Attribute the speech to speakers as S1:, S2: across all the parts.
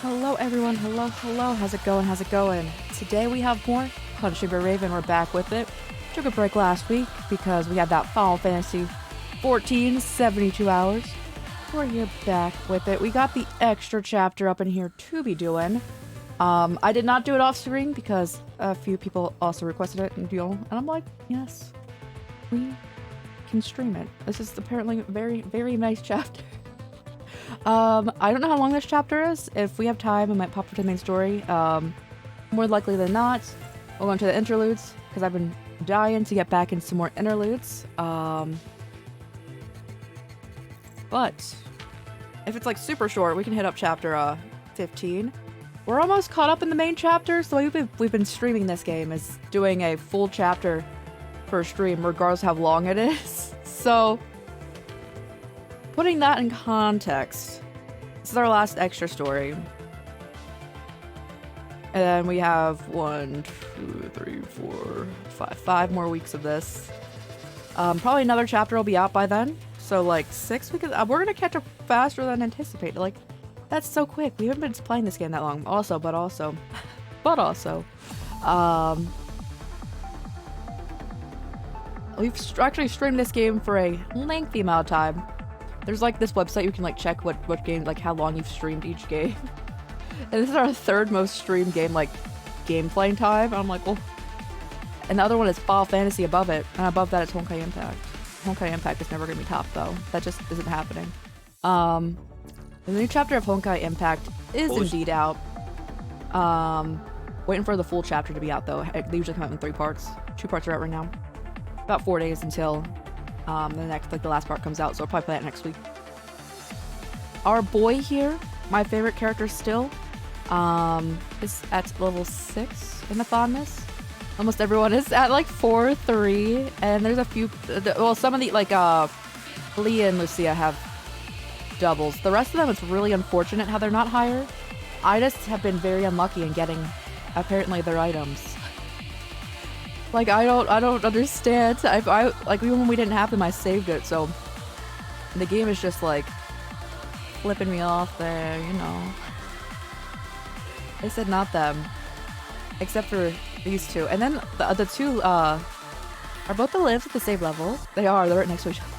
S1: Hello everyone, hello, how's it going? Today we have more Punishing the Raven, we're back with it. Took a break last week because we had that Final Fantasy 14 72 hours. We're here back with it. We got the extra chapter up in here to be doing. I did not do it off screen because a few people also requested it and I'm like, yes, we can stream it. This is apparently a very nice chapter. I don't know how long this chapter is. If we have time, I might pop into the main story. More likely than not, we'll go into the interludes, because I've been dying to get back into some more interludes. But if it's like super short, we can hit up chapter 15. We're almost caught up in the main chapter, so we've been streaming this game is doing a full chapter per stream, regardless of how long it is. So, putting that in context, this is our last extra story. And then we have 5 more weeks of this. Probably another chapter will be out by then. So like 6 weeks, we're gonna catch up faster than anticipated. Like, that's so quick. We haven't been playing this game that long. But also, we've actually streamed this game for a lengthy amount of time. There's like this website you can like check what game, like how long you've streamed each game. And this is our third most streamed game, like game playing time. I'm like, well, and the other one is Final Fantasy above it, and above that it's Honkai Impact. Honkai Impact is never gonna be topped though. That just isn't happening. The new chapter of Honkai Impact is indeed out. Waiting for the full chapter to be out though. They usually come out in 3 parts. 2 parts are out right now. About 4 days until the last part comes out, so I'll probably play it next week. Our boy here, my favorite character still, is at level 6 in the fondness. Almost everyone is at like 4 or 3, and there's a few, well, some of the, like, Leah and Lucia have doubles. The rest of them, it's really unfortunate how they're not higher. I just have been very unlucky in getting, apparently, their items. Like, I don't understand. I like, even when we didn't have them, I saved it, so the game is just like flipping me off there, you know. They said not them, except for these two, and then the two are both the lives at the same level. They're right next to each other.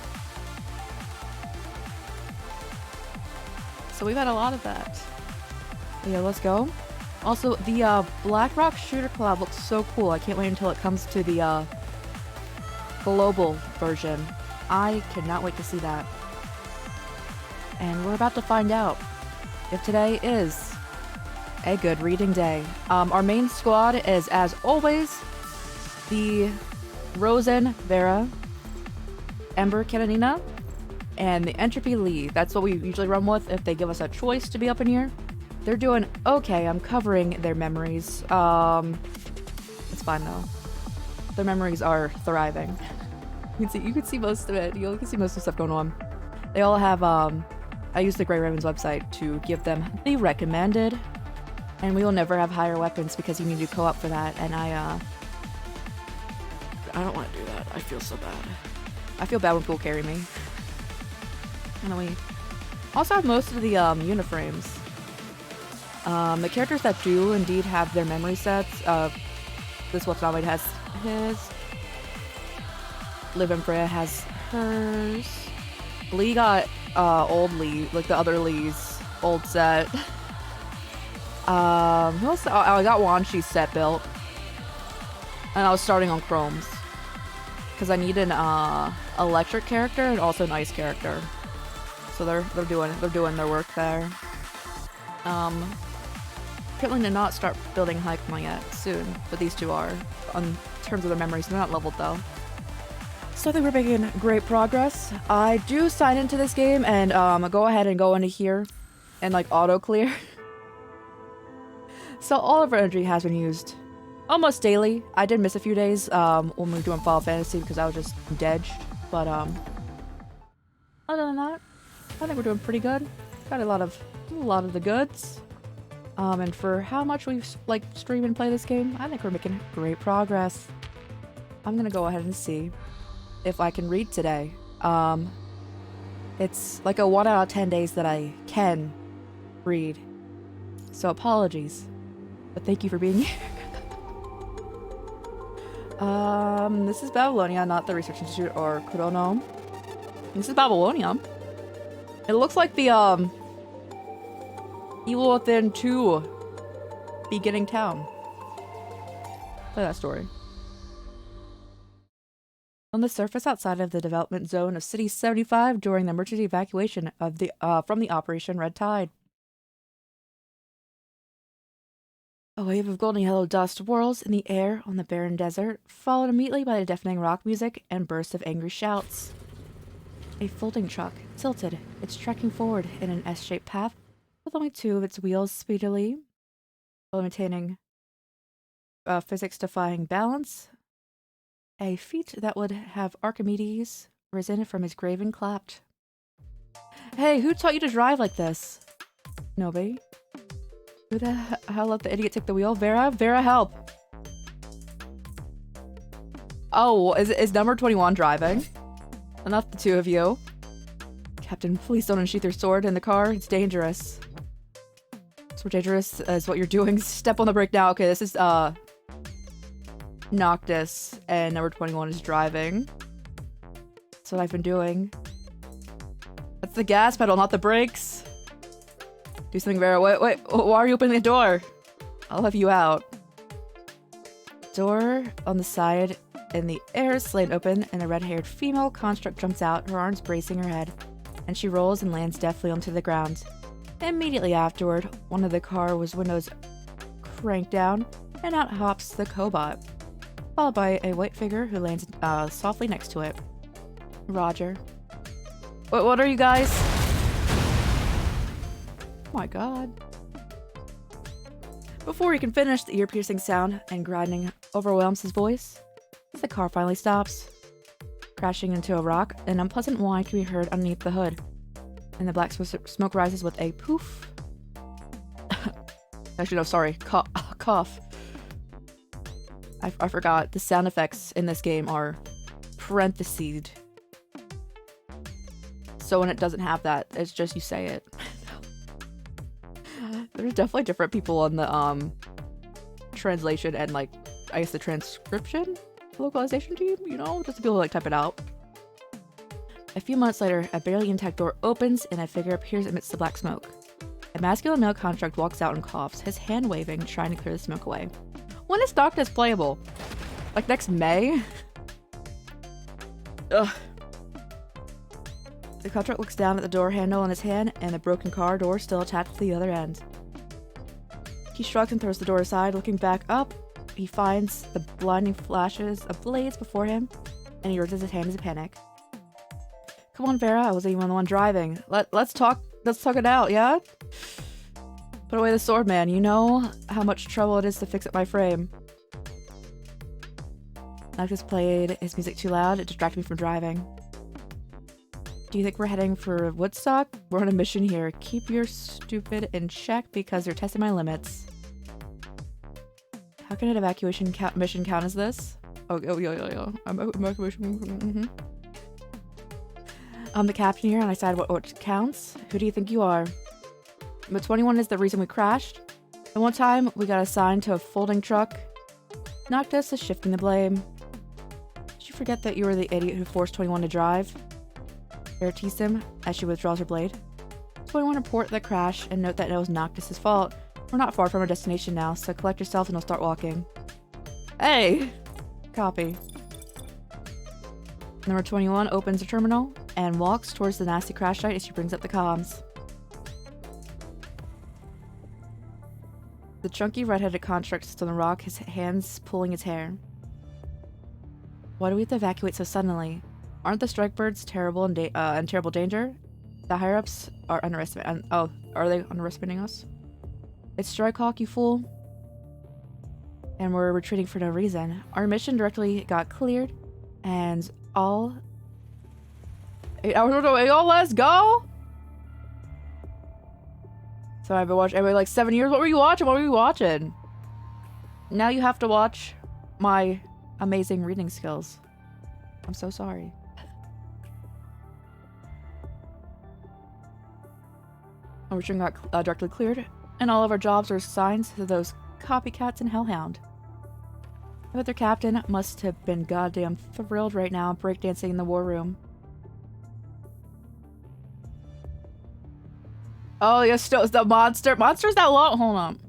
S1: So we've had a lot of that. But yeah, let's go. Also, the Black Rock Shooter collab looks so cool. I can't wait until it comes to the global version. I cannot wait to see that. And we're about to find out if today is a good reading day. Our main squad is, as always, the Rosen Vera, Ember Karenina, and the Entropy Lee. That's what we usually run with if they give us a choice to be up in here. They're doing okay. I'm covering their memories. It's fine though. Their memories are thriving. You can see most of it. You can see most of the stuff going on. They all have, I use the Grey Raven's website to give them the recommended. And we will never have higher weapons because you need to co-op for that. And I don't want to do that. I feel so bad. I feel bad when people carry me. And we also have most of the uniframes. The characters that do indeed have their memory sets, this Watanabe has his, Liv and Freya has hers, Lee got old Lee, like the other Lee's old set. Who else? I got Wanshi's set built, and I was starting on Chrome's because I need an electric character and also an ice character. So they're doing their work there. Apparently to not start building Haikma yet soon, but these two are, on terms of their memories. They're not leveled though. So I think we're making great progress. I do sign into this game and go ahead and go into here and like auto clear. So all of our energy has been used almost daily. I did miss a few days when we were doing Final Fantasy because I was just dead. But other than that, I think we're doing pretty good. Got a lot of the goods. And for how much we've like stream and play this game, I think we're making great progress. I'm gonna go ahead and see if I can read today. It's like a 1 out of 10 days that I can read. so apologies. But thank you for being here. This is Babylonia, not the Research Institute or Kuronome. This is Babylonia. It looks like the, Evil Within 2 beginning town. Play that story. On the surface outside of the development zone of City 75 during the emergency evacuation of the, from the Operation Red Tide. A wave of golden yellow dust whirls in the air on the barren desert, followed immediately by the deafening rock music and bursts of angry shouts. A folding truck, tilted, it's trekking forward in an S-shaped path, with only two of its wheels speedily, while maintaining physics-defying balance. A feat that would have Archimedes risen from his grave and clapped. Hey, who taught you to drive like this? Nobody. Who the hell let the idiot take the wheel? Vera? Vera, help! Oh, is number 21 driving? Not the two of you. Captain, please don't unsheath your sword in the car. It's dangerous. It's more dangerous as what you're doing. Step on the brake now. Okay, this is, Noctis, and number 21 is driving. That's what I've been doing. That's the gas pedal, not the brakes. Do something, Vera. Wait, why are you opening the door? I'll have you out. Door on the side in the air is slayed open, and a red-haired female construct jumps out, her arms bracing her head, and she rolls and lands deftly onto the ground. Immediately afterward, one of the car's windows crank down, and out hops the cobot, followed by a white figure who lands softly next to it. Roger. What are you guys? Oh my god. Before he can finish, the ear-piercing sound and grinding overwhelms his voice. As the car finally stops, crashing into a rock, an unpleasant whine can be heard underneath the hood, and the black smoke rises with a poof. Actually, no, sorry. Cough. I forgot. The sound effects in this game are parenthesed. So when it doesn't have that, it's just you say it. There's definitely different people on the translation and, like, I guess the transcription localization team, you know, just to be able to, like, type it out. A few months later, a barely intact door opens and a figure appears amidst the black smoke. A masculine male construct walks out and coughs, his hand waving, trying to clear the smoke away. When is Noctis playable? Like next May? Ugh. The construct looks down at the door handle in his hand and the broken car door still attached to the other end. He shrugs and throws the door aside. Looking back up, he finds the blinding flashes of blades before him, and he raises his hand in panic. Come on, Vera, I wasn't even the one driving. Let's talk it out, yeah? Put away the sword, man. You know how much trouble it is to fix up my frame. Noctis played his music too loud. It distracted me from driving. Do you think we're heading for Woodstock? We're on a mission here. Keep your stupid in check because you're testing my limits. How can an evacuation mission count as this? Oh, yeah. Evacuation. I'm the captain here and I decide what counts. Who do you think you are? But 21 is the reason we crashed. And one time, we got assigned to a folding truck. Noctis is shifting the blame. Did you forget that you were the idiot who forced 21 to drive? Vera teased him as she withdraws her blade. 21 report the crash and note that it was Noctis' fault. We're not far from our destination now, so collect yourself and we'll start walking. Hey! Copy. Number 21 opens the terminal and walks towards the nasty crash site as she brings up the comms. The chunky red-headed construct sits on the rock, his hands pulling his hair. Why do we have to evacuate so suddenly? Aren't the strike birds terrible and in terrible danger? The higher-ups are underestimating. Oh, are they underestimating us? It's Strikehawk, you fool. And we're retreating for no reason. Our mission directly got cleared, and all 8 hours away. Y'all, let's go. So I've been watching everybody like 7 years. What were you watching? What were you watching? Now you have to watch my amazing reading skills. I'm so sorry. Our mission got directly cleared, And all of our jobs are assigned to those copycats in Hellhound. I bet their captain must have been goddamn thrilled right now breakdancing in the war room. Oh, yes, still the monster. Monster's that long. Hold on.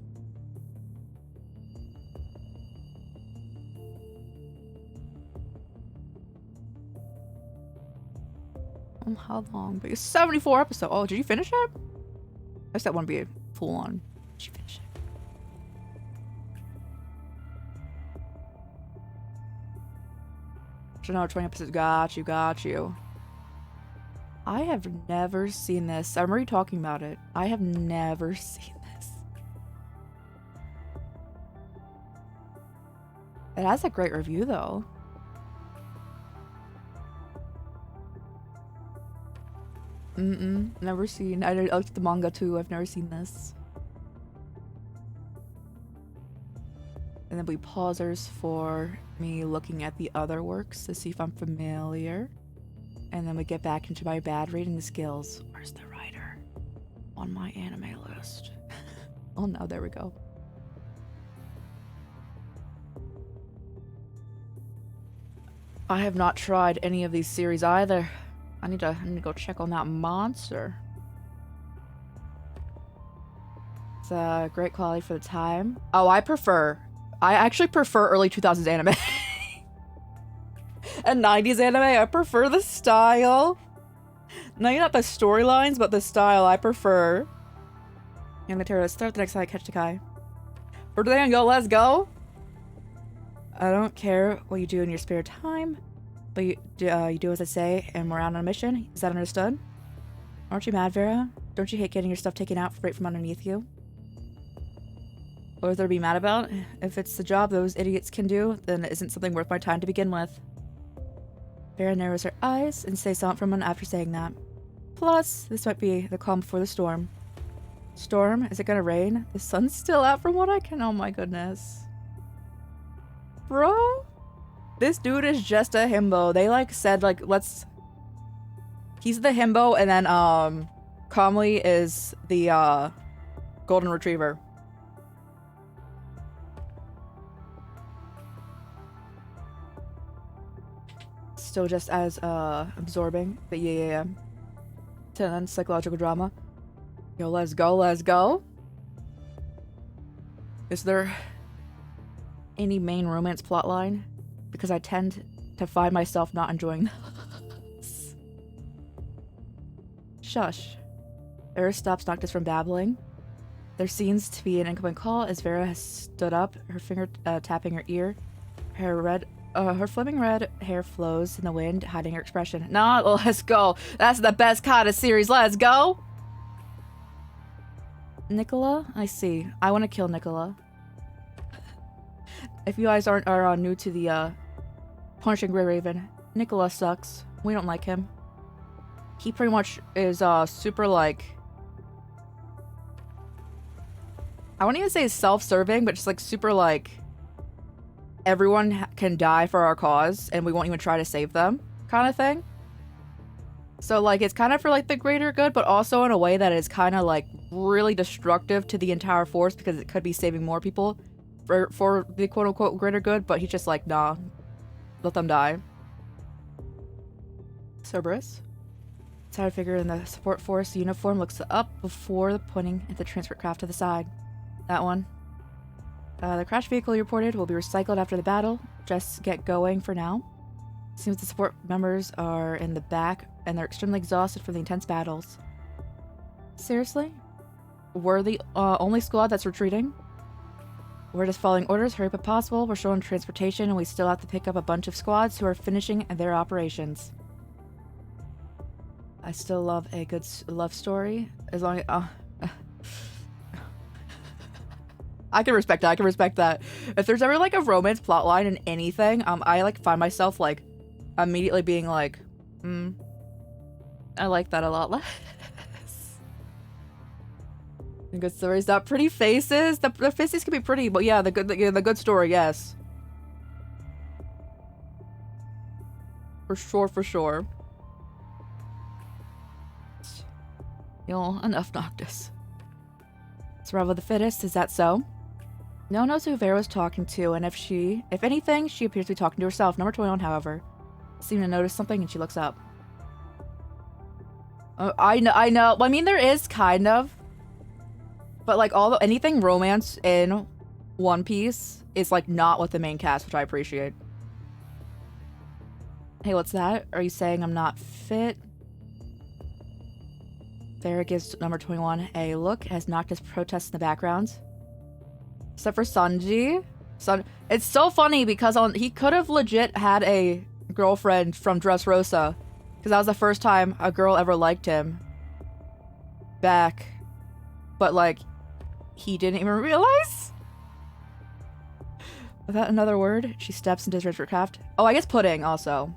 S1: How long? But it's 74 episodes. Oh, did you finish it? I guess that wouldn't be full on. Did you finish it? So no, 20 episodes. Got you. I have never seen this. I remember you talking about it. I have never seen this. It has a great review, though. Never seen. I looked at the manga, too. I've never seen this. And then we pausers for me looking at the other works to see if I'm familiar. And then we get back into my bad reading skills. Where's the writer? On my anime list. Oh no, there we go. I have not tried any of these series either. I need to go check on that monster. It's great quality for the time. Oh, I actually prefer early 2000s anime. And 90s anime, I prefer the style. No, not the storylines, but the style I prefer. And material, let's start the next time I catch the Kai. For today, yo, let's go! I don't care what you do in your spare time, but you do as I say, and we're out on a mission. Is that understood? Aren't you mad, Vera? Don't you hate getting your stuff taken out right from underneath you? What is there to be mad about? If it's the job those idiots can do, then it isn't something worth my time to begin with. Vera narrows her eyes and stays silent for a moment after saying that. Plus, this might be the calm before the storm. Storm? Is it gonna rain? The sun's still out from what I can- oh my goodness. Bro? This dude is just a himbo. They like said like, let's... He's the himbo and then Comley is the golden retriever. Still just as absorbing, but yeah. 10 psychological drama. Yo, let's go. Is there any main romance plotline? Because I tend to find myself not enjoying this. Shush. Vera stops Noctis from babbling. There seems to be an incoming call as Vera has stood up, her finger tapping her ear. Her flaming red hair flows in the wind, hiding her expression. Nah, let's go. That's the best kind of series. Let's go. Nicola? I see. I want to kill Nicola. If you guys are new to the Punishing Grey Raven, Nicola sucks. We don't like him. He pretty much is super like... I wouldn't even say self-serving, but just like super like... Everyone can die for our cause, and we won't even try to save them, kind of thing. So, like, it's kind of for, like, the greater good, but also in a way that is kind of, like, really destructive to the entire force, because it could be saving more people for the quote-unquote greater good, but he's just like, nah, let them die. Cerberus? Tired figure in the support force uniform looks up before pointing at the transport craft to the side. That one. The crash vehicle you reported will be recycled after the battle. Just get going for now. Seems the support members are in the back, and they're extremely exhausted from the intense battles. Seriously? We're the only squad that's retreating? We're just following orders, hurry up if possible. We're showing transportation, and we still have to pick up a bunch of squads who are finishing their operations. I still love a good love story, as long as... I can respect that. If there's ever, like, a romance plotline in anything, I, like, find myself, like, immediately being like, I like that a lot less. The good stories, not pretty faces. The faces can be pretty, but yeah, the good story, yes. For sure. Enough Noctis. Survival of the fittest, is that so? No one knows who Vera was talking to, and if anything, she appears to be talking to herself. Number 21, however, seemed to notice something and she looks up. I know. I mean, there is kind of. But like anything romance in One Piece is like not with the main cast, which I appreciate. Hey, what's that? Are you saying I'm not fit? Vera gives number 21 a look as Noctis protests in the background. Except for Sanji. It's so funny because he could have legit had a girlfriend from Dressrosa. Because that was the first time a girl ever liked him. Back. But like, he didn't even realize? Was that another word? She steps into his transfer craft. Oh, I guess pudding also.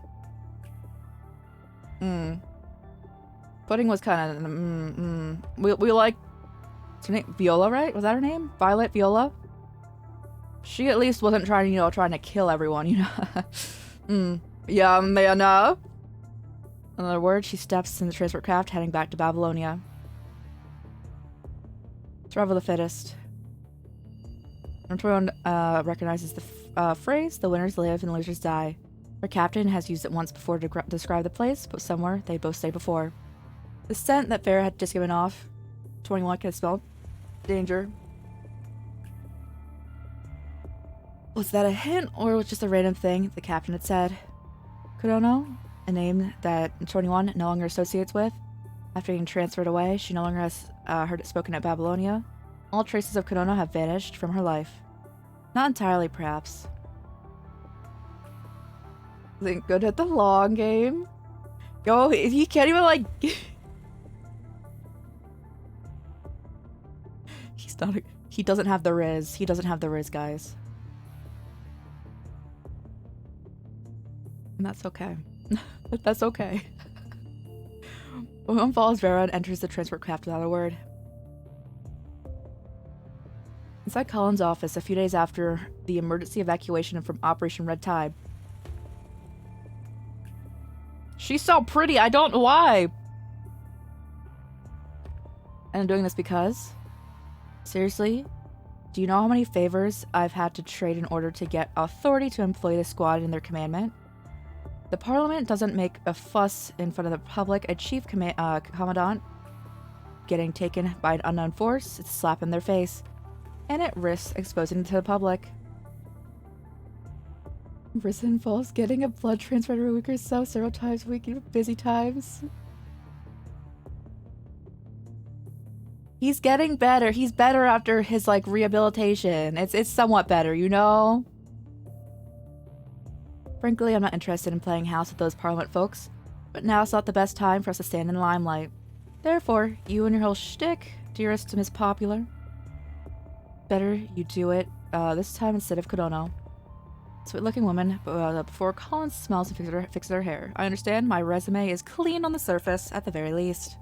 S1: Pudding was kind of we like, what's her name? Viola, right? Was that her name? Violet Viola? She at least wasn't trying, trying to kill everyone, Yeah, man. Another word, she steps in the transport craft heading back to Babylonia. Survival of the fittest. Number 21 recognizes the phrase, the winners live and the losers die. Her captain has used it once before to describe the place, but somewhere they both stayed before. The scent that Farrah had just given off, 21 can smell danger. Was that a hint, or was it just a random thing the captain had said? Konono, a name that 21 no longer associates with. After being transferred away, she no longer has heard it spoken at Babylonia. All traces of Konono have vanished from her life. Not entirely, perhaps. I think good at the long game. Yo, he can't even like... He doesn't have the Riz. He doesn't have the Riz, guys. And that's okay. That's okay. Woman follows Vera and enters the transport craft without a word. Inside Colin's office, a few days after the emergency evacuation from Operation Red Tide. She's so pretty, I don't know why. And I'm doing this because... Seriously? Do you know how many favors I've had to trade in order to get authority to employ the squad in their commandment? The Parliament doesn't make a fuss in front of the public. A chief commandant getting taken by an unknown force, it's a slap in their face. And it risks exposing them to the public. Risen falls getting a blood transfer every week or so, several times a week in busy times. He's getting better. He's better after his, like, rehabilitation. It's somewhat better, you know? Frankly, I'm not interested in playing house with those Parliament folks, but now's not the best time for us to stand in the limelight. Therefore, you and your whole shtick, dearest Miss Popular, better you do it this time instead of Konono. Sweet-looking woman, before Colin smells and fixes her hair. I understand my resume is clean on the surface, at the very least.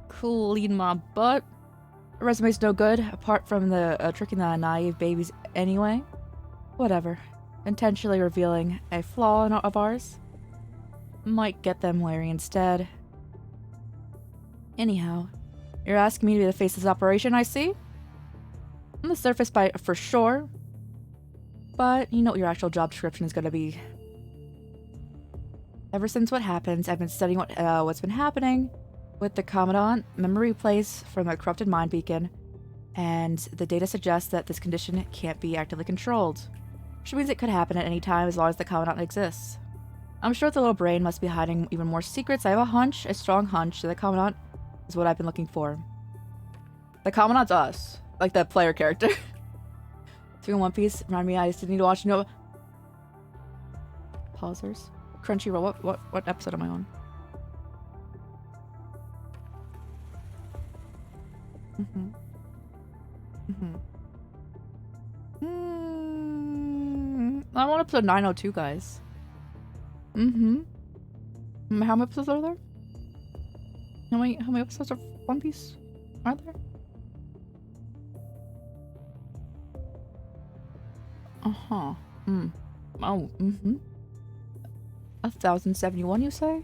S1: Clean my butt. Resume's no good, apart from the tricking the naive babies anyway. Whatever. Intentionally revealing a flaw of ours might get them wary instead. Anyhow, you're asking me to be the face of this operation, I see? On the surface, for sure. But you know what your actual job description is going to be. Ever since what happened, I've been studying what's been happening with the Commandant, memory replays from a corrupted mind beacon, and the data suggests that this condition can't be actively controlled, which means it could happen at any time as long as the Commandant exists. I'm sure the little brain must be hiding even more secrets. I have a hunch, a strong hunch, that the Commandant is what I've been looking for. The Commandant's us, like the player character. Doing One Piece, remind me, I just need to watch, Pausers. Crunchyroll, what episode am I on? I'm on episode 902, guys. How many episodes are there? How many episodes of One Piece are there? Oh, 1071, you say?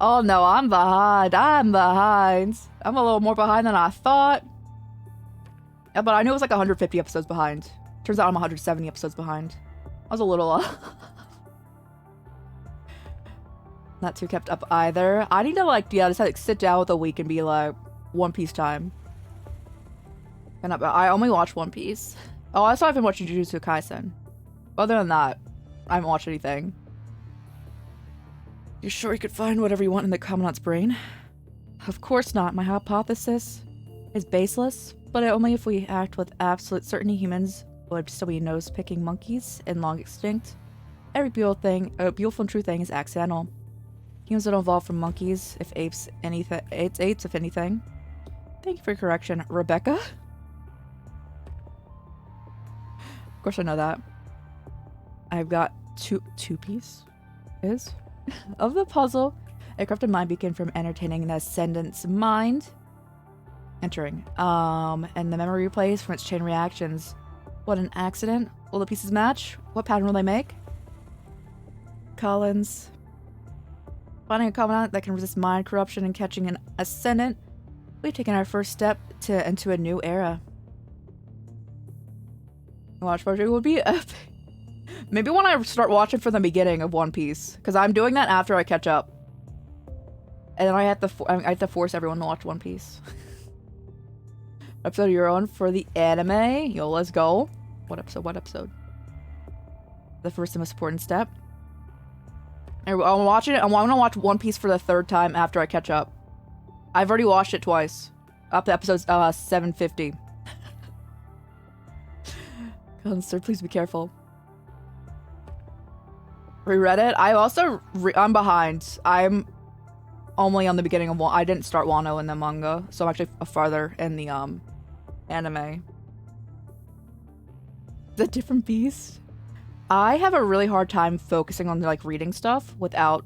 S1: Oh no, I'm behind. I'm behind. I'm a little more behind than I thought. Yeah, but I knew it was like 150 episodes behind. Turns out I'm 170 episodes behind. I was a little not too kept up either. I need to like, yeah, just like sit down with a week and be like, One Piece time. And I only watch One Piece. Oh, I still haven't watched Jujutsu Kaisen. Other than that, I haven't watched anything. You sure you could find whatever you want in the Commandant's brain? Of course not. My hypothesis is baseless, but only if we act with absolute certainty humans would still be nose-picking monkeys and long extinct. Every beautiful and true thing is accidental. Humans don't evolve from monkeys, if apes anything. Apes, if anything. Thank you for your correction, Rebecca. Of course I know that. I've got two piece is of the puzzle. A corrupted mind beacon from entertaining the ascendant's mind. Entering. And the memory replays from its chain reactions. What an accident. Will the pieces match? What pattern will they make? Collins. Finding a commandant that can resist mind corruption and catching an ascendant. We've taken our first step into a new era. Watch project would be epic. Maybe when I start watching from the beginning of One Piece, because I'm doing that after I catch up, and then I have to force everyone to watch One Piece. Episode of your own for the anime. Yo, let's go. What episode? What episode? The first and most important step. I'm watching it. I'm gonna watch One Piece for the third time after I catch up. I've already watched it twice, up to episode 750. God, sir, please be careful. Reread it. I'm behind. I'm only on the beginning of I didn't start Wano in the manga, so I'm actually farther in the anime. The different beast. I have a really hard time focusing on like reading stuff without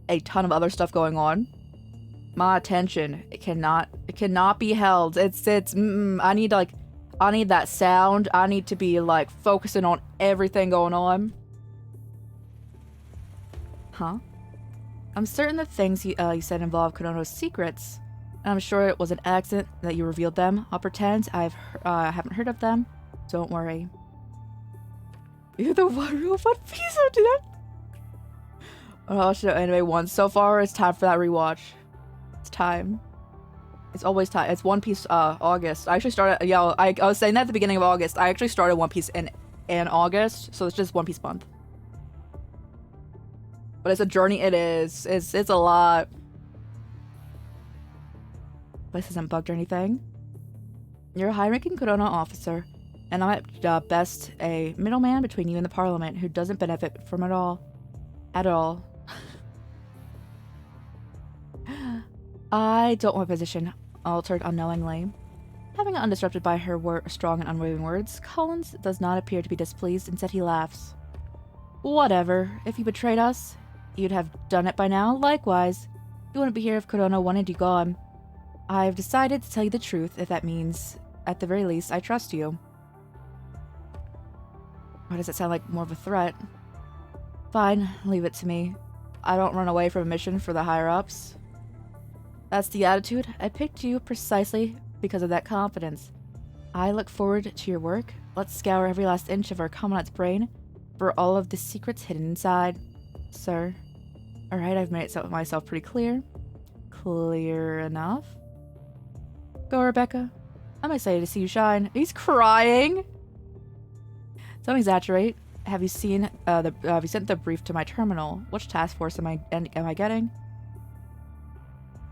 S1: a ton of other stuff going on. My attention, it cannot be held. I need that sound. I need to be like focusing on everything going on. Huh? I'm certain the things you said involve Konono's secrets. And I'm sure it was an accident that you revealed them. I'll pretend I haven't heard of them. Don't worry. You're the one real One Piece, did I? I watched it anime once. So far, it's time for that rewatch. It's time. It's always time. It's One Piece August. I actually started. Yeah, I was saying that at the beginning of August. I actually started One Piece in August, so it's just One Piece month. But it's a journey. It is. It's a lot. This isn't bugged or anything. You're a high-ranking Konoha officer, and I'm at best a middleman between you and the Parliament who doesn't benefit from it all. At all. I don't want my position altered unknowingly. Having it undisrupted by her strong and unwavering words, Collins does not appear to be displeased. Instead, he laughs. Whatever. If you betrayed us, you'd have done it by now. Likewise, you wouldn't be here if Konoha wanted you gone. I've decided to tell you the truth, if that means, at the very least, I trust you. Why does it sound like more of a threat? Fine, leave it to me. I don't run away from a mission for the higher-ups. That's the attitude. I picked you precisely because of that confidence. I look forward to your work. Let's scour every last inch of our Commandant's brain for all of the secrets hidden inside. Sir. Alright, I've made it myself pretty clear. Clear enough. Go, Rebecca. I'm excited to see you shine. He's crying! Don't exaggerate. Have you sent the brief to my terminal? Which task force am I getting?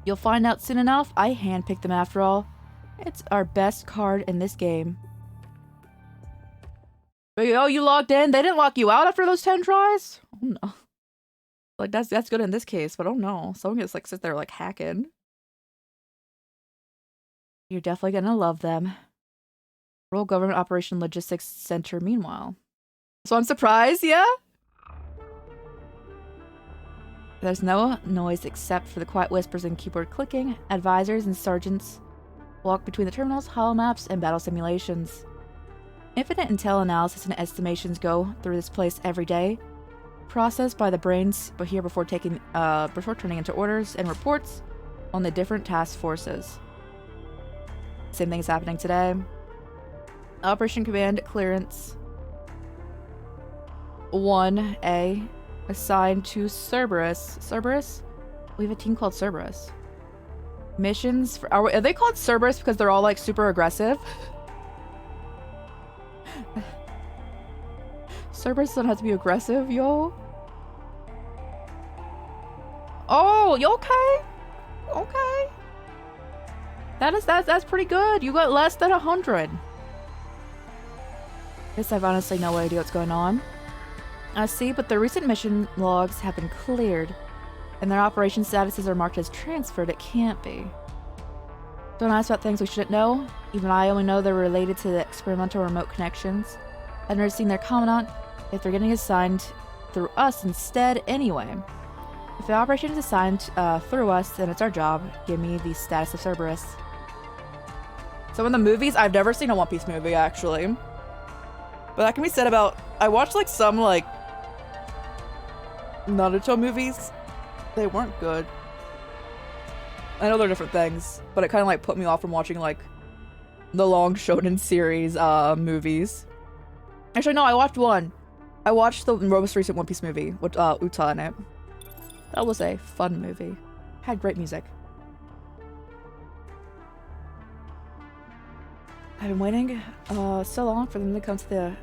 S1: You'll find out soon enough. I handpicked them after all. It's our best card in this game. Wait, oh, you logged in? They didn't lock you out after those 10 tries? Oh no. Like that's good in this case, but oh no. Someone just like sit there like hacking. You're definitely gonna love them. Rural Government Operation Logistics Center meanwhile. So I'm surprised, yeah? There's no noise except for the quiet whispers and keyboard clicking. Advisors and sergeants walk between the terminals, holomaps, and battle simulations. Infinite intel analysis and estimations go through this place every day. processed by the brains, but here before turning into orders and reports on the different task forces. Same thing is happening today. Operation Command Clearance 1A assigned to Cerberus. Cerberus? We have a team called Cerberus. Missions for are they called Cerberus because they're all like super aggressive? Cerberus doesn't have to be aggressive, yo. Oh, you okay? Okay. That's pretty good. You got less than 100. Guess I've honestly no idea what's going on. I see, but the recent mission logs have been cleared, and their operation statuses are marked as transferred. It can't be. Don't ask about things we shouldn't know. Even I only know they're related to the experimental remote connections. I've never seen their commandant if they're getting assigned through us instead anyway. If the operation is assigned through us, then it's our job. Give me the status of Cerberus. So in the movies, I've never seen a One Piece movie, actually. But that can be said about... I watched, like, some, like... Naruto movies. They weren't good. I know they're different things, but it kind of, like, put me off from watching, like, the long Shonen series, movies. Actually, no, I watched one. I watched the most recent One Piece movie with, Uta in it. That was a fun movie. Had great music. I've been waiting so long for them to come to the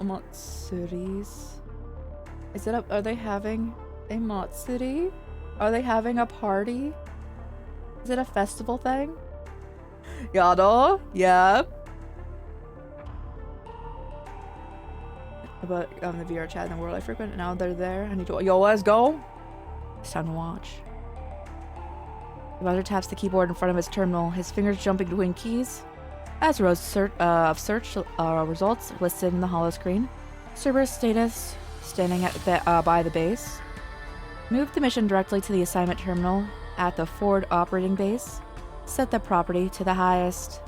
S1: Matsuris. Is it are they having a Matsuri? Are they having a party? Is it a festival thing? Yado? Yeah. But the VR chat in the world I frequent, now they're there. I need to yo, let's go. It's time to watch. The browser taps the keyboard in front of his terminal, his fingers jumping between keys. As rows of search results listed in the holo screen. Cerberus status standing at by the base. Move the mission directly to the assignment terminal at the forward operating base. Set the property to the highest.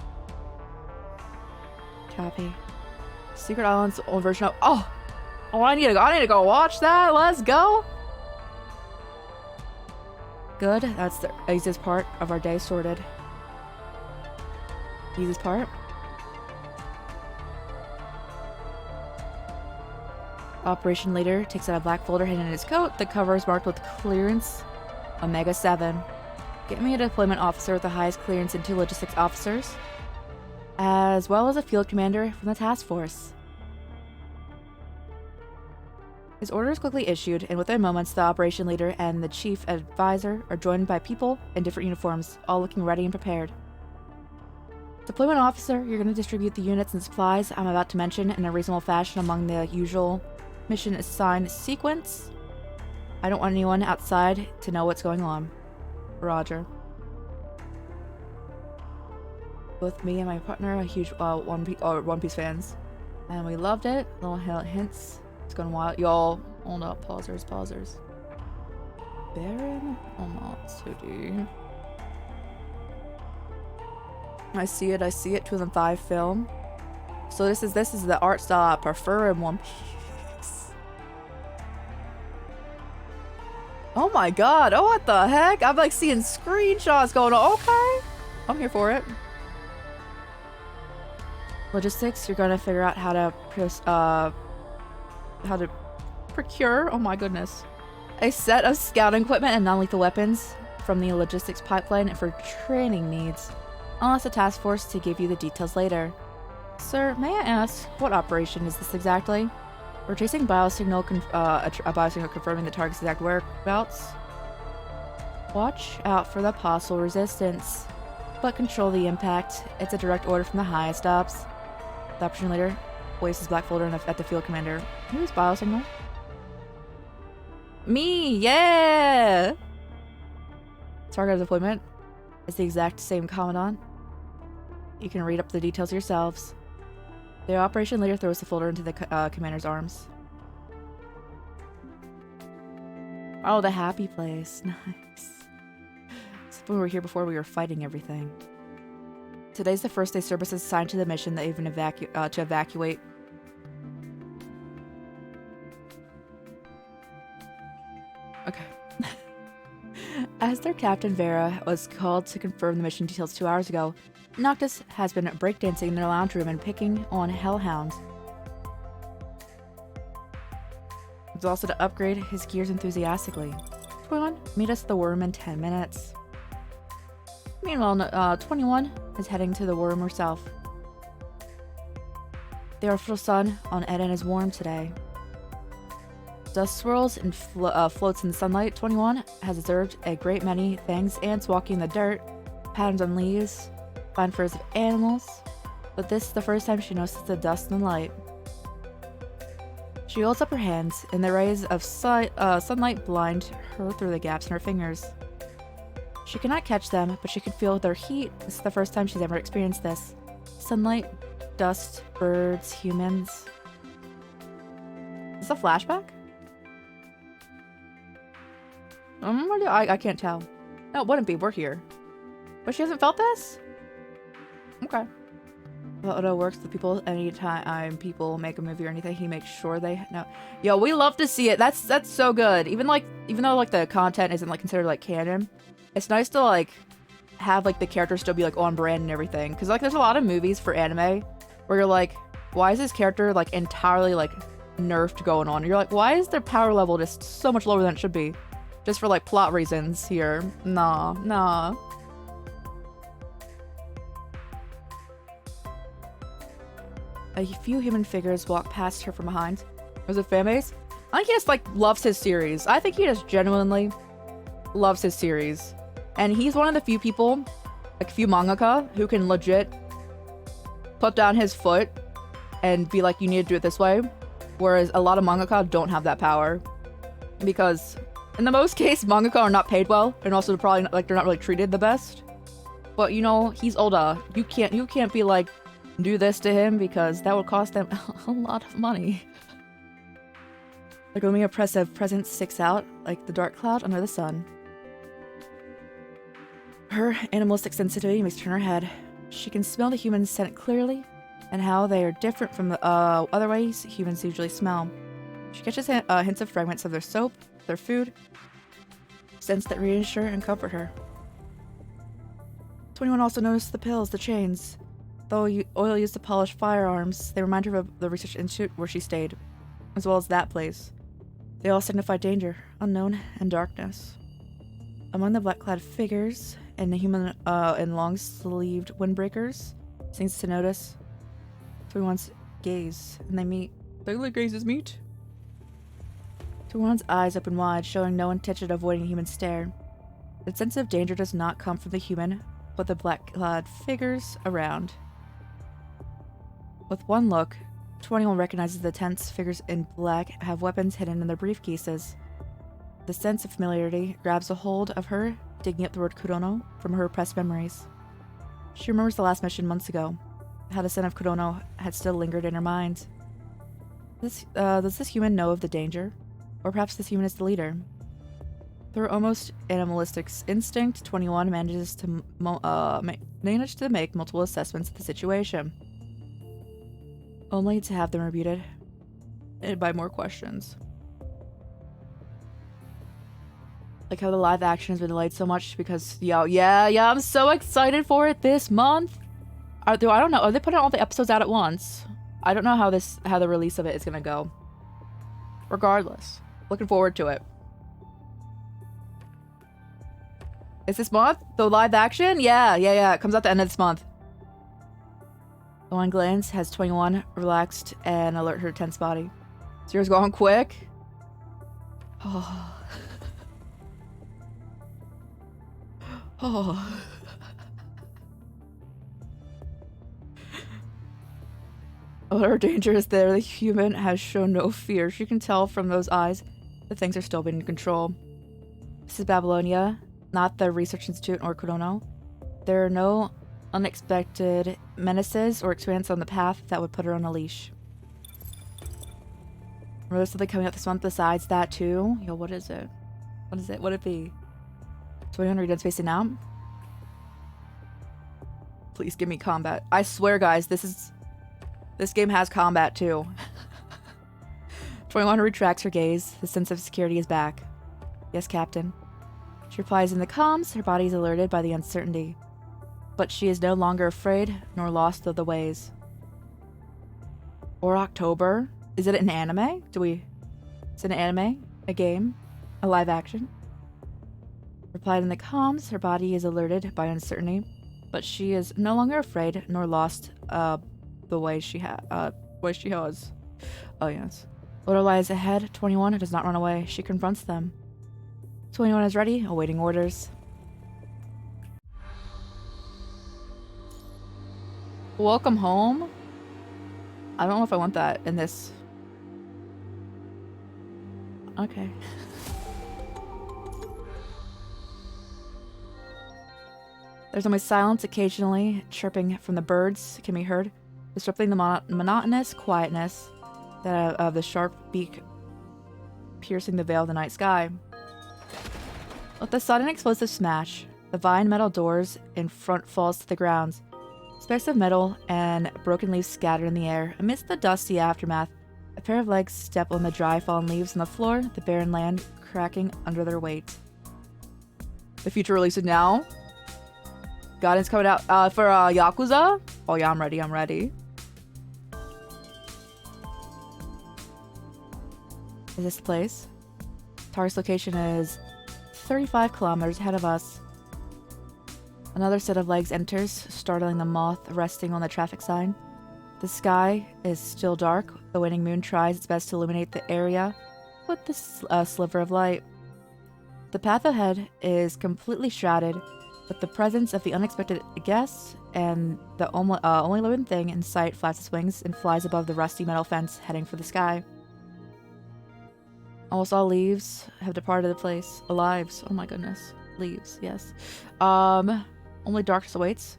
S1: Copy. Secret Island's old version of I need to go watch that. Let's go. Good. That's the easiest part of our day sorted. Easiest part. Operation Leader takes out a black folder hidden in his coat. The cover is marked with clearance Omega 7. Get me a deployment officer with the highest clearance and 2 logistics officers, as well as a field commander from the task force. His order is quickly issued, and within moments, the operation leader and the chief advisor are joined by people in different uniforms, all looking ready and prepared. Deployment officer, you're going to distribute the units and supplies I'm about to mention in a reasonable fashion among the usual mission assigned sequence. I don't want anyone outside to know what's going on. Roger. Both me and my partner are huge One Piece fans, and we loved it. Little hints. It's going wild. Y'all, hold up. Pausers. Baron Omatsuri. I see it. 2005 film. So this is the art style I prefer in One Piece. Oh my god. Oh, what the heck? I'm like seeing screenshots going on. Okay. I'm here for it. Logistics, you're gonna figure out how to procure, oh my goodness, a set of scouting equipment and non-lethal weapons from the logistics pipeline for training needs. I'll ask the task force to give you the details later. Sir, may I ask, what operation is this exactly? We're chasing a biosignal confirming the target's exact whereabouts. Watch out for the possible resistance, but control the impact. It's a direct order from the highest ups. The operation leader waves his black folder at the field commander. Who's biosignal? Me, yeah! Target of deployment is the exact same commandant. You can read up the details yourselves. The operation leader throws the folder into the commander's arms. Oh, the happy place. Nice. When we were here before, we were fighting everything. Today's the first day Cerberus is assigned to the mission that even to evacuate As their captain, Vera, was called to confirm the mission details 2 hours ago, Noctis has been breakdancing in their lounge room and picking on hellhounds. He's also to upgrade his gears enthusiastically. 21, meet us at the worm in 10 minutes. Meanwhile, 21 is heading to the worm herself. The artificial sun on Eden is warm today. Dust swirls and floats in the sunlight. 21 has observed a great many things: ants walking in the dirt, patterns on leaves, fine furs of animals. But this is the first time she notices the dust and light. She holds up her hands, and the rays of sunlight blind her through the gaps in her fingers. She cannot catch them, but she can feel their heat. This is the first time she's ever experienced this. Sunlight, dust, birds, humans. Is this a flashback? I can't tell. No, it wouldn't be. We're here. But she hasn't felt this? Okay. Well, Odo works with people anytime people make a movie or anything. He makes sure they know. Yo, we love to see it. That's so good. Even though like the content isn't like considered like canon, it's nice to like have like the characters still be like on brand and everything. Because like there's a lot of movies for anime where you're like, why is this character like entirely like nerfed going on? And you're like, why is their power level just so much lower than it should be? Just for like plot reasons here. Nah. A few human figures walk past her from behind. Was it fan base? I think he just like loves his series. I think he just genuinely loves his series. And he's one of the few people, like few mangaka, who can legit put down his foot and be like, you need to do it this way. Whereas a lot of mangaka don't have that power. Because in the most case, mangaka are not paid well, and also probably not, like they're not really treated the best. But you know, he's Oda. You can't be like, do this to him, because that would cost them a lot of money. The gloomy oppressive presence sticks out like the dark cloud under the sun. Her animalistic sensitivity makes her turn her head. She can smell the human scent clearly, and how they are different from the other ways humans usually smell. She catches hints of fragments of their soap, their food, scents that reassure and comfort her. 21 also noticed the pills, the chains. Though oil used to polish firearms, they remind her of the research institute where she stayed, as well as that place. They all signify danger, unknown, and darkness. Among the black-clad figures and the human in long-sleeved windbreakers, seems to notice 21's gaze, and they meet. Their gazes meet. 21's eyes open wide, showing no intention of avoiding a human stare. The sense of danger does not come from the human, but the black-clad figures around. With one look, 21 recognizes the tense figures in black have weapons hidden in their briefcases. The sense of familiarity grabs a hold of her, digging up the word Kurono from her repressed memories. She remembers the last mission months ago, how the scent of Kurono had still lingered in her mind. Does this human know of the danger? Or perhaps this human is the leader? Through almost animalistic instinct, 21 manages to make multiple assessments of the situation, only to have them rebuted by more questions. Like how the live action has been delayed so much because, yeah, I'm so excited for it this month. I don't know. Are they putting all the episodes out at once? I don't know how the release of it is gonna go. Regardless, looking forward to it. Is this month? The live action? Yeah. It comes out the end of this month. The one glance has 21 relaxed and alert her tense body. Zero's going quick. Oh. Oh. Whatever danger is there, the human has shown no fear. She can tell from those eyes that things are still being in control. This is Babylonia, not the Research Institute or Kurono. There are no unexpected menaces or experience on the path that would put her on a leash. There's something coming out this month besides that too? Yo, what is it? What would it be? 21 Dead Space now? Please give me combat. I swear, guys, this game has combat too. 21 retracts her gaze. The sense of security is back. Yes, Captain. She replies in the comms, her body is alerted by the uncertainty. But she is no longer afraid, nor lost of the ways. Or October? Is it an anime? Is it an anime? A game? A live action? Replied in the comms, her body is alerted by uncertainty, but she is no longer afraid, nor lost the way she has. Oh yes. Order lies ahead. 21 does not run away. She confronts them. 21 is ready, awaiting orders. Welcome home? I don't know if I want that in this. Okay. There's almost silence occasionally. Chirping from the birds can be heard, disrupting the monotonous quietness of the sharp beak piercing the veil of the night sky. With a sudden explosive smash, the vine metal doors in front falls to the ground. Specks of metal and broken leaves scattered in the air. Amidst the dusty aftermath, a pair of legs step on the dry fallen leaves on the floor, the barren land cracking under their weight. The future releases now. Guidance coming out for Yakuza. Oh yeah, I'm ready. Is this the place? Target's location is 35 kilometers ahead of us. Another set of legs enters, startling the moth resting on the traffic sign. The sky is still dark. The waning moon tries its best to illuminate the area with this sliver of light. The path ahead is completely shrouded with the presence of the unexpected guest, and the only living thing in sight flaps its wings and flies above the rusty metal fence, heading for the sky. Almost all leaves have departed the place. Lives. Oh my goodness. Leaves, yes. Only darkness awaits,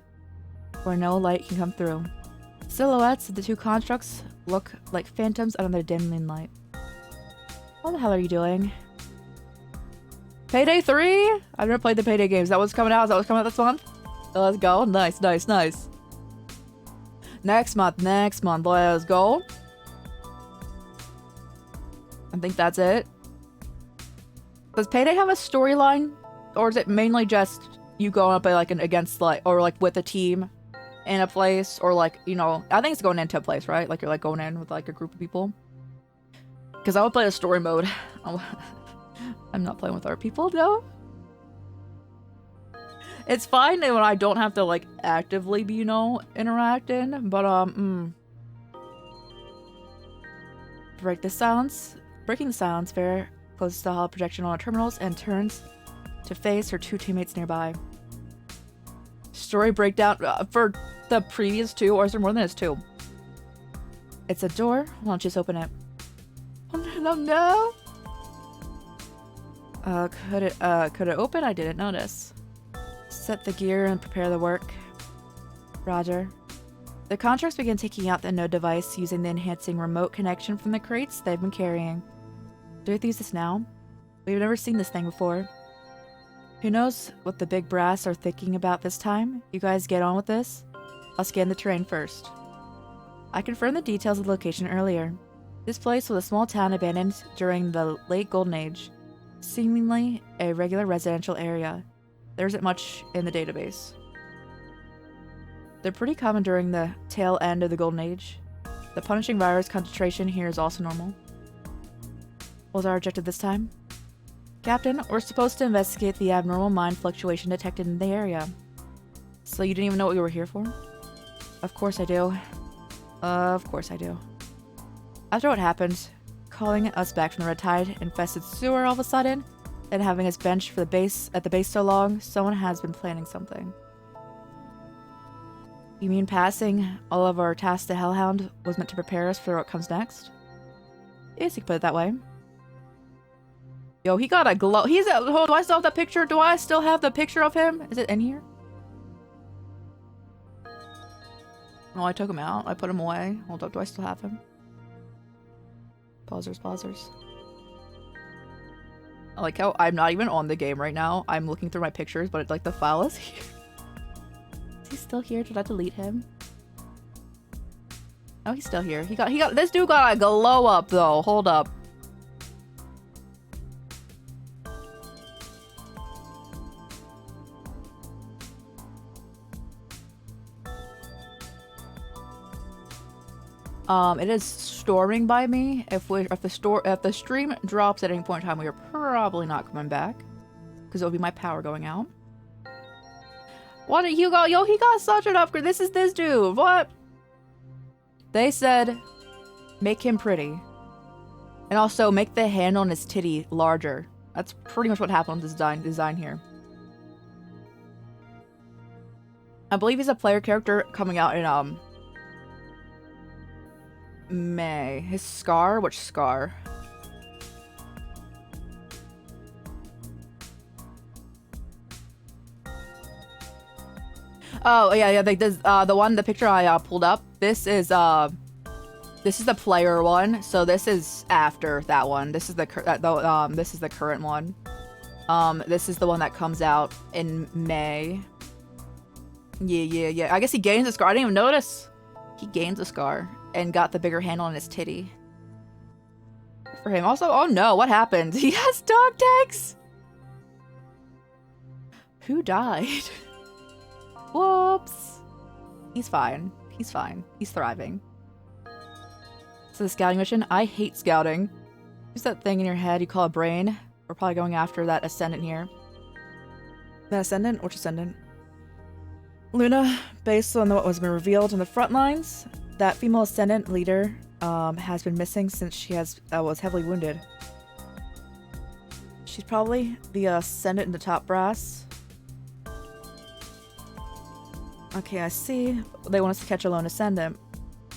S1: where no light can come through. Silhouettes of the two constructs look like phantoms under the dim moonlight. What the hell are you doing? Payday 3? I've never played the Payday games. That was coming out? Is that what's coming out this month? Let's go. Nice. Next month. Let's go. I think that's it. Does Payday have a storyline? Or is it mainly just you going up against or with a team in a place, or I think it's going into a place, right? Like you're going in with a group of people. Because I would play a story mode. I'm not playing with our people though. It's fine when I don't have to actively be interacting, but breaking the silence, Vera closes the holo projection on her terminals and turns to face her two teammates nearby. Story breakdown for the previous two, or is there more than two? It's a door. Why don't you just open it? Oh no! Could it open? I didn't notice. Set the gear and prepare the work. Roger. The contracts begin taking out the node device using the enhancing remote connection from the crates they've been carrying. Do we have to use this now? We've never seen this thing before. Who knows what the big brass are thinking about this time? You guys get on with this? I'll scan the terrain first. I confirmed the details of the location earlier. This place was a small town abandoned during the late Golden Age. Seemingly a regular residential area. There isn't much in the database. They're pretty common during the tail end of the Golden Age. The punishing virus concentration here is also normal. What was our objective this time? Captain, we're supposed to investigate the abnormal mind fluctuation detected in the area. So you didn't even know what we were here for? Of course I do. Of course I do. After what happened, calling us back from the red tide infested sewer all of a sudden, and having us benched for at the base so long, someone has been planning something. You mean passing all of our tasks to Hellhound was meant to prepare us for what comes next? Yes, you could put it that way. Yo, he got a glow. Do I still have that picture? Do I still have the picture of him? Is it in here? No, I took him out. I put him away. Hold up, do I still have him? Pausers. I like how I'm not even on the game right now. I'm looking through my pictures, but the file is here. Is he still here? Did I delete him? Oh, he's still here. This dude got a glow up though. Hold up. It is storming by me. If the stream drops at any point in time, we are probably not coming back. Because it will be my power going out. What did you got? Yo, he got such an upgrade. This is this dude. What? They said, make him pretty. And also, make the hand on his titty larger. That's pretty much what happened with this design here. I believe he's a player character coming out in, May. His scar? Which scar? Oh, yeah, like this, the picture I, pulled up, this is the player one, so this is after that one. This is this is the current one. This is the one that comes out in May. Yeah. I guess he gains a scar. I didn't even notice. He gains a scar and got the bigger handle on his titty. Good for him. Also, oh no, what happened? He has dog tags? Who died? Whoops. He's fine. He's fine. He's thriving. So the scouting mission? I hate scouting. Who's that thing in your head you call a brain? We're probably going after that ascendant here. The ascendant? Which ascendant? Luna, based on what was been revealed in the front lines, that female ascendant leader has been missing since she was heavily wounded. She's probably the ascendant in the top brass. Okay, I see. They want us to catch a lone ascendant.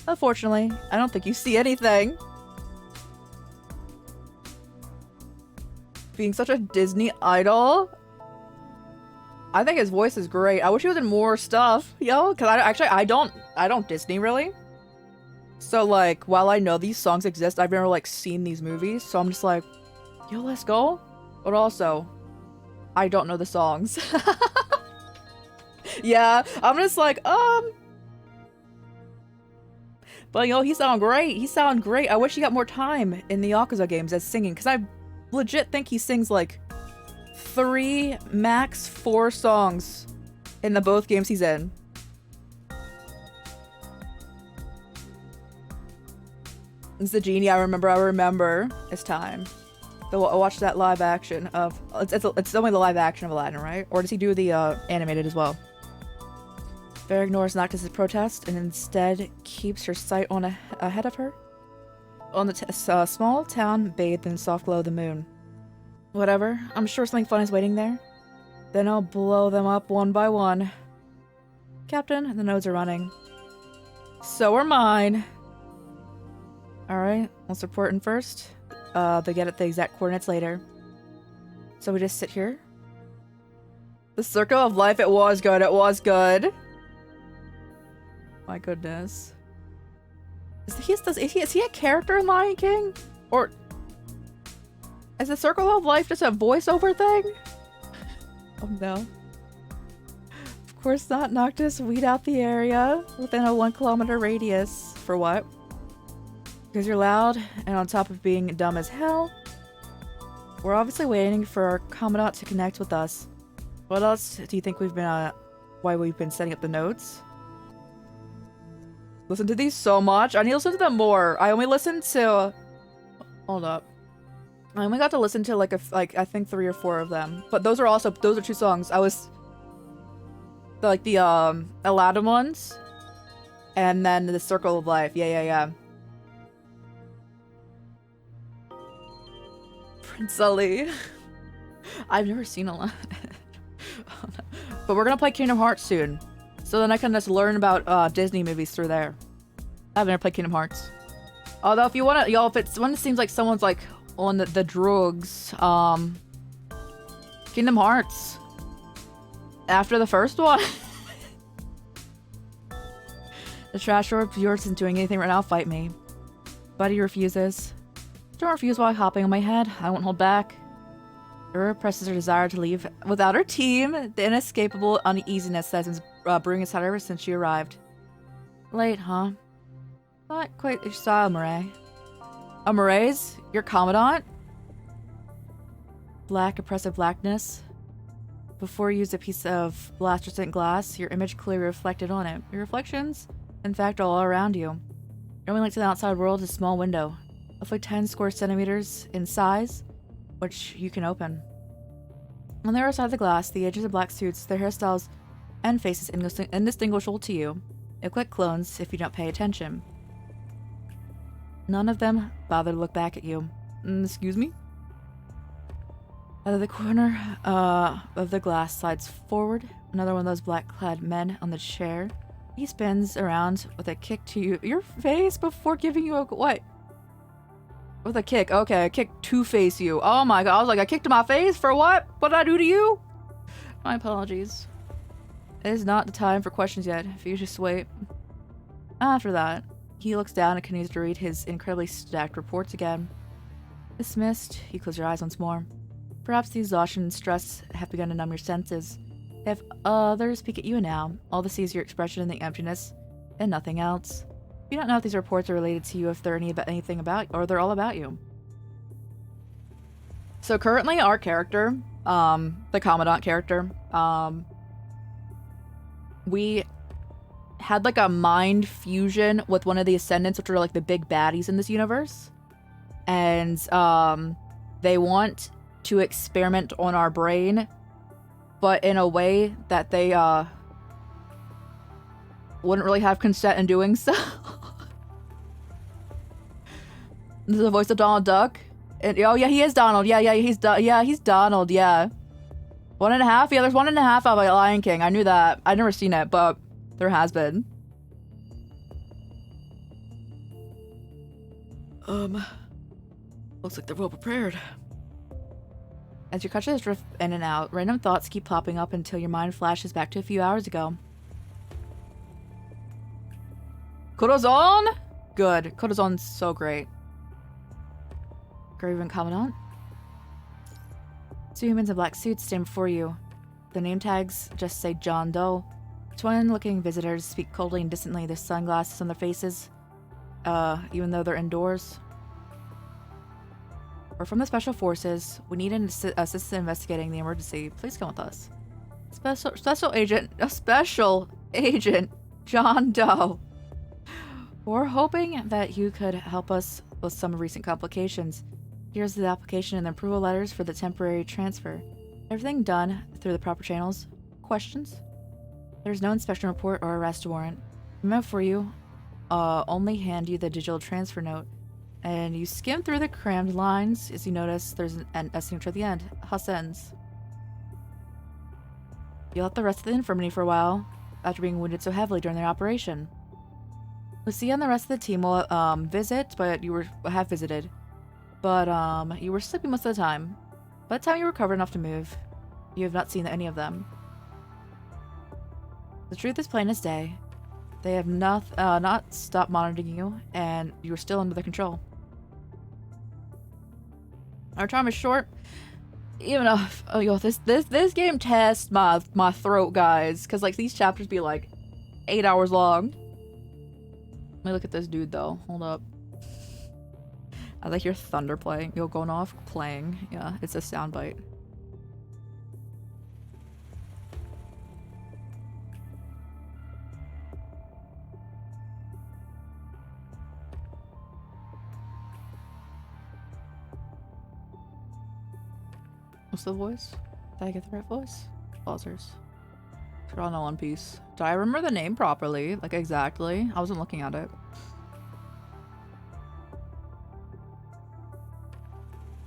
S1: Unfortunately, I don't think you see anything. Being such a Disney idol. I think his voice is great. I wish he was in more stuff, yo. Cause I don't Disney really. So like, while I know these songs exist, I've never like seen these movies. So I'm just like, yo, let's go. But also, I don't know the songs. Yeah, I'm just like, But yo, he sound great. He sound great. I wish he got more time in the Yakuza games as singing, because I legit think he sings like 3, max 4 songs in the both games he's in. It's the genie. I remember. It's time. So I watched that live action of. It's only the live action of Aladdin, right? Or does he do the animated as well? Bear ignores Noctis' protest and instead keeps her sight on ahead of her. On the small town bathed in the soft glow of the moon. Whatever, I'm sure something fun is waiting there. Then I'll blow them up one by one. Captain, the nodes are running. So are mine. Alright, let's report in first. They get at the exact coordinates later. So we just sit here. The circle of life, it was good, it was good. My goodness. Is he a character in Lion King? Or is the circle of life just a voiceover thing? Oh no. Of course not, Noctis. Weed out the area within a 1 kilometer radius. For what? Because you're loud and on top of being dumb as hell. We're obviously waiting for our commandant to connect with us. What else do you think why we've been setting up the nodes? Listen to these so much. I need to listen to them more. I only listened to... Hold up. I only got to listen to I think 3 or 4 of them. But those are 2 songs. I was... Like the Aladdin ones. And then the Circle of Life. Yeah. Prince Ali. I've never seen Aladdin. Oh, no. But we're gonna play Kingdom Hearts soon. So then I can just learn about Disney movies through there. I've never played Kingdom Hearts. Although if you wanna, if it's when it seems like someone's like on the drugs, Kingdom Hearts. After the first one. The trash orb yours isn't doing anything right now, fight me. Buddy refuses. Don't refuse while hopping on my head. I won't hold back. Her presses her desire to leave without her team. The inescapable uneasiness that has been brewing inside her ever since she arrived. Late, huh? Not quite. You saw Amaray. Amaray's? Your commandant? Black, oppressive blackness. Before you use a piece of lustrous glass, your image clearly reflected on it. Your reflections, in fact, are all around you. Your only link to the outside world is a small window, roughly 10 square centimeters in size, which you can open. On the other side of the glass, the agents in black suits, their hairstyles and faces indistinguishable to you. They're quick clones if you don't pay attention. None of them bother to look back at you. Excuse me? Out of the corner of the glass slides forward another one of those black-clad men on the chair. He spins around with a kick to your face before giving you a what? With a kick. Okay, a kick to face you. Oh my god, I was like, I kicked to my face? For what? What did I do to you? My apologies. It is not the time for questions yet, if you just wait. After that, he looks down and continues to read his incredibly stacked reports again. Dismissed, you close your eyes once more. Perhaps the exhaustion and stress have begun to numb your senses. If others peek at you now, all they see is your expression in the emptiness, and nothing else. You don't know if these reports are related to you, if they're anything about, or they're all about you. So currently, our character, the Commandant character, we had like a mind fusion with one of the Ascendants, which are like the big baddies in this universe. And they want to experiment on our brain, but in a way that they wouldn't really have consent in doing so. This is the voice of Donald Duck. And, oh yeah, he is Donald. Yeah, he's Donald. Yeah, 1.5. Yeah, there's 1.5 of a Lion King. I knew that. I've never seen it, but there has been. Looks like they're well prepared. As your consciousness drift in and out, random thoughts keep popping up until your mind flashes back to a few hours ago. Corazon? Good. Corazon's so great. Graven Commandant. Two humans in black suits stand before you. The name tags just say John Doe. Twin-looking visitors speak coldly and distantly, their sunglasses on their faces, even though they're indoors. We're from the Special Forces. We need an assistant investigating the emergency. Please come with us. Special Agent John Doe. We're hoping that you could help us with some recent complications. Here's the application and the approval letters for the temporary transfer. Everything done through the proper channels. Questions? There's no inspection report or arrest warrant. Meant for you. Only hand you the digital transfer note. And you skim through the crammed lines as you notice there's a signature at the end. Hassan's. You left the rest of the infirmary for a while after being wounded so heavily during their operation. Lucia and the rest of the team will visit, but you have visited. But you were sleeping most of the time. By the time you recovered enough to move, you have not seen any of them. The truth is plain as day. They have not stopped monitoring you, and you are still under their control. Our time is short. Even if this game tests my throat, guys, because like these chapters be like 8 hours long. Let me look at this dude though. Hold up. I like hear thunder playing. Yo, going off playing. Yeah, it's a soundbite. What's the voice? Did I get the right voice? Buzzers. We're all in One Piece. Do I remember the name properly? Like exactly? I wasn't looking at it.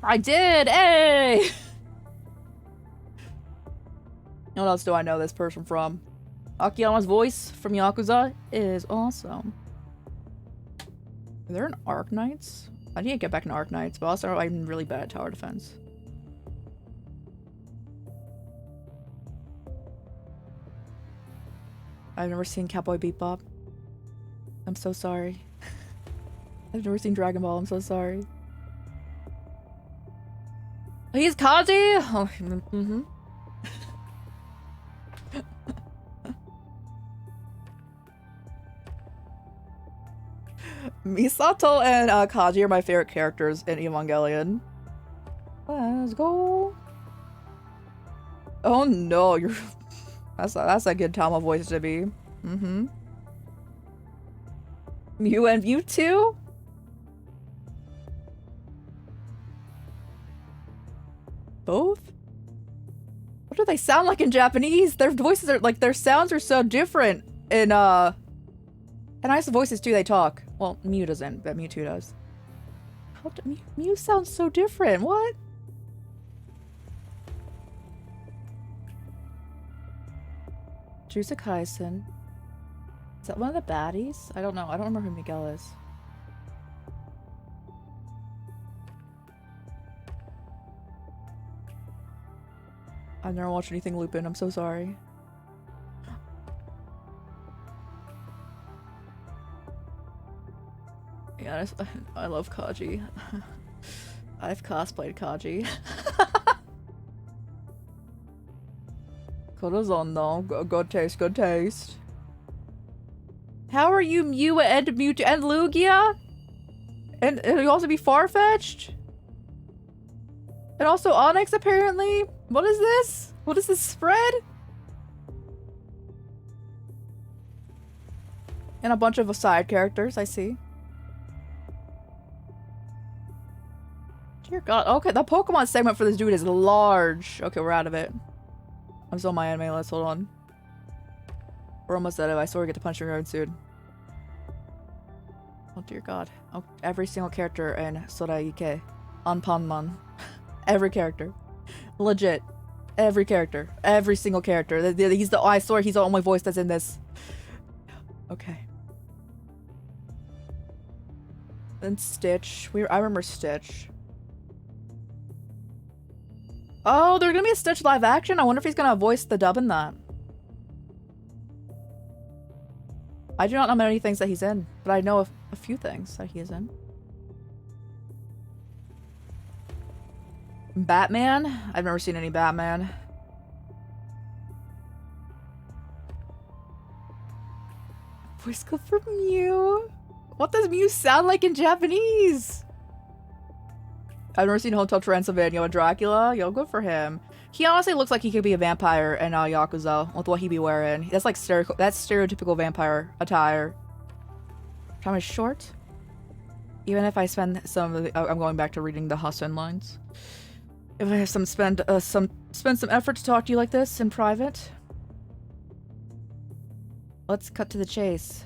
S1: I did! Hey! What else do I know this person from? Akiyama's voice from Yakuza is awesome. Are there an Arc Knights? I need to get back in Arc Knights, but also I'm really bad at tower defense. I've never seen Cowboy Bebop. I'm so sorry. I've never seen Dragon Ball. I'm so sorry. He's Kazi? Oh, mm-hmm. Misato and Kaji are my favorite characters in Evangelion. Let's go. Oh no, you're... That's a good Tama voice to be. Mm-hmm. Mew and Mewtwo? Both? What do they sound like in Japanese? Their voices are like, their sounds are so different in and nice voices too, they talk. Well, Mew doesn't, but Mewtwo does. How do Mew sounds so different, what? Chrysuscoris. Is that one of the baddies? I don't know. I don't remember who Miguel is. I've never watched anything Lupin. I'm so sorry. Yeah, I love Kaji. I've cosplayed Kaji. Corazon though. Good taste, good taste. How are you Mew and Mewtwo and Lugia? And you also be Farfetch'd? And also Onyx apparently? What is this? What is this spread? And a bunch of side characters, I see. Dear God. Okay, the Pokemon segment for this dude is large. Okay, we're out of it. I'm still on my anime list. Hold on. We're almost out of it. I swear we get to punch your road soon. Oh dear God. Oh, every single character in Soraike. Anpanman. Every character. Legit. Every character. Every single character. I swear he's the only voice that's in this. Okay. Then Stitch. I remember Stitch. Oh, there's gonna be a Stitch live action? I wonder if he's gonna voice the dub in that. I do not know many things that he's in, but I know a few things that he is in. Batman? I've never seen any Batman. Voice clip for Mew? What does Mew sound like in Japanese? I've never seen Hotel Transylvania with Dracula. Yo, good for him. He honestly looks like he could be a vampire in Yakuza with what he be wearing. That's like that's stereotypical vampire attire. Time is short. Even if I spend some of the, I'm going back to reading the Hassan lines. If I have spend some effort to talk to you like this in private. Let's cut to the chase.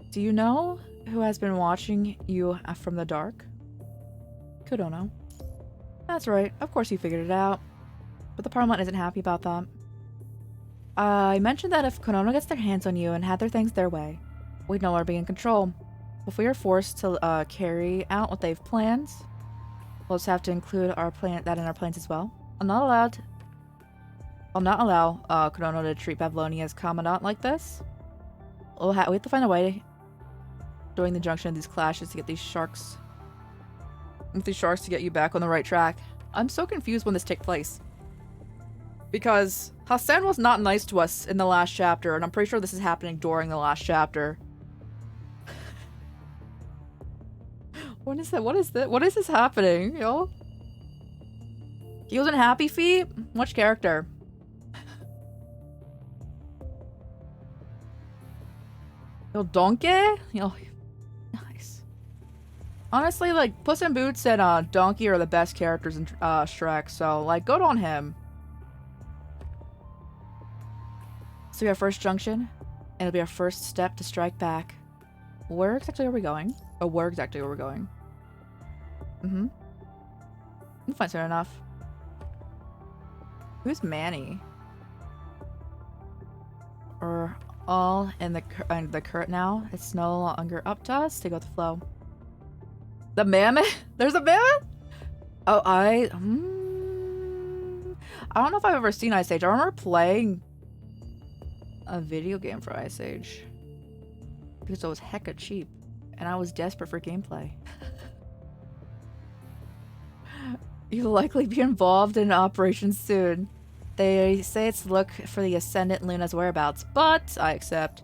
S1: Do you know who has been watching you from the dark? Kodono. That's right. Of course you figured it out. But the Parliament isn't happy about that. I mentioned that if Konono gets their hands on you and had their things their way, we'd no longer be in control. If we are forced to carry out what they've planned, we'll just have to include that in our plans as well. I'll not allow Konono to treat Babylonia as commandant like this. We have to find a way during the junction of these clashes to get these sharks to get you back on the right track. I'm so confused when this takes place. Because Hassan was not nice to us in the last chapter, and I'm pretty sure this is happening during the last chapter. What is that? What is that? What is this happening, yo? He was in Happy Feet? Which character? Yo, Donkey? Yo, nice. Honestly, like, Puss in Boots and Donkey are the best characters in Shrek, so, like, good on him. So our first junction, and it'll be our first step to strike back. Where exactly are we going? Oh, where exactly are we going? We'll find soon enough. Who's Manny? We're all in the current now. It's no longer up to us to go with the flow. The mammoth? There's a mammoth? Oh, I don't know if I've ever seen Ice Age. I remember playing a video game for Ice Age because it was hecka cheap and I was desperate for gameplay. You'll likely be involved in operations soon. They say it's to look for the Ascendant Luna's whereabouts, but I accept.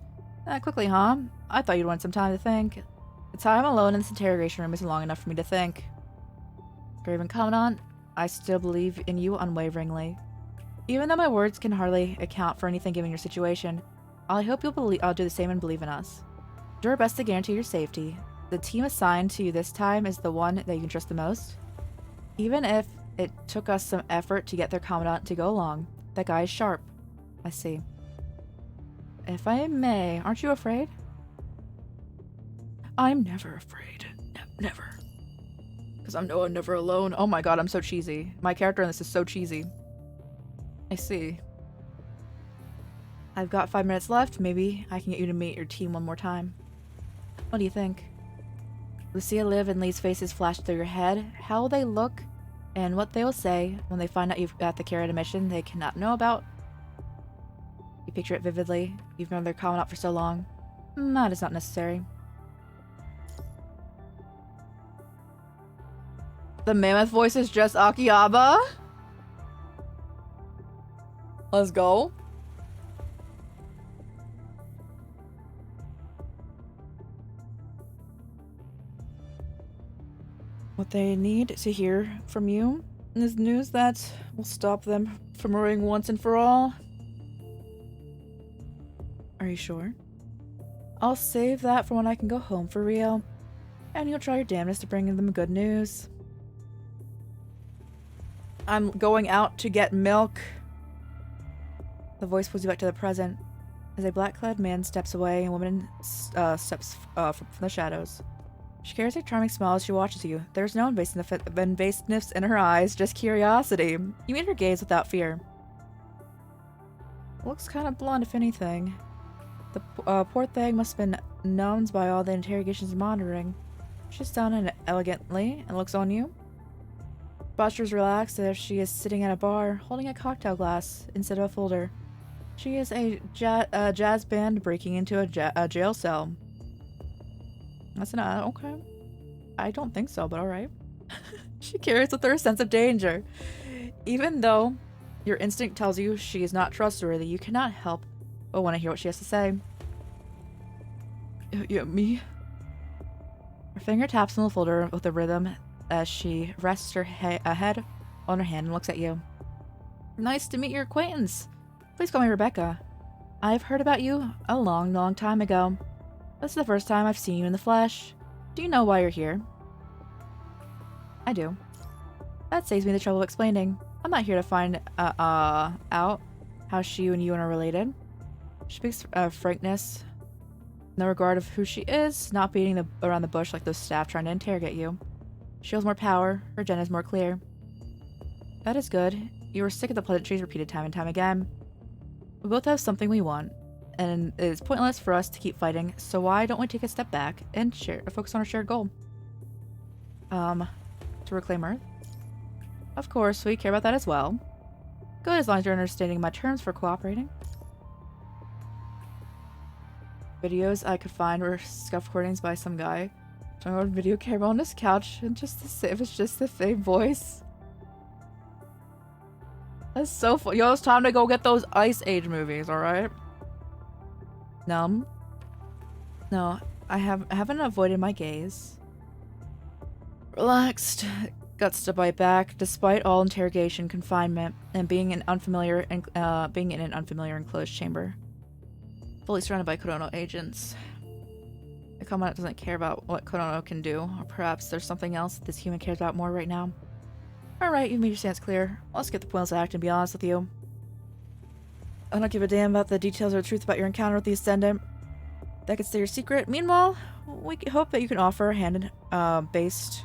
S1: Quickly, huh? I thought you'd want some time to think. The time alone in this interrogation room isn't long enough for me to think. Graven Commandant, I still believe in you unwaveringly. Even though my words can hardly account for anything given your situation, I hope you'll do the same and believe in us. Do our best to guarantee your safety. The team assigned to you this time is the one that you can trust the most. Even if it took us some effort to get their commandant to go along. That guy is sharp. I see. If I may, aren't you afraid? I'm never afraid. Never. Because I'm never alone. Oh my god, I'm so cheesy. My character in this is so cheesy. I see. I've got 5 minutes left. Maybe I can get you to meet your team one more time. What do you think? Lucia, Liv, and Lee's faces flash through your head. How will they look and what they will say when they find out you've got the carried a mission they cannot know about? You picture it vividly. You've known their commandant for so long. That is not necessary. The mammoth voice is just Akiaba? Let's go. What they need to hear from you is news that will stop them from worrying once and for all. Are you sure? I'll save that for when I can go home for real. And you'll try your damnedest to bring them good news. I'm going out to get milk. The voice pulls you back to the present. As a black-clad man steps away, a woman steps from the shadows. She carries a charming smile as she watches you. There's no invasiveness in her eyes, just curiosity. You meet her gaze without fear. Looks kind of blunt, if anything. The poor thing must have been numbed by all the interrogations and monitoring. She sits down elegantly and looks on you. Posture's relaxed as if she is sitting at a bar, holding a cocktail glass instead of a folder. She is a jazz band breaking into a jail cell. That's an okay. I don't think so, but alright. She carries with her a sense of danger. Even though your instinct tells you she is not trustworthy, you cannot help but want to hear what she has to say. Yeah, me? Her finger taps on the folder with a rhythm as she rests her head on her hand and looks at you. Nice to meet your acquaintance. Please call me Rebecca. I've heard about you a long, long time ago. This is the first time I've seen you in the flesh. Do you know why you're here? I do. That saves me the trouble of explaining. I'm not here to find out how she and you are related. She speaks frankness, no regard of who she is, not beating around the bush like those staff trying to interrogate you. She holds more power, her agenda is more clear. That is good. You are sick of the pleasantries repeated time and time again. We both have something we want, and it is pointless for us to keep fighting, so why don't we take a step back and focus on our shared goal? To reclaim Earth? Of course, we care about that as well. Good, as long as you're understanding my terms for cooperating. Videos I could find were scuff recordings by some guy. Talking about video camera on his couch, and just to say if it's just the same voice. That's so fun. Yo, it's time to go get those Ice Age movies, alright? Numb? No, I haven't avoided my gaze. Relaxed. Guts to bite back, despite all interrogation, confinement, and being in an unfamiliar enclosed chamber. Fully surrounded by Kodono agents. The commandant doesn't care about what Kodono can do, or perhaps there's something else this human cares about more right now. Alright, you've made your stance clear. Let's get the pointless act and be honest with you. I don't give a damn about the details or the truth about your encounter with the Ascendant. That could stay your secret. Meanwhile, we hope that you can offer a hand based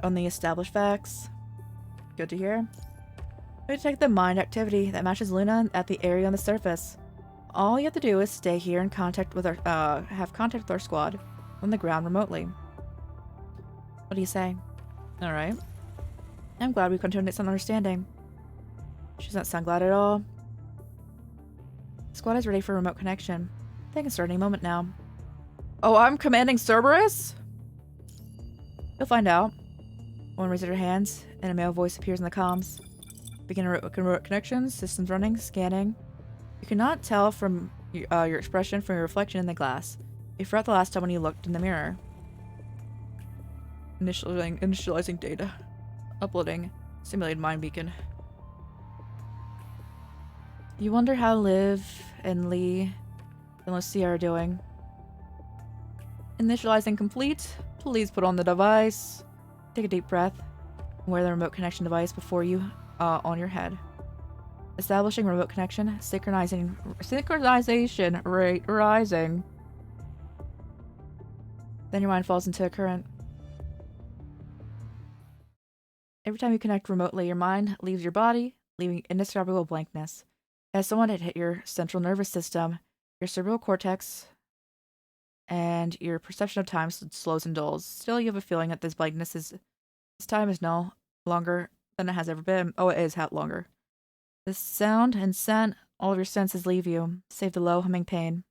S1: on the established facts. Good to hear. We detect the mind activity that matches Luna at the area on the surface. All you have to do is stay here and have contact with our squad on the ground remotely. What do you say? Alright. I'm glad we've come to some understanding. She doesn't sound glad at all. The squad is ready for remote connection. They can start any moment now. Oh, I'm commanding Cerberus? You'll find out. One raises her hands, and a male voice appears in the comms. Begin remote connections, systems running, scanning. You cannot tell from your expression from your reflection in the glass. You forgot the last time when you looked in the mirror. Initializing data. Uploading. Simulated mind beacon. You wonder how Liv and Lee and Lucia are doing. Initializing complete. Please put on the device. Take a deep breath. Wear the remote connection device before you on your head. Establishing remote connection. Synchronization rate rising. Then your mind falls into a current. Every time you connect remotely, your mind leaves your body, leaving indescribable blankness. As someone had hit your central nervous system, your cerebral cortex, and your perception of time slows and dulls. Still, you have a feeling that this time is no longer than it has ever been. Oh, it is longer. The sound and scent, all of your senses leave you, save the low humming pain.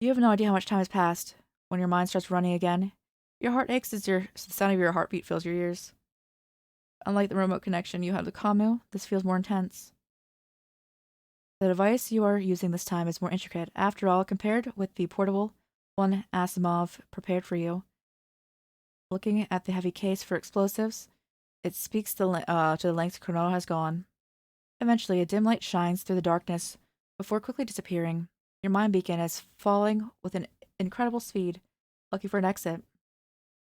S1: You have no idea how much time has passed. When your mind starts running again, your heart aches as the sound of your heartbeat fills your ears. Unlike the remote connection you have the Kamu, this feels more intense. The device you are using this time is more intricate, after all, compared with the portable one Asimov prepared for you. Looking at the heavy case for explosives, it speaks to the lengths Chrono has gone. Eventually, a dim light shines through the darkness before quickly disappearing. Your mind beacon is falling with an incredible speed, looking for an exit.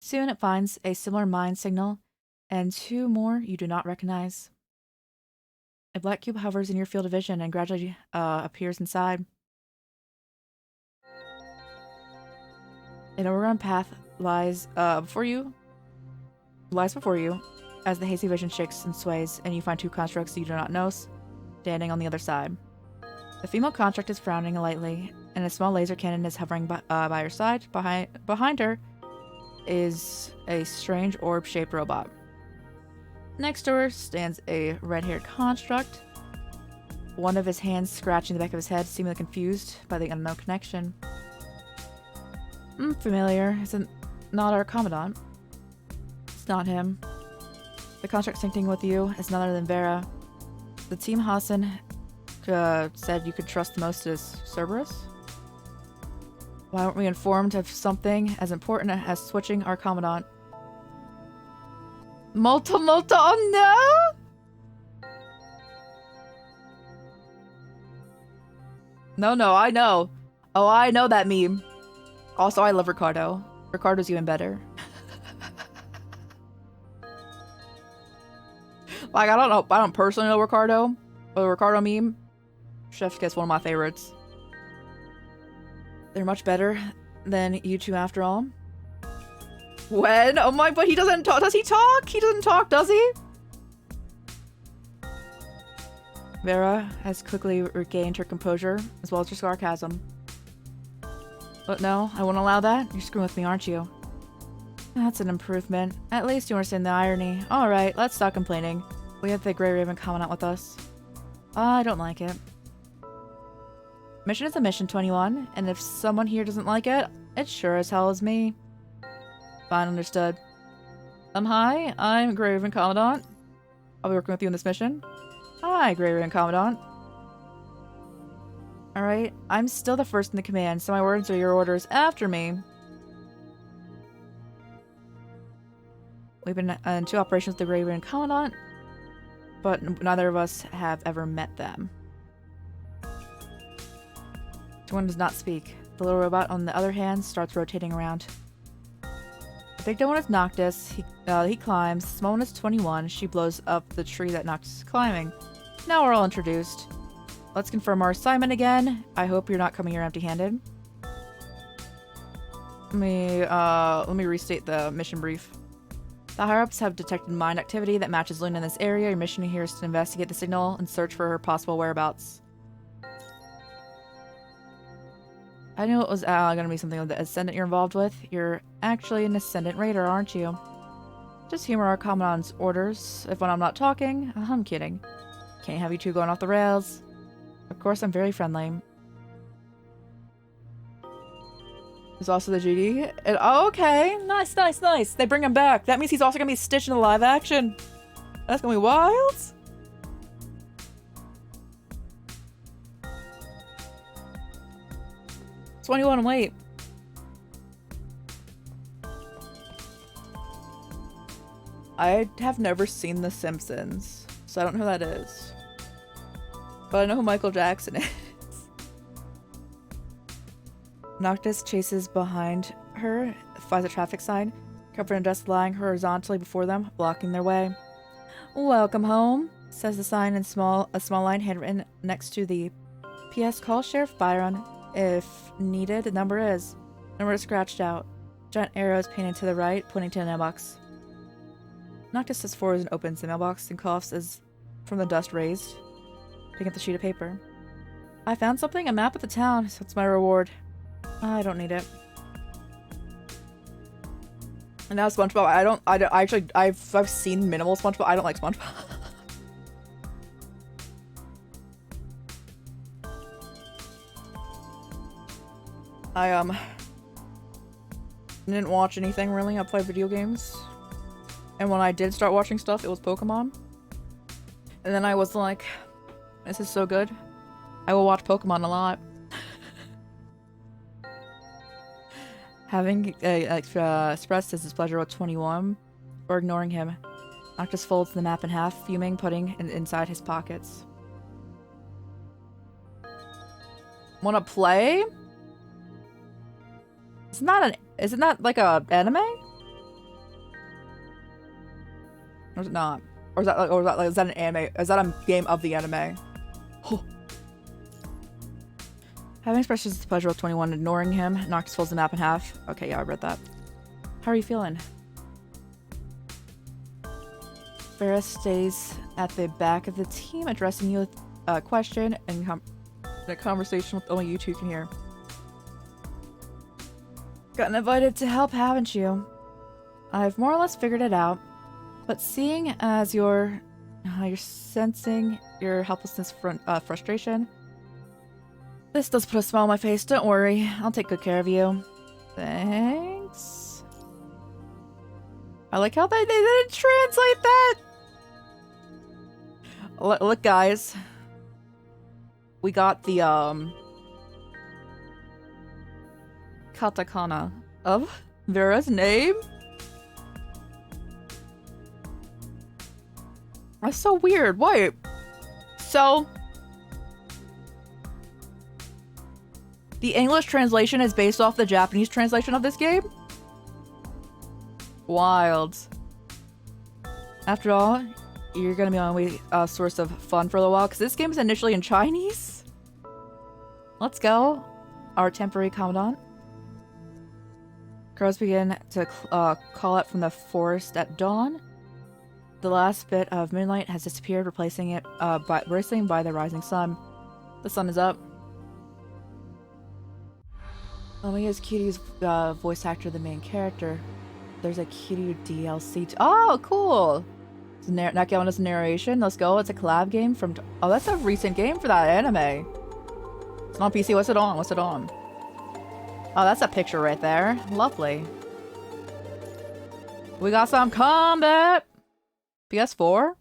S1: Soon it finds a similar mind signal, and two more you do not recognize. A black cube hovers in your field of vision and gradually appears inside. An overgrown path lies before you, as the hazy vision shakes and sways, and you find two constructs you do not know standing on the other side. The female construct is frowning lightly, and a small laser cannon is hovering by her side. Behind her is a strange orb-shaped robot. Next to her stands a red-haired construct, one of his hands scratching the back of his head, seemingly confused by the unknown connection. Familiar. Is it not our commandant? It's not him. The construct syncing with you is none other than Vera. The team Hassan said you could trust the most is CERBERUS? Why weren't we informed of something as important as switching our commandant? Molto, oh no! No, I know. Oh, I know that meme. Also, I love Ricardo. Ricardo's even better. Like, I don't personally know Ricardo, but the Ricardo meme, Chef's Kiss, one of my favorites. They're much better than you two after all. When? Oh my, but he doesn't talk. Does he talk? He doesn't talk, does he? Vera has quickly regained her composure, as well as her sarcasm. But no, I won't allow that. You're screwing with me, aren't you? That's an improvement. At least you understand the irony. Alright, let's stop complaining. We have the Grey Raven Commandant with us. I don't like it. Mission is a mission, 21, and if someone here doesn't like it, it sure as hell is me. Fine, understood. Hi, I'm Grey Raven Commandant. I'll be working with you in this mission. Hi, Grey Raven Commandant. Alright, I'm still the first in the command, so my words are your orders after me. We've been in 2 operations with the Grey Raven Commandant, but neither of us have ever met them. One does not speak. The little robot, on the other hand, starts rotating around. The big one is Noctis. He climbs. The small one is 21. She blows up the tree that Noctis is climbing. Now we're all introduced. Let's confirm our assignment again. I hope you're not coming here empty-handed. Let me restate the mission brief. The higher-ups have detected mind activity that matches Luna in this area. Your mission here is to investigate the signal and search for her possible whereabouts. I knew it was gonna be something with the Ascendant you're involved with. You're actually an Ascendant Raider, aren't you? Just humor our Commandant's orders. If when I'm not talking, I'm kidding. Can't have you two going off the rails. Of course, I'm very friendly. There's also the GD. Oh, okay. Nice, nice, nice. They bring him back. That means he's also gonna be stitched in the live action. That's gonna be wild. 21, wait. I have never seen The Simpsons, so I don't know who that is. But I know who Michael Jackson is. Noctis chases behind her, finds a traffic sign, covered in dust lying horizontally before them, blocking their way. Welcome home, says the sign in a small line handwritten next to the PS call Sheriff Byron. If needed, the number is scratched out. Giant arrows painted to the right, pointing to the mailbox. Noctis steps forward and opens the mailbox and coughs as from the dust raised, picking up the sheet of paper. I found something, a map of the town, so it's my reward. I don't need it. And now SpongeBob, I've seen minimal SpongeBob. I don't like SpongeBob. I didn't watch anything really. I play video games. And when I did start watching stuff, it was Pokemon. And then I was like, this is so good. I will watch Pokemon a lot. Having expressed his displeasure with 21, or ignoring him, Noctis folds the map in half, fuming, putting it inside his pockets. Wanna play? Is it not like a anime? Or is it not? Or is that an anime? Is that a game of the anime? Oh. Having expressed his displeasure with 21, ignoring him, Noctis folds the map in half. Okay, yeah, I read that. How are you feeling? Ferris stays at the back of the team, addressing you with a question and a conversation with only you two can hear. Gotten invited to help, haven't you? I've more or less figured it out, but seeing as you're sensing your helplessness, frustration, this does put a smile on my face. Don't worry, I'll take good care of you. Thanks. I like how they didn't translate that. Look, guys, we got the katakana of Vera's name. That's so weird. Wait. So the English translation is based off the Japanese translation of this game? Wild. After all, you're gonna be my only source of fun for a little while, because this game is initially in Chinese. Let's go. Our temporary commandant. Crows begin to call out from the forest at dawn. The last bit of moonlight has disappeared, replacing it by the rising sun. The sun is up. Omega is Kiryu's voice actor, the main character. There's a Kiryu DLC. Oh, cool! Not giving us narration. Let's go. It's a collab game from. Oh, that's a recent game for that anime. It's on PC. What's it on? What's it on? Oh, that's a picture right there. Lovely. We got some combat. PS4.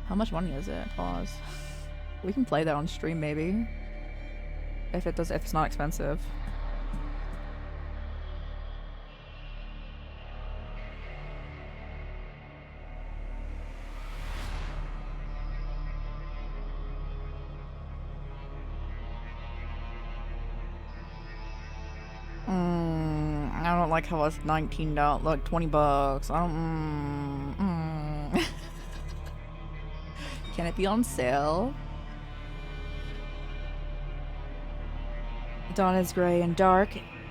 S1: How much money is it? Pause. We can play that on stream, maybe. If it's not expensive. I don't like how it's $19, like $20. I don't. Can it be on sale? Dawn is gray and dark.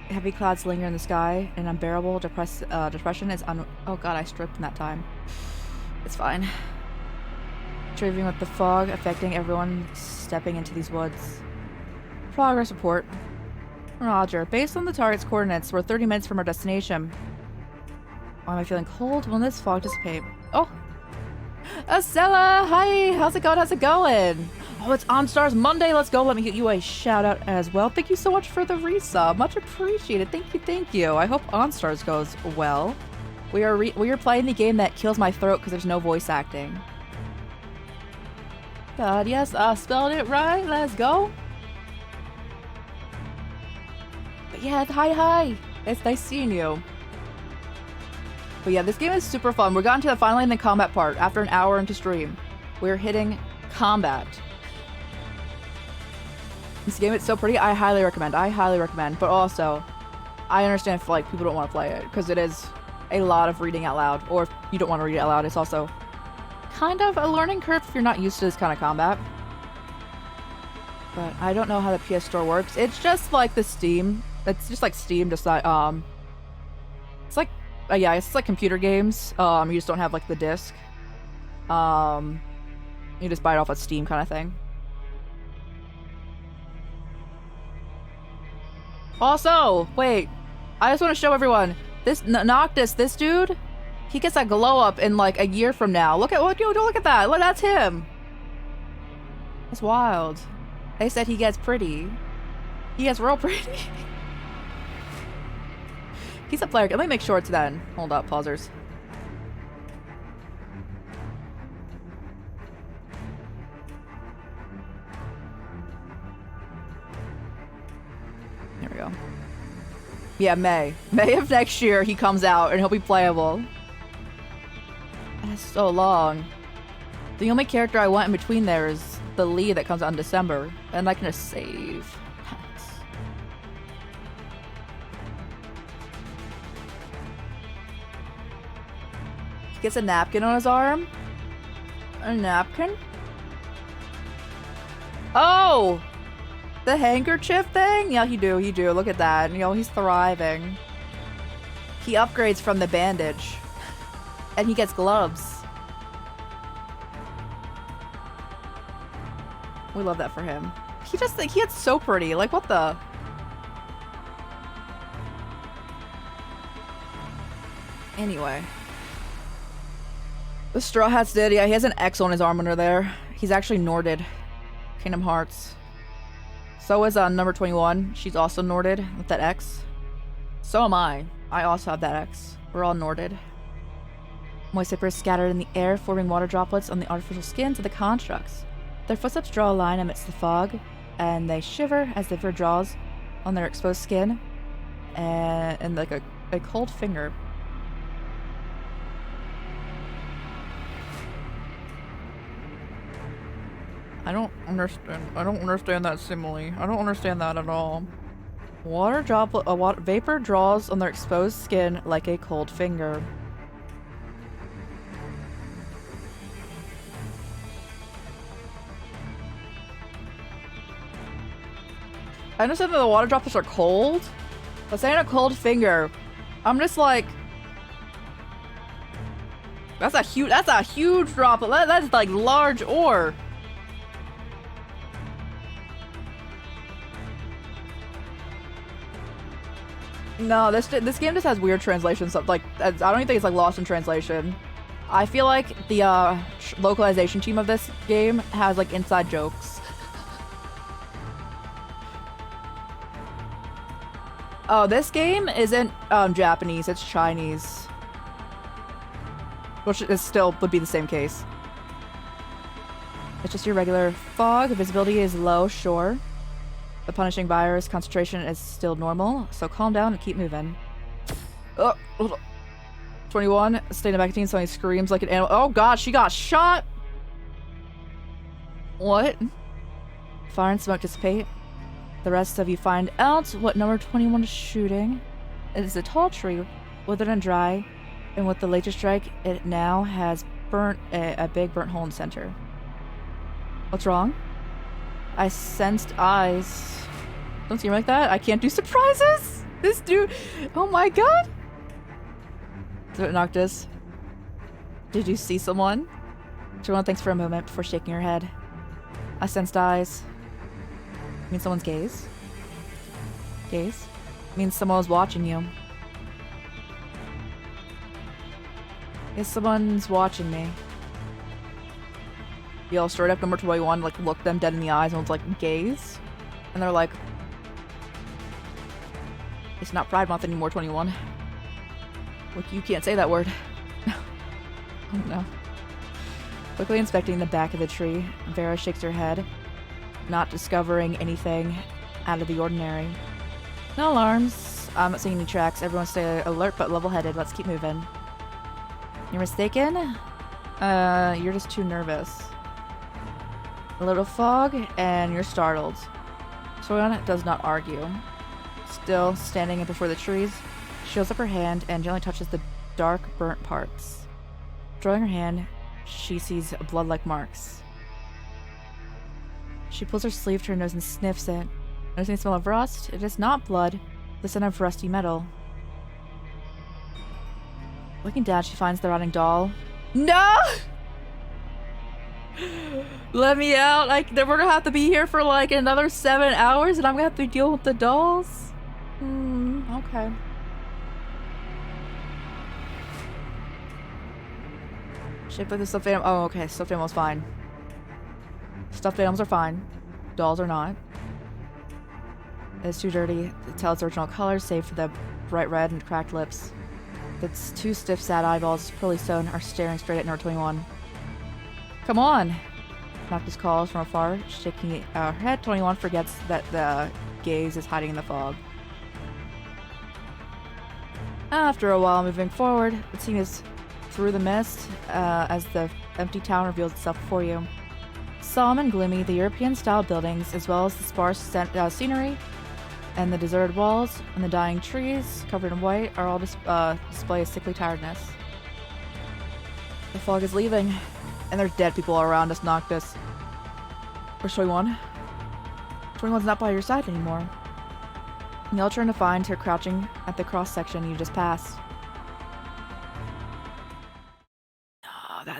S1: Heavy clouds linger in the sky. An unbearable depression is oh god, I stripped in that time. It's fine. Trading with the fog affecting everyone stepping into these woods. Progress report. Roger. Based on the target's coordinates, we're 30 minutes from our destination. Why am I feeling cold? Will this fog dissipate? Oh! Acela! Hi! How's it going? How's it going? Oh, it's OnStars Monday. Let's go. Let me get you a shout out as well. Thank you so much for the resub. Much appreciated. Thank you, thank you. I hope OnStars goes well. We are playing the game that kills my throat because there's no voice acting. God, yes, I spelled it right. Let's go. But yeah, hi. It's nice seeing you. But yeah, this game is super fun. We're gotten to finally in the combat part after an hour into stream. We're hitting combat. This game, it's so pretty. I highly recommend. I highly recommend. But also, I understand if like people don't want to play it because it is a lot of reading out loud. Or if you don't want to read it out loud, it's also kind of a learning curve if you're not used to this kind of combat. But I don't know how the PS Store works. It's just like the Steam. It's just like Steam, just like it's like yeah, it's like computer games. You just don't have like the disc. You just buy it off of Steam kind of thing. Also, wait, I just want to show everyone this Noctis. This dude, he gets that glow up in like a year from now. Look at look at that. Look, that's him. That's wild. They said he gets pretty. He gets real pretty. He's a player. Let me make shorts then. Hold up, pausers. There we go. Yeah, May of next year he comes out and he'll be playable. That's so long. The only character I want in between there is the Lee that comes out in December. And I can just save. He gets a napkin on his arm. A napkin? Oh! The handkerchief thing? Yeah, he do. Look at that. You know, he's thriving. He upgrades from the bandage. And he gets gloves. We love that for him. He gets so pretty. Like, what the? Anyway. The Straw Hats did. Yeah, he has an X on his arm under there. He's actually Norded. Kingdom Hearts. So is number 21. She's also Norded with that X. So am I. I also have that X. We're all Norded. Moist vapors scattered in the air, forming water droplets on the artificial skins of the constructs. Their footsteps draw a line amidst the fog, and they shiver as the vapor draws on their exposed skin, and like a cold finger. I don't understand that simile. I don't understand that at all. Vapor draws on their exposed skin like a cold finger. I understand that the water droplets are cold, but saying a cold finger, I'm just like, that's a huge droplet. That's like large ore. No, this game just has weird translation stuff. Like, I don't even think it's like lost in translation. I feel like the localization team of this game has like inside jokes. Oh, this game isn't Japanese, it's Chinese. Which is still would be the same case. It's just your regular fog. Visibility is low, sure. The punishing virus concentration is still normal, so calm down and keep moving. Oh, 21, stay in the back of the team, so he screams like an animal. Oh god, she got shot! What? Fire and smoke dissipate. The rest of you find out what number 21 is shooting. It is a tall tree, withered and dry, and with the laser strike, it now has burnt a big burnt hole in the center. What's wrong? I sensed eyes. Don't seem like that. I can't do surprises! This dude... Oh my god! Noctis. Did you see someone? Everyone thinks for a moment before shaking her head. I sensed eyes. Means someone's gaze? Gaze? Means someone was watching you. Yes, someone's watching me. Yo, straight up number 21, like, looked them dead in the eyes and was like, gaze? And they're like, it's not Pride Month anymore, 21. Like, you can't say that word. Oh no. Quickly inspecting the back of the tree, Vera shakes her head, not discovering anything out of the ordinary. No alarms. I'm not seeing any tracks. Everyone stay alert but level-headed. Let's keep moving. You're mistaken? You're just too nervous. A little fog, and you're startled. Soyeon does not argue. Still standing before the trees, she holds up her hand and gently touches the dark, burnt parts. Drawing her hand, she sees blood-like marks. She pulls her sleeve to her nose and sniffs it. Noticing the smell of rust, it is not blood, the scent of rusty metal. Looking down, she finds the rotting doll. No! Let me out! We're gonna have to be here for like another 7 hours and I'm gonna have to deal with the dolls? Okay. Shaped like the stuffed animal. Oh, okay. Stuffed animal's fine. Stuffed animals are fine. Dolls are not. It's too dirty to tell its original colors, save for the bright red and cracked lips. Its two stiff, sad eyeballs, poorly sewn, are staring straight at number 21. Come on! Noctis calls from afar, shaking her head. 21 forgets that the gaze is hiding in the fog. After a while moving forward, the team is through the mist as the empty town reveals itself before you. Solemn and gloomy, the European-style buildings, as well as the sparse scenery and the deserted walls and the dying trees covered in white, are all display a sickly tiredness. The fog is leaving, and there's dead people all around us, Noctis. Where's 21? 21's not by your side anymore. You all turn to find her crouching at the cross-section you just passed.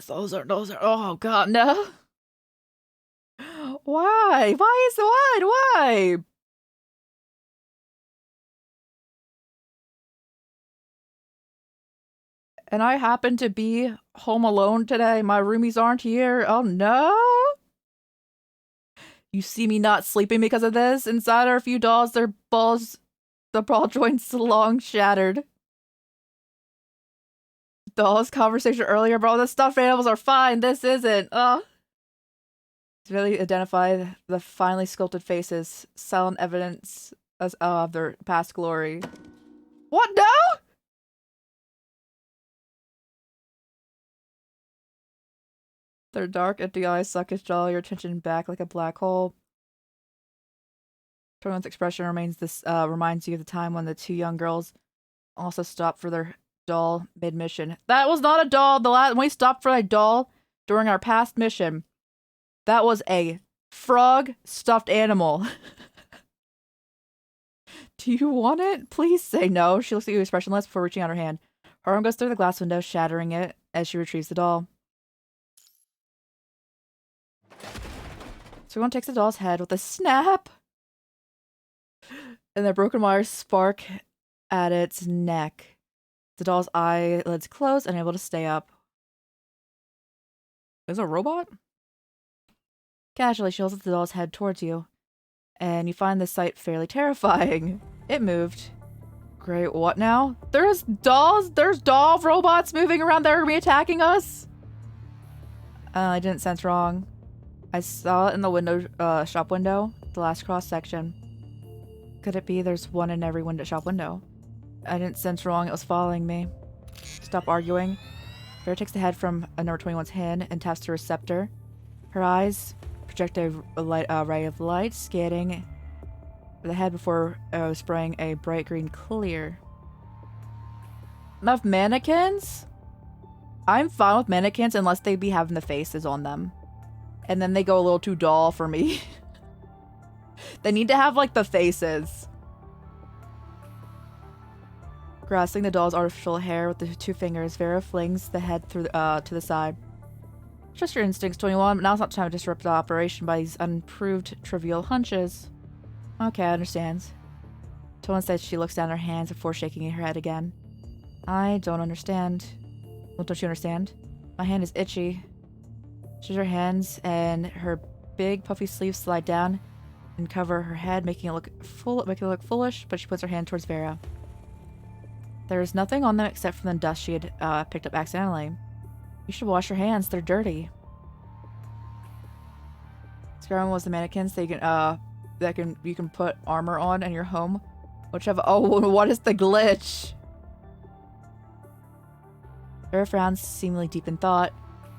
S1: Those are, oh god, no. Why? Why? And I happen to be home alone today. My roomies aren't here. Oh no! You see me not sleeping because of this? Inside are a few dolls, the ball joints long shattered. Dolls conversation earlier, bro. The stuffed animals are fine. This isn't. To really identify the finely sculpted faces, solemn evidence of their past glory. What? No? Their dark, empty eyes suck its jaw, your attention back like a black hole. 21's expression reminds you of the time when the two young girls also stopped for their doll mid-mission. That was not a doll. When we stopped for a doll during our past mission, that was a frog stuffed animal. Do you want it? Please say no. She looks at you expressionless before reaching out her hand. Her arm goes through the glass window, shattering it as she retrieves the doll. So one takes the doll's head with a snap, and the broken wires spark at its neck. The doll's eyelids close, unable to stay up. Is it a robot? Casually, she holds the doll's head towards you, and you find this sight fairly terrifying. It moved. Great, what now? There's doll robots moving around that are gonna be attacking us? I didn't sense wrong. I saw it in the shop window, the last cross section. Could it be there's one in every shop window? I didn't sense wrong, it was following me. Stop arguing. Vera takes the head from number 21's hand and taps the receptor. Her eyes project a ray of light, scanning the head before spraying a bright green clear. Enough mannequins? I'm fine with mannequins unless they be having the faces on them. And then they go a little too doll for me. They need to have, like, the faces. Grasping the doll's artificial hair with the two fingers, Vera flings the head through to the side. Just your instincts, 21, but now's not time to disrupt the operation by these unproved, trivial hunches. Okay, I understand. 21 says she looks down at her hands before shaking her head again. I don't understand. Well, don't you understand? My hand is itchy. She's her hands, and her big puffy sleeves slide down and cover her head, making it look foolish, but she puts her hand towards Vera. There is nothing on them except from the dust she had picked up accidentally. You should wash your hands, they're dirty. Scarron was the mannequins that you can put armor on in your home. What is the glitch? Vera frowns, seemingly deep in thought,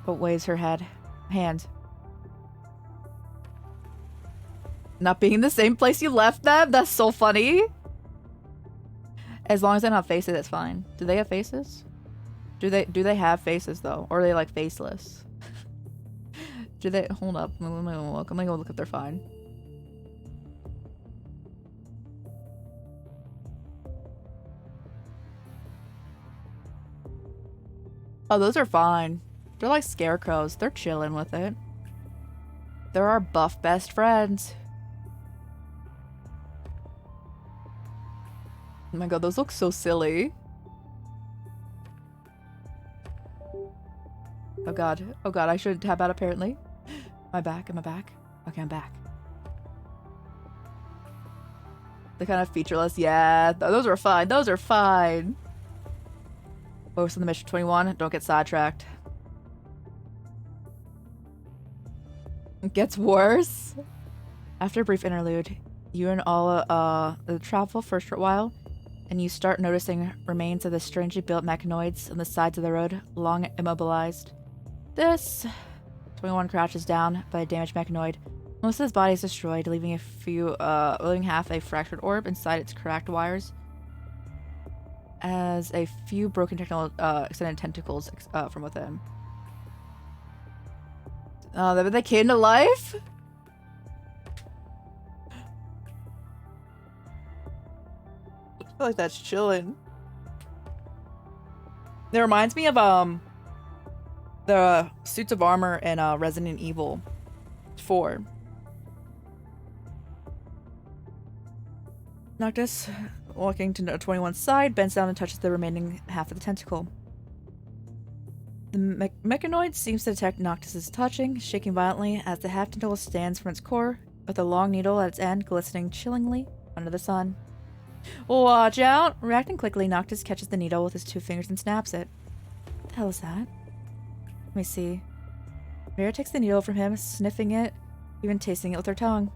S1: but waves her hand. Not being in the same place you left them? That's so funny. As long as they don't have faces, it's fine. Do they have faces? Do they have faces though? Or are they like faceless? Do they hold up? I'm gonna go look if they're fine. Oh, those are fine. They're like scarecrows. They're chilling with it. They're our buff best friends. Oh my god, those look so silly. Oh god, I shouldn't tap out apparently. Am I back? Am I back? Okay, I'm back. They're kind of featureless. Yeah, those are fine. Those are fine. Focus on the mission 21. Don't get sidetracked. It gets worse. After a brief interlude, you and all travel for a short while, and you start noticing remains of the strangely built mechanoids on the sides of the road, long immobilized. This 21 crouches down by a damaged mechanoid. Most of his body is destroyed, leaving leaving half a fractured orb inside its cracked wires, as a few broken extended tentacles from within. They came to life? I feel like that's chilling. It reminds me of the suits of armor in Resident Evil 4. Noctis, walking to 21's side, bends down and touches the remaining half of the tentacle. The mechanoid seems to detect Noctis's touching, shaking violently as the half tentacle stands from its core, with a long needle at its end glistening chillingly under the sun. Watch out! Reacting quickly, Noctis catches the needle with his 2 fingers and snaps it. What the hell is that? Let me see. Mira takes the needle from him, sniffing it, even tasting it with her tongue.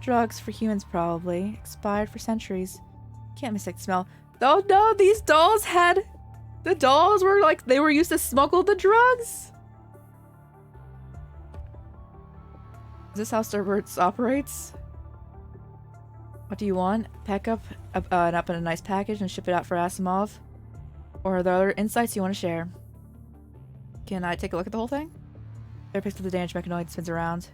S1: Drugs for humans, probably. Expired for centuries. Can't mistake the smell. Oh no, these dolls had... The dolls were like, they were used to smuggle the drugs? Is this how CERBERUS operates? What do you want? Pack up in a nice package and ship it out for Asimov? Or are there other insights you want to share? Can I take a look at the whole thing? There picks up the damaged mechanoid and spins around.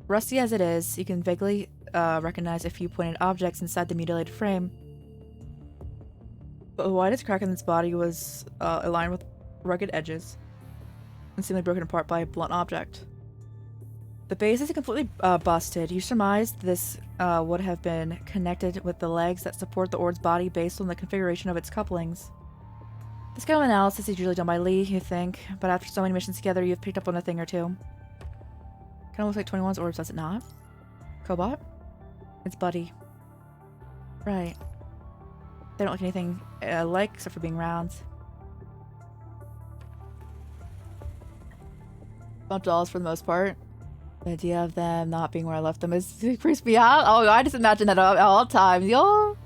S1: Rusty as it is, you can vaguely recognize a few pointed objects inside the mutilated frame. But the widest crack in its body was aligned with rugged edges and seemingly broken apart by a blunt object. The base is completely busted. You surmised this would have been connected with the legs that support the Ord's body based on the configuration of its couplings. This kind of analysis is usually done by Lee, you think, but after so many missions together, you've picked up on a thing or two. Kind of looks like 21's orbs, does it not? Cobot? It's Buddy. Right. They don't look anything alike except for being round. About dolls for the most part. The idea of them not being where I left them it creeps me out. Oh, I just imagine that at all times, yo.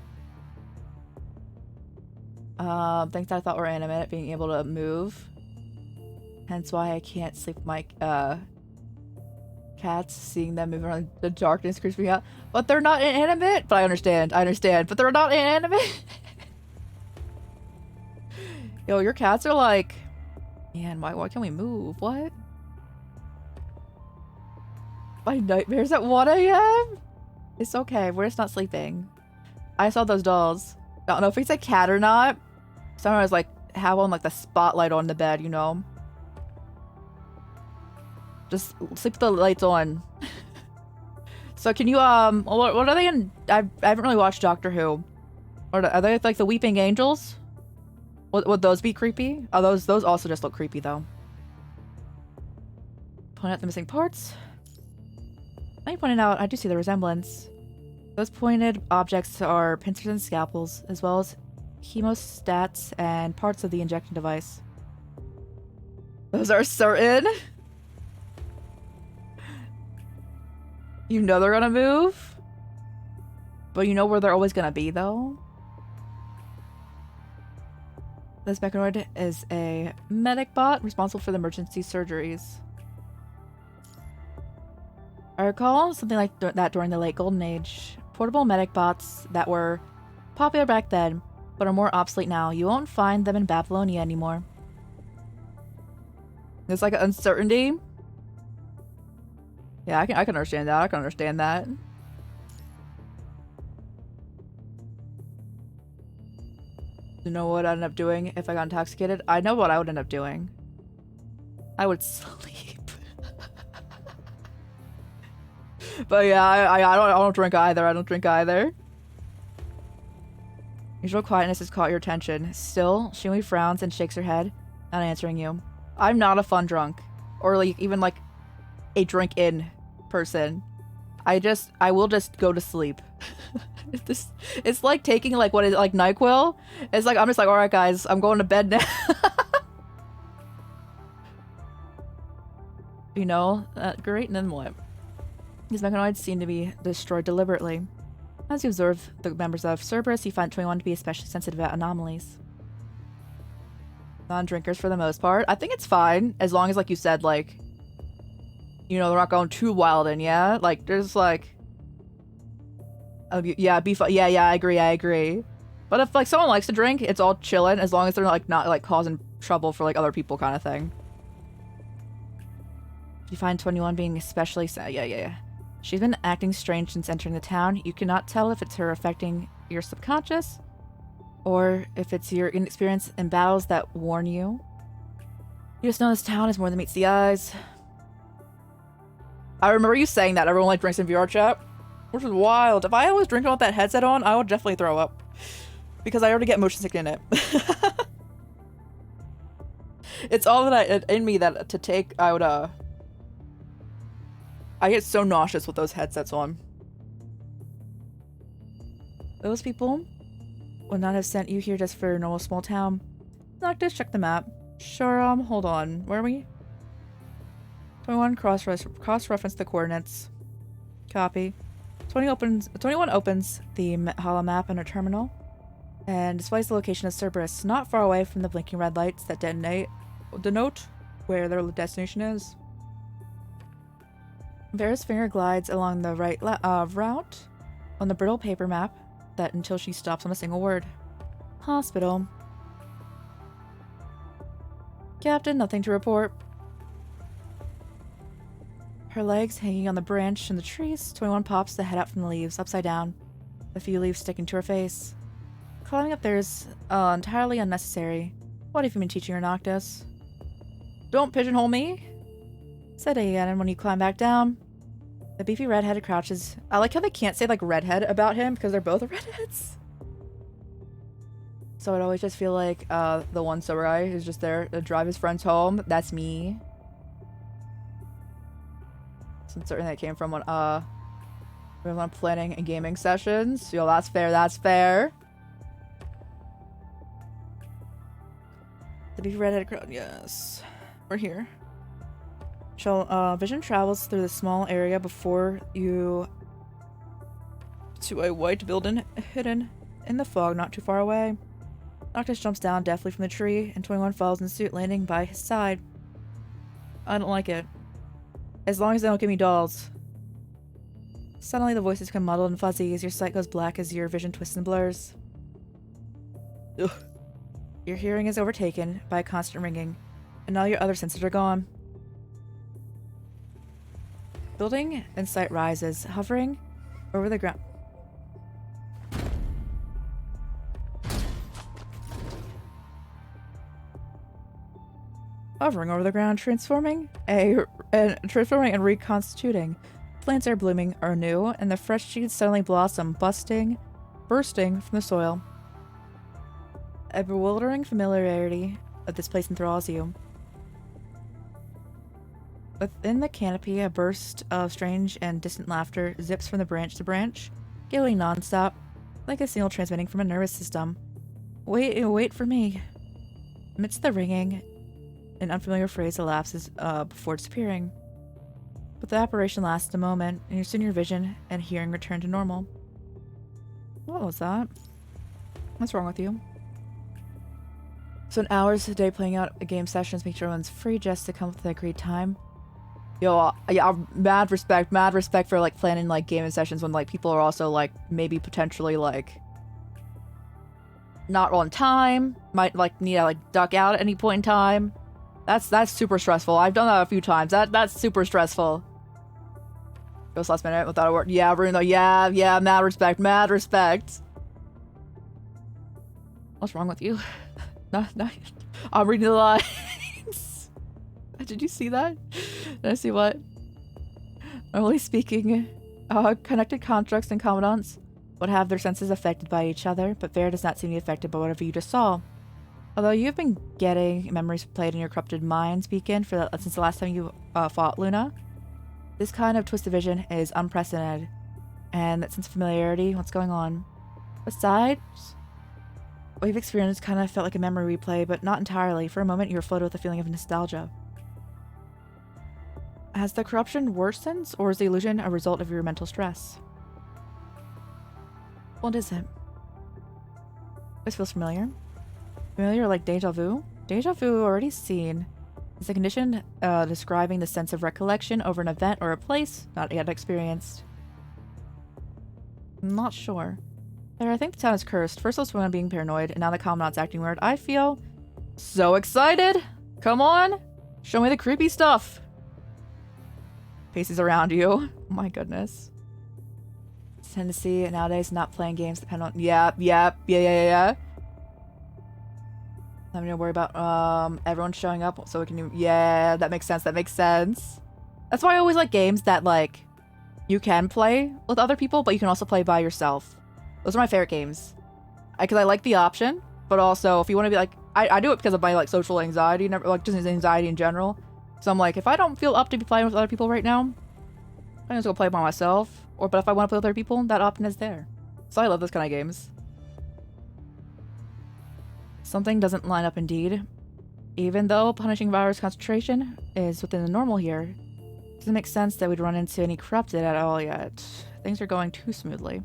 S1: Things I thought were animate, being able to move. Hence why I can't sleep with my cats. Seeing them move around in the darkness creeps me out. But they're not inanimate. But I understand. But they're not inanimate. Yo, your cats are like, man, why can't we move? What? My nightmares at 1 AM? It's okay. We're just not sleeping. I saw those dolls. I don't know if it's a cat or not. Someone was like, have on like the spotlight on the bed, you know? Just sleep with the lights on. So can you, what are they in? I haven't really watched Doctor Who. Are they like the Weeping Angels? Would those be creepy? Oh, those also just look creepy though. Point out the missing parts. Now you pointed out, I do see the resemblance. Those pointed objects are pincers and scalpels, as well as hemostats and parts of the injection device. Those are certain. You know they're gonna move, but you know where they're always gonna be, though. This mechanoid is a medic bot responsible for the emergency surgeries. recall something like that during the late Golden Age. Portable medic bots that were popular back then, but are more obsolete now. You won't find them in Babylonia anymore. It's like an uncertainty. Yeah, I can understand that. I can understand that. You know what I'd end up doing if I got intoxicated? I know what I would end up doing. I would sleep. But yeah, I don't drink either. I don't drink either. Usual quietness has caught your attention. Still, Shumi frowns and shakes her head, not answering you. I'm not a fun drunk. Or like even like a drink in person. I will just go to sleep. It's like taking like what is it, like NyQuil? It's like I'm just like, alright guys, I'm going to bed now. You know, great, and then what? These mechanoids seem to be destroyed deliberately. As you observe the members of Cerberus, you find 21 to be especially sensitive at anomalies. Non-drinkers for the most part. I think it's fine, as long as, like you said, like, you know, they're not going too wild in, yeah? Like, there's, like... yeah, I agree. But if, like, someone likes to drink, it's all chillin', as long as they're, like, not, like, causing trouble for, like, other people kind of thing. You find 21 being especially sad. Yeah. She's been acting strange since entering the town. You cannot tell if it's her affecting your subconscious or if it's your inexperience in battles that warn you. You just know this town is more than meets the eyes. I remember you saying that everyone like drinks in VR chat, which is wild. If I was drinking with that headset on, I would definitely throw up because I already get motion sick in it. It's all that in me that to take. I get so nauseous with those headsets on. Those people would not have sent you here just for a normal small town. Noctis, check the map. Sure, hold on. Where are we? 21 cross-reference the coordinates. Copy. 21 opens the holo map in a terminal and displays the location of Cerberus, not far away from the blinking red lights that denote where their destination is. Vera's finger glides along the right route on the brittle paper map that until she stops on a single word. Hospital. Captain, nothing to report. Her legs hanging on the branch in the trees, 21 pops the head out from the leaves, upside down, a few leaves sticking to her face. Climbing up there is entirely unnecessary. What have you been teaching her, Noctis? Don't pigeonhole me, said again when you climb back down. The beefy redhead crouches. I like how they can't say like redhead about him because they're both redheads. So I'd always just feel like the one sober guy who's just there to drive his friends home. That's me. Since certainly that came from when I'm planning and gaming sessions. Yo, that's fair, that's fair. The beefy redhead crowd, yes. We're here. Vision travels through the small area before you to a white building hidden in the fog not too far away. Noctis jumps down deftly from the tree, and 21 follows in suit, landing by his side. I don't like it. As long as they don't give me dolls. Suddenly the voices become muddled and fuzzy as your sight goes black as your vision twists and blurs. Ugh. Your hearing is overtaken by a constant ringing, and all your other senses are gone. Building in sight rises, hovering over the ground. Hovering over the ground, transforming and reconstituting. Plants are blooming anew, and the fresh seeds suddenly blossom, bursting from the soil. A bewildering familiarity of this place enthralls you. Within the canopy, a burst of strange and distant laughter zips from the branch to branch, giggling nonstop, like a signal transmitting from a nervous system. Wait for me. Amidst the ringing, an unfamiliar phrase elapses before disappearing. But the apparition lasts a moment, and soon your vision and hearing return to normal. What was that? What's wrong with you? So an hours a day playing out game sessions makes everyone's free just to come up with the agreed time. Yo, yeah, mad respect for like planning like gaming sessions when like people are also like maybe potentially like not on time, might like need to like duck out at any point in time. That's super stressful. I've done that a few times. That's super stressful. Goes last minute without a word. Yeah, Bruno. Yeah. Mad respect. What's wrong with you? No. I'm reading the lines. Did you see that? Did I see what? Normally speaking, connected constructs and commandants would have their senses affected by each other, but Vera does not seem to be affected by whatever you just saw. Although you've been getting memories played in your corrupted mind's beacon since the last time you fought Luna, this kind of twisted vision is unprecedented, and that sense of familiarity, what's going on? Besides, what you've experienced kind of felt like a memory replay, but not entirely. For a moment, you were flooded with a feeling of nostalgia. Has the corruption worsened, or is the illusion a result of your mental stress? What is it? This feels familiar. Familiar like deja vu? Deja vu already seen. Is a condition describing the sense of recollection over an event or a place not yet experienced. I'm not sure. There, I think the town is cursed. First it was someone being paranoid, and now the commandant's acting weird. I feel so excited! Come on! Show me the creepy stuff! Faces around you. Oh my goodness. Tendency nowadays not playing games depend on yeah. I'm gonna worry about everyone showing up so we can yeah, that makes sense. That's why I always like games that like you can play with other people, but you can also play by yourself. Those are my favorite games. Because I like the option, but also if you want to be like I do it because of my like social anxiety, never like just anxiety in general. So I'm like, if I don't feel up to be playing with other people right now, I can just go play by myself. But if I want to play with other people, that option is there. So I love those kind of games. Something doesn't line up indeed. Even though punishing virus concentration is within the normal here, it doesn't make sense that we'd run into any corrupted at all yet. Things are going too smoothly.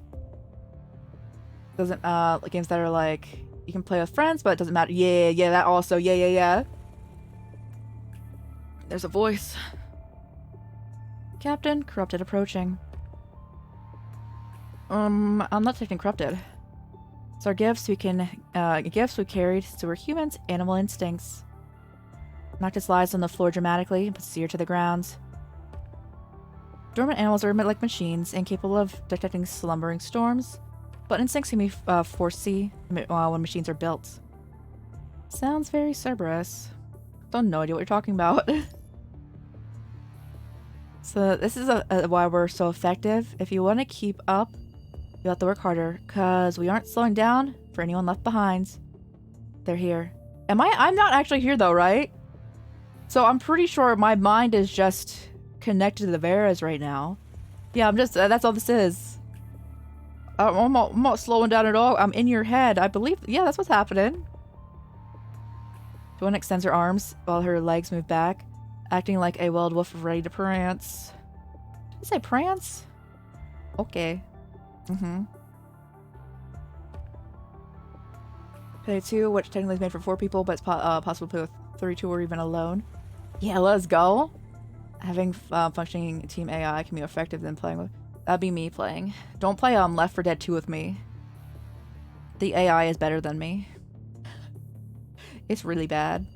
S1: Doesn't, like games that are like, you can play with friends, but it doesn't matter. Yeah, that also. Yeah. There's a voice. Captain, corrupted approaching. I'm not detecting corrupted. So our gifts we carried, so we're humans, animal instincts. Not just lies on the floor dramatically, but seared to the ground. Dormant animals are like machines, incapable of detecting slumbering storms, but instincts can be foresee when machines are built. Sounds very Cerberus. Don't no idea what you're talking about. So this is why we're so effective. If you want to keep up, you have to work harder, cause we aren't slowing down for anyone left behind. They're here. I'm not actually here though, right? So I'm pretty sure my mind is just connected to the Veras right now. Yeah, I'm just, that's all this is. I'm not slowing down at all. I'm in your head. I believe, yeah, that's what's happening. Joanna extends her arms while her legs move back, acting like a wild wolf ready to prance. Did you say prance? Okay. Play 2, which technically is made for 4 people, but it's possible to play with 3, 2, or even alone. Yeah, let's go. Having functioning team AI can be more effective than playing with. That'd be me playing. Don't play Left 4 Dead 2 with me. The AI is better than me. It's really bad.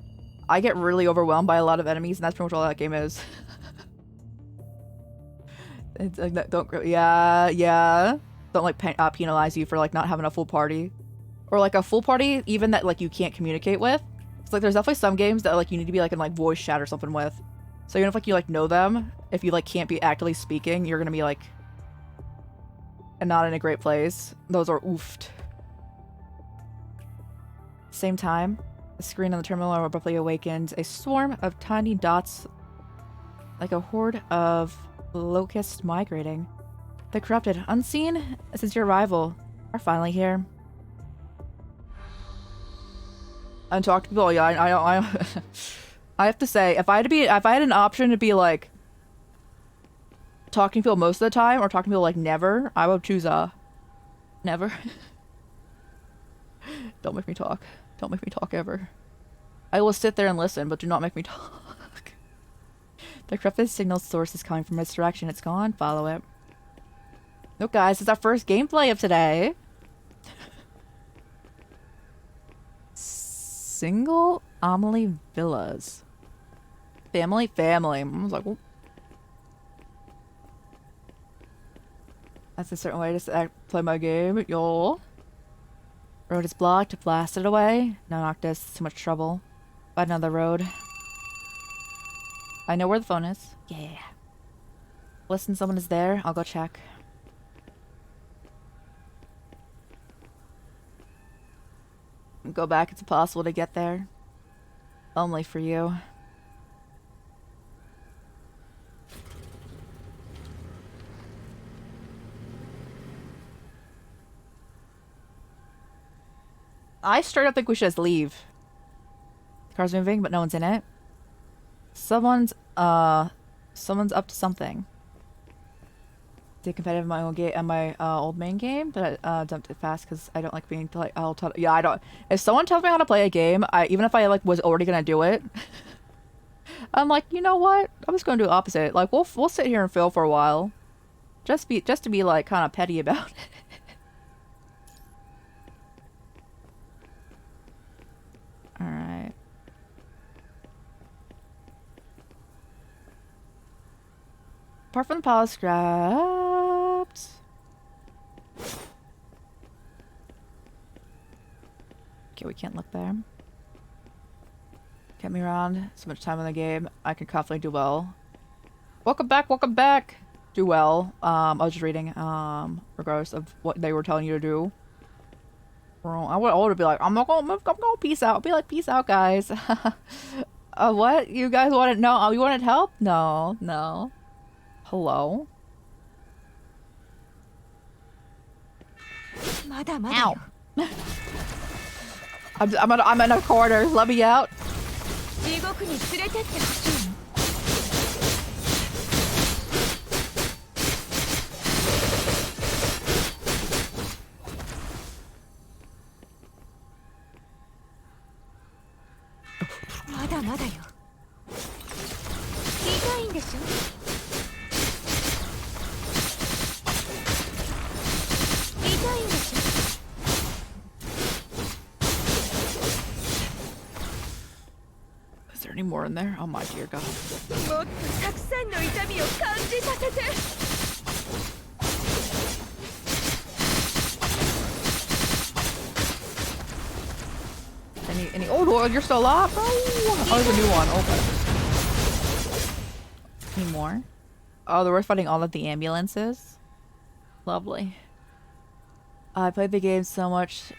S1: I get really overwhelmed by a lot of enemies, and that's pretty much all that game is. It's like, yeah. Don't like penalize you for like not having a full party, or like a full party even that like you can't communicate with. It's like there's definitely some games that like you need to be like in like voice chat or something with. So even if like you like know them, if you like can't be actively speaking, you're gonna be like and not in a great place. Those are oofed. Same time, the screen on the terminal abruptly awakens a swarm of tiny dots like a horde of locusts migrating. The corrupted, unseen since your arrival, are finally here. And talk to people. Yeah, I have to say, if I had an option to be like talking to people most of the time or talking to people like never, I would choose never. Don't make me talk. Don't make me talk ever. I will sit there and listen, but do not make me talk. The corrupted signal source is coming from its direction. It's gone. Follow it. Look, guys, it's our first gameplay of today. Single Amelie Villas. Family. I was like, well, that's a certain way to play my game, y'all. Road is blocked. Blast it away. No, Noctis. Too much trouble. Find another road. I know where the phone is. Yeah. Listen, someone is there. I'll go check. Go back. It's impossible to get there. Only for you. I straight up think we should just leave. The car's moving, but no one's in it. Someone's up to something. Did competitive in my own game and my old main game, but I dumped it fast because I don't like being like yeah, I don't. If someone tells me how to play a game, even if I like was already gonna do it, I'm like, you know what? I'm just gonna do the opposite. Like we'll sit here and fail for a while, just to be like kind of petty about it. All right. Apart from the pile of scraps. Okay, we can't look there. Get me around. So much time in the game. I can confidently do well. Welcome back. Do well. I was just reading, regardless of what they were telling you to do. I would be like, I'm gonna peace out. I'll be like, peace out, guys. What? You guys wanted, no, you wanted help? No. Hello? Ow. I'm in a corner. Let me out. Is there any more in there? Oh my dear God. Any oh, you're still alive? Oh, there's a new one. Okay. Any more? Oh, we're fighting all of the ambulances. Lovely. I played the game so much.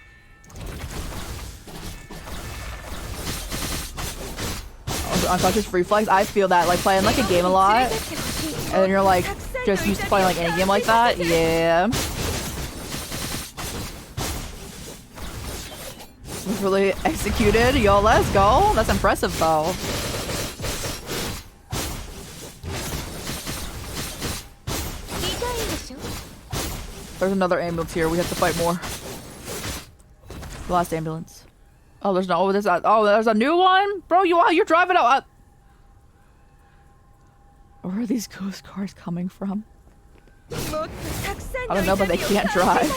S1: Unconscious reflex. I feel that, like playing like a game a lot, and then you're like just used to playing like any game like that. Yeah. Was really executed. Yo, let's go. That's impressive though. There's another ambulance here. We have to fight more. The last ambulance. Oh, there's no. Oh, there's a new one, bro. You're driving out. Where are these ghost cars coming from? I don't know, but they can't drive.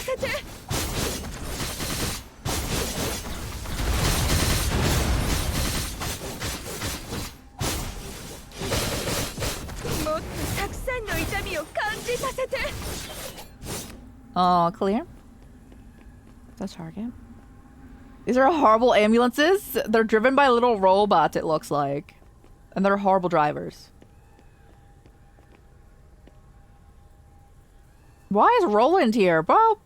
S1: Oh, clear. That's target. These are horrible ambulances. They're driven by little robots, it looks like. And they're horrible drivers. Why is Roland here, bro?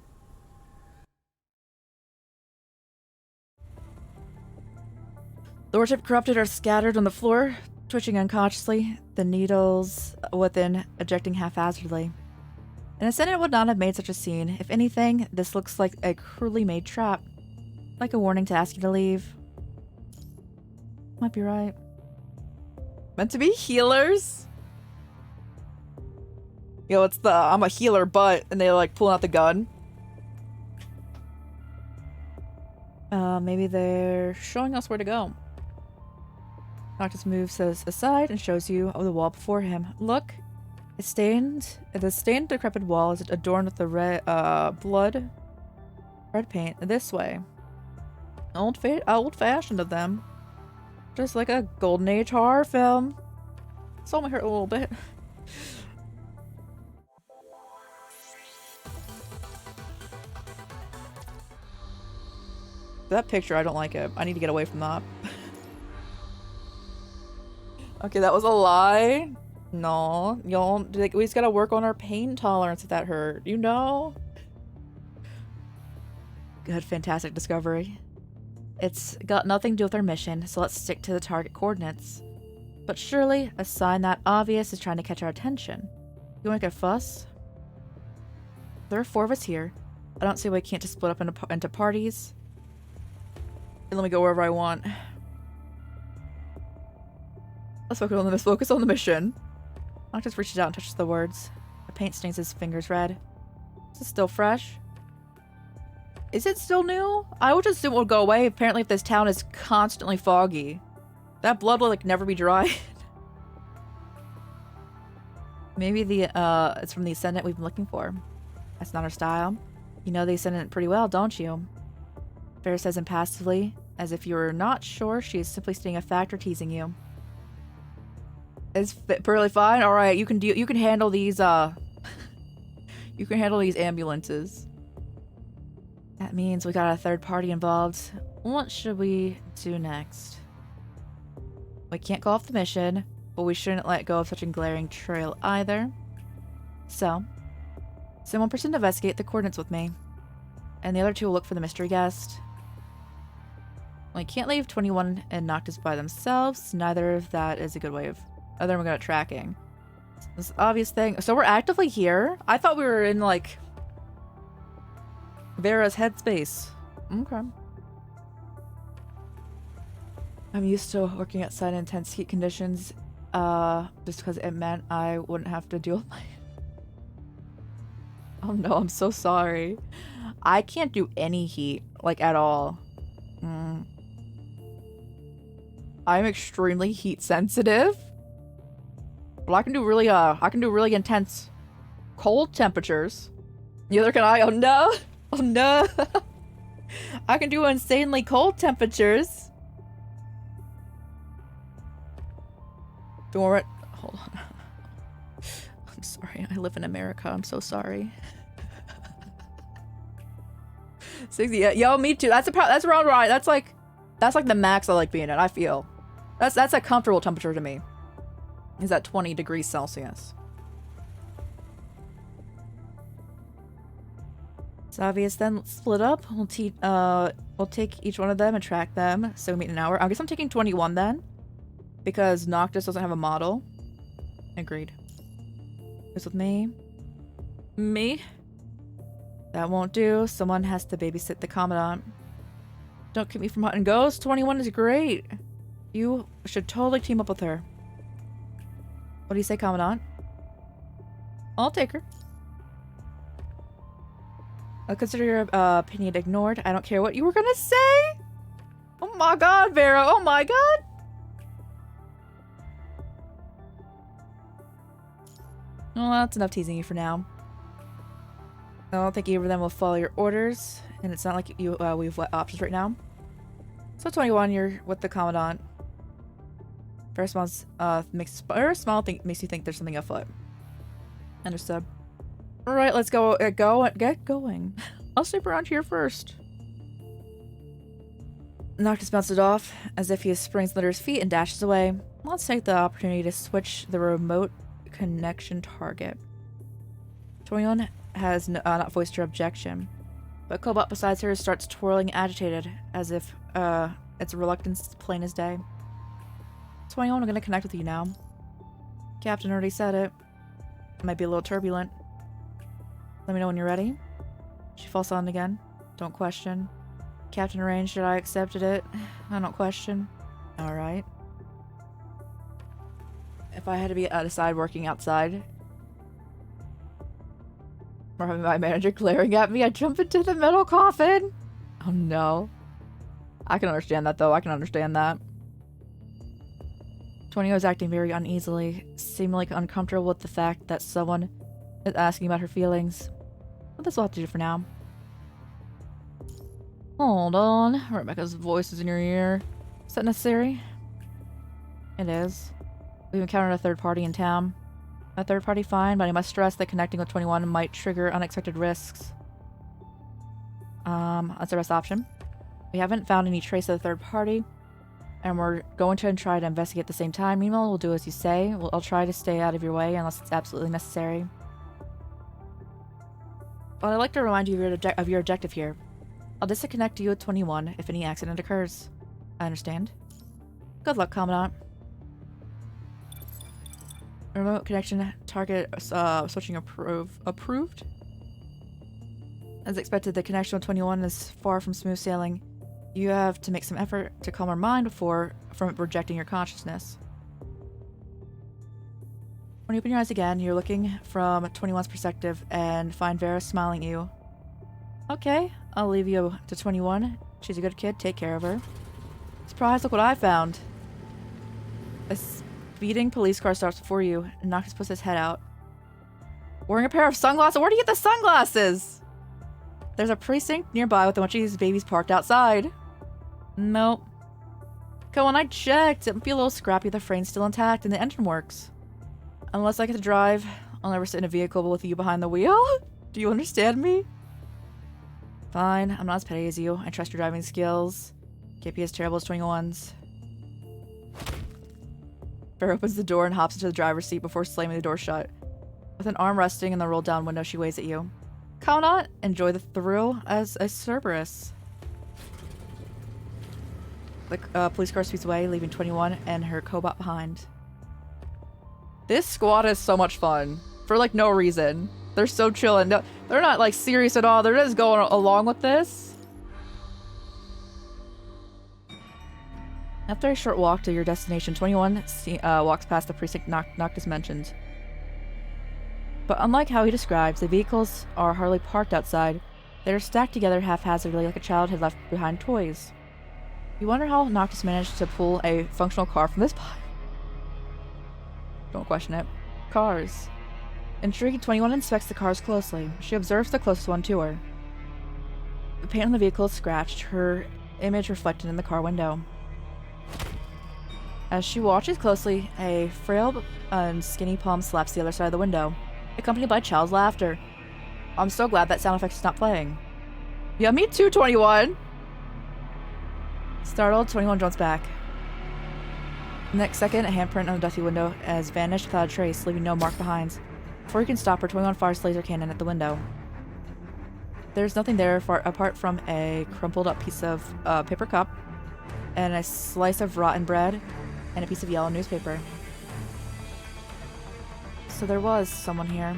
S1: The worship corrupted are scattered on the floor, twitching unconsciously, the needles within ejecting haphazardly. An ascendant would not have made such a scene. If anything, this looks like a cruelly made trap. Like a warning to ask you to leave. Might be right. Meant to be healers? Yo, it's the I'm a healer, but and they like pulling out the gun. Maybe they're showing us where to go. Noctis moves us aside and shows you the wall before him. Look, the stained decrepit wall is adorned with the red paint this way. Old-fashioned of them. Just like a golden age horror film. It's only hurt a little bit. That picture, I don't like it. I need to get away from that. Okay, that was a lie. No, you don't. We just gotta work on our pain tolerance if that hurt. You know? Good, fantastic discovery. It's got nothing to do with our mission, so let's stick to the target coordinates. But surely, a sign that obvious is trying to catch our attention. You wanna make a fuss? There are 4 of us here. I don't see why we can't just split up into parties. And let me go wherever I want. Let's focus on the mission. Noctis reaches out and touches the words. The paint stains his fingers red. Is it still fresh? Is it still new? I would just assume it would go away. Apparently, if this town is constantly foggy, that blood will like never be dry. Maybe it's from the Ascendant we've been looking for. That's not our style. You know the Ascendant pretty well, don't you? Farrah says impassively, as if you were not sure she is simply stating a fact or teasing you. It's perfectly fine. All right, you can handle these. You can handle these ambulances. That means we got a third party involved. What should we do next? We can't go off the mission, but we shouldn't let go of such a glaring trail either. So, send one person to investigate the coordinates with me, and the other 2 will look for the mystery guest. We can't leave 21 and Noctis by themselves. Neither of that is a good way of... Other than we're good at tracking. This obvious thing. So we're actively here? I thought we were in, like... Vera's headspace. Okay. I'm used to working outside in intense heat conditions. Just because it meant I wouldn't have to deal with my... Oh no, I'm so sorry. I can't do any heat. Like, at all. I'm extremely heat sensitive. But I can do really intense cold temperatures. Neither can I. Oh no! Oh no! I can do insanely cold temperatures. Don't worry. Hold on. I'm sorry. I live in America. I'm so sorry. 60. Yeah, yo, me too. That's around right. That's like the max I like being at. I feel. That's a comfortable temperature to me. Is at 20 degrees Celsius. It's obvious then. Let's split up. We'll take each one of them and track them. So we meet in an hour. I guess I'm taking 21 then. Because Noctis doesn't have a model. Agreed. Who's with me? Me? That won't do. Someone has to babysit the Commandant. Don't keep me from hot and ghost. 21 is great. You should totally team up with her. What do you say, Commandant? I'll take her. I'll consider your opinion ignored. I don't care what you were gonna say. Oh my god, Vera. Oh my god. Well, that's enough teasing you for now. I don't think either of them will follow your orders, and it's not like we've options right now. So 21, you're with the Commandant. First small thing makes you think there's something afoot. Understood. All right, let's go. Get going. I'll sleep around here first. Noctis bounces off as if he springs under his feet and dashes away. Let's take the opportunity to switch the remote connection target. 21 has not voiced her objection, but Cobalt beside her starts twirling agitated, as if its reluctance plain as day. 21, I'm gonna connect with you now. Captain already said it. Might be a little turbulent. Let me know when you're ready. She falls on again. Don't question. Captain arranged it, I accepted it. I don't question. Alright. If I had to be outside working outside, or having my manager glaring at me, I'd jump into the metal coffin! Oh no. I can understand that though, I can understand that. 20 was acting very uneasily, seemingly uncomfortable with the fact that someone is asking about her feelings. But this will have to do for now. Hold on. Rebecca's voice is in your ear. Is that necessary? It is. We've encountered a third party in town. A third party fine, but I must stress that connecting with 21 might trigger unexpected risks. That's the best option. We haven't found any trace of the third party, and we're going to try to investigate at the same time. Meanwhile, we'll do as you say. I'll try to stay out of your way unless it's absolutely necessary. But I'd like to remind you of your objective here. I'll disconnect you with 21 if any accident occurs. I understand. Good luck, Commandant. Remote connection target switching approved. As expected, the connection with 21 is far from smooth sailing. You have to make some effort to calm our mind from rejecting your consciousness. When you open your eyes again, you're looking from 21's perspective and find Vera smiling at you. Okay, I'll leave you to 21. She's a good kid, take care of her. Surprise, look what I found. A speeding police car stops before you, and Noctis puts his head out. Wearing a pair of sunglasses? Where do you get the sunglasses? There's a precinct nearby with a bunch of these babies parked outside. Nope. Come on, I checked. It might be a little scrappy, the frame's still intact, and the engine works. Unless I get to drive, I'll never sit in a vehicle with you behind the wheel. Do you understand me? Fine, I'm not as petty as you. I trust your driving skills. Can't be as terrible as 21's. Bear opens the door and hops into the driver's seat before slamming the door shut. With an arm resting in the rolled down window, she waves at you. Commandant, enjoy the thrill as a CERBERUS. The police car speeds away, leaving 21 and her cobot behind. This squad is so much fun. For, like, no reason. They're so chill and they're not, like, serious at all. They're just going along with this. After a short walk to your destination, 21 walks past the precinct Noctis mentioned. But unlike how he describes, the vehicles are hardly parked outside. They are stacked together haphazardly like a child had left behind toys. You wonder how Noctis managed to pull a functional car from this pile. Don't question it. Cars. Intrigued, 21 inspects the cars closely. She observes the closest one to her. The paint on the vehicle is scratched, her image reflected in the car window. As she watches closely, a frail and skinny palm slaps the other side of the window, accompanied by child's laughter. I'm so glad that sound effect is not playing. Yeah, me too, 21! Startled, 21 jumps back. The next second, a handprint on the dusty window has vanished without a trace, leaving no mark behind. Before you can stop her, 21 fires laser cannon at the window. There's nothing there apart from a crumpled up piece of paper cup, and a slice of rotten bread, and a piece of yellow newspaper. So there was someone here.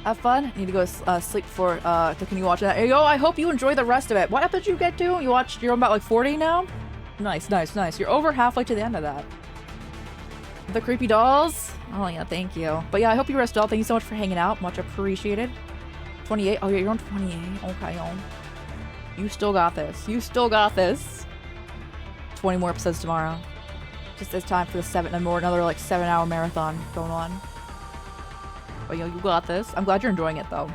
S1: Have fun. Need to go sleep for to continue watching that. Yo, I hope you enjoy the rest of it. What episode did you get to? You're about like 40 now? Nice, nice, nice. You're over halfway to the end of that. The creepy dolls? Oh yeah, thank you. But yeah, I hope you rest well. Thank you so much for hanging out. Much appreciated. 28. Oh yeah, you're on 28. Okay, you still got this. You still got this. 20 more episodes tomorrow. Just as time for the another like 7-hour marathon going on. But you got this. I'm glad you're enjoying it though.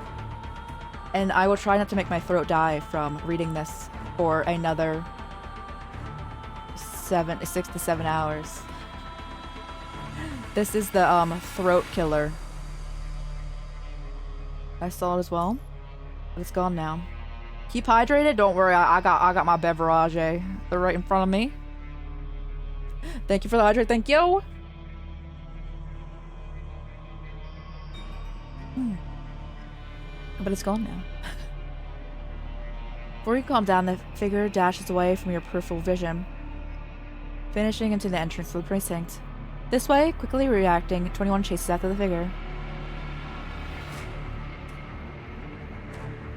S1: And I will try not to make my throat die from reading this for another 6 to 7 hours. This is the throat killer. I saw it as well, but it's gone now. Keep hydrated. Don't worry, I got my beverage. They're right in front of me. Thank you for the hydrate. Thank you. But it's gone now. Before you calm down, the figure dashes away from your peripheral vision, finishing into the entrance of the precinct. This way, quickly reacting, 21 chases after the figure.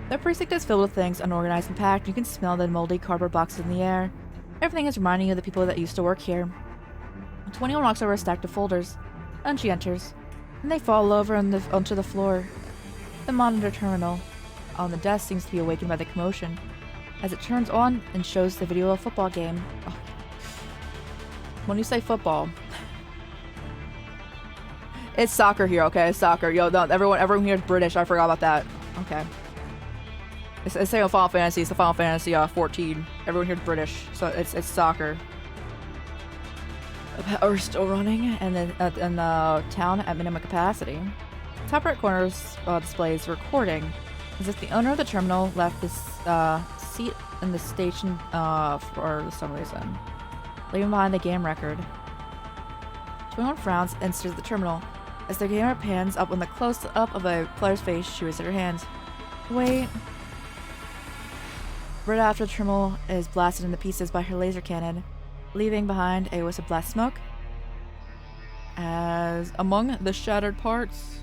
S1: The precinct is filled with things unorganized and packed. You can smell the moldy cardboard boxes in the air. Everything is reminding you of the people that used to work here. 21 walks over a stack of folders, and she enters. And they fall over onto the floor. The monitor terminal on the desk seems to be awakened by the commotion, as it turns on and shows the video of a football game. Oh. when you say football, it's soccer here, okay? It's soccer. Yo, no, everyone here is British. I forgot about that. Okay. It's saying Final Fantasy. It's the Final Fantasy 14. Everyone here is British, so it's soccer. We're still running, and then in the town at minimum capacity. Top right corner displays recording, as if the owner of the terminal left this seat in the station for some reason, leaving behind the game record. 21 frowns and stares at the terminal. As the camera pans up on the close-up of a player's face, she raises her hand. Wait. Right after the terminal is blasted into pieces by her laser cannon, leaving behind a wisp of black smoke. As among the shattered parts,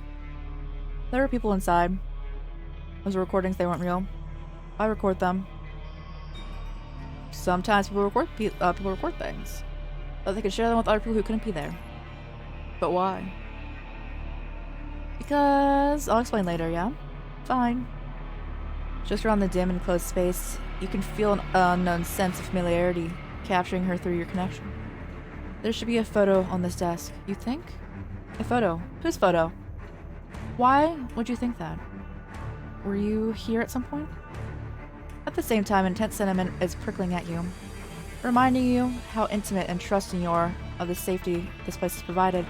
S1: there were people inside. Those were recordings, they weren't real. I record them. Sometimes people record things, but they can share them with other people who couldn't be there. But why? Because I'll explain later, yeah? Fine. Just around the dim and closed space, you can feel an unknown sense of familiarity capturing her through your connection. There should be a photo on this desk. You think? A photo? Whose photo? Why would you think that? Were you here at some point? At the same time, intense sentiment is prickling at you, reminding you how intimate and trusting you are of the safety this place has provided.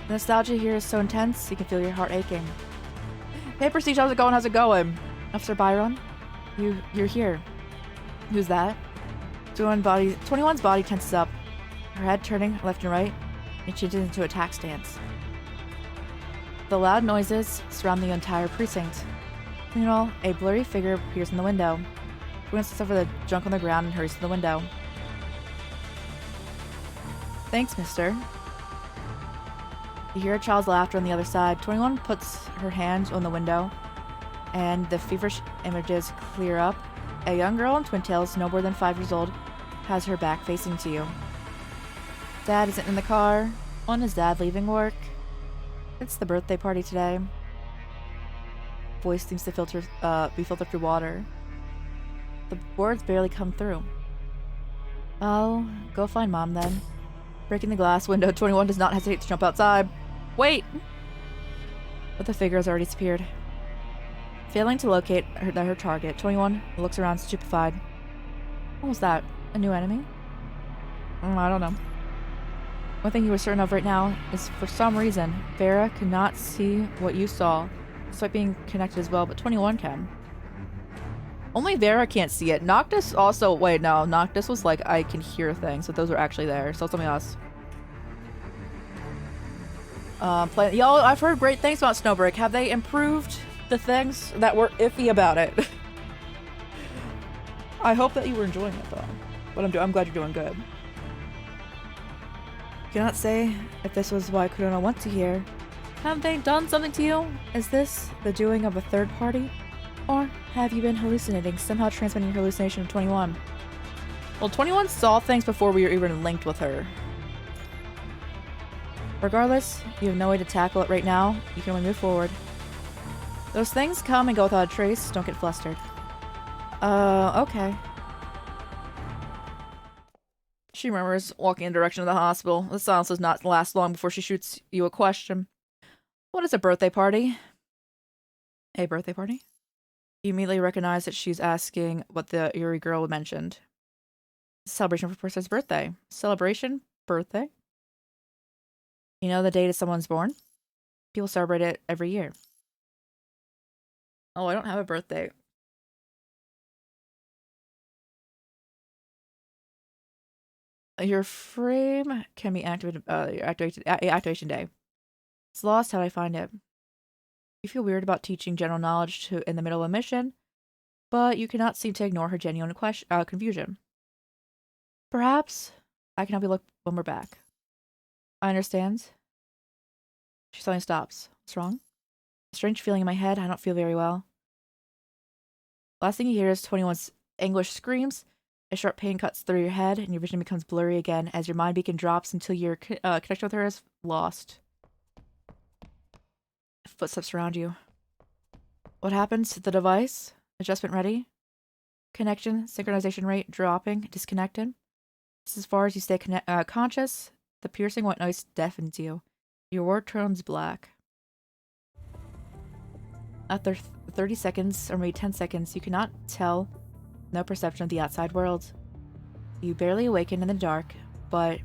S1: The nostalgia here is so intense, you can feel your heart aching. Hey Prestige, how's it going? How's it going? Officer Byron? You're here. Who's that? 21's body tenses up, her head turning left and right, and changes into attack stance. The loud noises surround the entire precinct. Meanwhile, a blurry figure appears in the window. 21 sits over the junk on the ground and hurries to the window. Thanks, mister. You hear a child's laughter on the other side. 21 puts her hand on the window, and the feverish images clear up. A young girl in twin tails, no more than 5 years old, has her back facing to you. Dad isn't in the car. When is Dad leaving work? It's the birthday party today. Voice seems to be filtered through water. The words barely come through. I'll go find Mom then. Breaking the glass window, 21 does not hesitate to jump outside. Wait! But the figure has already disappeared. Failing to locate her target, 21 looks around stupefied. What was that? A new enemy? I don't know. One thing you are certain of right now is, for some reason, Vera could not see what you saw, despite being connected as well, but 21 can. Only Vera can't see it. Noctis also— wait, no. Noctis was like, I can hear things, but those are actually there, so it's something else. Y'all, I've heard great things about Snowbreak. Have they improved the things that were iffy about it? I hope that you were enjoying it, though. But I'm glad you're doing good. Cannot say if this was why Corona went to here. Have they done something to you? Is this the doing of a third party? Or have you been hallucinating, somehow transmitting your hallucination to 21? Well, 21 saw things before we were even linked with her. Regardless, you have no way to tackle it right now. You can only move forward. Those things come and go without a trace. Don't get flustered. Okay. She murmurs, walking in the direction of the hospital. The silence does not last long before she shoots you a question. What is a birthday party? A birthday party? You immediately recognize that she's asking what the eerie girl mentioned. Celebration for a person's birthday. Celebration? Birthday? You know the date of someone's born? People celebrate it every year. Oh, I don't have a birthday. Your frame can be activated, activation day. It's lost. How do I find it? You feel weird about teaching general knowledge in the middle of a mission, but you cannot seem to ignore her genuine confusion. Perhaps I can help you look when we're back. I understand. She suddenly stops. What's wrong? A strange feeling in my head. I don't feel very well. Last thing you hear is 21's anguished screams. A sharp pain cuts through your head, and your vision becomes blurry again as your mind beacon drops until your connection with her is lost. Footsteps around you. What happens to the device? Adjustment ready? Connection, synchronization rate dropping, disconnected. Just as far as you stay conscious, the piercing white noise deafens you. Your world turns black. After 30 seconds, or maybe 10 seconds, you cannot tell. No perception of the outside world. You barely awaken in the dark, but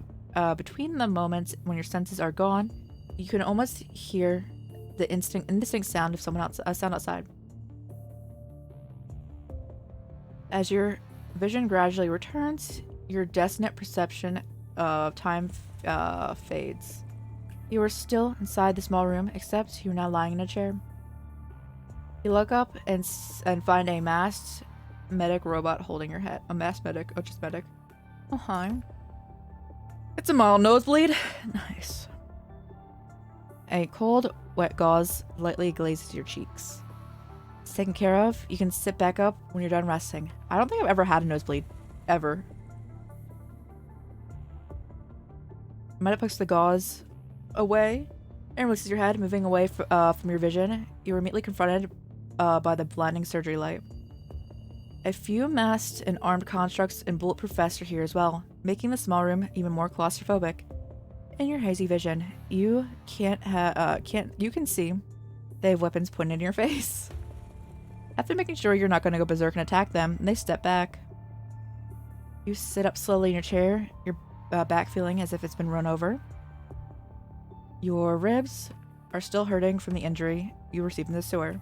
S1: between the moments when your senses are gone, you can almost hear the indistinct sound of someone else, a sound outside. As your vision gradually returns, your definite perception of time fades. You are still inside the small room, except you are now lying in a chair. You look up and find a masked medic robot holding your head. A masked medic. Oh, just medic. Oh, hi. It's a mild nosebleed. Nice. A cold, wet gauze lightly glazes your cheeks. It's taken care of. You can sit back up when you're done resting. I don't think I've ever had a nosebleed. Ever. Medic puts the gauze away and releases your head, moving away from your vision. You are immediately confronted by the blinding surgery light. A few masked and armed constructs and bulletproof vests are here as well, making the small room even more claustrophobic. In your hazy vision, you can see they have weapons pointed in your face. After making sure you're not going to go berserk and attack them, they step back. You sit up slowly in your chair, your back feeling as if it's been run over. Your ribs are still hurting from the injury you received in the sewer.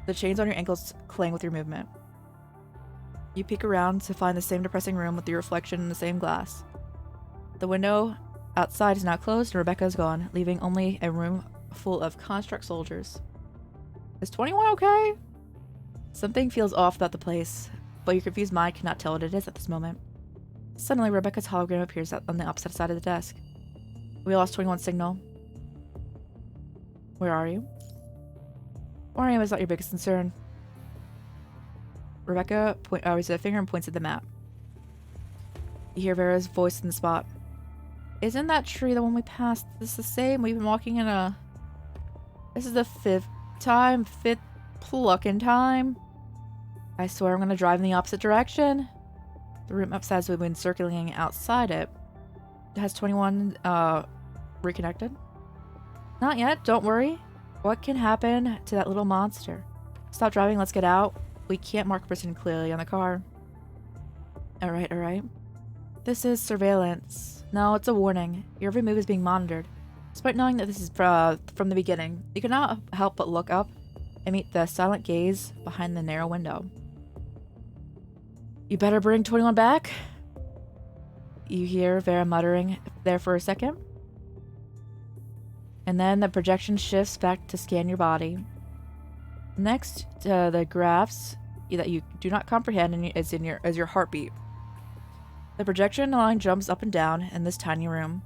S1: The chains on your ankles clang with your movement. You peek around to find the same depressing room with your reflection in the same glass. The window outside is now closed and Rebecca is gone, leaving only a room full of construct soldiers. Is 21 okay? Something feels off about the place, but your confused mind cannot tell what it is at this moment. Suddenly, Rebecca's hologram appears on the opposite side of the desk. We lost 21's signal. Where are you? Where I am is not your biggest concern. Rebecca raises a finger and points at the map. You hear Vera's voice in the spot. Isn't that tree the one we passed? This is the same. We've been walking in a... This is the fifth plucking time. I swear I'm gonna drive in the opposite direction. The route map says we've been circling outside it. Has 21 reconnected? Not yet, don't worry. What can happen to that little monster? Stop driving, let's get out. We can't mark person clearly on the car. Alright, alright. This is surveillance. No, it's a warning. Your every move is being monitored. Despite knowing that this is from the beginning, you cannot help but look up and meet the silent gaze behind the narrow window. You better bring 21 back? You hear Vera muttering there for a second. And then the projection shifts back to scan your body. Next, the graphs that you do not comprehend is your heartbeat. The projection line jumps up and down in this tiny room.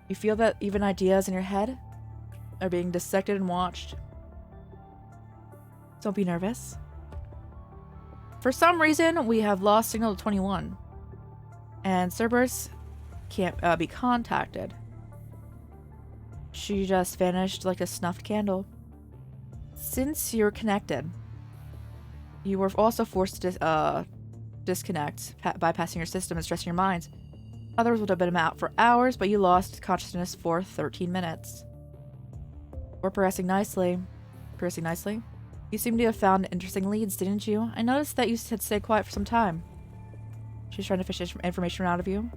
S1: You feel that even ideas in your head are being dissected and watched. Don't be nervous. For some reason, we have lost signal to 21. And Cerberus can't be contacted. She just vanished like a snuffed candle. Since you're connected, you were also forced to disconnect, bypassing your system and stressing your mind. Others would have been out for hours, but you lost consciousness for 13 minutes. We're progressing nicely. Progressing nicely? You seem to have found interesting leads, didn't you? I noticed that you had stayed quiet for some time. She's trying to fish information out of you.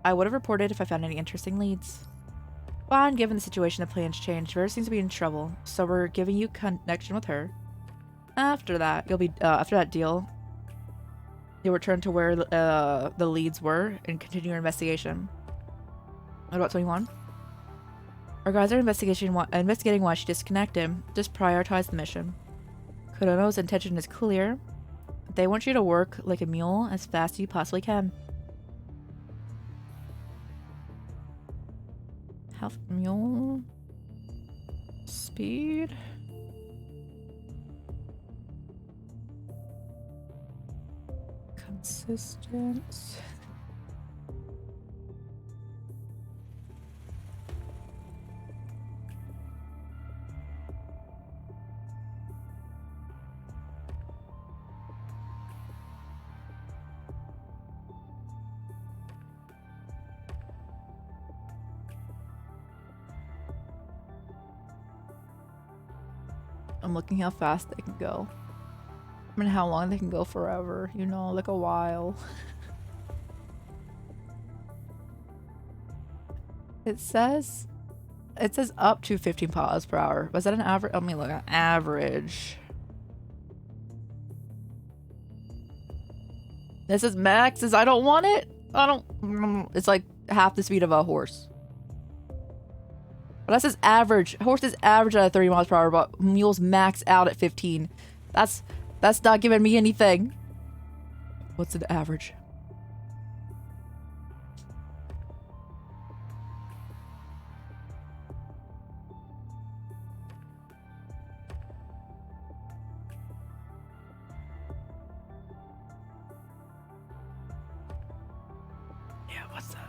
S1: I would have reported if I found any interesting leads. Fine, given the situation, the plans changed. Vera seems to be in trouble, so we're giving you connection with her. After that, after that deal, you'll return to where the leads were and continue your investigation. What about 21? Our guys are investigating why she disconnected. Just prioritize the mission. Kodono's intention is clear. They want you to work like a mule as fast as you possibly can. Health mule. Speed. Consistent. I'm looking how fast they can go. I mean, how long they can go forever, you know, like a while. It says up to 15 miles per hour. Was that an average? Let me look at average. This is max. I don't want it. I don't. It's like half the speed of a horse. But that says average. Horses average at 30 miles per hour, but mules max out at 15. That's not giving me anything. What's an average? Yeah, what's that?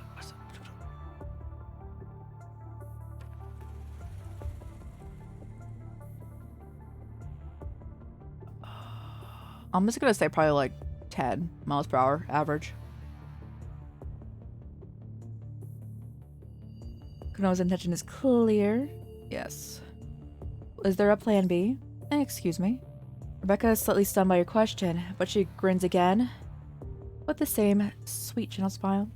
S1: I'm just gonna say probably like 10 miles per hour average. Kuno's intention is clear. Yes. Is there a plan B? Excuse me. Rebecca is slightly stunned by your question, but she grins again with the same sweet, gentle smile.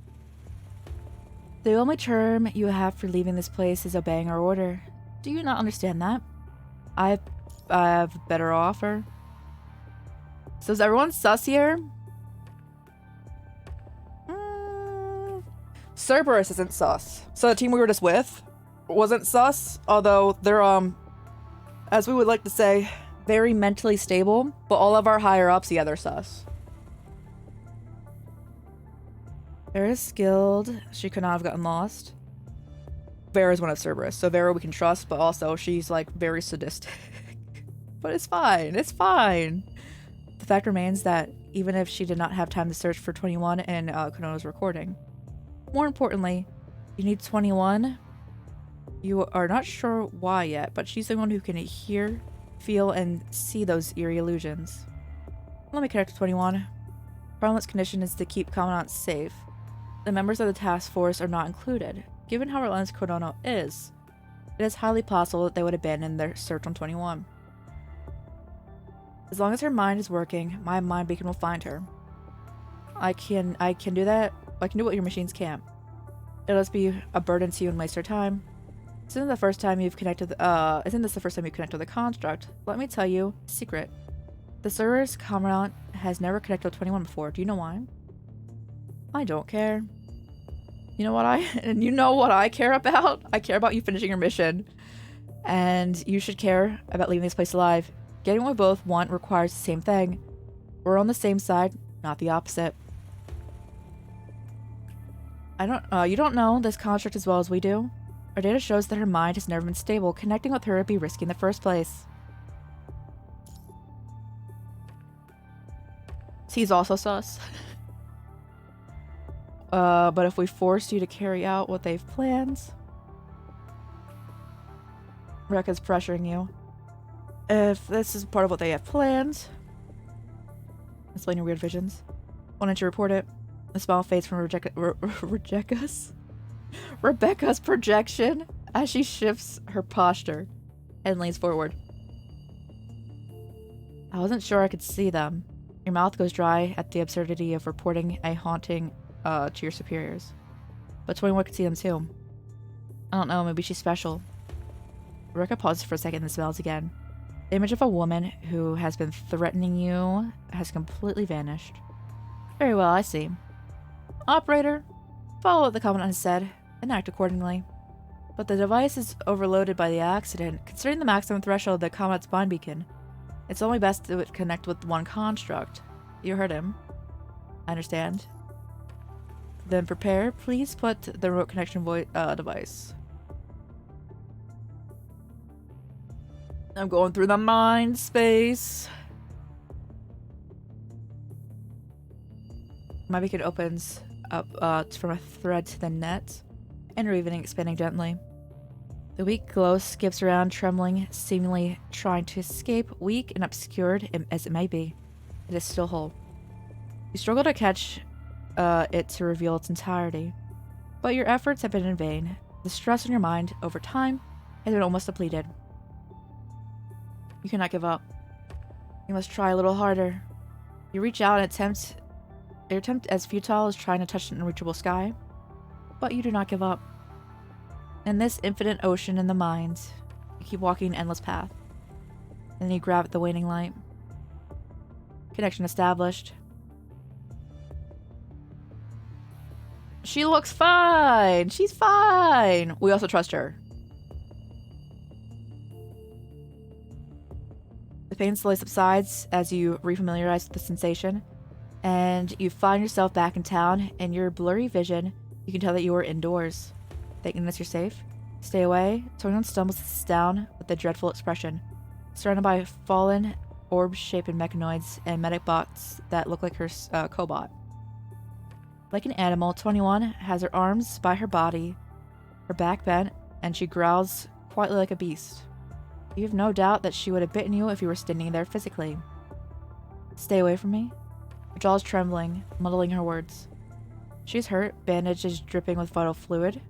S1: The only term you have for leaving this place is obeying our order. Do you not understand that? I have a better offer. So is everyone sus here? Cerberus isn't sus. So the team we were just with wasn't sus, although they're, as we would like to say, very mentally stable, but all of our higher ups, yeah, they're sus. Vera's skilled. She could not have gotten lost. Vera's one of Cerberus, so Vera we can trust, but also she's like very sadistic. But it's fine. It's fine. The fact remains that even if she did not have time to search for 21 in Konono's recording, more importantly, you need 21. You are not sure why yet, but she's the one who can hear, feel, and see those eerie illusions. Let me connect to 21. Parliament's condition is to keep Commandant safe. The members of the task force are not included. Given how relentless Konono is, it is highly possible that they would abandon their search on 21. As long as her mind is working, my mind beacon will find her. I can do that. I can do what your machines can't. It must be a burden to you and waste your time. Isn't this the first time you've connected with the construct? Let me tell you a secret. The Cerberus Commandant has never connected with 21 before. Do you know why? I don't care. You know what I care about? I care about you finishing your mission. And you should care about leaving this place alive. Getting what we both want requires the same thing. We're on the same side, not the opposite. You don't know this construct as well as we do. Our data shows that her mind has never been stable. Connecting with her would be risky in the first place. He's also sus. But if we force you to carry out what they've planned... Rekka's pressuring you. If this is part of what they have planned... Explain your weird visions. Why don't you report it? The smile fades from Rebecca's projection as she shifts her posture and leans forward. I wasn't sure I could see them. Your mouth goes dry at the absurdity of reporting a haunting to your superiors. But 21 could see them too. I don't know, maybe she's special. Rebecca pauses for a second and smiles again. The image of a woman who has been threatening you has completely vanished. Very well, I see. Operator, follow what the Commandant has said, and act accordingly. But the device is overloaded by the accident. Considering the maximum threshold of the Commandant's mind beacon, it's only best to connect with one construct. You heard him. I understand. Then prepare. Please put the remote connection device. I'm going through the mind space. My beacon opens up from a thread to the net, interweaving and expanding gently. The weak glow skips around, trembling, seemingly trying to escape. Weak and obscured as it may be, it is still whole. You struggle to catch it to reveal its entirety, but your efforts have been in vain. The stress on your mind over time has been almost depleted. You cannot give up. You must try a little harder. You reach out and attempt... Your attempt as futile as trying to touch an unreachable sky. But you do not give up. In this infinite ocean in the mind, you keep walking an endless path. And then you grab at the waning light. Connection established. She looks fine! She's fine! We also trust her. The pain slowly subsides as you refamiliarize with the sensation, and you find yourself back in town. In your blurry vision, you can tell that you are indoors. Thank goodness you're safe. Stay away. 21 stumbles down with a dreadful expression, surrounded by fallen, orb-shaped mechanoids and medic bots that look like her cobot. Like an animal, 21 has her arms by her body, her back bent, and she growls quietly like a beast. You have no doubt that she would have bitten you if you were standing there physically. Stay away from me. Her jaw is trembling, muddling her words. She's hurt, bandages dripping with vital fluid.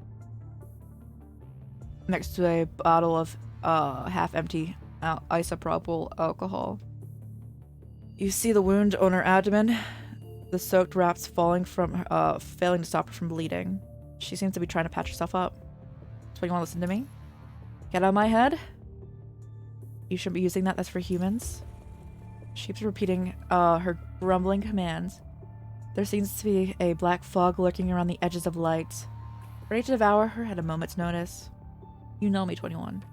S1: Next to a bottle of half-empty isopropyl alcohol. You see the wound on her abdomen, the soaked wraps falling from failing to stop her from bleeding. She seems to be trying to patch herself up. So you want to listen to me? Get out of my head? You shouldn't be using that. That's for humans. She keeps repeating her grumbling commands. There seems to be a black fog lurking around the edges of light, ready to devour her at a moment's notice. You know me, 21.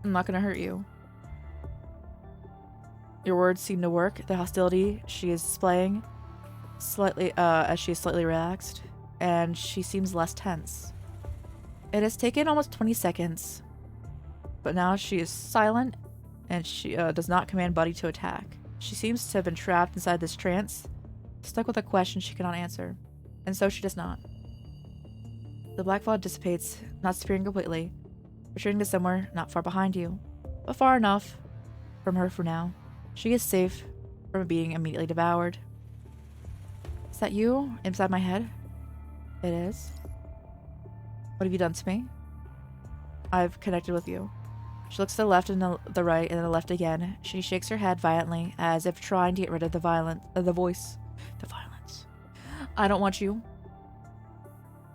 S1: I'm not gonna hurt you. Your words seem to work. The hostility she is displaying slightly as she is slightly relaxed, and she seems less tense. It has taken almost 20 seconds, but now she is silent and she does not command Buddy to attack. She seems to have been trapped inside this trance, stuck with a question she cannot answer, and so she does not. The black fog dissipates, not disappearing completely, retreating to somewhere not far behind you, but far enough from her for now. She is safe from being immediately devoured. Is that you inside my head? It is. What have you done to me? I've connected with you. She looks to the left and the right and the left again. She shakes her head violently, as if trying to get rid of the violence. I don't want you.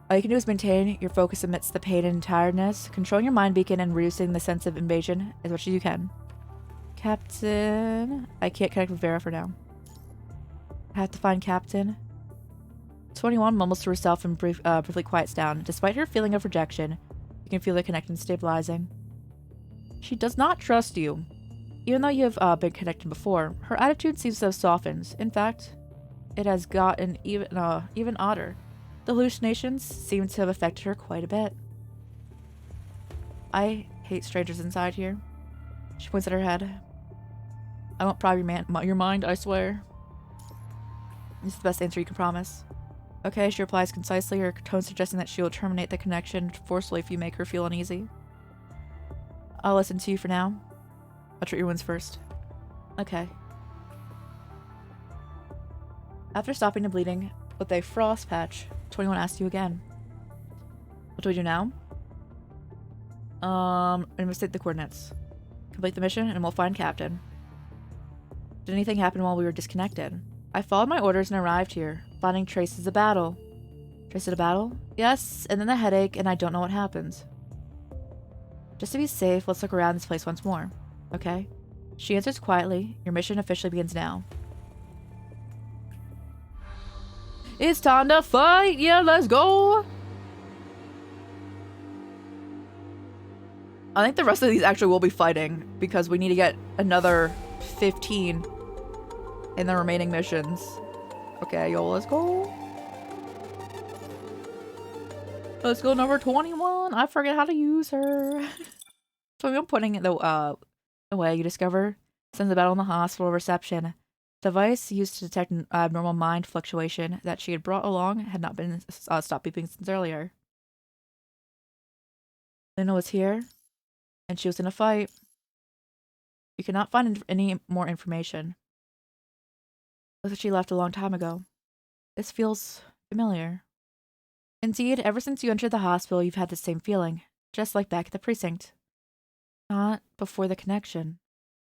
S1: All you can do is maintain your focus amidst the pain and tiredness. Controlling your mind beacon and reducing the sense of invasion as much as you can. Captain... I can't connect with Vera for now. I have to find Captain. 21 mumbles to herself and briefly quiets down. Despite her feeling of rejection, you can feel the connection stabilizing. She does not trust you. Even though you have been connected before, her attitude seems to have softened. In fact, it has gotten even odder. The hallucinations seem to have affected her quite a bit. I hate strangers inside here. She points at her head. I won't pry your mind, I swear. This is the best answer you can promise. Okay, she replies concisely, her tone suggesting that she will terminate the connection forcefully if you make her feel uneasy. I'll listen to you for now. I'll treat your wounds first. Okay. After stopping the bleeding with a frost patch, 21 asks you again. What do we do now? Investigate the coordinates. Complete the mission and we'll find Captain. Did anything happen while we were disconnected? I followed my orders and arrived here, finding traces of battle. Traces of battle? Yes, and then the headache, and I don't know what happened. Just to be safe, let's look around this place once more. Okay? She answers quietly. Your mission officially begins now. It's time to fight! Yeah, let's go! I think the rest of these actually will be fighting, because we need to get another 15 in the remaining missions. Okay, yo, let's go. Let's go number 21. I forget how to use her. So I'm putting it away. You discover sends a battle in the hospital reception. Device used to detect an abnormal mind fluctuation that she had brought along had not been stopped beeping since earlier. Lena was here, and she was in a fight. You cannot find any more information. Looks like she left a long time ago. This feels familiar. Indeed, ever since you entered the hospital, you've had the same feeling, just like back at the precinct. Not before the connection.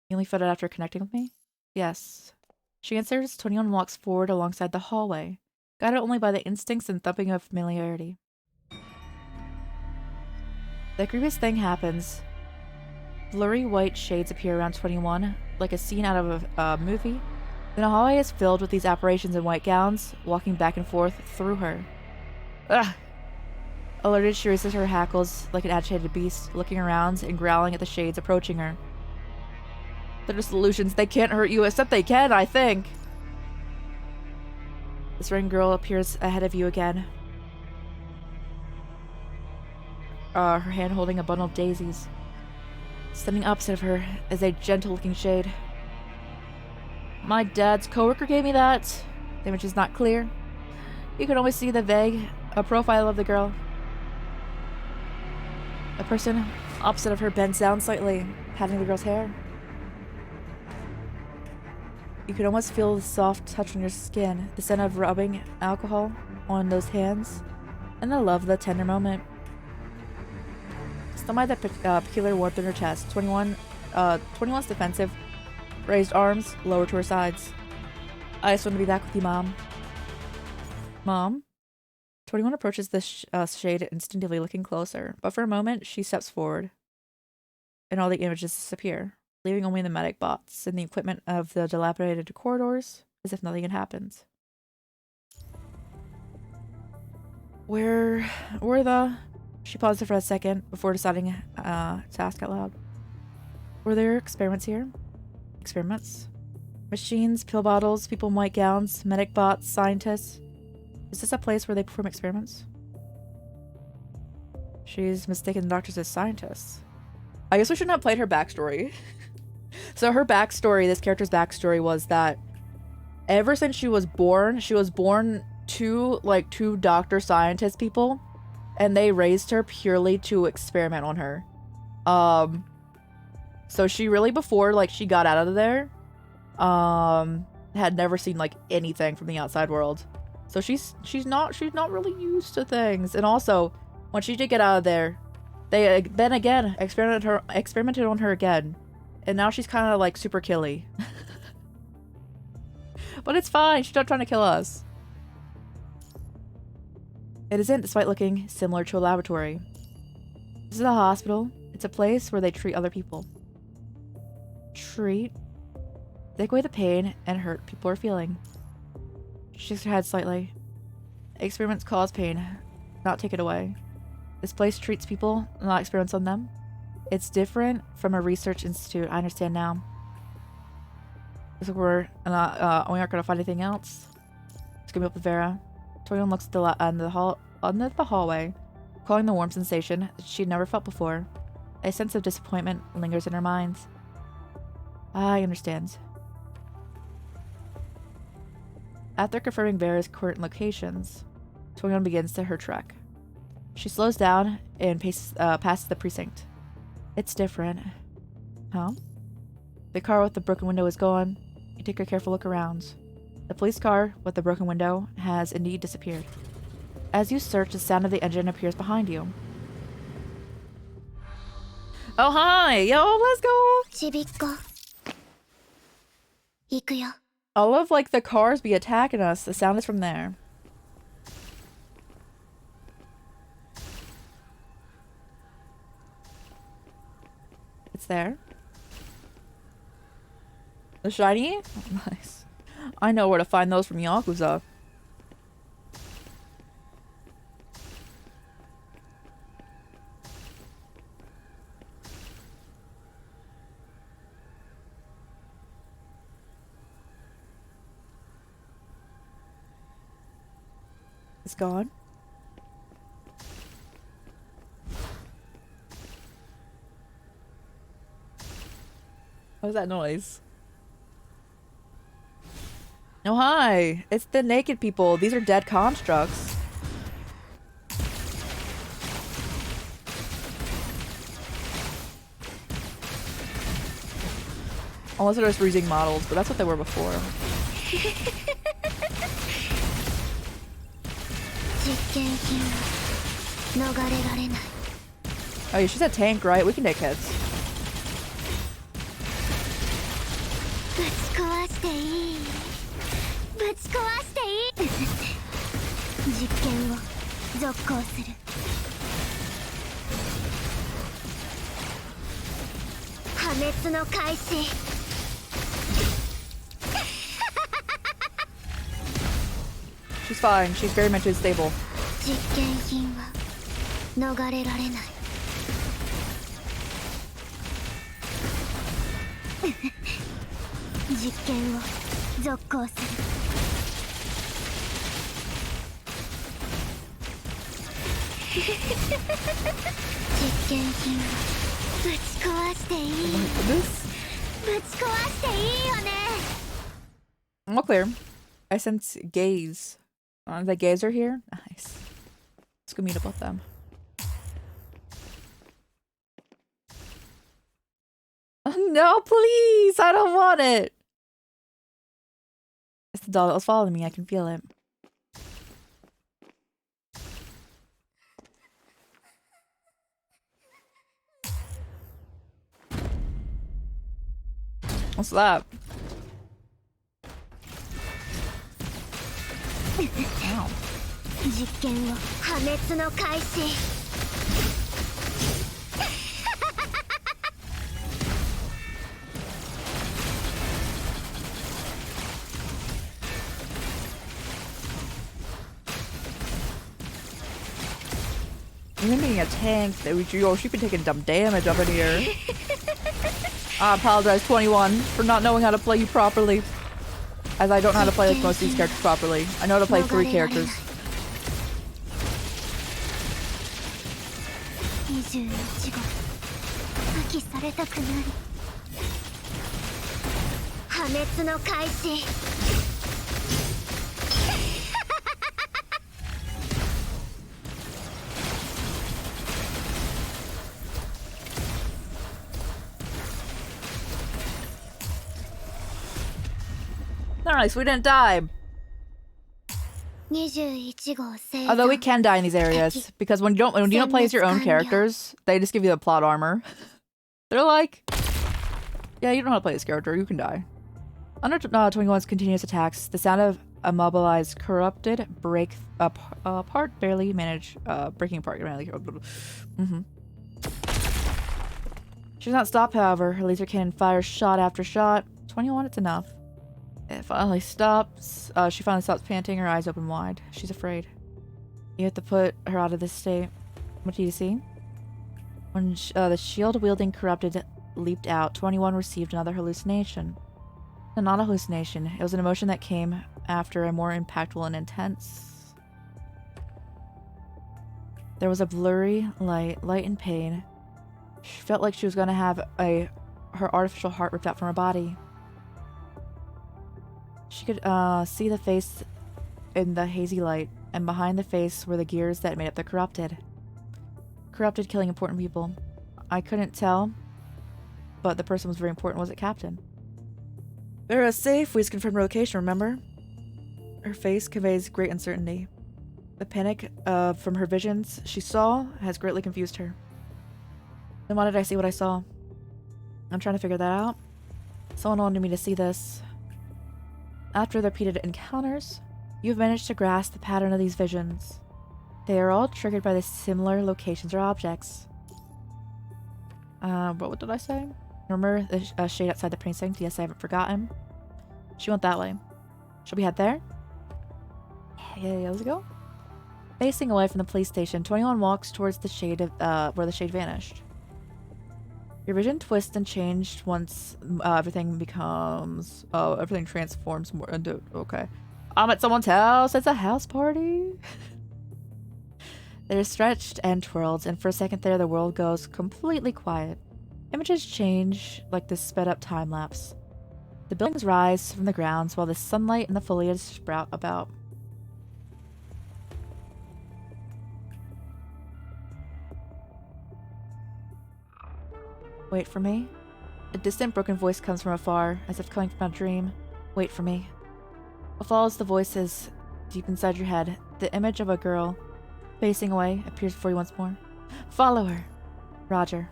S1: You only felt it after connecting with me? Yes. She answers. 21 walks forward alongside the hallway, guided only by the instincts and thumping of familiarity. The creepiest thing happens. Blurry white shades appear around 21, like a scene out of a movie. Then the hallway is filled with these apparitions in white gowns, walking back and forth through her. Ugh! Alerted, she raises her hackles like an agitated beast, looking around and growling at the shades approaching her. They're just illusions. They can't hurt you, except they can, I think. This ring girl appears ahead of you again. Her hand holding a bundle of daisies. Standing opposite of her is a gentle-looking shade. My dad's coworker gave me that. The image is not clear. You can always see the vague profile of the girl. A person opposite of her bends down slightly, patting the girl's hair. You can almost feel the soft touch on your skin, the scent of rubbing alcohol on those hands, and the love of the tender moment. Stunned by the peculiar warmth in her chest, 21's defensive, raised arms lower to her sides. I just want to be back with you, Mom. Mom? 21 approaches the shade instinctively, looking closer, but for a moment she steps forward, and all the images disappear, leaving only the medic bots and the equipment of the dilapidated corridors, as if nothing had happened. Where were the... She paused for a second before deciding to ask out loud. Were there experiments here? Experiments? Machines, pill bottles, people in white gowns, medic bots, scientists. Is this a place where they perform experiments? She's mistaken the doctors as scientists. I guess we shouldn't have played her backstory. So her backstory, this character's backstory, was that ever since she was born to like two doctor scientist people, and they raised her purely to experiment on her. So she really, before like she got out of there, had never seen like anything from the outside world. So she's not really used to things. And also, when she did get out of there, they then again experimented on her again. And now she's kind of like super killy. But it's fine. She's not trying to kill us. It isn't, despite looking similar to a laboratory. This is a hospital. It's a place where they treat other people. Treat? Take away the pain and hurt people are feeling. She shakes her head slightly. Experiments cause pain, not take it away. This place treats people, not experiments on them. It's different from a research institute, I understand now. Looks like we aren't gonna find anything else. Let's go up with Vera. 21 looks at the end of the hallway, calling the warm sensation that she'd never felt before. A sense of disappointment lingers in her mind. I understand. After confirming Vera's current locations, 21 begins her trek. She slows down and passes the precinct. It's different. Huh? The car with the broken window is gone. You take a careful look around. The police car with the broken window has indeed disappeared. As you search, the sound of the engine appears behind you. Oh, hi! Yo, let's go! All of, like, the cars be attacking us. The sound is from there. It's there. The shiny? Oh, nice. I know where to find those from Yakuza. It's gone. What was that noise? Oh, hi. It's the naked people. These are dead constructs. Unless they're just freezing models, but that's what they were before. Oh yeah, she's a tank, right? We can take hits.
S2: ぶち壊していい。ぶち壊していい。実験を続行する。破滅の開始。
S1: She's fine. She's very mentally stable.
S2: 実験品は逃れられない。実験を続行する。実験品をぶち壊していい。ぶち壊していいよね。
S1: I'm all clear. I sense gaze. The gays are here? Nice. Let's go meet up with them. No, please! I don't want it! It's the doll that was following me. I can feel it. What's that? Ow.
S2: 実験を破滅の開始。
S1: Even being a tank, she's been taking dumb damage up in here. I apologize, 21, for not knowing how to play you properly. As I don't know how to play like most of these characters properly. I know how to play 3 characters.
S2: 21号破棄されたくない。破滅の開始。
S1: Nice, we didn't die.
S2: 21号生
S1: Although we can die in these areas because when you don't play as your own characters, they just give you the plot armor. They're like, yeah, you don't know how to play this character, you can die. Under 21's continuous attacks, the sound of immobilized, corrupted, break apart, barely manage breaking apart. She does not stop, however. Her laser cannon fires shot after shot. 21, it's enough. It finally stops. She finally stops panting, her eyes open wide. She's afraid. You have to put her out of this state. What do you see? When the shield-wielding corrupted leaped out, 21 received another hallucination. No, not a hallucination. It was an emotion that came after a more impactful and intense. There was a blurry light in pain. She felt like she was going to have her artificial heart ripped out from her body. She could see the face in the hazy light, and behind the face were the gears that made up the corrupted. Corrupted killing important people. I couldn't tell, but the person was very important. Was it Captain? They're safe. We just confirmed her location, remember? Her face conveys great uncertainty. The panic from her visions she saw has greatly confused her. Then why did I see what I saw? I'm trying to figure that out. Someone wanted me to see this. After the repeated encounters, you've managed to grasp the pattern of these visions. They are all triggered by the similar locations or objects. What did I say? Remember the shade outside the precinct? Yes, I haven't forgotten. She went that way. Shall we head there? Yeah, let's go. Facing away from the police station, 21 walks towards the shade of where the shade vanished. Your vision twists and changed once everything transforms more into... Okay. I'm at someone's house. It's a house party. They're stretched and twirled, and for a second there, the world goes completely quiet. Images change like this sped-up time-lapse. The buildings rise from the grounds while the sunlight and the foliage sprout about. Wait for me. A distant broken voice comes from afar, as if coming from a dream. Wait for me. What follows the voice is deep inside your head. The image of a girl, facing away, appears before you once more. Follow her. Roger.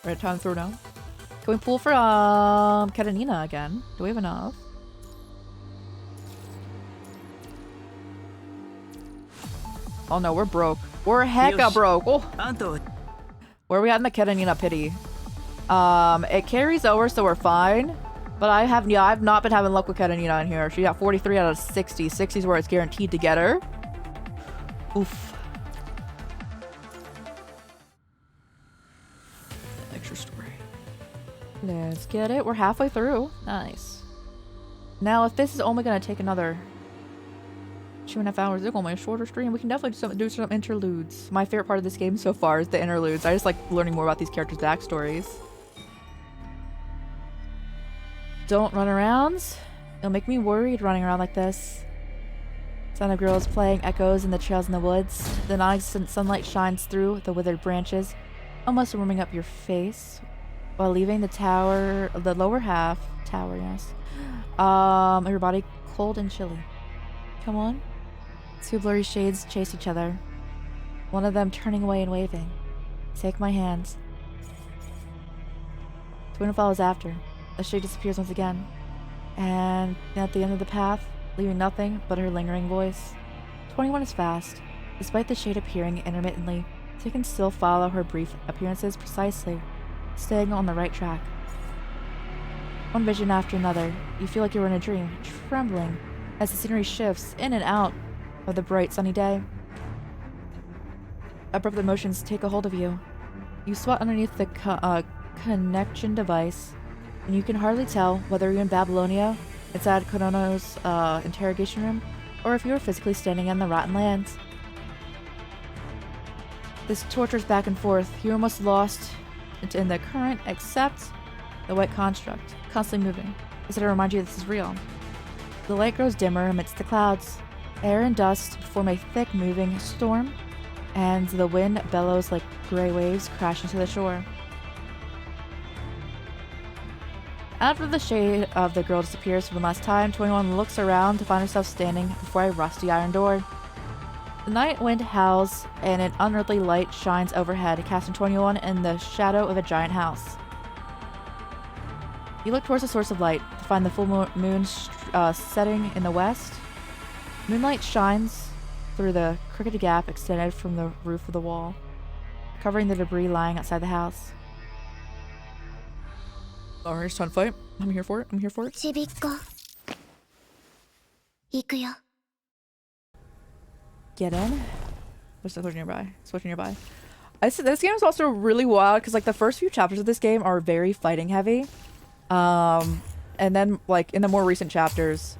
S1: Right, time through now. Can we pull for Karenina again? Do we have enough? Oh no, we're broke. We're hecka broke. Oh. Where are we at in the Karenina pity? It carries over, so we're fine. But I've not been having luck with Karenina in here. She got 43 out of 60. 60 is where it's guaranteed to get her. Oof. Extra story. Let's get it. We're halfway through. Nice. Now, if this is only going to take another 2.5 hours, it's only a shorter stream. We can definitely do some interludes. My favorite part of this game so far is the interludes. I just like learning more about these characters' backstories. Don't run around. It'll make me worried running around like this. Sound of girls playing echoes in the trails in the woods. The non-existent sunlight shines through the withered branches, almost warming up your face, while leaving the tower, the lower half, tower, yes. Your body cold and chilly. Come on. Two blurry shades chase each other. One of them turning away and waving. Take my hand. Twin follows after. The shade disappears once again. And at the end of the path, leaving nothing but her lingering voice. 21 is fast. Despite the shade appearing intermittently, you can still follow her brief appearances precisely, staying on the right track. One vision after another, you feel like you're in a dream, trembling as the scenery shifts in and out of the bright sunny day. Abrupt emotions take a hold of you. You sweat underneath the connection device, and you can hardly tell whether you're in Babylonia, inside Konono's interrogation room, or if you're physically standing in the rotten lands. This tortures back and forth. You're almost lost in the current, except the white construct, constantly moving, as to remind you this is real. The light grows dimmer amidst the clouds. Air and dust form a thick, moving storm, and the wind bellows like gray waves crash into the shore. After the shade of the girl disappears for the last time, 21 looks around to find herself standing before a rusty iron door. The night wind howls, and an unearthly light shines overhead, casting 21 in the shadow of a giant house. You look towards the source of light to find the full moon setting in the west. Moonlight shines through the crooked gap extended from the roof of the wall, covering the debris lying outside the house. Alright, it's time to fight. I'm here for it. I'm here for it.
S2: ちびっこ行くよ
S1: Get in. There's switching nearby. Switching nearby. This game is also really wild because like the first few chapters of this game are very fighting heavy. And then like in the more recent chapters,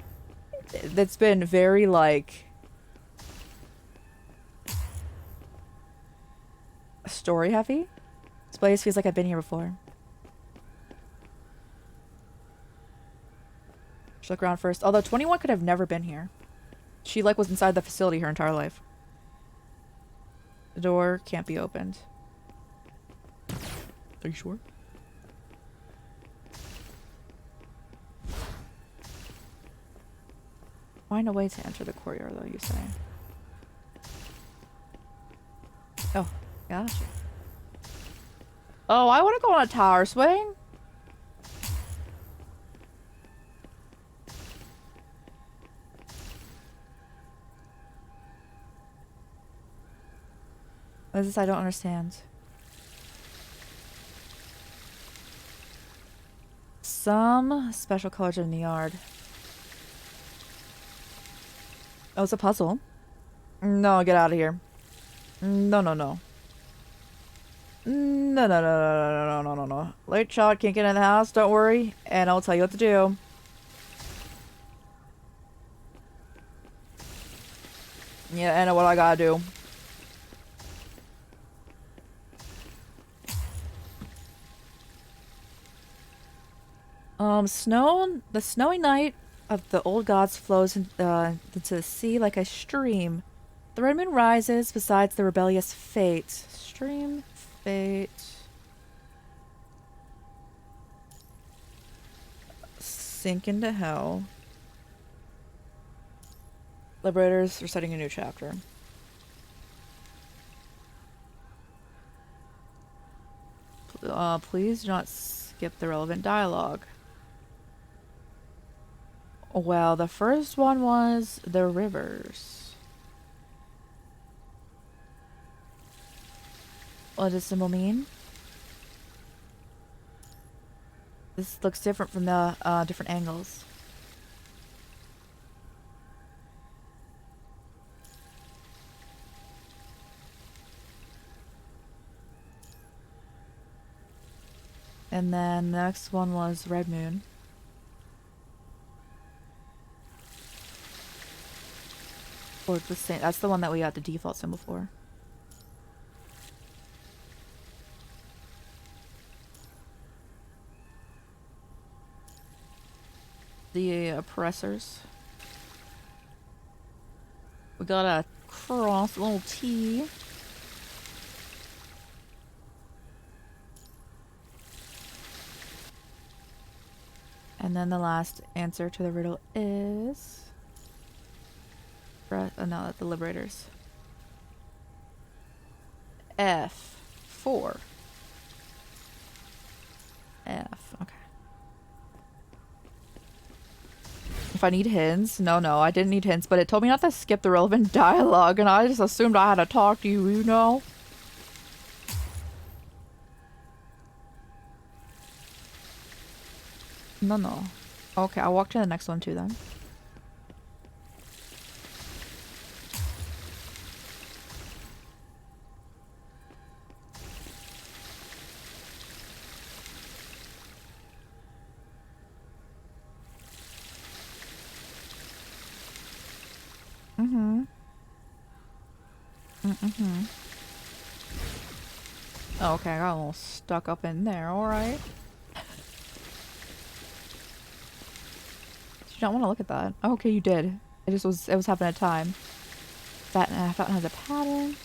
S1: it's been very like story heavy. This place feels like I've been here before. Should look around first. Although 21 could have never been here. She like was inside the facility her entire life. The door can't be opened. Are you sure? Find a way to enter the courtyard though, you say. Oh, gotcha. Oh, I want to go on a tower swing. What is this I don't understand? Some special colors are in the yard. Oh, it's a puzzle. No, get out of here. No, no, no. No, no, no, no, no, no, no, no. Late child can't get in the house, don't worry, and I'll tell you what to do. Yeah, I know what I gotta do. The snowy night of the old gods flows into the sea like a stream. The red moon rises besides the rebellious fate. Stream, fate. Sink into hell. Liberators reciting a new chapter. Please do not skip the relevant dialogue. Well, the first one was the rivers. What does symbol mean? This looks different from the different angles. And then the next one was red moon. Or the same. That's the one that we got the default symbol for. The oppressors. We got a cross, a little T. And then the last answer to the riddle is... oh no, that's the liberators. F4. F, okay. If I need hints? No, I didn't need hints, but it told me not to skip the relevant dialogue, and I just assumed I had to talk to you, you know? No. Okay, I'll walk to the next one too then. Oh, okay, I got a little stuck up in there, alright. You don't want to look at that. Oh, okay, you did. It was happening at a time. That fountain has a pattern.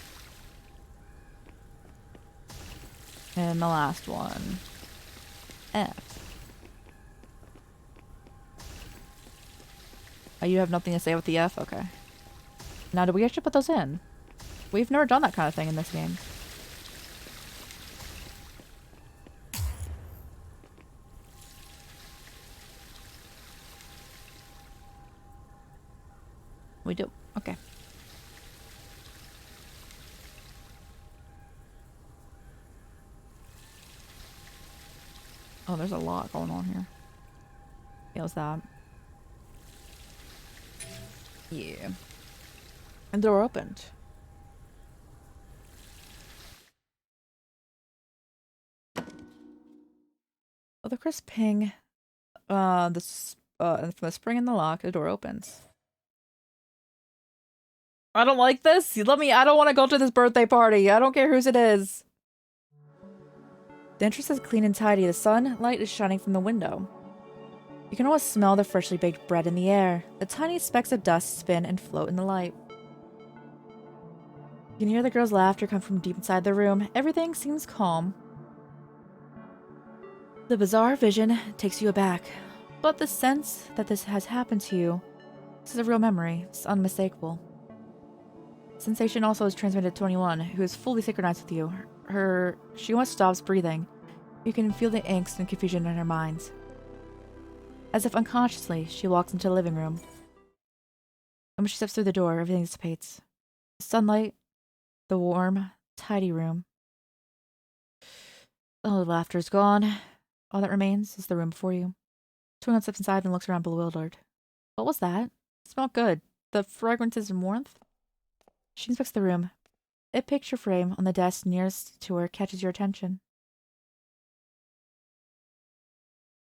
S1: And the last one. F. Oh, you have nothing to say with the F? Okay. Now, do we actually put those in? We've never done that kind of thing in this game. We do. Okay. Oh, there's a lot going on here. Yeah, what's that? Yeah. And the door opened. Oh, the crisp ping. From the spring in the lock, the door opens. I don't like this. I don't want to go to this birthday party. I don't care whose it is. The entrance is clean and tidy. The sunlight is shining from the window. You can almost smell the freshly baked bread in the air. The tiny specks of dust spin and float in the light. You can hear the girl's laughter come from deep inside the room. Everything seems calm. The bizarre vision takes you aback, but the sense that this has happened to you, this is a real memory. It's unmistakable. Sensation also is transmitted to 21, who is fully synchronized with you. She almost stops breathing. You can feel the angst and confusion in her mind. As if unconsciously, she walks into the living room. And when she steps through the door, everything dissipates. The sunlight, the warm, tidy room. All the laughter is gone. All that remains is the room before you. 21 steps inside and looks around bewildered. What was that? It smelled good. The fragrances and warmth. She inspects the room. A picture frame on the desk nearest to her catches your attention.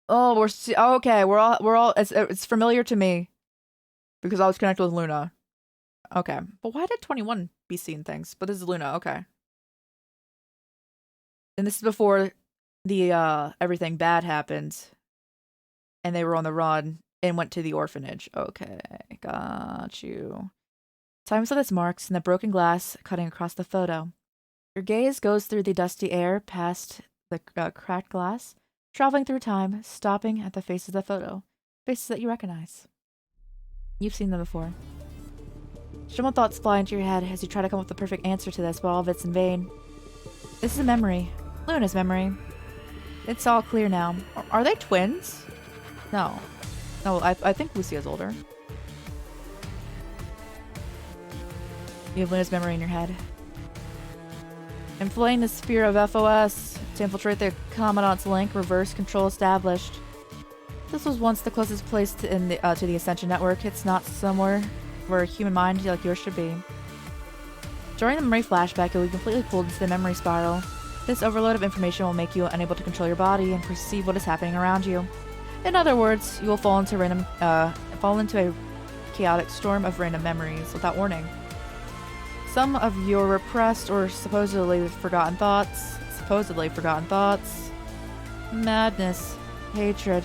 S1: Oh, okay. We're all. It's familiar to me because I was connected with Luna. Okay, but why did 21 be seeing things? But this is Luna. Okay, and this is before the everything bad happened, and they were on the run and went to the orphanage. Okay, got you. Time saw its marks in the broken glass cutting across the photo. Your gaze goes through the dusty air past the cracked glass, traveling through time, stopping at the faces of the photo. Faces that you recognize. You've seen them before. Some thoughts fly into your head as you try to come up with the perfect answer to this, but all of it's in vain. This is a memory. Luna's memory. It's all clear now. Are they twins? No. No, I think Lucia's older. You have Luna's memory in your head. Employing the sphere of FOS to infiltrate the Commandant's link, reverse control established. This was once the closest place to the Ascension Network. It's not somewhere where a human mind like yours should be. During the memory flashback, you'll be completely pulled into the memory spiral. This overload of information will make you unable to control your body and perceive what is happening around you. In other words, you will fall into a chaotic storm of random memories without warning. Some of your repressed or supposedly forgotten thoughts, madness, hatred,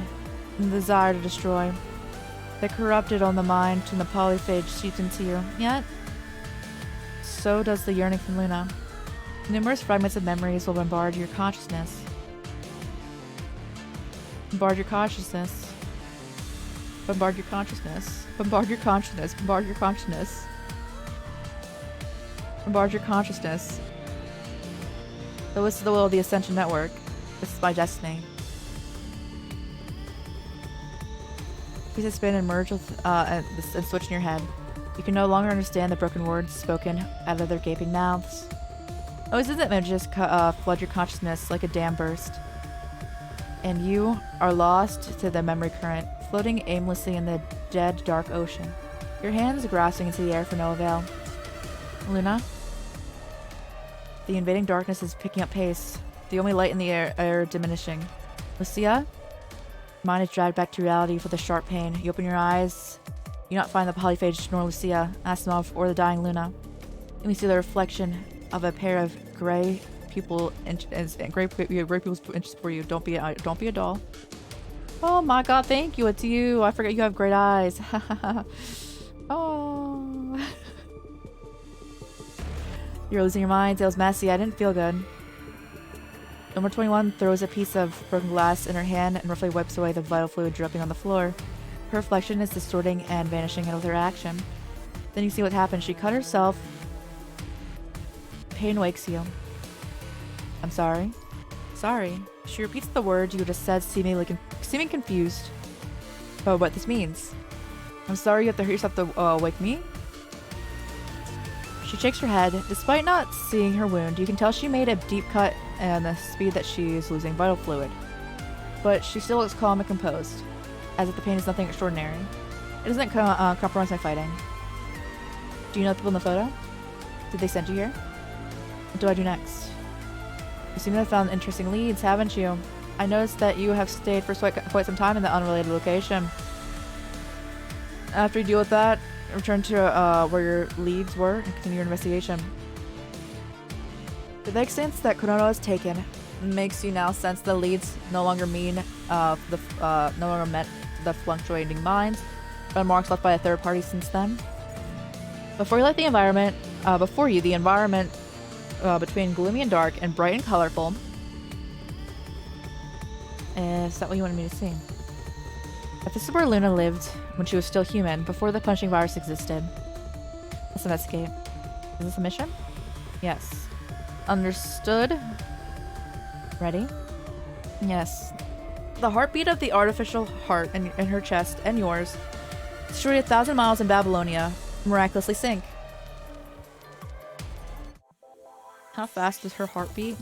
S1: and the desire to destroy. They corrupted on the mind and the polyphage seeped into you. Yet, so does the yearning from Luna. Numerous fragments of memories will bombard your consciousness. Bombard your consciousness. Bombard your consciousness. Bombard your consciousness. Bombard your consciousness. Bombard your consciousness. Though this is the will of the Ascension Network. This is my destiny. Please spin and merge with, and switch in your head. You can no longer understand the broken words spoken out of their gaping mouths. Noises and images flood your consciousness like a dam burst. And you are lost to the memory current, floating aimlessly in the dead, dark ocean. Your hands grasping into the air for no avail. Luna? The invading darkness is picking up pace, the only light in the air diminishing. Lucia? Mind is dragged back to reality with a sharp pain. You open your eyes. You do not find the polyphage nor Lucia, Asimov, or the dying Luna. You see the reflection of a pair of gray pupils inches for you. Don't be a doll. Oh my god, thank you. It's you. I forgot you have great eyes. Oh. You're losing your mind. It was messy. I didn't feel good. Number 21 throws a piece of broken glass in her hand and roughly wipes away the vital fluid dripping on the floor. Her reflection is distorting and vanishing with her action. Then you see what happened. She cut herself. Pain wakes you. I'm sorry. Sorry. She repeats the words you just said, seeming confused about what this means. I'm sorry you have to hurt yourself to wake me? She shakes her head. Despite not seeing her wound, you can tell she made a deep cut and the speed that she is losing vital fluid. But she still looks calm and composed, as if the pain is nothing extraordinary. It doesn't compromise my fighting. Do you know the people in the photo? Did they send you here? What do I do next? You seem to have found interesting leads, haven't you? I noticed that you have stayed for quite some time in the unrelated location. After you deal with that, return to where your leads were and continue your investigation. The vague stance that Konono has taken makes you now sense the leads no longer meant the fluctuating minds, but marks left by a third party since then. Before you, the environment between gloomy and dark and bright and colorful. Is that what you wanted me to see? If this is where Luna lived when she was still human, before the punching virus existed. Let's investigate. Is this a mission? Yes. Understood. Ready? Yes. The heartbeat of the artificial heart in her chest and yours, destroyed 1,000 miles in Babylonia, miraculously sync. How fast is her heartbeat?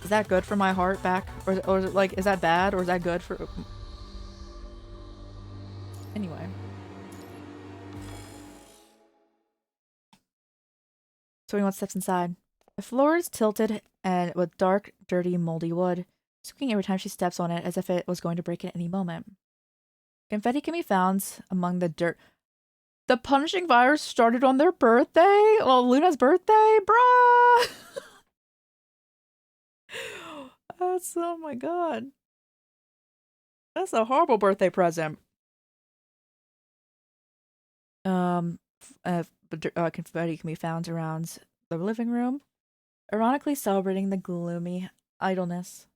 S1: Is that good for my heart back? Or is it like, is that bad? Or is that good for... Anyway. 21 steps inside. The floor is tilted and with dark, dirty, moldy wood, squeaking every time she steps on it as if it was going to break at any moment. Confetti can be found among the dirt. The punishing virus started on their birthday? Well, Luna's birthday? Bruh! That's, oh my god. That's a horrible birthday present. Confetti can be found around the living room, ironically celebrating the gloomy idleness.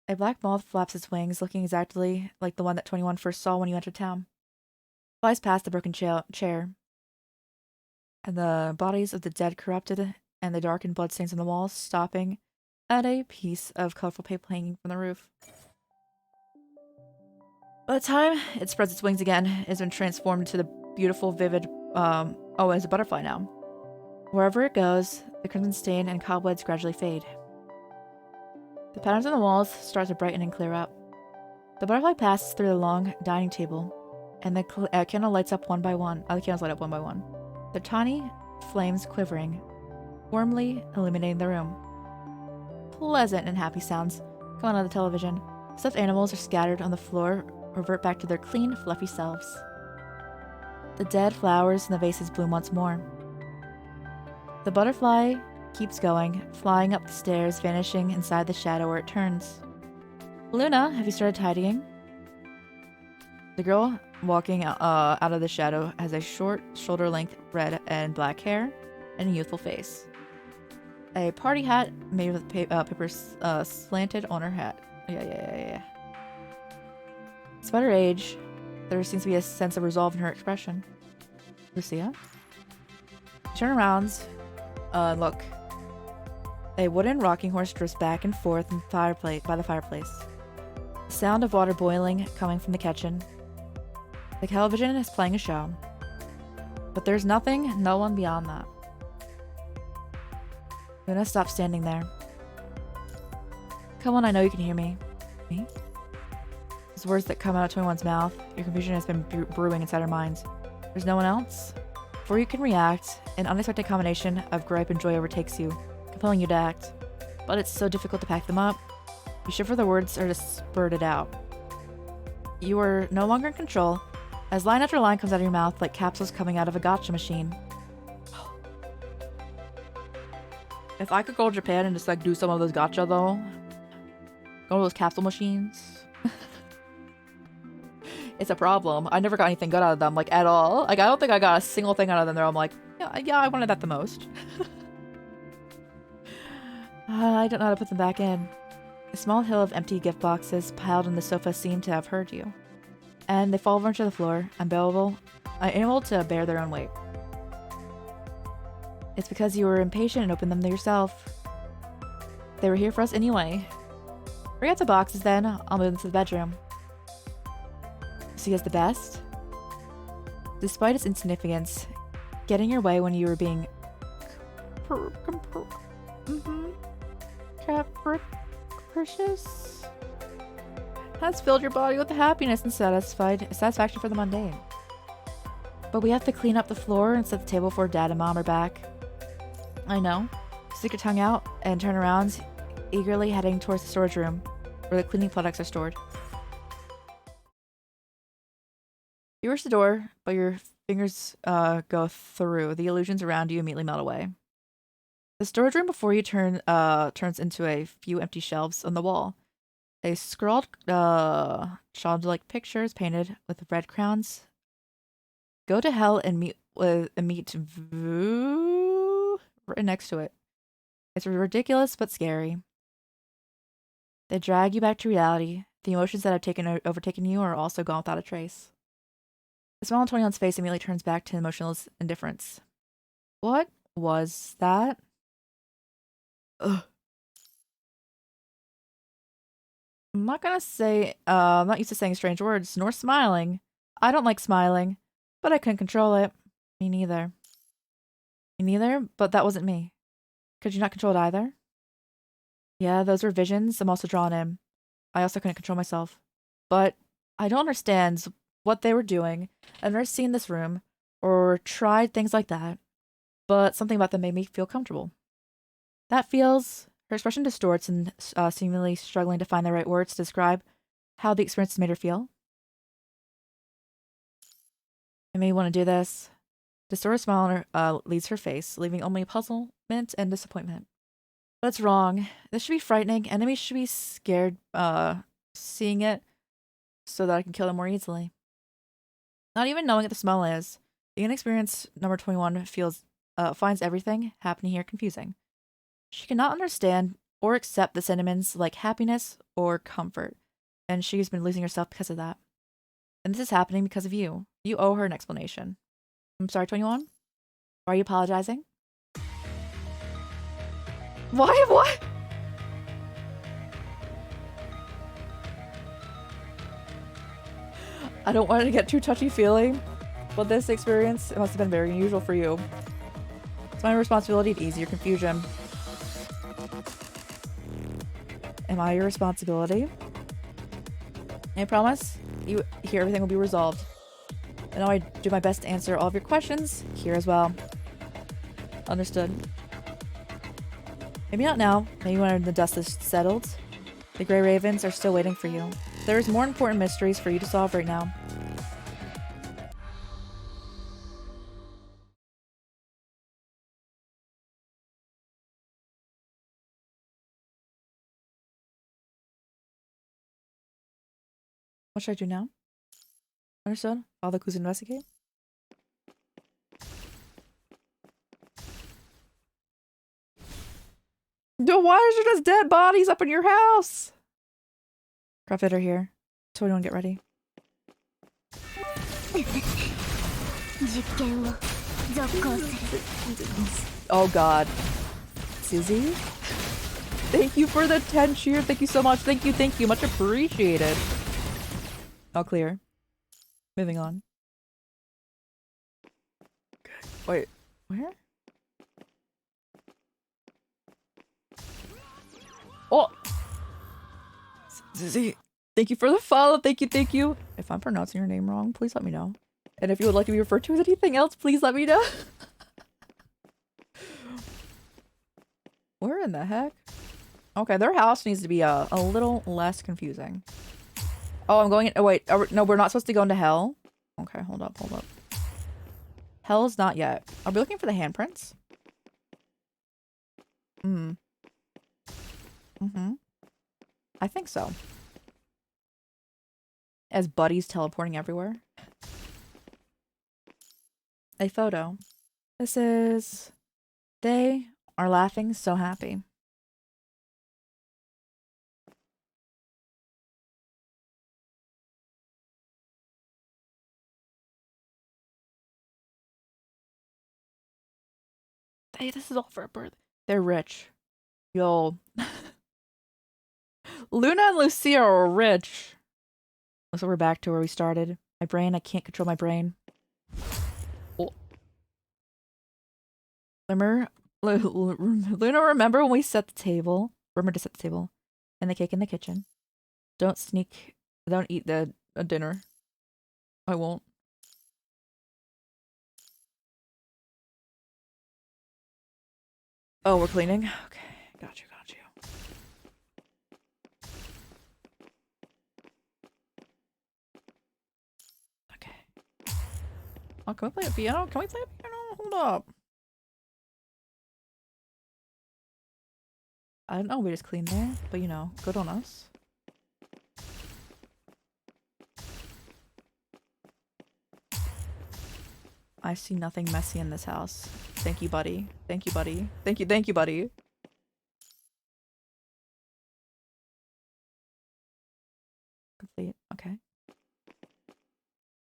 S1: A black moth flaps its wings, looking exactly like the one that 21 first saw when you entered town. Flies past the broken chair, and the bodies of the dead corrupted, and the darkened bloodstains on the walls, stopping at a piece of colorful paper hanging from the roof. By the time it spreads its wings again, it's been transformed into the beautiful, vivid, it's a butterfly now. Wherever it goes, the crimson stain and cobwebs gradually fade. The patterns on the walls start to brighten and clear up. The butterfly passes through the long dining table, and the candle lights up one by one. Other candles light up one by one. The tiny flames quivering, warmly illuminating the room. Pleasant and happy sounds come out of the television. Stuffed animals are scattered on the floor, revert back to their clean, fluffy selves. The dead flowers in the vases bloom once more. The butterfly keeps going, flying up the stairs, vanishing inside the shadow where it turns. Luna, have you started tidying? The girl walking out of the shadow has a short, shoulder-length red and black hair and a youthful face. A party hat made with papers slanted on her hat. Yeah. Despite her age, there seems to be a sense of resolve in her expression. Lucia? Turn around. Look. A wooden rocking horse drifts back and forth in by the fireplace. The sound of water boiling coming from the kitchen. The television is playing a show. But there's no one beyond that. Luna stops standing there. Come on, I know you can hear me. Me? Those words that come out of 21's mouth, your confusion has been brewing inside her mind. There's no one else? Before you can react, an unexpected combination of gripe and joy overtakes you, compelling you to act. But it's so difficult to pack them up. You shiver the words or just spurted out. You are no longer in control, as line after line comes out of your mouth like capsules coming out of a gacha machine. If I could go to Japan and just like do some of those gacha though, go to those capsule machines. It's a problem. I never got anything good out of them, like at all. Like I don't think I got a single thing out of them there. I'm like, yeah, I wanted that the most. I don't know how to put them back in. A small hill of empty gift boxes piled on the sofa seem to have heard you. And they fall over to the floor, unable to bear their own weight. It's because you were impatient and opened them to yourself. They were here for us anyway. Bring out the boxes then, I'll move them to the bedroom. So he has the best? Despite its insignificance, getting your way when you were being capricious has filled your body with happiness and satisfaction for the mundane. But we have to clean up the floor and set the table before Dad and Mom are back. I know. Stick your tongue out and turn around, eagerly heading towards the storage room, where the cleaning products are stored. You rush the door, but your fingers go through. The illusions around you immediately melt away. The storage room before you turns into a few empty shelves on the wall. A scrawled child-like pictures painted with red crowns. Go to hell and meet Vu right next to it. It's ridiculous but scary. They drag you back to reality. The emotions that have overtaken you are also gone without a trace. The smile on 21's face immediately turns back to emotionless indifference. What was that? Ugh. I'm not used to saying strange words, nor smiling. I don't like smiling, but I couldn't control it. Me neither. Me neither, but that wasn't me. Could you not control it either? Yeah, those were visions. I'm also drawn in. I also couldn't control myself. But I don't understand what they were doing. I've never seen this room or tried things like that, but something about them made me feel comfortable. That feels... Her expression distorts and seemingly struggling to find the right words to describe how the experience has made her feel. I may want to do this. Distorted smile leaves her face, leaving only puzzlement and disappointment. But it's wrong. This should be frightening. Enemies should be scared seeing it so that I can kill them more easily. Not even knowing what the smell is, the inexperienced number 21 finds everything happening here confusing. She cannot understand or accept the sentiments like happiness or comfort, and she's been losing herself because of that. And this is happening because of you. You owe her an explanation. I'm sorry, 21? Why are you apologizing? Why? What? I don't want to get too touchy-feeling, but this experience, it must have been very unusual for you. It's my responsibility to ease your confusion. Am I your responsibility? I promise you here everything will be resolved. I know I do my best to answer all of your questions here as well. Understood. Maybe not now. Maybe when the dust is settled. The Grey Ravens are still waiting for you. There's more important mysteries for you to solve right now. What should I do now? Understood. All the clues investigate. Dude, why is there just dead bodies up in your house? Prophet are here. So we don't get ready. Oh god. Susie? Thank you for the 10 cheer. Thank you so much. Thank you. Much appreciated. All clear. Moving on. Wait, where? Oh! Susie, thank you for the follow. Thank you. If I'm pronouncing your name wrong, please let me know. And if you would like to be referred to as anything else, please let me know. Where in the heck? Okay, their house needs to be a little less confusing. Oh, I'm going in. Oh, wait. No, we're not supposed to go into hell. Okay, hold up. Hell's not yet. Are we looking for the handprints? I think so. As buddies teleporting everywhere. A photo. This is... They are laughing so happy. Hey, this is all for a birth. They're rich. Yo. Luna and Lucia are rich. So we're back to where we started. My brain, I can't control my brain. Oh. Luna, remember when we set the table? Remember to set the table. And the cake in the kitchen. Don't eat the dinner. I won't. Oh, we're cleaning? Okay, got you. Okay. Oh, can we play a piano? Hold up. I don't know, we just cleaned there, but you know, good on us. I see nothing messy in this house. Thank you, buddy. Thank you, buddy. Thank you, buddy. Complete. Okay.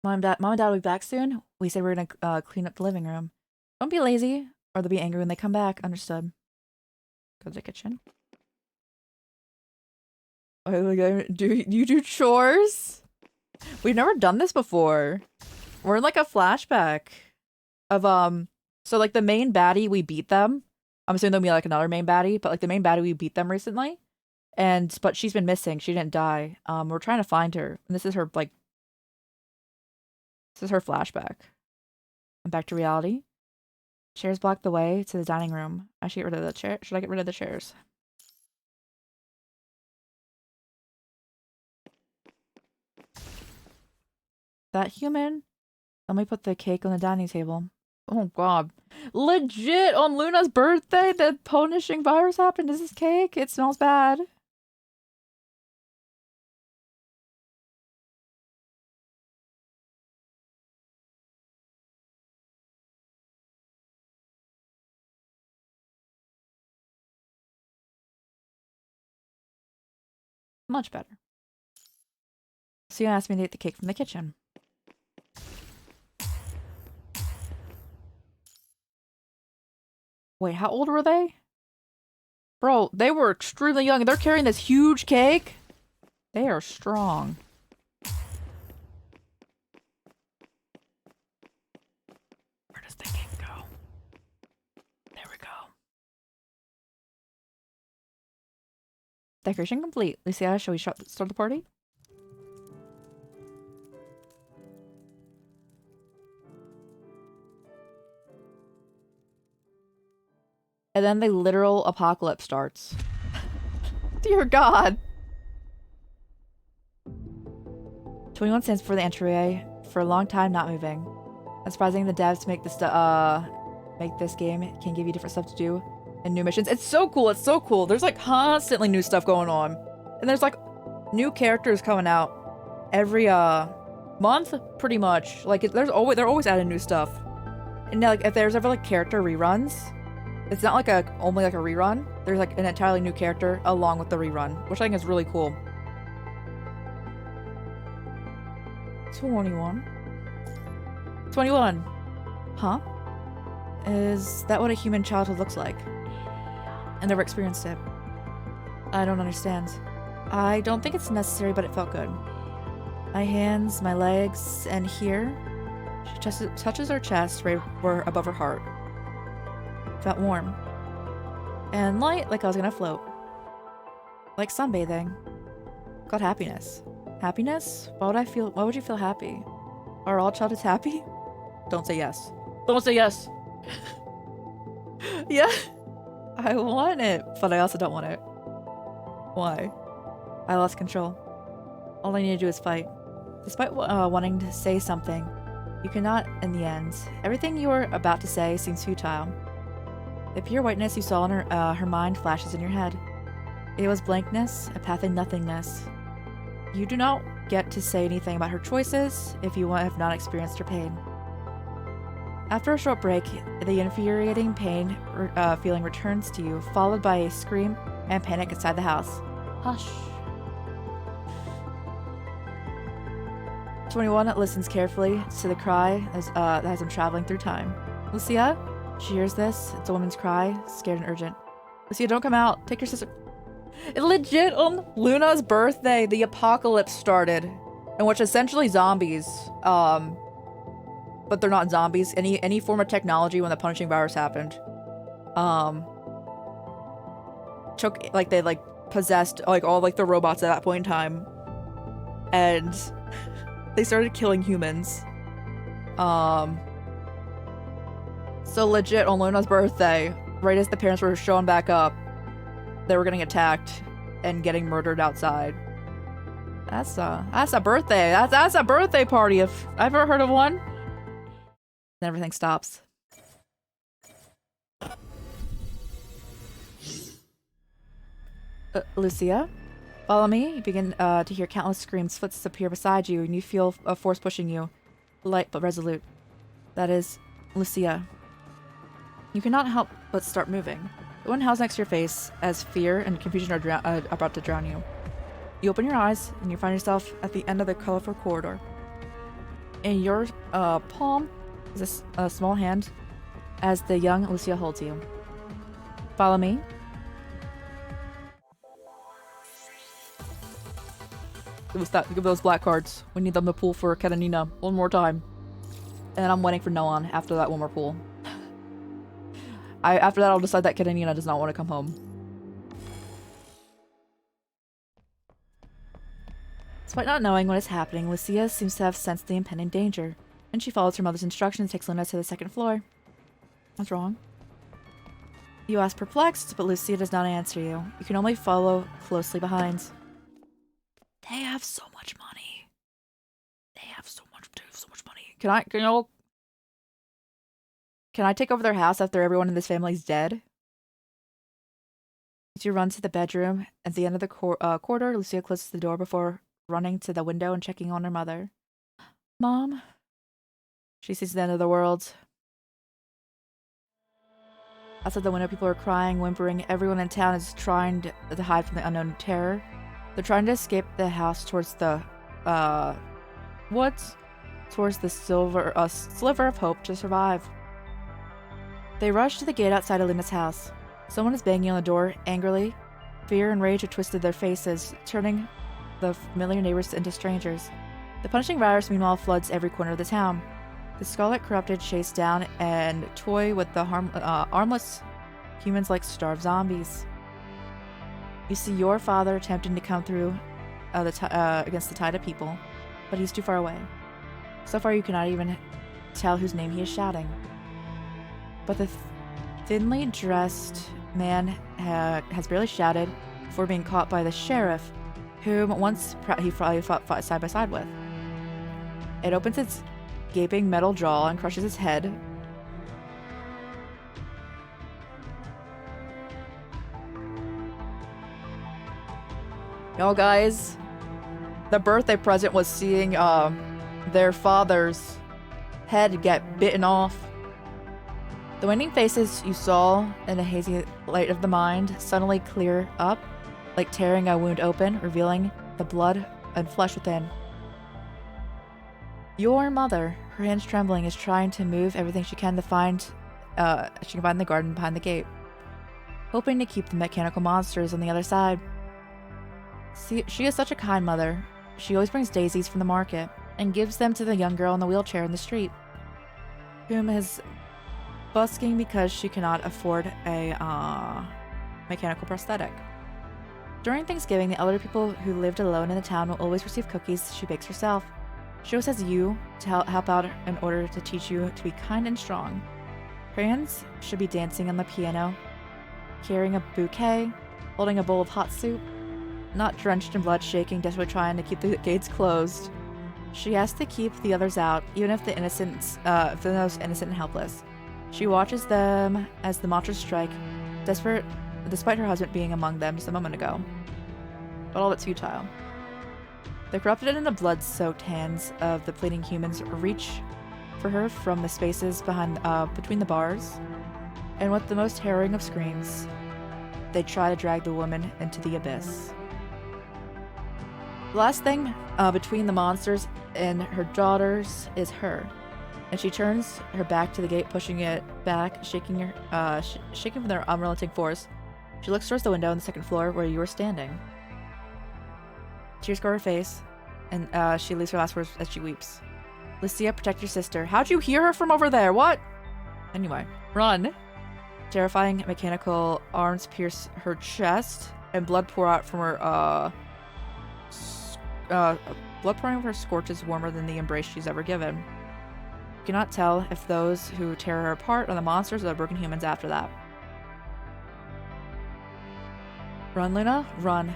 S1: Mom and Dad will be back soon. We said we're gonna clean up the living room. Don't be lazy, or they'll be angry when they come back. Understood. Go to the kitchen. Do you do chores? We've never done this before. We're in like a flashback of so like the main baddie, we beat them. I'm assuming there'll be like another main baddie, but like the main baddie, we beat them recently. But she's been missing. She didn't die. We're trying to find her. And this is her flashback. I'm back to reality. Chairs block the way to the dining room. I should get rid of the chair. Should I get rid of the chairs? That human? Let me put the cake on the dining table. Oh god. Legit! On Luna's birthday, the punishing virus happened. Is this cake? It smells bad. Much better. So you asked me to eat the cake from the kitchen. Wait, how old were they? Bro, they were extremely young. They're carrying this huge cake. They are strong. Lucia's thinking. Go. There we go. Decoration complete. Lucia, shall we start the party? And then the literal apocalypse starts. Dear God. 21 stands before the entryway for a long time, not moving. It's surprising the devs make this game can give you different stuff to do and new missions. It's so cool. It's so cool. There's like constantly new stuff going on, and there's like new characters coming out every month, pretty much. Like they're always adding new stuff. And now, like if there's ever like character reruns, it's not like only like a rerun. There's like an entirely new character along with the rerun, which I think is really cool. 21. Huh? Is that what a human childhood looks like? I never experienced it. I don't understand. I don't think it's necessary, but it felt good. My hands, my legs, and here, she touches her chest right where above her heart. Felt warm. And light, like I was gonna float. Like sunbathing. Got happiness. Happiness? Why would you feel happy? Are all childhoods happy? Don't say yes. Don't say yes! Yeah. I want it, but I also don't want it. Why? I lost control. All I need to do is fight. Despite wanting to say something, you cannot in the end. Everything you were about to say seems futile. The pure whiteness you saw in her mind flashes in your head. It was blankness, a path in nothingness. You do not get to say anything about her choices if you have not experienced her pain. After a short break, the infuriating pain feeling returns to you, followed by a scream and panic inside the house. Hush. 21 listens carefully to the cry that has been traveling through time. Lucia? She hears this. It's a woman's cry, scared and urgent. Lucia, don't come out. Take your sister. Legit, on Luna's birthday, the apocalypse started, in which essentially zombies, but they're not zombies. Any form of technology when the punishing virus happened, they possessed all the robots at that point in time, and they started killing humans. So legit, on Luna's birthday, right as the parents were showing back up, they were getting attacked and getting murdered outside. That's a birthday. That's a birthday party if I've ever heard of one. Then everything stops. Lucia, follow me. You begin to hear countless screams. Footsteps appear beside you, and you feel a force pushing you, light but resolute. That is Lucia. You cannot help but start moving. The one house next to your face, as fear and confusion are about to drown you. You open your eyes, and you find yourself at the end of the colorful corridor. In your palm is a small hand, as the young Lucia holds you. Follow me. Give those black cards. We need them to pull for Karenina one more time. And I'm waiting for Noan after that one more pull. After that, I'll decide that Karenina does not want to come home. Despite not knowing what is happening, Lucia seems to have sensed the impending danger, and she follows her mother's instructions and takes Luna to the second floor. What's wrong? You ask perplexed, but Lucia does not answer you. You can only follow closely behind. They have so much money. They have so much money. Can I take over their house after everyone in this family's dead? As you run to the bedroom, at the end of the corridor, Lucia closes the door before running to the window and checking on her mother. Mom? She sees the end of the world. Outside the window, people are crying, whimpering. Everyone in town is trying to hide from the unknown terror. They're trying to escape the house towards the, woods? Towards the sliver of hope to survive. They rush to the gate outside Alina's house. Someone is banging on the door, angrily. Fear and rage have twisted their faces, turning the familiar neighbors into strangers. The punishing virus, meanwhile, floods every corner of the town. The Scarlet Corrupted chase down and toy with the armless humans like starved zombies. You see your father attempting to come through against the tide of people, but he's too far away. So far you cannot even tell whose name he is shouting. But the thinly dressed man has barely shouted before being caught by the sheriff, whom once he probably fought side by side with. It opens its gaping metal jaw and crushes his head. Yo guys, the birthday present was seeing their father's head get bitten off. The waning faces you saw in the hazy light of the mind suddenly clear up, like tearing a wound open, revealing the blood and flesh within. Your mother, her hands trembling, is trying to move everything she can find in the garden behind the gate, hoping to keep the mechanical monsters on the other side. See, she is such a kind mother. She always brings daisies from the market and gives them to the young girl in the wheelchair in the street, whom is busking because she cannot afford a mechanical prosthetic. During Thanksgiving, the elderly people who lived alone in the town will always receive cookies she bakes herself. She always has you to help out in order to teach you to be kind and strong. Her hands should be dancing on the piano, carrying a bouquet, holding a bowl of hot soup, not drenched in blood, shaking, desperately trying to keep the gates closed. She has to keep the others out, even if the most innocent and helpless. She watches them as the monsters strike, desperate, despite her husband being among them just a moment ago. But all but futile. The corrupted and the blood-soaked hands of the pleading humans reach for her from the spaces between the bars, and with the most harrowing of screams, they try to drag the woman into the abyss. The last thing between the monsters and her daughters is her, and she turns her back to the gate, pushing it back, shaking from their unrelenting force. She looks towards the window on the second floor where you were standing. Tears cover her face, and she leaves her last words as she weeps. Lucia, protect your sister. How'd you hear her from over there? What? Anyway, run. Terrifying mechanical arms pierce her chest, and blood pour out from her, blood pouring over her scorches warmer than the embrace she's ever given. You cannot tell if those who tear her apart are the monsters or the broken humans after that. Run, Luna, run.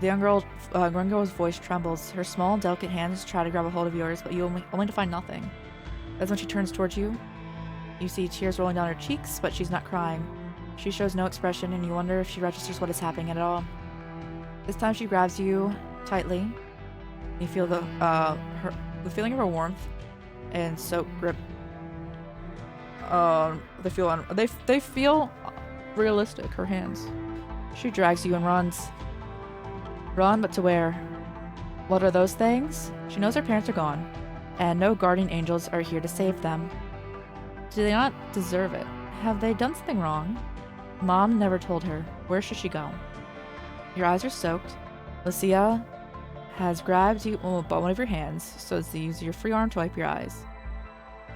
S1: The young girl's voice trembles. Her small, delicate hands try to grab a hold of yours, but you only to find nothing. As when she turns towards you, you see tears rolling down her cheeks, but she's not crying. She shows no expression, and you wonder if she registers what is happening at all. This time she grabs you tightly. You feel the feeling of her warmth and soaked grip. They feel realistic. Her hands. She drags you and runs. Run, but to where? What are those things? She knows her parents are gone, and no guardian angels are here to save them. Do they not deserve it? Have they done something wrong? Mom never told her. Where should she go? Your eyes are soaked. Lucia has grabbed you by one of your hands, so as to use your free arm to wipe your eyes.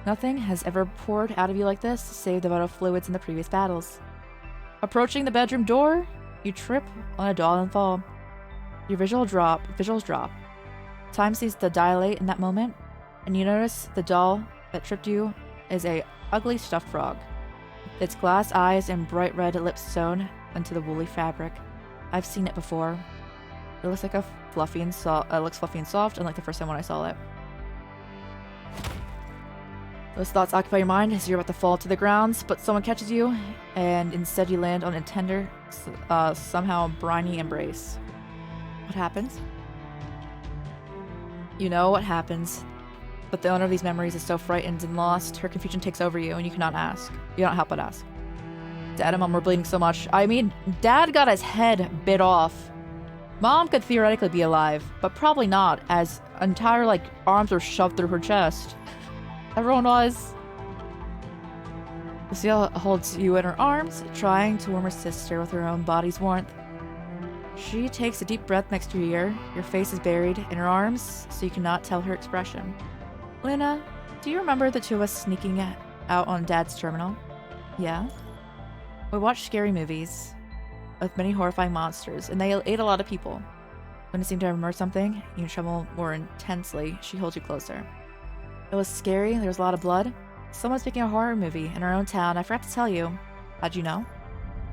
S1: Nothing has ever poured out of you like this, save the vital fluids in the previous battles. Approaching the bedroom door, you trip on a doll and fall. Your visuals drop. Time seems to dilate in that moment, and you notice the doll that tripped you is a ugly stuffed frog. Its glass eyes and bright red lips sewn into the woolly fabric. I've seen it before. It looks like fluffy and soft, unlike the first time when I saw it. Those thoughts occupy your mind as you're about to fall to the ground, but someone catches you, and instead you land on a tender, somehow briny embrace. What happens? You know what happens, but the owner of these memories is so frightened and lost, her confusion takes over you, and you cannot ask. You don't help but ask. Dad and Mom were bleeding so much. I mean, Dad got his head bit off. Mom could theoretically be alive, but probably not, as entire, arms were shoved through her chest. Everyone was. Lucille holds you in her arms, trying to warm her sister with her own body's warmth. She takes a deep breath next to your ear. Your face is buried in her arms, so you cannot tell her expression. Luna, Do you remember the two of us sneaking out on Dad's terminal? Yeah. We watched scary movies with many horrifying monsters, and they ate a lot of people. When it seemed to remember something, you tremble more intensely. She holds you closer. It was scary. There was a lot of blood. Someone's making a horror movie in our own town. I forgot to tell you. How'd you know?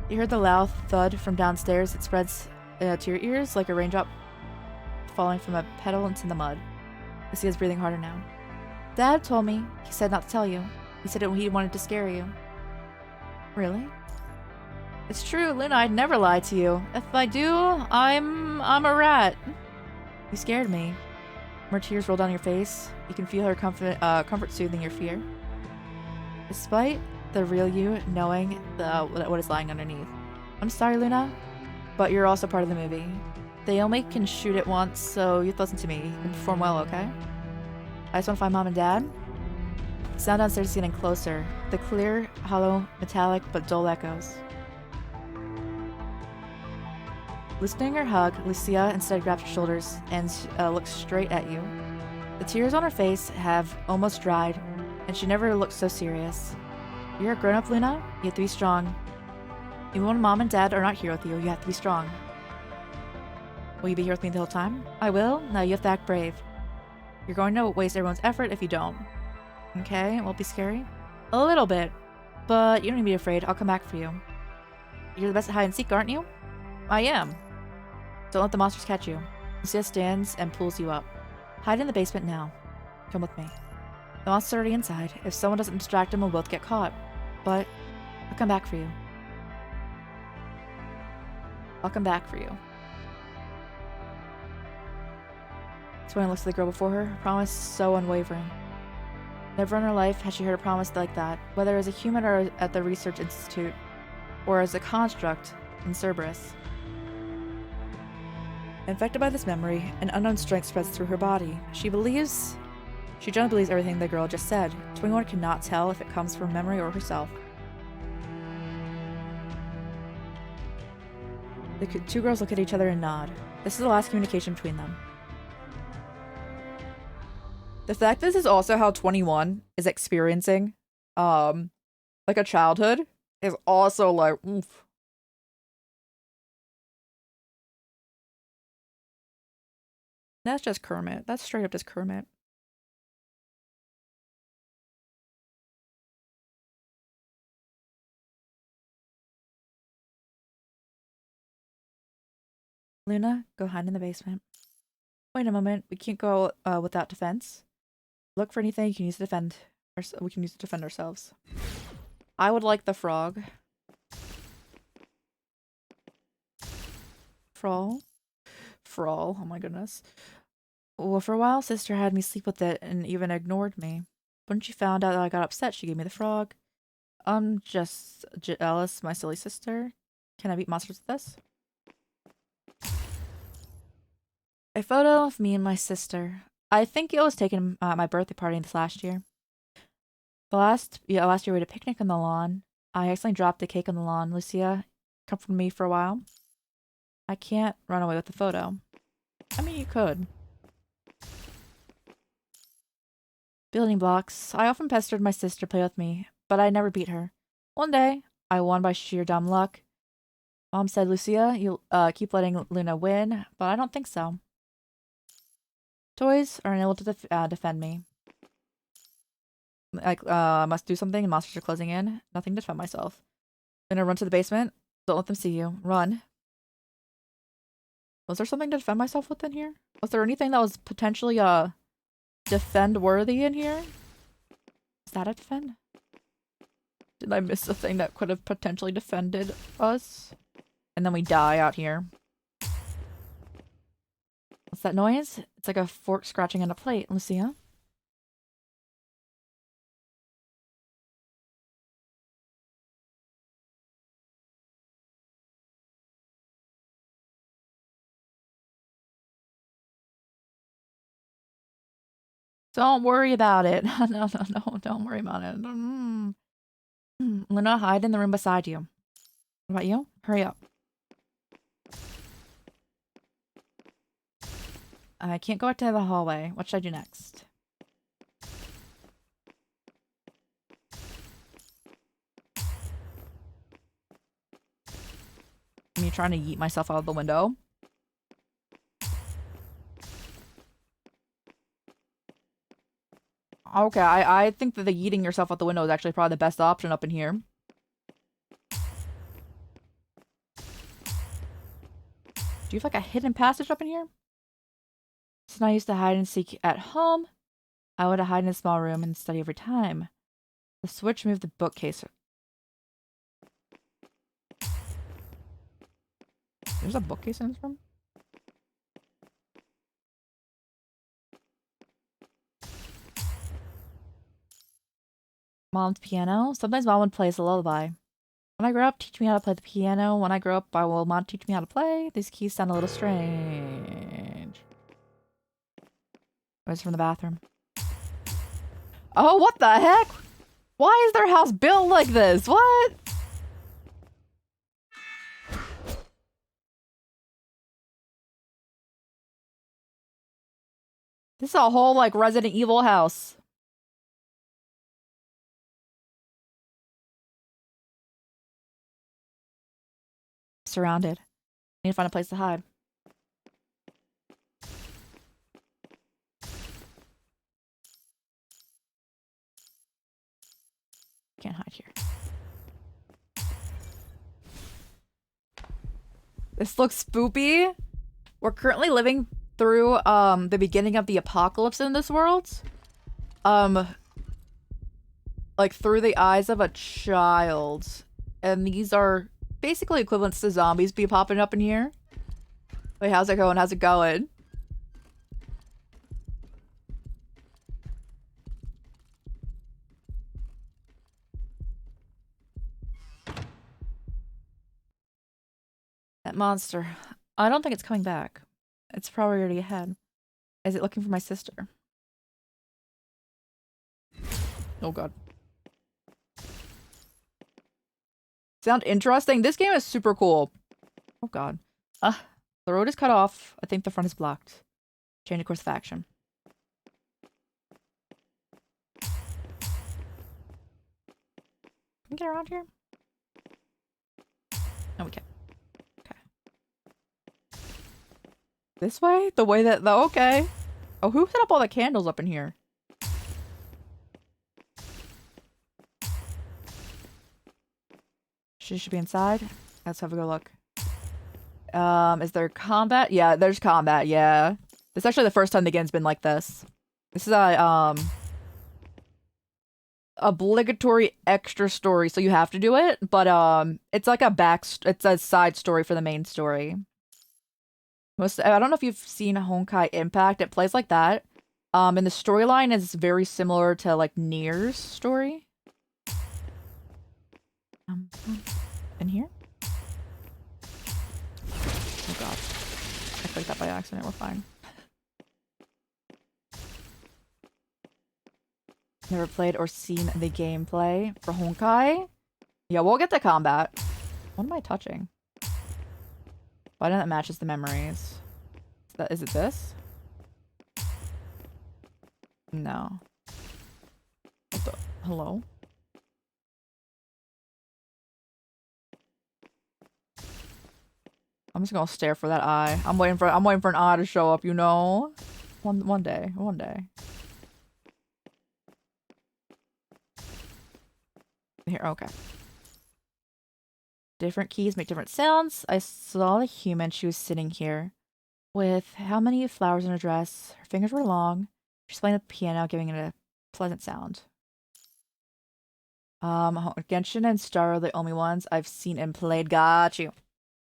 S1: You heard the loud thud from downstairs. It spreads to your ears like a raindrop falling from a pedal into the mud. Lucia's breathing harder now. Dad told me. He said not to tell you. He said he wanted to scare you. Really? It's true, Luna. I'd never lie to you. If I do, I'm a rat. You scared me. More tears roll down your face. You can feel her comfort soothing your fear. Despite the real you knowing what is lying underneath. I'm sorry, Luna, but you're also part of the movie. They only can shoot it once, so you have to listen to me and perform well, okay? I just want to find Mom and Dad. The sound downstairs is getting closer. The clear, hollow, metallic, but dull echoes. Listening to her hug, Lucia instead grabs her shoulders and looks straight at you. The tears on her face have almost dried, and she never looked so serious. You're a grown-up, Luna. You have to be strong. Even when Mom and Dad are not here with you, you have to be strong. Will you be here with me the whole time? I will. Now you have to act brave. You're going to waste everyone's effort if you don't. Okay, it won't be scary. A little bit, but you don't need to be afraid. I'll come back for you. You're the best at hide and seek, aren't you? I am. Don't let the monsters catch you. Lucia stands and pulls you up. Hide in the basement now. Come with me. The monster's already inside. If someone doesn't distract him, we'll both get caught. But I'll come back for you. I'll come back for you. Swain looks at the girl before her, a promise so unwavering. Never in her life had she heard a promise like that, whether as a human or at the research institute, or as a construct in Cerberus. Infected by this memory, an unknown strength spreads through her body. She generally believes everything the girl just said. 21 cannot tell if it comes from memory or herself. The two girls look at each other and nod. This is the last communication between them. The fact this is also how 21 is experiencing, like a childhood, is also like, oof. That's just Kermit. That's straight up just Kermit. Luna, go hide in the basement. Wait a moment. We can't go without defense. Look for anything you can use to defend. We can use to defend ourselves. I would like the frog. Frawl. Oh my goodness. Well, for a while, sister had me sleep with it and even ignored me. When she found out that I got upset, she gave me the frog. I'm just jealous, my silly sister. Can I beat monsters with this? A photo of me and my sister. I think it was taken at my birthday party this last year. Last year we had a picnic on the lawn. I accidentally dropped the cake on the lawn. Lucia comforted me for a while. I can't run away with the photo. I mean, you could. Building blocks. I often pestered my sister to play with me, but I never beat her. One day, I won by sheer dumb luck. Mom said, Lucia, you'll keep letting Luna win, but I don't think so. Toys are unable to defend me. Like, I must do something and monsters are closing in. Nothing to defend myself. Luna, run to the basement. Don't let them see you. Run. Was there something to defend myself with in here? Was there anything that was potentially, defend-worthy in here? Is that a defend? Did I miss a thing that could have potentially defended us? And then we die out here. What's that noise? It's like a fork scratching on a plate, Lucia. Don't worry about it. No, don't worry about it. Luna, hide in the room beside you. What about you? Hurry up. I can't go out to the hallway. What should I do next? Me trying to yeet myself out of the window. Okay, I think that the yeeting yourself out the window is actually probably the best option up in here. Do you have like a hidden passage up in here? Since I used to hide and seek at home, I would hide in a small room and study over time. The switch moved the bookcase. There's a bookcase in this room? Mom's piano. Sometimes Mom would play us a lullaby. When I grow up, teach me how to play the piano. When I grow up, will Mom teach me how to play? These keys sound a little strange. It was from the bathroom. Oh, what the heck? Why is their house built like this? What? This is a whole, like, Resident Evil house. Surrounded. Need to find a place to hide. Can't hide here. This looks spoopy. We're currently living through the beginning of the apocalypse in this world. Like through the eyes of a child. And these are basically equivalents to zombies be popping up in here. Wait, how's it going? How's it going? That monster. I don't think it's coming back. It's probably already ahead. Is it looking for my sister? Oh god. Sound interesting? This game is super cool. Oh god. The road is cut off. I think the front is blocked. Change the course of action. Can we get around here? No, we can't. Okay. This way? The way that okay. Oh, who set up all the candles up in here? She should be inside. Let's have a good look. Is there combat? Yeah, there's combat, yeah. This is actually the first time the game's been like this. This is a, obligatory extra story, so you have to do it, but, it's like it's a side story for the main story. I don't know if you've seen Honkai Impact, it plays like that. And the storyline is very similar to, like, Nier's story. In here? Oh god. I clicked that by accident, we're fine. Never played or seen the gameplay for Honkai? Yeah, we'll get to combat. What am I touching? Button that matches the memories. Is it this? No. What the? Hello? I'm just gonna stare for that eye. I'm waiting for an eye to show up, you know? One day. Here, okay. Different keys make different sounds. I saw the human. She was sitting here with how many flowers in her dress. Her fingers were long. She's playing the piano, giving it a pleasant sound. Genshin and Star are the only ones I've seen and played. Got you.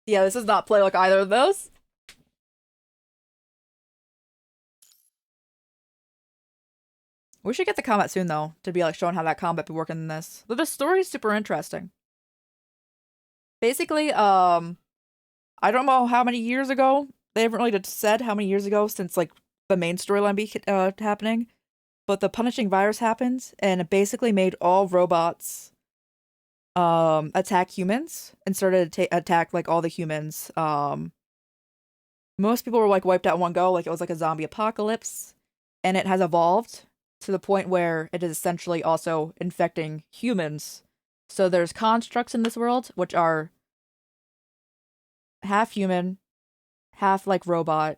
S1: Yeah, this does not play like either of those. We should get the combat soon, though, to be like showing how that combat be working in this. But the story is super interesting. Basically, I don't know how many years ago. They haven't really said how many years ago since like the main storyline be happening. But the punishing virus happened, and it basically made all robots attack humans and started to attack like all the humans. Most people were like wiped out in one go, like it was like a zombie apocalypse, and it has evolved to the point where it is essentially also infecting humans. So there's constructs in this world which are half human, half like robot.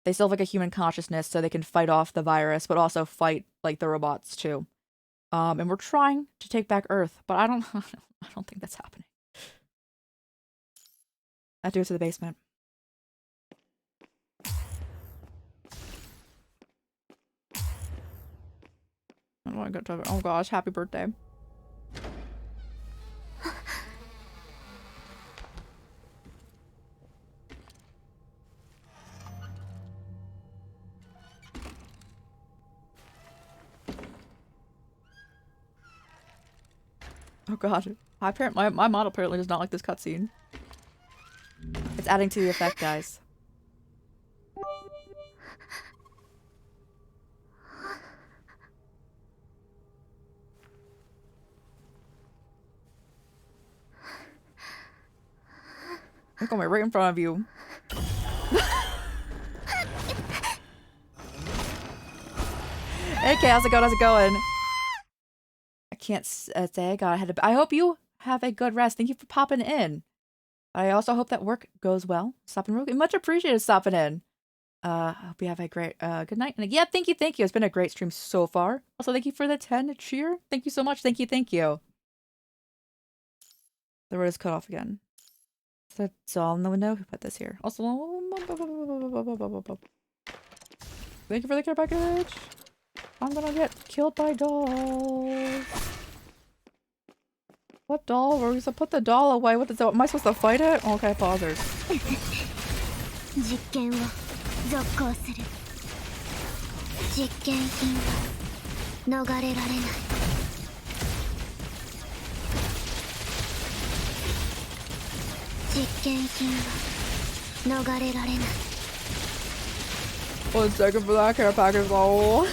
S1: They still have like a human consciousness so they can fight off the virus, but also fight like the robots too. And we're trying to take back Earth, but I don't think that's happening. I have to go to the basement. I don't want to go to. Oh gosh, happy birthday. Oh god. My model apparently does not like this cutscene. It's adding to the effect, guys. I'm going right in front of you. Hey, Kay, how's it going? How's it going? I can't say. God, I hope you have a good rest. Thank you for popping in. I also hope that work goes well. Stopping real much appreciated stopping in. I hope you have a great good night. And yeah, thank you. It's been a great stream so far. Also, thank you for the 10 cheer. Thank you so much. Thank you. The road is cut off again. That's all in the window. Who put this here? Also, thank you for the care package. I'm gonna get killed by dolls. What doll? We're supposed to put the doll away. What is that? Am I supposed to fight it? Okay, pausers.
S2: 実験を続行する。実験品は逃れられない。実験品は逃れられない。
S1: 1 second for that care package though.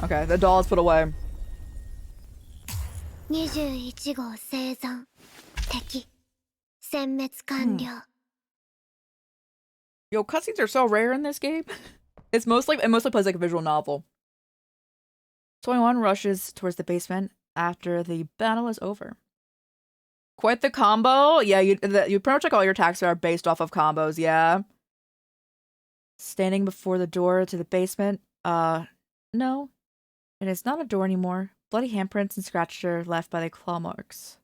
S1: Okay, the doll is put away.
S2: 21号生存敵殲滅完了。
S1: Yo, cutscenes are so rare in this game. It mostly plays like a visual novel. 21 rushes towards the basement after the battle is over. Quite the combo. Yeah, you pretty much like all your attacks are based off of combos, yeah. Standing before the door to the basement. No. It is not a door anymore. Bloody handprints and scratches are left by the claw marks.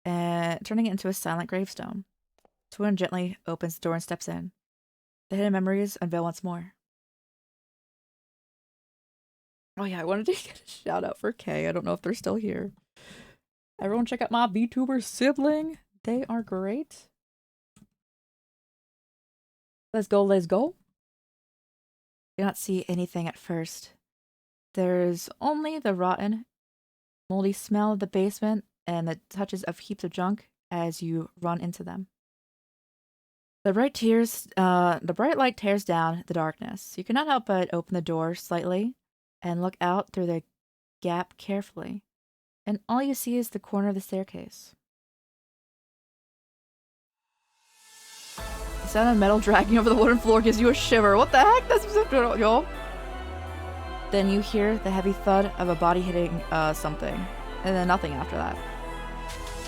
S1: And turning it into a silent gravestone. Twin gently opens the door and steps in. The hidden memories unveil once more. Oh yeah, I wanted to get a shout out for Kay. I don't know if they're still here. Everyone check out my VTuber sibling. They are great. Let's go. Do not see anything at first. There's only the rotten, moldy smell of the basement and the touches of heaps of junk as you run into them. The bright light tears down the darkness. You cannot help but open the door slightly and look out through the gap carefully. And all you see is the corner of the staircase. The sound of metal dragging over the wooden floor gives you a shiver. What the heck? That's yo. Then you hear the heavy thud of a body hitting something, and then nothing after that.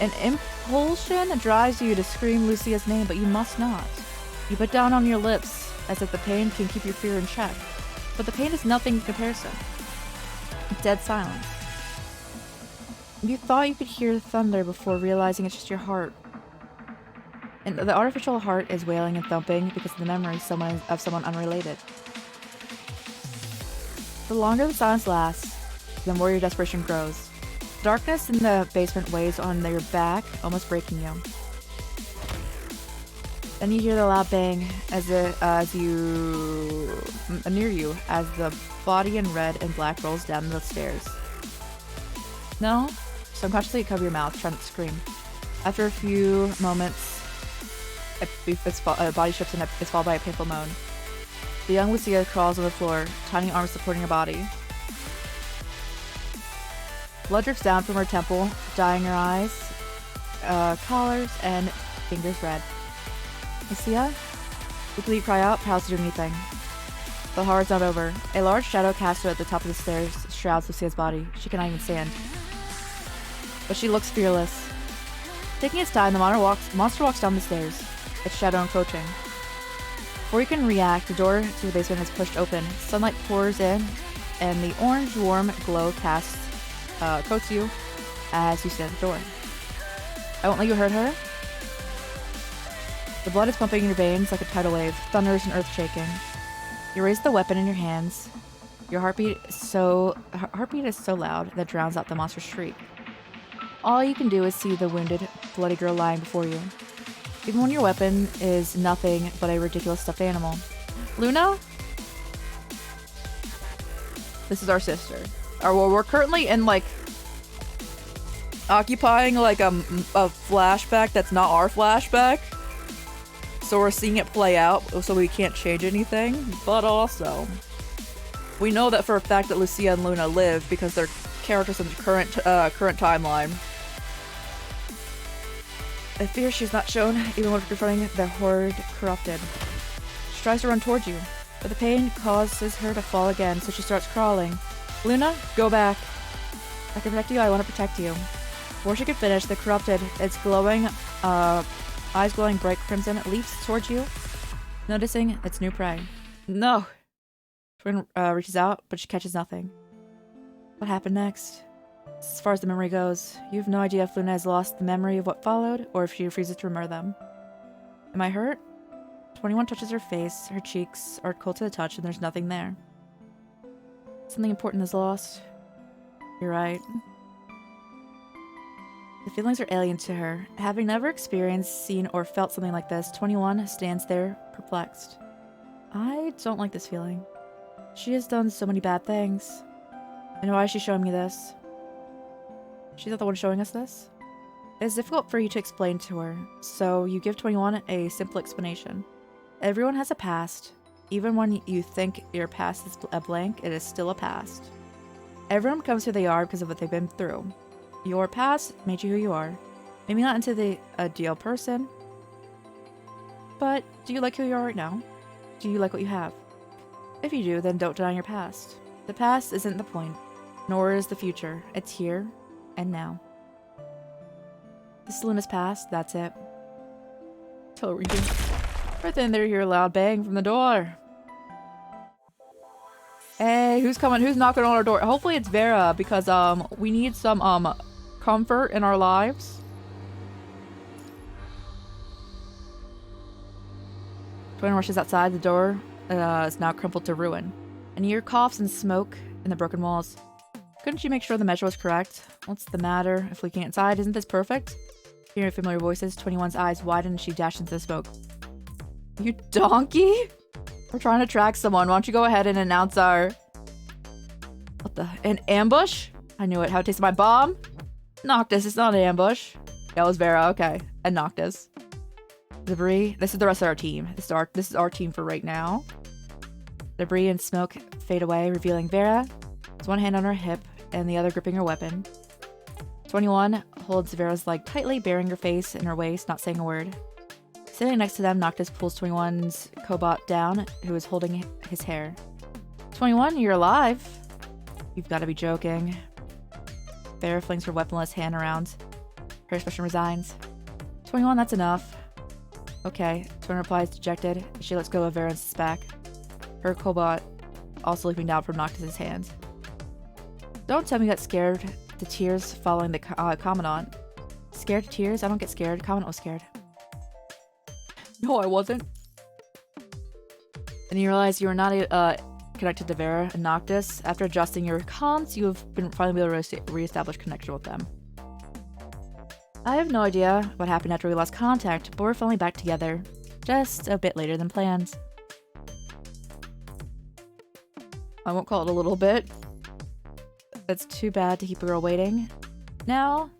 S1: An impulsion drives you to scream Lucia's name, but you must not. You put down on your lips, as if the pain can keep your fear in check. But the pain is nothing in comparison. Dead silence. You thought you could hear thunder before realizing it's just your heart. And the artificial heart is wailing and thumping because of the memory of someone unrelated. The longer the silence lasts, the more your desperation grows. Darkness in the basement weighs on your back, almost breaking you. Then you hear the loud bang near you as the body in red and black rolls down the stairs. No? Subconsciously cover your mouth, trying not to scream. After a few moments, a body shifts and is followed by a painful moan. The young Lucia crawls on the floor, tiny arms supporting her body. Blood drips down from her temple, dyeing her eyes, collars, and fingers red. Lucia? Quickly you cry out, powerless to do anything. The horror's not over. A large shadow cast at the top of the stairs shrouds Lucia's body. She cannot even stand. But she looks fearless. Taking its time, the monster walks down the stairs, its shadow encroaching. Before you can react, the door to the basement is pushed open. Sunlight pours in, and the orange warm glow coats you as you stand at the door. I won't let you hurt her. The blood is pumping in your veins like a tidal wave, thunders and earth shaking. You raise the weapon in your hands. Your heartbeat is so loud that drowns out the monster's shriek. All you can do is see the wounded, bloody girl lying before you. Even when your weapon is nothing but a ridiculous stuffed animal. Luna? This is our sister. We're currently in, like, occupying, like, a flashback that's not our flashback. So we're seeing it play out, so we can't change anything. But also, we know that for a fact that Lucia and Luna live because they're characters in the current timeline. I fear she's not shown, even when confronting the horde corrupted. She tries to run towards you, but the pain causes her to fall again, so she starts crawling. Luna, go back. I can protect you, I want to protect you. Before she can finish, the corrupted, its glowing, eyes glowing bright crimson, leaps towards you, noticing its new prey. No! Twin reaches out, but she catches nothing. What happened next? As far as the memory goes, you have no idea if Luna has lost the memory of what followed, or if she refuses to remember them. Am I hurt? 21 touches her face, her cheeks are cold to the touch, and there's nothing there. Something important is lost. You're right. The feelings are alien to her. Having never experienced, seen, or felt something like this, 21 stands there, perplexed. I don't like this feeling. She has done so many bad things. And why is she showing me this? She's not the one showing us this? It is difficult for you to explain to her, so you give 21 a simple explanation. Everyone has a past. Even when you think your past is a blank, it is still a past. Everyone becomes who they are because of what they've been through. Your past made you who you are. Maybe not into the ideal person, but do you like who you are right now? Do you like what you have? If you do, then don't deny your past. The past isn't the point, nor is the future. It's here and now. This is Luna's past, that's it. Tell Regan. Right then there, you hear a loud bang from the door. Hey, who's coming? Who's knocking on our door? Hopefully it's Vera, because we need some comfort in our lives. 21 rushes outside. The door is now crumpled to ruin. And you hear coughs and smoke in the broken walls. Couldn't you make sure the measure was correct? What's the matter? If we can't inside, isn't this perfect? Hearing familiar voices, 21's eyes widen and she dashes into the smoke. You donkey? We're trying to track someone. Why don't you go ahead and announce our... What the... An ambush? I knew it. How it tasted my bomb? Noctis, it's not an ambush. That was Vera, okay. And Noctis. Debris. This is the rest of our team. This is our team for right now. Debris and smoke fade away, revealing Vera. With one hand on her hip and the other gripping her weapon. 21 holds Vera's leg tightly, bearing her face in her waist, not saying a word. Sitting next to them, Noctis pulls 21's cobot down, who is holding his hair. 21, you're alive? You've got to be joking. Vera flings her weaponless hand around. Her expression resigns. 21, that's enough. Okay, 21 replies dejected. She lets go of Vera's back. Her cobot also leaping down from Noctis' hand. Don't tell me you got scared. The tears following the Commandant. Scared to tears? I don't get scared. Commandant was scared. No, I wasn't. And you realize you are not connected to Vera and Noctis. After adjusting your comms, you have been finally able to re-establish connection with them. I have no idea what happened after we lost contact, but we're finally back together. Just a bit later than planned. I won't call it a little bit. It's too bad to keep a girl waiting. Now,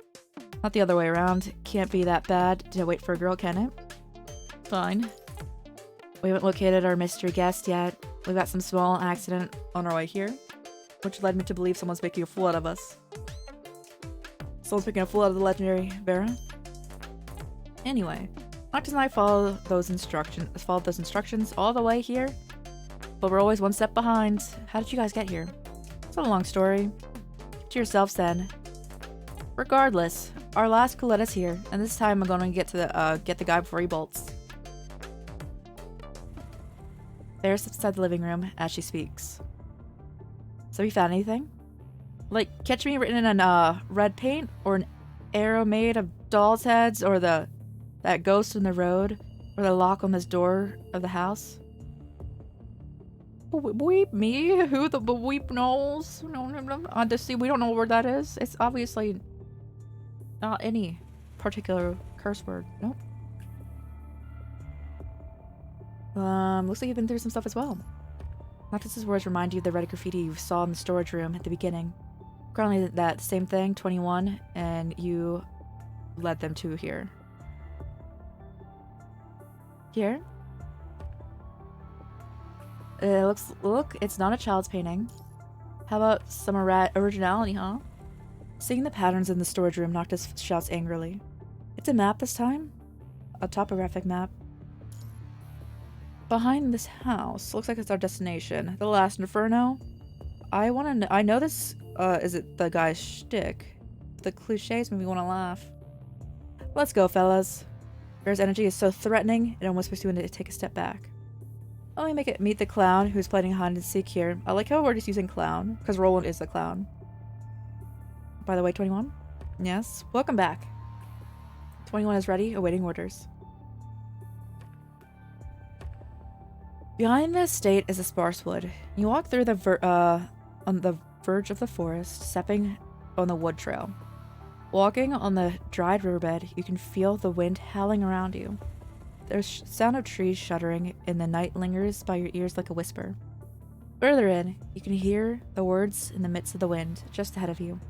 S1: not the other way around. Can't be that bad to wait for a girl, can it? Fine. We haven't located our mystery guest yet. We got some small accident on our way here, which led me to believe someone's making a fool out of us. Someone's making a fool out of the legendary Vera. Anyway, Noctis and I followed those instructions all the way here, but we're always one step behind. How did you guys get here? It's a long story. To yourselves then. Regardless, our last clue led us here, and this time I'm going to get the guy before he bolts. Vera sits inside the living room as she speaks. So, have you found anything? Like, catch me written in red paint, or an arrow made of dolls' heads, or that ghost in the road, or the lock on this door of the house? Weep me? Who the weep knows? Honestly, we don't know where that is. It's obviously not any particular curse word. Nope. Looks like you've been through some stuff as well. Noctis's words remind you of the red graffiti you saw in the storage room at the beginning. Currently that same thing, 21, and you led them to here. Here? Look, it's not a child's painting. How about some originality, huh? Seeing the patterns in the storage room, Noctis shouts angrily. It's a map this time? A topographic map. Behind this house, looks like it's our destination. The last inferno? I know this, is it the guy's shtick? The cliches make me want to laugh. Let's go, fellas. Vera's energy is so threatening, it almost makes you want to take a step back. Let me meet the clown who's playing hide and seek here. I like how we're just using clown, because Roland is the clown. By the way, 21? Yes? Welcome back. 21 is ready, awaiting orders. Behind the estate is a sparse wood. You walk through on the verge of the forest, stepping on the wood trail. Walking on the dried riverbed, you can feel the wind howling around you. The sound of trees shuddering in the night lingers by your ears like a whisper. Further in, you can hear the words in the midst of the wind, just ahead of you.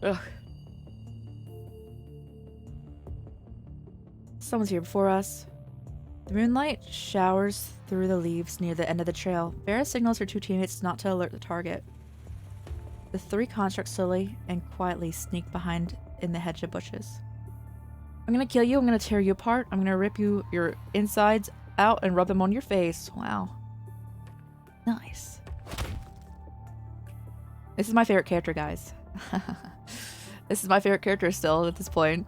S1: Ugh. Someone's here before us. The moonlight showers through the leaves near the end of the trail. Vera signals her two teammates not to alert the target. The three constructs slowly and quietly sneak behind in the hedge of bushes. I'm gonna kill you, I'm gonna tear you apart, I'm gonna rip your insides out and rub them on your face. Wow. Nice. This is my favorite character, guys. This is my favorite character still at this point.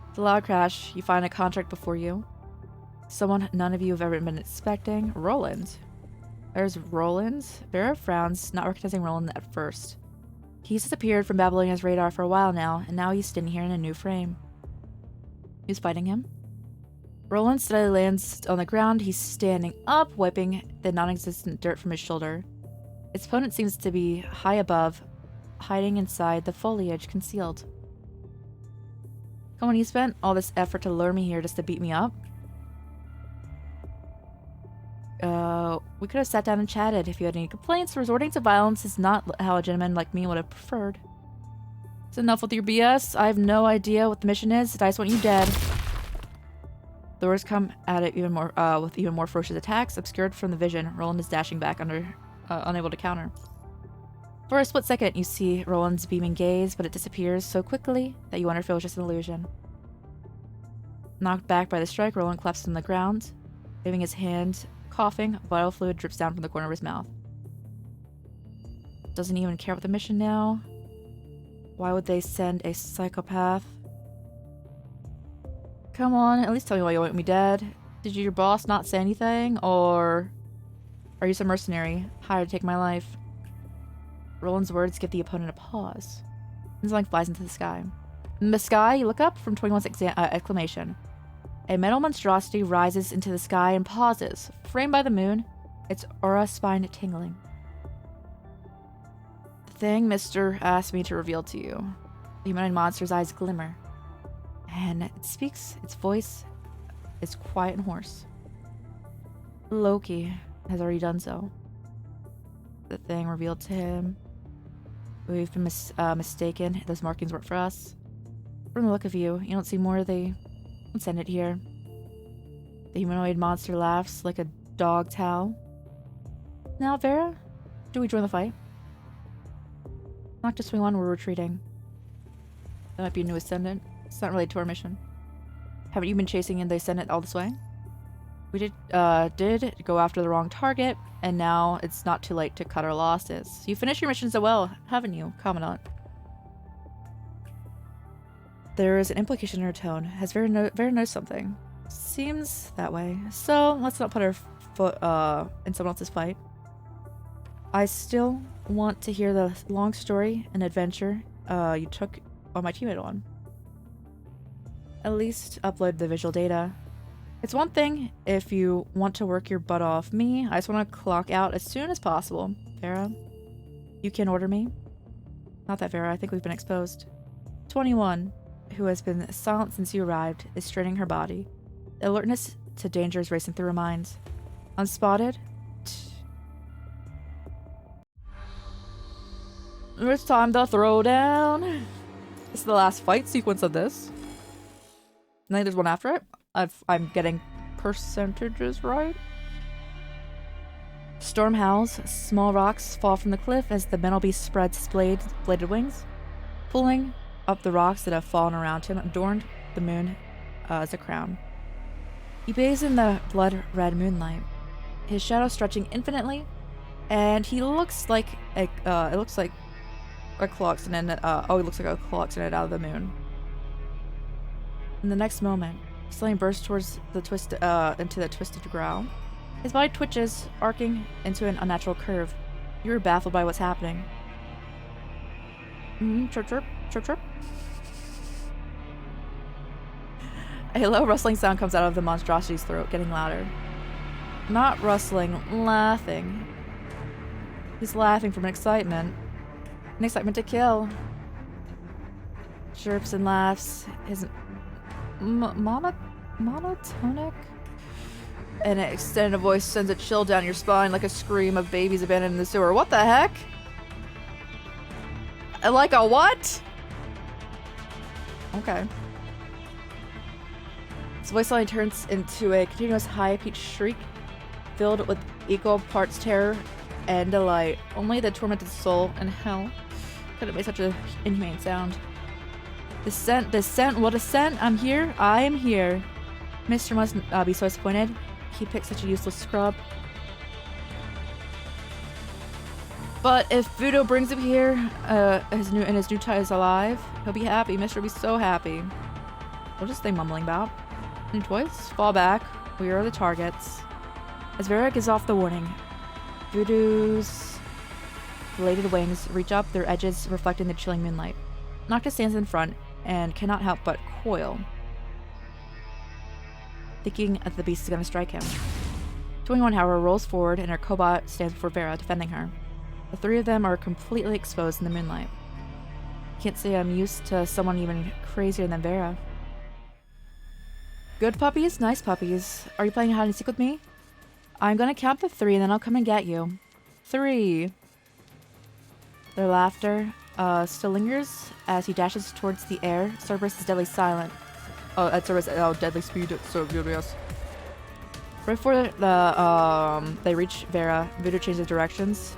S1: With a loud crash, you find a contract before you. Someone none of you have ever been expecting. Roland. There's Roland. Vera frowns, not recognizing Roland at first. He's disappeared from Babylonia's radar for a while now, and now he's standing here in a new frame. Who's fighting him? Roland steadily lands on the ground. He's standing up, wiping the non-existent dirt from his shoulder. Its opponent seems to be high above, hiding inside the foliage, concealed. Come on, you spent all this effort to lure me here just to beat me up? We could have sat down and chatted if you had any complaints. Resorting to violence is not how a gentleman like me would have preferred. It's enough with your BS. I have no idea what the mission is. I just want you dead. The words come at it even more, with even more ferocious attacks. Obscured from the vision, Roland is dashing back unable to counter. For a split second, you see Roland's beaming gaze, but it disappears so quickly that you wonder if it was just an illusion. Knocked back by the strike, Roland collapses on the ground, waving his hand, coughing. Vital fluid drips down from the corner of his mouth. Doesn't even care about the mission now. Why would they send a psychopath? Come on, at least tell me why you want me dead. Did your boss not say anything, or are you some mercenary hired to take my life? Roland's words give the opponent a pause. And something flies into the sky. In the sky, you look up from 21's exclamation. A metal monstrosity rises into the sky and pauses, framed by the moon, its aura spine tingling. The thing Mr. asked me to reveal to you. The humanoid monster's eyes glimmer. And it speaks. Its voice is quiet and hoarse. Loki has already done so. The thing revealed to him. We've been mistaken. Those markings weren't for us. From the look of you, you don't see more. They won't send it here. The humanoid monster laughs like a dog towel. Now, Vera, do we join the fight? Not just 21, we're retreating. That might be a new ascendant. It's not related to our mission. Haven't you been chasing in the ascendant all this way? We did go after the wrong target, and now it's not too late to cut our losses. You finished your mission so well, haven't you, Commandant? There is an implication in her tone. Has Vera noticed something? Seems that way. So let's not put our foot in someone else's fight. I still want to hear the long story and adventure you took on my teammate on. At least upload the visual data. It's one thing if you want to work your butt off. Me, I just want to clock out as soon as possible. Vera, you can order me? Not that Vera, I think we've been exposed. 21, who has been silent since you arrived, is straining her body. The alertness to danger is racing through her mind. Unspotted? It's time to throw down. This is the last fight sequence of this. And then there's one after it. I'm getting percentages right. Storm howls. Small rocks fall from the cliff as the metal beast spreads bladed wings, pulling up the rocks that have fallen around him, adorned the moon as a crown. He bathes in the blood-red moonlight, his shadow stretching infinitely, and he looks like a it looks like a Cloxinid. He looks like a Cloxinid out of the moon. In the next moment, Slaying bursts towards the into the twisted growl. His body twitches, arcing into an unnatural curve. You are baffled by what's happening. Chirp, chirp, chirp, chirp. A low rustling sound comes out of the monstrosity's throat, getting louder. Not rustling, laughing. He's laughing from excitement. An excitement to kill. Chirps and laughs. His monotonic? An extended voice sends a chill down your spine like a scream of babies abandoned in the sewer. What the heck? Like a what? Okay. His voice line turns into a continuous high-pitched shriek filled with equal parts terror and delight. Only the tormented soul in hell could have made such an inhumane sound. Descent, what a scent! I'm here, I am here. Mr. must be so disappointed. He picked such a useless scrub. But if Voodoo brings him here, his new tie is alive, he'll be happy. Mr. will be so happy. What is they mumbling about? New toys? Fall back. We are the targets. As Vera gives off the warning, Voodoo's bladed wings reach up, their edges reflecting the chilling moonlight. Noctis stands in front and cannot help but coil, thinking that the beast is going to strike him. 21, however, rolls forward and her cobot stands before Vera, defending her. The three of them are completely exposed in the moonlight. Can't say I'm used to someone even crazier than Vera. Good puppies, nice puppies. Are you playing hide and seek with me? I'm gonna count to 3 and then I'll come and get you. 3. Their laughter still lingers as he dashes towards the air. Cerberus is deadly silent. Oh, at Cerberus, deadly speed. It's so furious. Right before they reach Vera, Voodoo changes directions.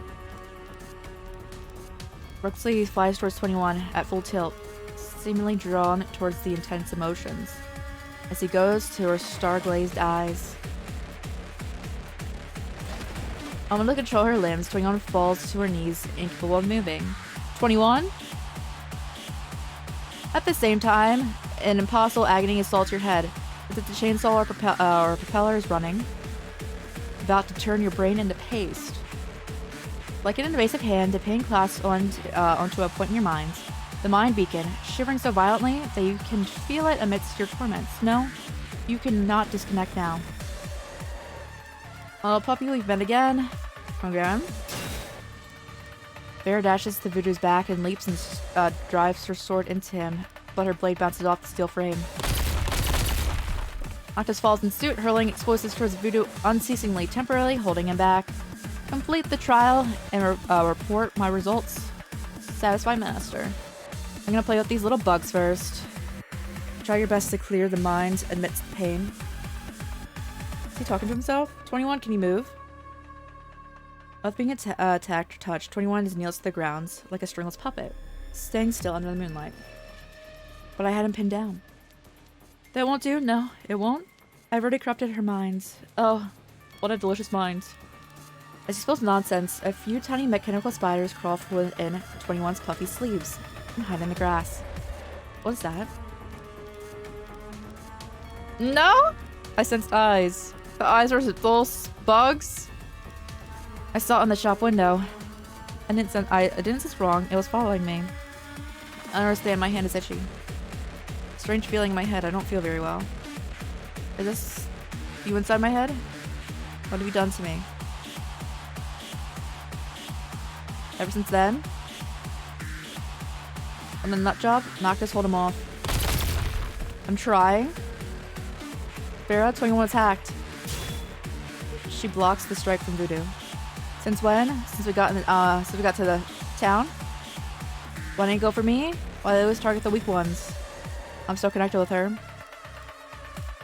S1: Ruxley flies towards 21 at full tilt, seemingly drawn towards the intense emotions. As he goes to her star-glazed eyes. Unable to control her limbs, 21 falls to her knees, incapable of moving. 21? At the same time, an impossible agony assaults your head, as if the chainsaw or propeller is running, about to turn your brain into paste. Like an invasive hand, the pain clasps onto a point in your mind. The mind beacon, shivering so violently that you can feel it amidst your torments. No, you cannot disconnect now. Oh, puppy, we've met again. Again. Vera dashes to Voodoo's back and leaps and drives her sword into him, but her blade bounces off the steel frame. Noctis falls in suit, hurling explosives towards Voodoo unceasingly, temporarily holding him back. Complete the trial and report my results. Satisfy Master. I'm gonna play with these little bugs first. Try your best to clear the mind amidst the pain. Is he talking to himself? 21, can you move? Without being attacked or touched, 21 kneels to the ground like a stringless puppet, staying still under the moonlight. But I had him pinned down. That won't do? No, it won't? I've already corrupted her mind. Oh, what a delicious mind. As he spills nonsense, a few tiny mechanical spiders crawl from within 21's puffy sleeves and hide in the grass. What is that? No! I sensed eyes. The eyes were little bugs. I saw it in the shop window. I didn't sense wrong. It was following me. I don't understand. My hand is itchy. Strange feeling in my head. I don't feel very well. Is this you inside my head? What have you done to me? Ever since then? I'm a nut job? Noctis, hold him off. I'm trying. Vera, 21 attacked. She blocks the strike from Voodoo. Since when? Since we got to the town? Why didn't you go for me? Why they always target the weak ones? I'm so connected with her.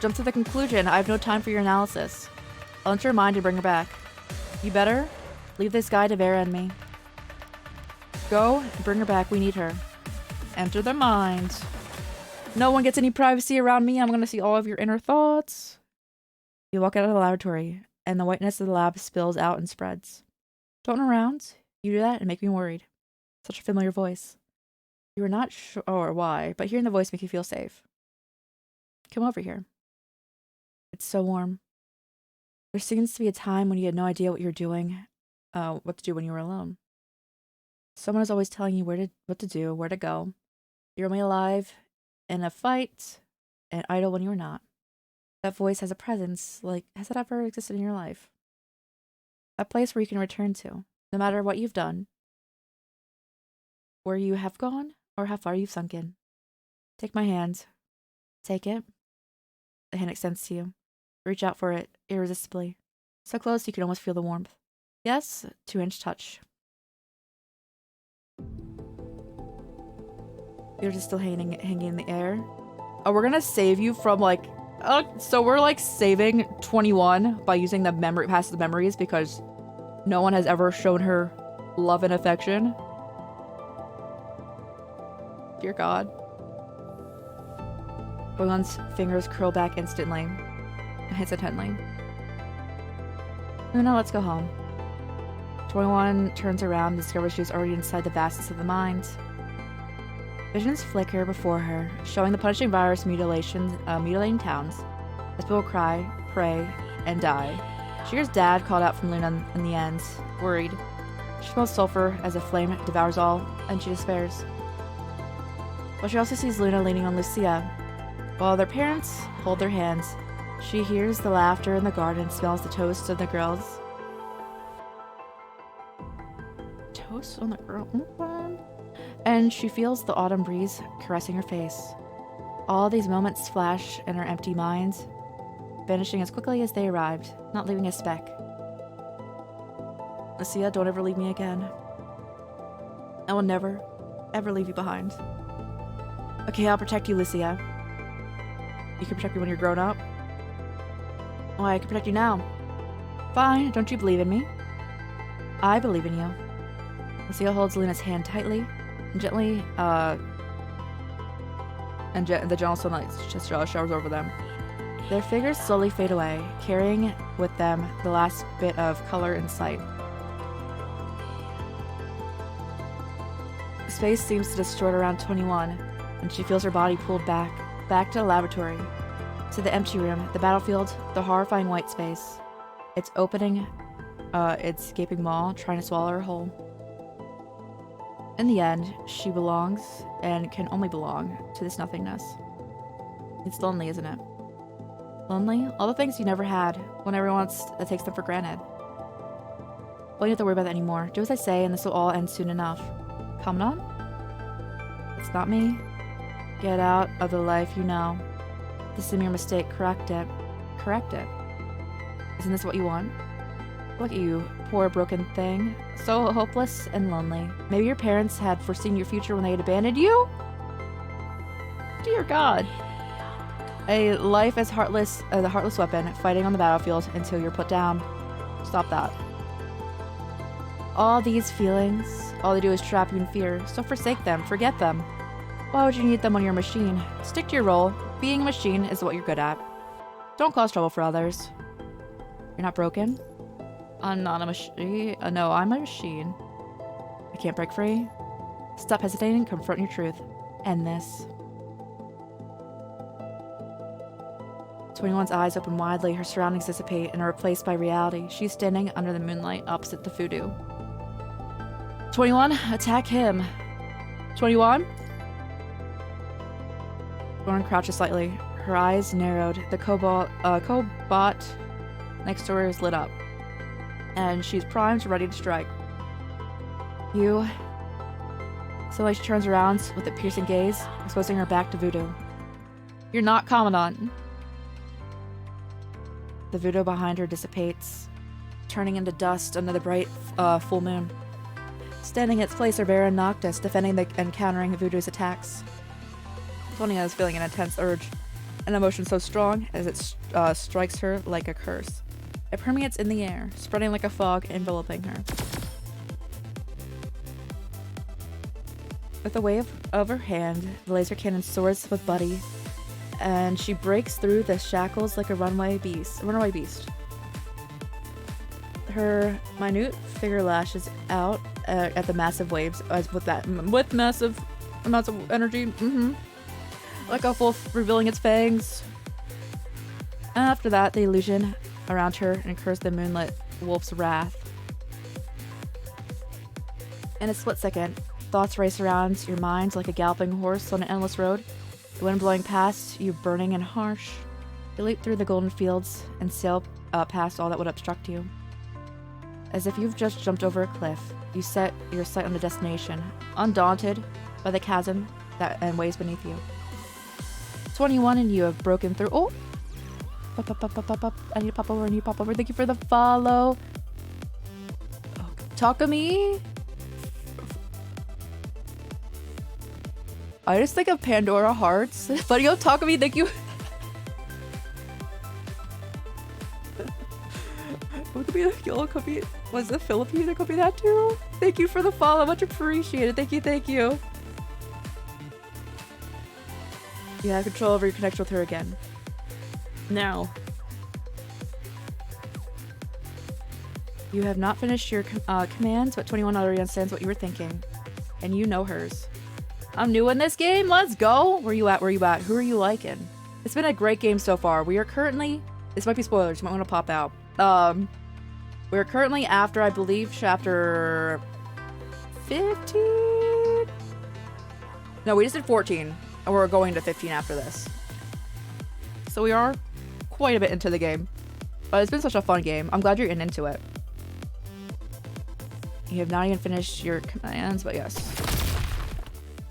S1: Jump to the conclusion. I have no time for your analysis. I'll enter her mind and bring her back. You better leave this guy to Vera and me. Go and bring her back. We need her. Enter the mind. No one gets any privacy around me. I'm gonna see all of your inner thoughts. You walk out of the laboratory, and the whiteness of the lab spills out and spreads. Don't run around. You do that and make me worried. Such a familiar voice. You are not sure why, but hearing the voice makes you feel safe. Come over here. It's so warm. There seems to be a time when you had no idea what you're doing, what to do when you were alone. Someone is always telling you what to do, where to go. You're only alive in a fight and idle when you're not. That voice has a presence, like, has it ever existed in your life? A place where you can return to, no matter what you've done, where you have gone, or how far you've sunk in. Take my hand. Take it. The hand extends to you. Reach out for it, irresistibly. So close you can almost feel the warmth. Yes, 2-inch touch. You're just still hanging in the air. Oh, we're gonna save you from, like... so we're, like, saving 21 by using the passive memories because no one has ever shown her love and affection. Dear God. Boyon's fingers curl back instantly. And hits intently. Luna, let's go home. 21 turns around and discovers she's already inside the vastness of the mind. Visions flicker before her, showing the punishing virus mutilating towns as people cry, pray, and die. She hears Dad called out from Luna in the end, worried. She smells sulfur as a flame devours all, and she despairs. But she also sees Luna leaning on Lucia. While their parents hold their hands, she hears the laughter in the garden and smells the toast of the girls. Toast on the girl? And she feels the autumn breeze caressing her face. All these moments flash in her empty mind, vanishing as quickly as they arrived, not leaving a speck. Lucia, don't ever leave me again. I will never, ever leave you behind. Okay, I'll protect you, Lucia. You can protect me when you're grown up. Oh, I can protect you now. Fine, don't you believe in me? I believe in you. Lucia holds Luna's hand tightly and gently, the gentle sunlight just showers over them. Their figures slowly fade away, carrying with them the last bit of color in sight. Space seems to distort around 21, and she feels her body pulled back to the laboratory, to the empty room, the battlefield, the horrifying white space. It's opening, its gaping maw, trying to swallow her whole. In the end, she belongs, and can only belong, to this nothingness. It's lonely, isn't it? Lonely? All the things you never had, when everyone else takes them for granted. Well, you don't have to worry about that anymore. Do as I say, and this will all end soon enough. Commandant? It's not me. Get out of the life you know. This is a mere mistake. Correct it. Correct it. Isn't this what you want? Look at you, poor broken thing. So hopeless and lonely. Maybe your parents had foreseen your future when they had abandoned you? Dear God. A life as heartless as a heartless weapon, fighting on the battlefield until you're put down. Stop that. All these feelings, all they do is trap you in fear, so forsake them, forget them. Why would you need them when you're a machine? Stick to your role. Being a machine is what you're good at. Don't cause trouble for others. You're not broken. I'm not a machine. No, I'm a machine. I can't break free. Stop hesitating. Confront your truth. End this. 21's eyes open widely. Her surroundings dissipate and are replaced by reality. She's standing under the moonlight opposite the voodoo. 21, attack him. 21? 21 crouches slightly. Her eyes narrowed. The cobot next to her is lit up. And she's primed, ready to strike. You... Suddenly she turns around with a piercing gaze, exposing her back to voodoo. You're not Commandant. The voodoo behind her dissipates, turning into dust under the bright full moon. Standing in its place are Vera and Noctis, defending and countering voodoo's attacks. 20 is feeling an intense urge, an emotion so strong as it strikes her like a curse. It permeates in the air, spreading like a fog, enveloping her. With a wave of her hand, the laser cannon soars with Buddy, and she breaks through the shackles like a runaway beast. Her minute figure lashes out at the massive waves with massive amounts of energy. Like a wolf revealing its fangs. And after that, the illusion around her incurs the moonlit wolf's wrath. In a split second, thoughts race around your mind like a galloping horse on an endless road. The wind blowing past you, burning and harsh. You leap through the golden fields and sail past all that would obstruct you. As if you've just jumped over a cliff, you set your sight on the destination, undaunted by the chasm and waves beneath you. 21 and you have broken through. Oh! I need to pop over, Thank you for the follow. Oh, Takumi? I just think of Pandora Hearts. But yo, Takumi, thank you. What could be the yellow copy? Was the Filipino copy that too? Thank you for the follow, much appreciated. Thank you. You have control over your connection with her again. Now. You have not finished your commands, but 21 already understands what you were thinking. And you know hers. I'm new in this game, let's go! Where you at? Who are you liking? It's been a great game so far. We are currently... This might be spoilers, you might want to pop out. We're currently after, I believe, chapter 15? No, we just did 14. And we're going to 15 after this. So we are quite a bit into the game. But it's been such a fun game. I'm glad you're into it. You have not even finished your commands, but yes.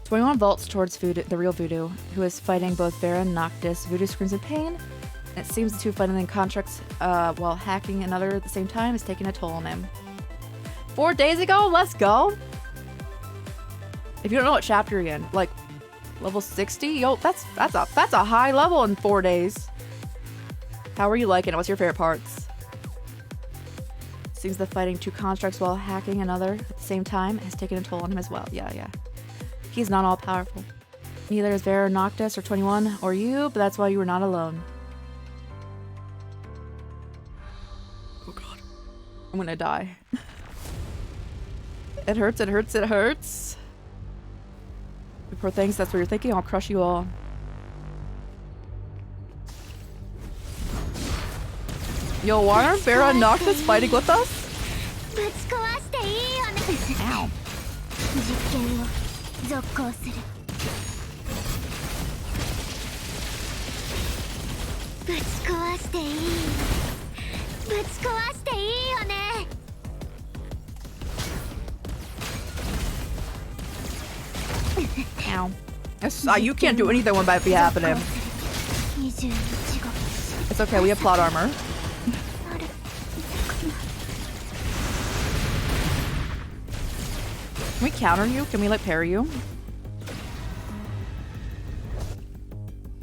S1: 21 vaults towards Voodoo, the real Voodoo, who is fighting both Vera and Noctis. Voodoo screams in pain. And it seems the two fighting in contracts while hacking another at the same time is taking a toll on him. 4 days ago? Let's go! If you don't know what chapter you're in, like level 60? Yo, that's a high level in 4 days. How are you liking it? What's your favorite parts? Seems the fighting two constructs while hacking another at the same time has taken a toll on him as well. Yeah. He's not all powerful. Neither is Vera, Noctis, or 21, or you, but that's why you were not alone. Oh god. I'm gonna die. It hurts. You poor things, that's what you're thinking? I'll crush you all. Yo, why aren't Vera and Noctis fighting with us? Ow. Ow. You can't do anything when that be happening. It's okay, we have plot armor. Can we counter you? Can we like parry you?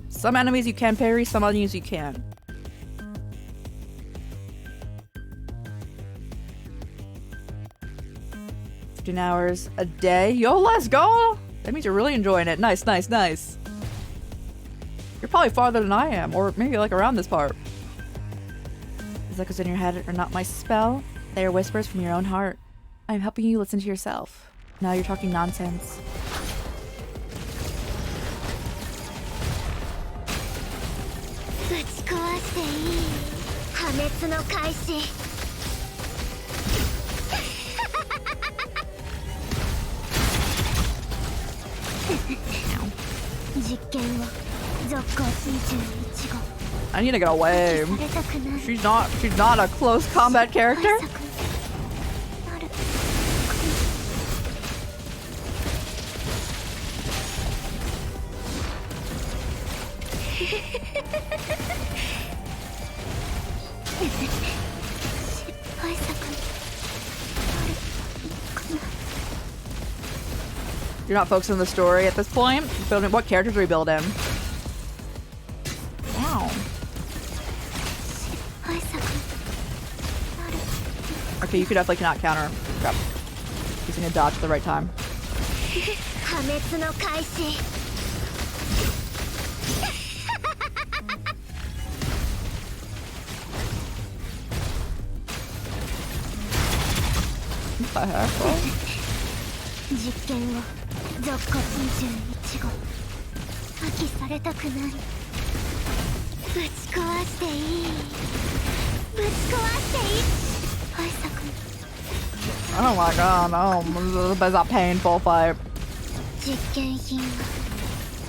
S1: Some enemies you can parry, some enemies you can't. $15 a day. Yo, let's go! That means you're really enjoying it. Nice. You're probably farther than I am, or maybe like around this part. Those echoes in your head are not my spell. They are whispers from your own heart. I'm helping you listen to yourself. Now you're talking nonsense.
S2: ぶち壊していい破滅の開始実験を続行水11号
S1: I need to get away. She's not a close combat character. You're not focusing on the story at this point? Building what characters are we building? Wow. Okay, you could definitely cannot counter. Crap. Using a dodge at the right time. What the heck, bro?
S2: 実験を続行21号破棄されたくないぶち壊していいぶち壊していい愛作
S1: Oh my god, no. This is a painful fight.
S2: 実験品は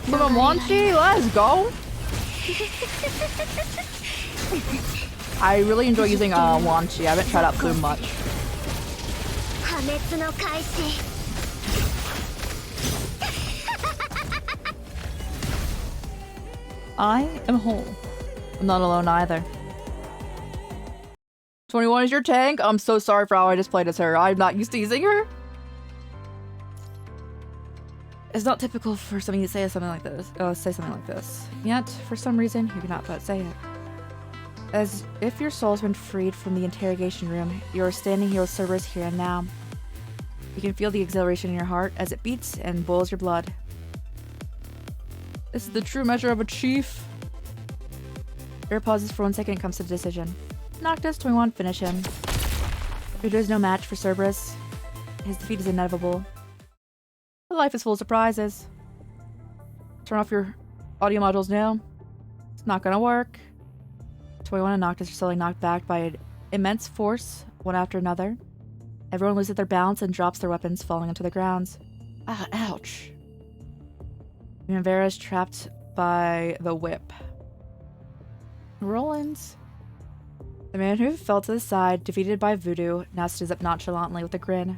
S1: Look at Wanchi, let's go! I really enjoy using Wanchi. I haven't tried out Plume much.
S2: 破滅の開始
S1: I am whole. I'm not alone either. 21 is your tank? I'm so sorry for how I just played as her. I'm not used to using her. It's not typical for somebody to say something like this. Yet, for some reason, you cannot but say it. As if your soul's been freed from the interrogation room, you are standing here with Cerberus here and now. You can feel the exhilaration in your heart as it beats and boils your blood. This is the true measure of a chief. Air pauses for 1 second and comes to the decision. Noctis, 21, finish him. There is no match for Cerberus. His defeat is inevitable. But life is full of surprises. Turn off your audio modules now. It's not gonna work. 21 and Noctis are slowly knocked back by an immense force, one after another. Everyone loses their balance and drops their weapons, falling onto the grounds. Ah, ouch. Vera is trapped by the whip. Rollins. The man who fell to the side, defeated by Voodoo, now stands up nonchalantly with a grin.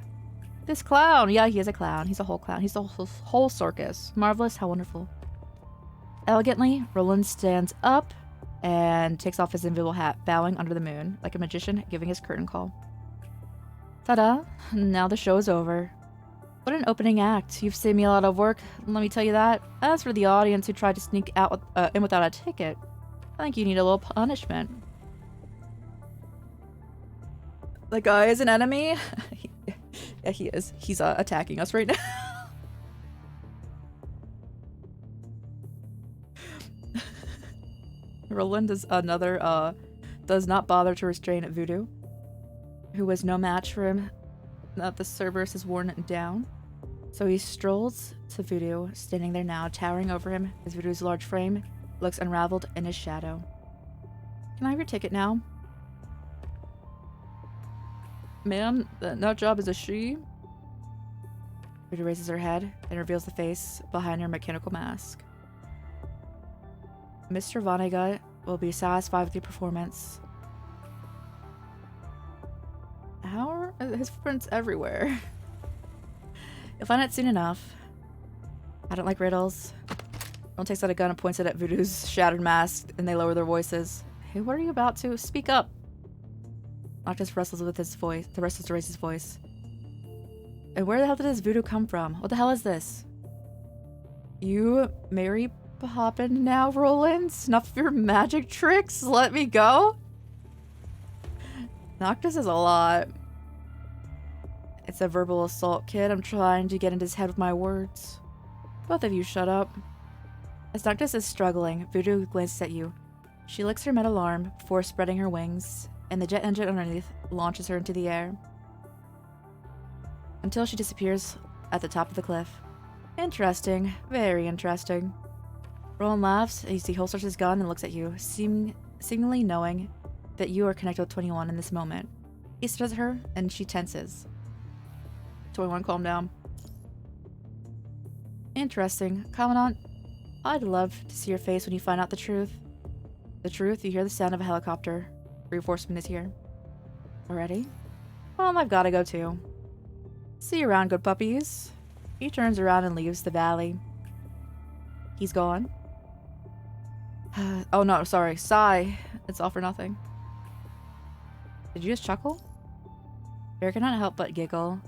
S1: This clown! Yeah, he is a clown. He's a whole clown. He's the whole circus. Marvelous, how wonderful. Elegantly, Roland stands up and takes off his invisible hat, bowing under the moon, like a magician giving his curtain call. Ta-da! Now the show is over. What an opening act. You've saved me a lot of work, let me tell you that. As for the audience who tried to sneak out in without a ticket, I think you need a little punishment. The guy is an enemy? Yeah, he is. He's attacking us right now. Roland is another, does not bother to restrain Voodoo, who was no match for him. That the Cerberus is worn down. So he strolls to Voodoo, standing there now, towering over him as Voodoo's large frame looks unraveled in his shadow. Can I have your ticket now? Ma'am, that job is a she? Voodoo raises her head and reveals the face behind her mechanical mask. Mr. Vonnegut will be satisfied with your performance. How are his footprints everywhere? You'll find it soon enough. I don't like riddles. One takes out a gun and points it at Voodoo's shattered mask, and they lower their voices. Hey, what are you about to? Speak up! Noctis wrestles with his voice. The rest is to raise his voice. And where the hell did this Voodoo come from? What the hell is this? You Mary Poppin now, Roland? Enough of your magic tricks? Let me go? Noctis is a lot. It's a verbal assault, kid. I'm trying to get into his head with my words. Both of you shut up. As Noctis is struggling, Voodoo glances at you. She licks her metal arm before spreading her wings and the jet engine underneath launches her into the air until she disappears at the top of the cliff. Interesting. Very interesting. Roland laughs as he holsters his gun and looks at you, seemingly knowing that you are connected with 21 in this moment. He stares at her, and she tenses. 21, calm down. Interesting. Commandant, I'd love to see your face when you find out the truth. The truth? You hear the sound of a helicopter. Reinforcement is here. Already? Well, I've gotta go too. See you around, good puppies. He turns around and leaves the valley. He's gone. Oh no, sorry. Sigh. It's all for nothing. Did you just chuckle? Vera cannot help but giggle.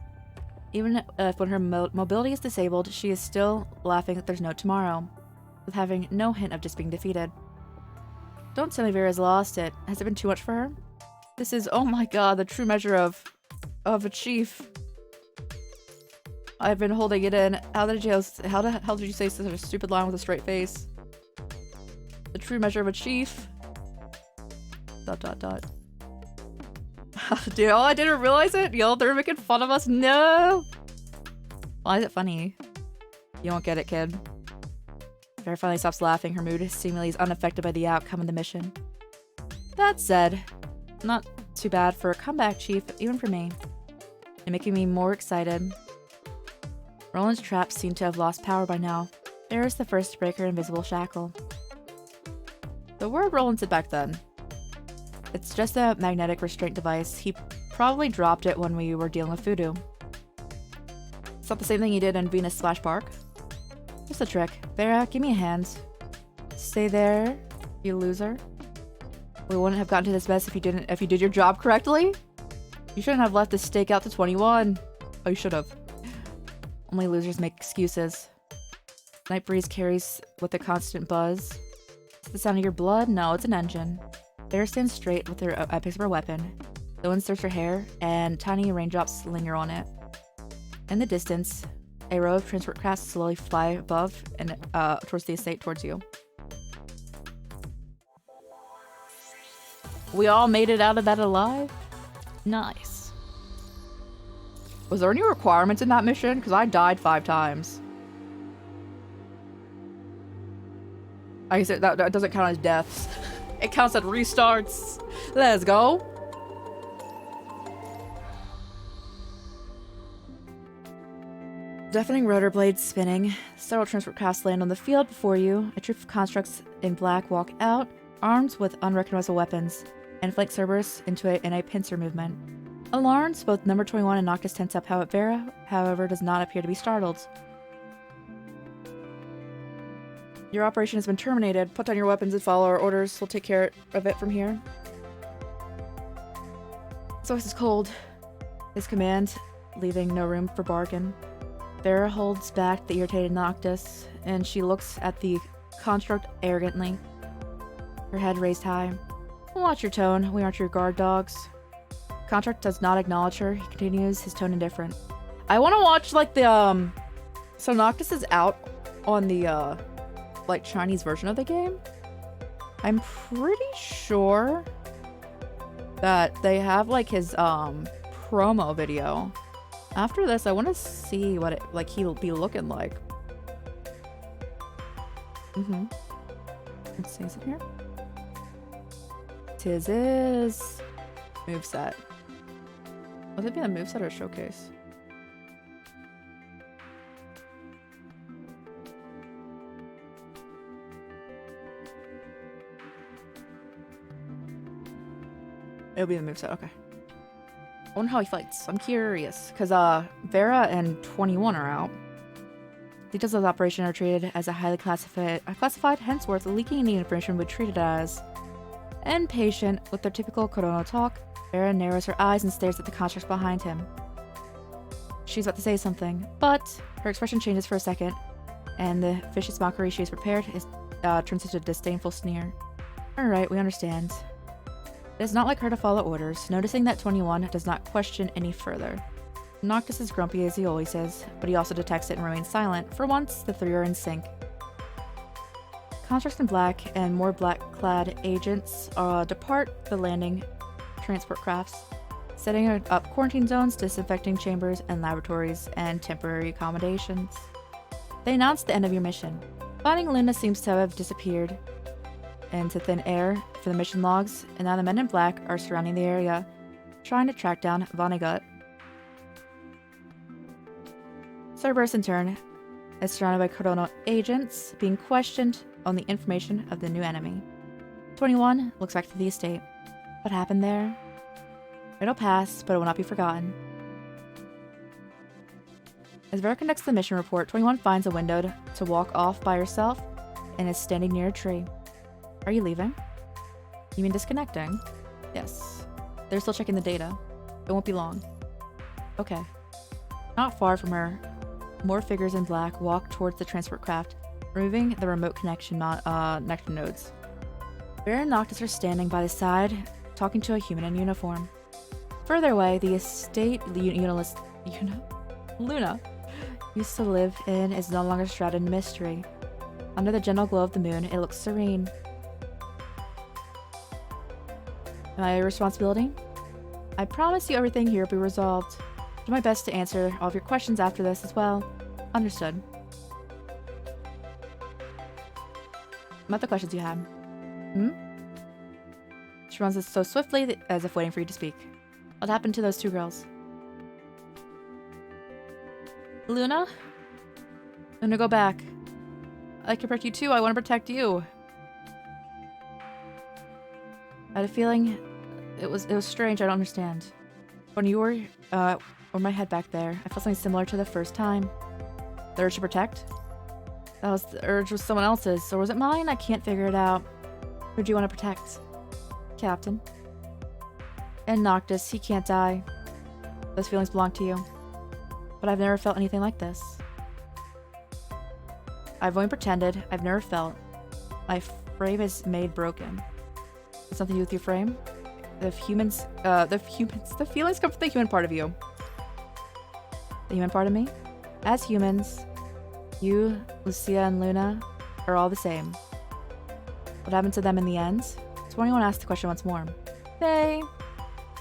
S1: Even if when her mobility is disabled, she is still laughing that there's no tomorrow, with having no hint of just being defeated. Don't tell me Vera's lost it. Has it been too much for her? This is, oh my god, the true measure of a chief. I've been holding it in. How the hell did you say such a stupid line with a straight face? The true measure of a chief. ... Dude, oh, I didn't realize it. Y'all, they're making fun of us. No. Why is it funny? You won't get it, kid. Vera finally stops laughing. Her mood seemingly is unaffected by the outcome of the mission. That said, not too bad for a comeback, Chief, even for me. You're making me more excited. Roland's traps seem to have lost power by now. There is the first to break her invisible shackle. The word Roland said back then. It's just a magnetic restraint device. He probably dropped it when we were dealing with voodoo. It's not the same thing he did in Venus Splash Park. Just a trick. Vera, give me a hand. Stay there, you loser. We wouldn't have gotten to this mess if you did your job correctly. You shouldn't have left this stake out to 21. Oh, you should have. Only losers make excuses. Night breeze carries with a constant buzz. Is it the sound of your blood? No, it's an engine. Vera stands straight with her picks up her weapon. The wind stirs her hair, and tiny raindrops linger on it. In the distance, a row of transport crafts slowly fly above and towards the estate towards you. We all made it out of that alive? Nice. Was there any requirements in that mission? Because I died 5 times. I guess that doesn't count as deaths. It counts as restarts. Let's go. Deafening rotor blades spinning. Several transport crafts land on the field before you. A troop of constructs in black walk out, armed with unrecognizable weapons, and flank Cerberus in a pincer movement. Alarmed, both number 21 and Noctis tense up. Vera, however, does not appear to be startled. Your operation has been terminated. Put down your weapons and follow our orders. We'll take care of it from here. So this is cold. His command, leaving no room for bargain. Vera holds back the irritated Noctis, and she looks at the construct arrogantly, her head raised high. Watch your tone. We aren't your guard dogs. Construct does not acknowledge her. He continues, his tone indifferent. I want to watch, like, the, So Noctis is out on the, like, Chinese version of the game. I'm pretty sure that they have, like, his, promo video. After this, I want to see what he'll be looking like. Let's see, is it here? Tis is moveset. Would it be a moveset or a showcase? It'll be the moveset, okay. I wonder how he fights. I'm curious, because Vera and 21 are out. Details of the operation are treated as a highly classified, henceforth leaking any information would be treated as impatient. With their typical Korono talk, Vera narrows her eyes and stares at the constructs behind him. She's about to say something, but her expression changes for a second, and the vicious mockery she has prepared turns into a disdainful sneer. Alright, we understand. It is not like her to follow orders, noticing that 21 does not question any further. Noctis is grumpy as he always is, but he also detects it and remains silent. For once, the three are in sync. Constructs in black and more black-clad agents depart the landing transport crafts, setting up quarantine zones, disinfecting chambers and laboratories, and temporary accommodations. They announced the end of your mission. Finding Luna seems to have disappeared into thin air for the mission logs, and now the men in black are surrounding the area, trying to track down Vonnegut. Cerberus, in turn, is surrounded by Chrono agents, being questioned on the information of the new enemy. 21 looks back to the estate. What happened there? It'll pass, but it will not be forgotten. As Vera conducts the mission report, 21 finds a window to walk off by herself and is standing near a tree. Are you leaving? You mean disconnecting? Yes. They're still checking the data. It won't be long. Okay. Not far from her, more figures in black walk towards the transport craft, removing the remote connection nodes. Vera and Noctis are standing by the side, talking to a human in uniform. Further away, the estate Luna used to live in is no longer shrouded in mystery. Under the gentle glow of the moon, it looks serene. My responsibility? I promise you everything here will be resolved. Do my best to answer all of your questions after this as well. Understood. What the questions you had? She runs it so swiftly as if waiting for you to speak. What happened to those two girls? Luna? Luna, go back. I can protect you too. I want to protect you. I had a feeling it was strange. I don't understand. When you were or my head back there, I felt something similar to the first time. The urge to protect? That was the urge was someone else's, or was it mine? I can't figure it out. Who do you want to protect? Captain. And Noctis, he can't die. Those feelings belong to you. But I've never felt anything like this. I've only pretended. I've never felt. My frame is made broken. It's something to do with your frame? The feelings come from the human part of you. The human part of me? As humans, you, Lucia, and Luna are all the same. What happened to them in the end? 21 asked the question once more. They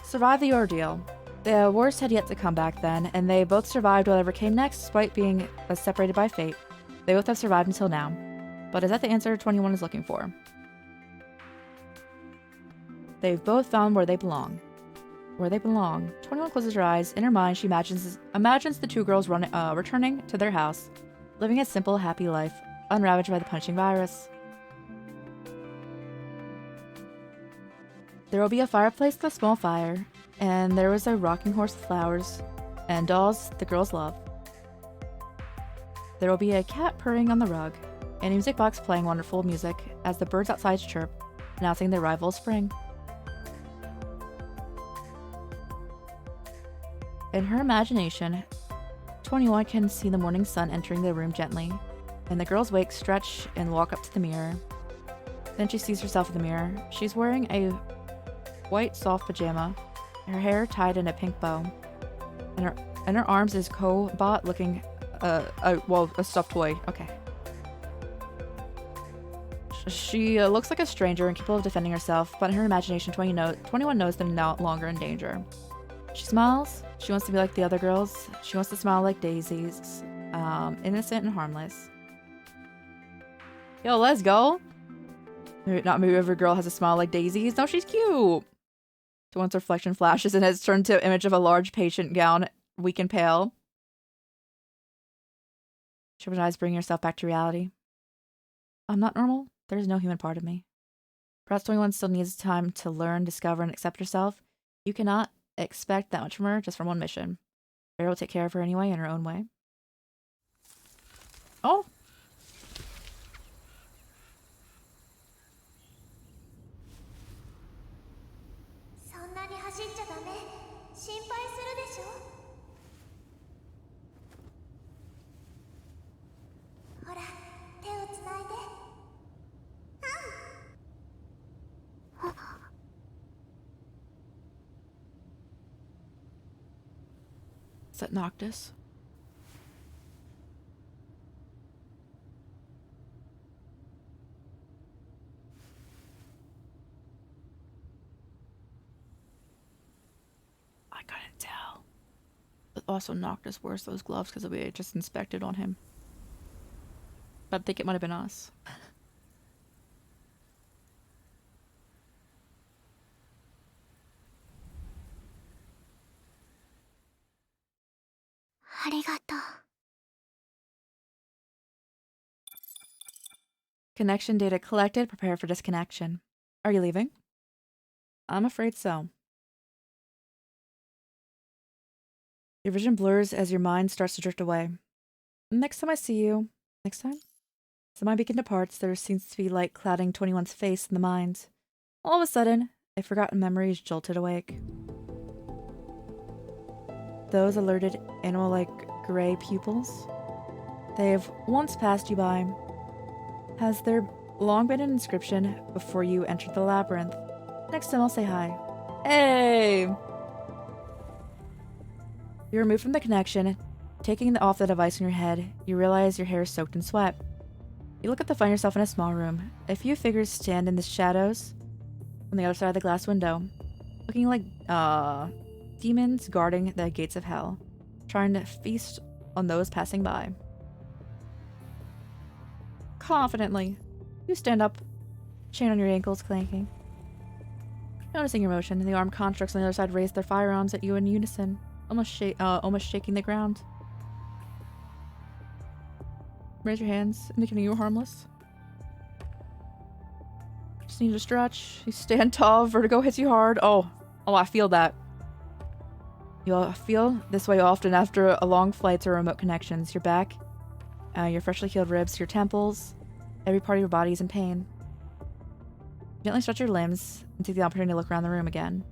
S1: survived the ordeal. The worst had yet to come back then, and they both survived whatever came next despite being separated by fate. They both have survived until now. But is that the answer 21 is looking for? They've both found where they belong. Where they belong. 21 closes her eyes. In her mind, she imagines the two girls returning to their house, living a simple, happy life, unravaged by the punishing virus. There will be a fireplace with a small fire, and there was a rocking horse with flowers, and dolls the girls love. There will be a cat purring on the rug, and a music box playing wonderful music as the birds outside chirp, announcing the arrival of spring. In her imagination, 21 can see the morning sun entering the room gently, and the girls wake, stretch, and walk up to the mirror. Then she sees herself in the mirror. She's wearing a white soft pajama, her hair tied in a pink bow, and her arms is Cobot looking, a stuffed toy. Okay. She looks like a stranger and capable of defending herself, but in her imagination, 21 knows they're no longer in danger. She smiles. She wants to be like the other girls. She wants to smile like daisies. Innocent and harmless. Yo, let's go. Maybe every girl has a smile like daisies. No, she's cute. So once reflection flashes and has turned to an image of a large patient gown, weak and pale. She opens her eyes, bringing herself back to reality. I'm not normal. There's no human part of me. Perhaps 21 still needs time to learn, discover, and accept herself. You cannot expect that much from her just from one mission. Vera will take care of her anyway in her own way. Oh! Is that Noctis? Also, Noctis wears those gloves because we just inspected on him. But I think it might have been us.
S2: ありがとう。
S1: Connection data collected. Prepare for disconnection. Are you leaving? I'm afraid so. Your vision blurs as your mind starts to drift away. Next time I see you... Next time? As the mind begin departs, there seems to be light clouding 21's face in the mind. All of a sudden, a forgotten memory is jolted awake. Those alerted animal-like gray pupils. They have once passed you by. Has there long been an inscription before you entered the labyrinth? Next time I'll say hi. Hey! You're removed from the connection. Taking off the device in your head, you realize your hair is soaked in sweat. You look up to find yourself in a small room. A few figures stand in the shadows on the other side of the glass window, looking like, demons guarding the gates of hell, trying to feast on those passing by. Confidently, you stand up, chain on your ankles clanking. Noticing your motion, the armed constructs on the other side raise their firearms at you in unison, almost shaking the ground. Raise your hands, indicating you're harmless. Just need to stretch. You stand tall, vertigo hits you hard. Oh, I feel that. You'll feel this way often after a long flights or remote connections. Your back, your freshly healed ribs, your temples, every part of your body is in pain. Gently stretch your limbs and take the opportunity to look around the room again.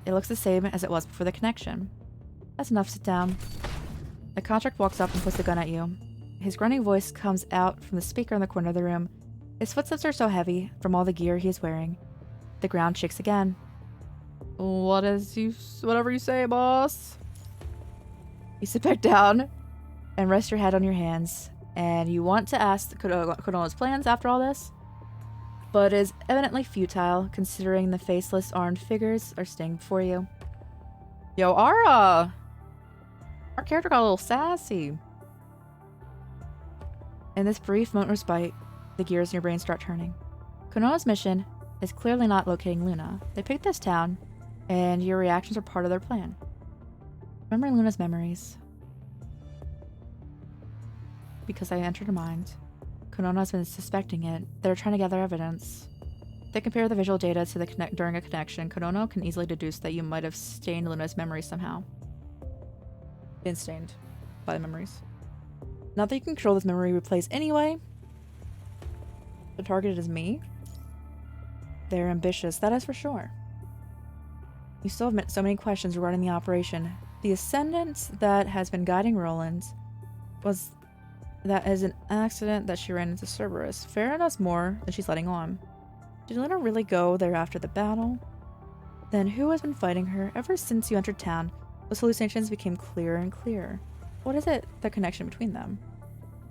S1: It looks the same as it was before the connection. That's enough, sit down. The contract walks up and puts the gun at you. His grunting voice comes out from the speaker in the corner of the room. His footsteps are so heavy from all the gear he is wearing. The ground shakes again. Whatever you say, boss. You sit back down and rest your head on your hands, and you want to ask Konoha's plans after all this, but is evidently futile considering the faceless armed figures are staying before you. Yo, our character got a little sassy. In this brief moment of respite, the gears in your brain start turning. Konoha's mission is clearly not locating Luna. They picked this town, and your reactions are part of their plan. Remember Luna's memories. Because I entered her mind. Konoha's been suspecting it. They're trying to gather evidence. They compare the visual data to during a connection. Konoha can easily deduce that you might have stained Luna's memories somehow. Been stained by the memories. Not that you can control this memory replays anyway. The target is me. They're ambitious, that is for sure. You still have so many questions regarding the operation. The ascendant that has been guiding Roland was that as an accident that she ran into Cerberus. Farah knows more than she's letting on. Did Luna really go there after the battle? Then who has been fighting her? Ever since you entered town, those hallucinations became clearer and clearer. What is it, the connection between them?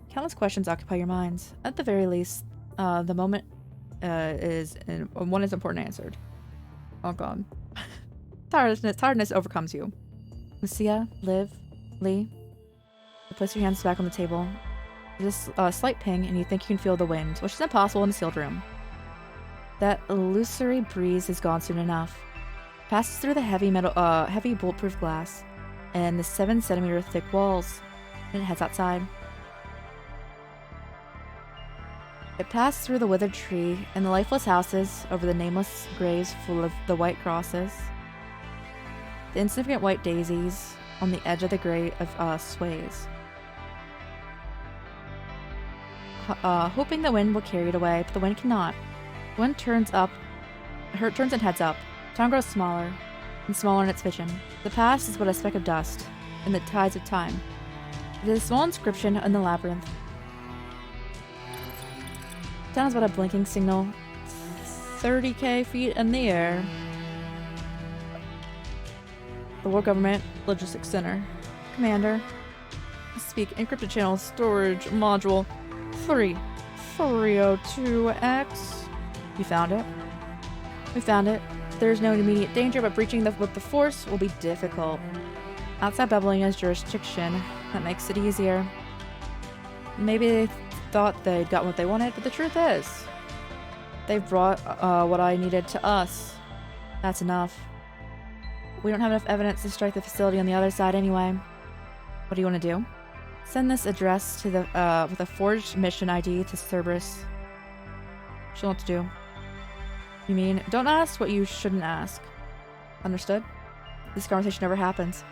S1: Countless questions occupy your minds. At the very least, the moment one is important answered. Oh god. Tiredness overcomes you. Lucia, Liv, Lee. You place your hands back on the table. There's a slight ping, and you think you can feel the wind, which is impossible in the sealed room. That illusory breeze is gone soon enough. Passes through the heavy bulletproof glass and the 7-centimeter thick walls, and it heads outside. It passed through the withered tree and the lifeless houses, over the nameless graves full of the white crosses, the insignificant white daisies on the edge of the grave of sways. Hoping the wind will carry it away, but the wind cannot. The wind turns and heads up. Town grows smaller and smaller in its vision. The past is but a speck of dust in the tides of time. It is a small inscription in the labyrinth. Town is but a blinking signal, 30k feet in the air. The War Government Logistics Center. Commander. Speak. Encrypted channel storage module 302X. You found it? We found it. There's no immediate danger, but breaching with the force will be difficult. Outside Babylonia's jurisdiction. That makes it easier. Maybe they thought they'd got what they wanted, but the truth is, they brought what I needed to us. That's enough. We don't have enough evidence to strike the facility on the other side anyway. What do you want to do? Send this address to the with a forged mission ID to Cerberus. She'll know what to do. You mean, don't ask what you shouldn't ask. Understood? This conversation never happens.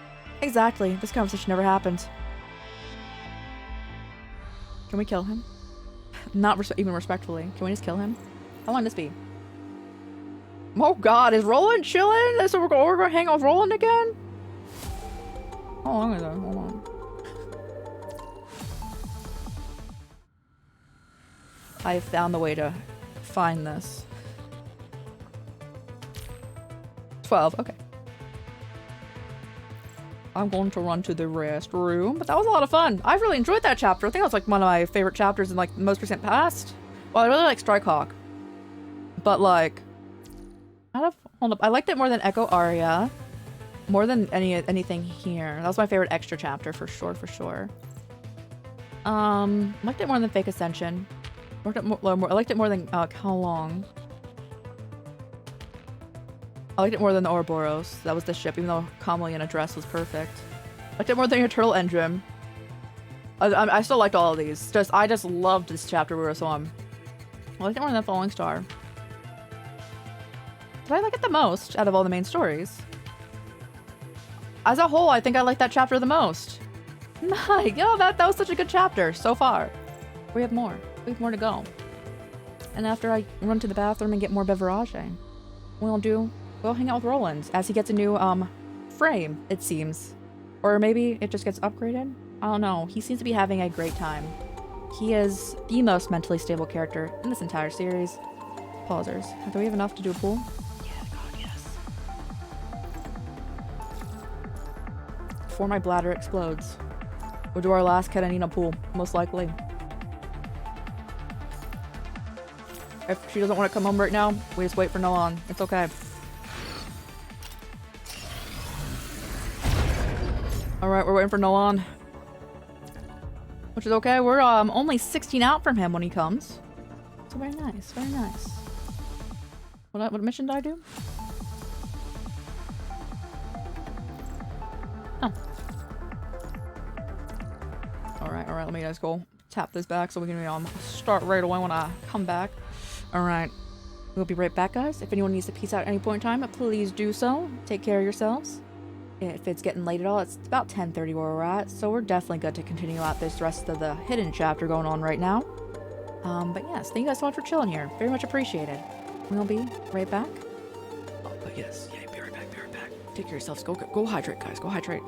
S1: Exactly, this conversation never happened. Can we kill him? Not even respectfully. Can we just kill him? How long does this be? Oh god, is Roland chilling? So we're gonna hang out with Roland again? How long is that? Hold on. I found the way to find this. 12, okay. I'm going to run to the restroom, but that was a lot of fun. I really enjoyed that chapter. I think that was like one of my favorite chapters in like the most recent past. Well, I really like Strikehawk, but like, hold up. I liked it more than Echo Aria, more than anything here. That was my favorite extra chapter for sure, for sure. Liked it more than Fake Ascension. I liked it more than how long? I liked it more than the Ouroboros. That was the ship, even though Kamali in a dress was perfect. I liked it more than your Turtle Engine. I still liked all of these. I just loved this chapter we were so on. I liked it more than the Falling Star. Did I like it the most out of all the main stories? As a whole, I think I liked that chapter the most. Nice. Yo, that was such a good chapter so far. We have more. We have more to go. And after I run to the bathroom and get more beverage, we'll hang out with Roland as he gets a new frame, it seems. Or maybe it just gets upgraded? I don't know. He seems to be having a great time. He is the most mentally stable character in this entire series. Pausers. Do we have enough to do a pool? Yeah, God, yes. Before my bladder explodes. We'll do our last Karenina pool, most likely. If she doesn't want to come home right now, we just wait for Nolan. It's okay. Alright, we're waiting for Nolan. Which is okay. We're only 16 out from him when he comes. So very nice, very nice. What mission did I do? Oh. Alright, let me just go tap this back so we can start right away when I come back. Alright. We'll be right back, guys. If anyone needs to peace out at any point in time, please do so. Take care of yourselves. If it's getting late at all, it's about 10:30 where we're at, so we're definitely good to continue out this rest of the hidden chapter going on right now. But yes, thank you guys so much for chilling here. Very much appreciated. We'll be right back. Oh, but yes, yeah, be right back, be right back. Take care of yourselves. Go hydrate, guys. Go hydrate.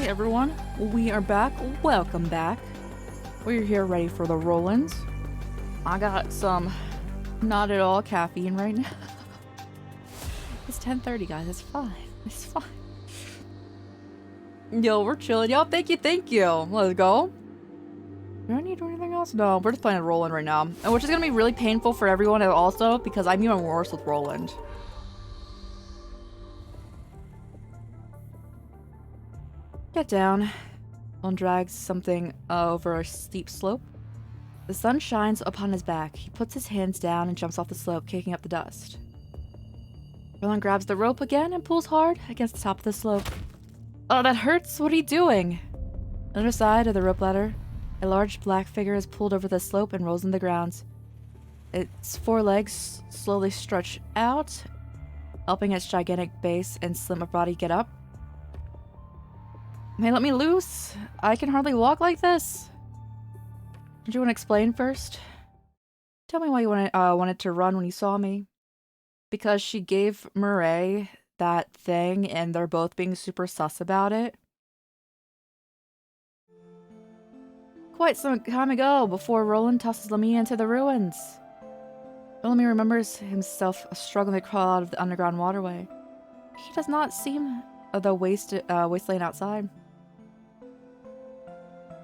S1: everyone, we are back. Welcome back. We're here ready for the roll-ins. I got some not at all caffeine right now. It's 10:30, guys. It's fine. It's fine. Yo, we're chilling. Yo, thank you. Let's go. Do I need to do anything else? No, we're just playing Roland right now. And which is gonna be really painful for everyone also, because I'm even worse with Roland. Get down. Roland drags something over a steep slope. The sun shines upon his back. He puts his hands down and jumps off the slope, kicking up the dust. Roland grabs the rope again and pulls hard against the top of the slope. Oh, that hurts! What are you doing? On the other side of the rope ladder, a large black figure is pulled over the slope and rolls in the ground. Its four legs slowly stretch out, helping its gigantic base and slim body get up. May let me loose? I can hardly walk like this. Did you want to explain first? Tell me why you wanted to run when you saw me. Because she gave Murray that thing and they're both being super sus about it. Quite some time ago, before Roland tosses Lamia into the ruins. Lamia remembers himself struggling to crawl out of the underground waterway. He does not seem the wasteland outside.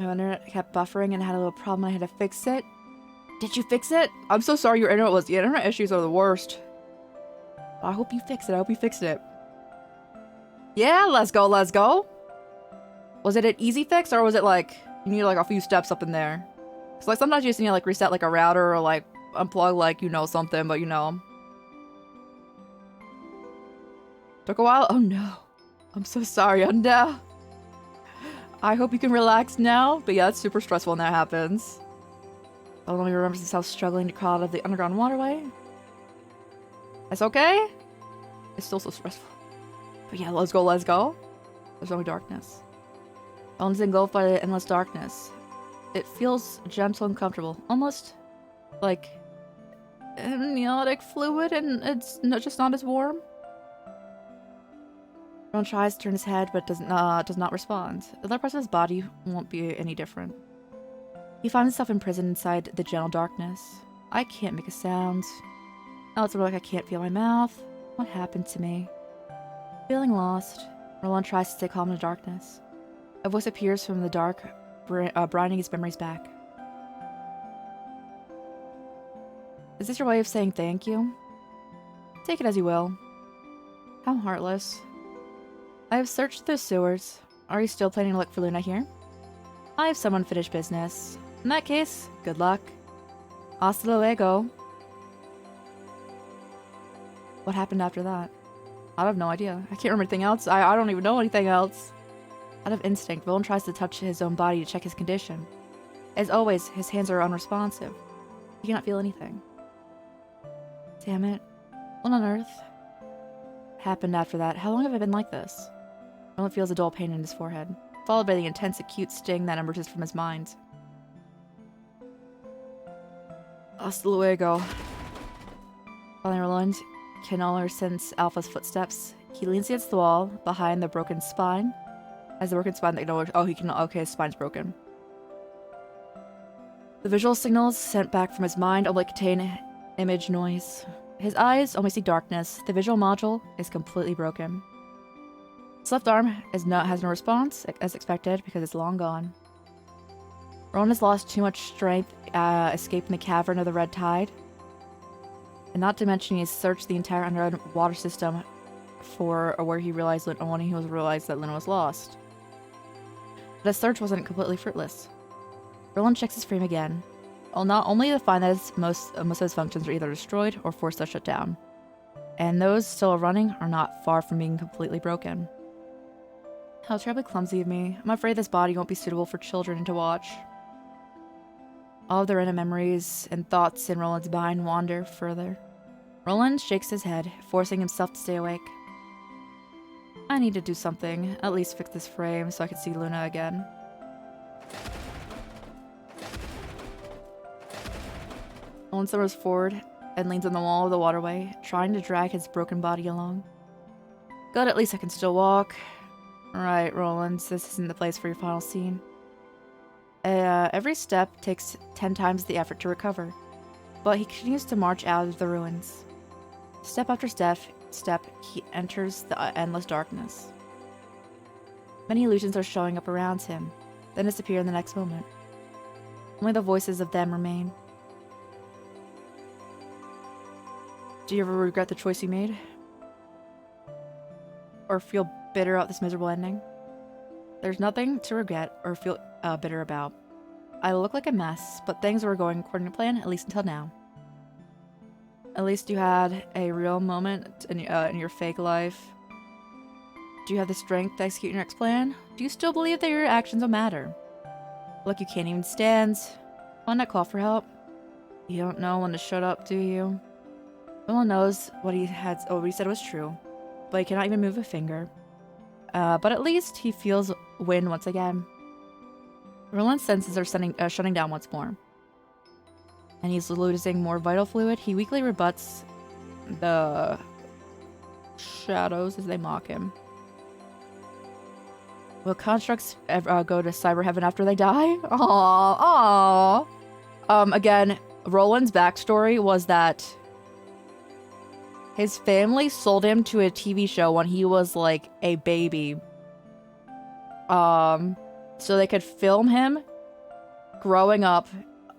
S1: My internet kept buffering and had a little problem. I had to fix it. Did you fix it? I'm so sorry your internet was... The internet issues are the worst. I hope you fixed it. I hope you fixed it. Yeah, let's go. Was it an easy fix or was it like... You need like a few steps up in there? Cause like sometimes you just need to like reset like a router or like unplug like, you know, something, but you know. Took a while? Oh no. I'm so sorry. Oh no. I hope you can relax now. But yeah, it's super stressful when that happens. Only remembers himself struggling to crawl out of the underground waterway. It's okay? It's still so stressful. But yeah, let's go. There's only darkness. Owen's engulfed by the endless darkness. It feels gentle and comfortable. Almost like amniotic fluid, and it's just not as warm. Rowan tries to turn his head, but does not respond. The other parts of his body won't be any different. He finds himself imprisoned inside the gentle darkness. I can't make a sound. Now it's more like I can't feel my mouth. What happened to me? Feeling lost, Roland tries to stay calm in the darkness. A voice appears from the dark, brining his memories back. Is this your way of saying thank you? Take it as you will. How heartless. I have searched the sewers. Are you still planning to look for Luna here? I have some unfinished business. In that case, good luck. Hasta luego. What happened after that? I have no idea. I can't remember anything else. I don't even know anything else. Out of instinct, Roland tries to touch his own body to check his condition. As always, his hands are unresponsive. He cannot feel anything. Damn it. What on earth happened after that? How long have I been like this? Roland feels a dull pain in his forehead, followed by the intense, acute sting that emerges from his mind. Hasta luego. Finally, Roland can no longer sense Alpha's footsteps. He leans against the wall, behind the broken spine. As the broken spine that okay, his spine's broken. The visual signals sent back from his mind only contain image noise. His eyes only see darkness. The visual module is completely broken. His left arm has no response, as expected, because it's long gone. Roland has lost too much strength escaping the cavern of the Red Tide. And not to mention he has searched the entire underground water system for where he realized that Luna was lost. But his search wasn't completely fruitless. Roland checks his frame again, not only to find that most of his functions are either destroyed or forced to shut down. And those still running are not far from being completely broken. How terribly clumsy of me. I'm afraid this body won't be suitable for children to watch. All of the random memories and thoughts in Roland's mind wander further. Roland shakes his head, forcing himself to stay awake. I need to do something, at least fix this frame so I can see Luna again. Roland slumbers forward and leans on the wall of the waterway, trying to drag his broken body along. Good, at least I can still walk. Right, Roland, this isn't the place for your final scene. Every step takes 10 times the effort to recover, but he continues to march out of the ruins. Step after step, he enters the endless darkness. Many illusions are showing up around him, then disappear in the next moment. Only the voices of them remain. Do you ever regret the choice you made? Or feel bitter about this miserable ending? There's nothing to regret or feel bitter about. I look like a mess, but things were going according to plan, at least until now. At least you had a real moment in your fake life. Do you have the strength to execute your next plan? Do you still believe that your actions will matter? Look, you can't even stand. Why not call for help? You don't know when to shut up, do you? No one knows what he said was true, but he cannot even move a finger. But at least he feels wind once again. Roland's senses are shutting down once more, and he's losing more vital fluid. He weakly rebuts the shadows as they mock him. Will constructs go to cyber heaven after they die? Aww, aww. Again, Roland's backstory was that his family sold him to a TV show when he was like a baby. So they could film him growing up,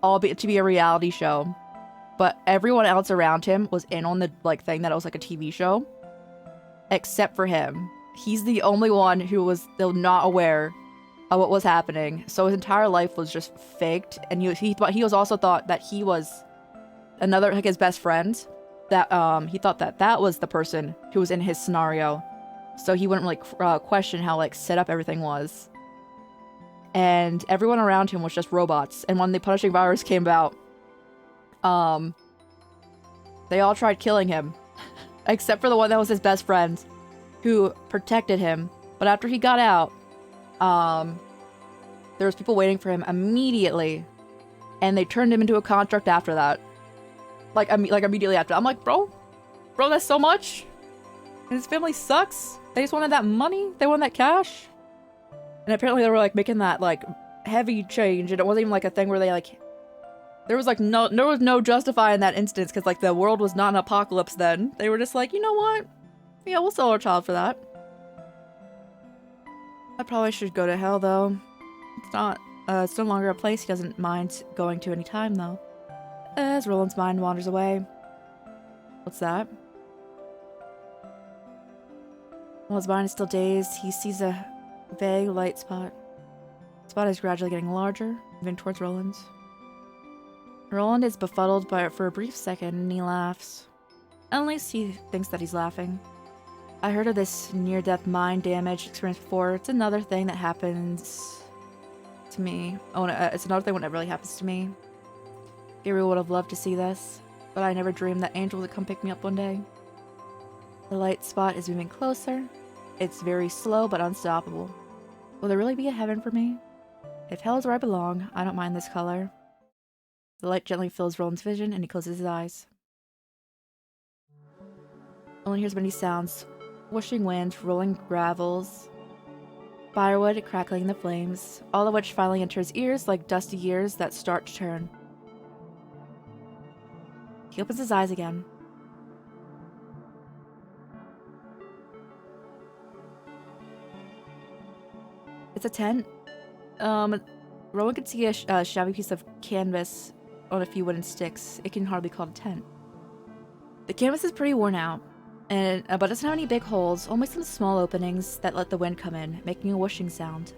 S1: to be a reality show. But everyone else around him was in on the thing that it was like a TV show, except for him. He's the only one who was still not aware of what was happening. So his entire life was just faked, and he was also thought that he was another his best friend. That he thought that was the person who was in his scenario, so he wouldn't question how set up everything was. And everyone around him was just robots. And when the punishing virus came about, they all tried killing him, except for the one that was his best friend, who protected him. But after he got out, there was people waiting for him immediately, and they turned him into a construct after that. Like immediately after. I'm like, bro, that's so much. And his family sucks. They just wanted that money. They wanted that cash. And apparently they were making that heavy change, and it wasn't even a thing where they there was no justifying that instance, because the world was not an apocalypse then. They were just you know what? Yeah, we'll sell our child for that. I probably should go to hell though. It's no longer a place he doesn't mind going to any time though. As Roland's mind wanders away. What's that? While his mind is still dazed, he sees a vague light spot. The spot is gradually getting larger, moving towards Roland's. Roland is befuddled by it for a brief second, and he laughs. At least he thinks that he's laughing. I heard of this near-death mind damage experience before. It's another thing that happens to me. It's another thing when it really happens to me. Gabriel would have loved to see this, but I never dreamed that Angel would come pick me up one day. The light spot is moving closer. It's very slow but unstoppable. Will there really be a heaven for me? If hell is where I belong, I don't mind this color. The light gently fills Roland's vision, and he closes his eyes. Roland hears many sounds. Whooshing wind, rolling gravels, firewood crackling in the flames, all of which finally enter his ears like dusty ears that start to turn. He opens his eyes again. It's a tent. Roland can see a shabby piece of canvas on a few wooden sticks. It can hardly be called a tent. The canvas is pretty worn out, but it doesn't have any big holes, only some small openings that let the wind come in, making a whooshing sound.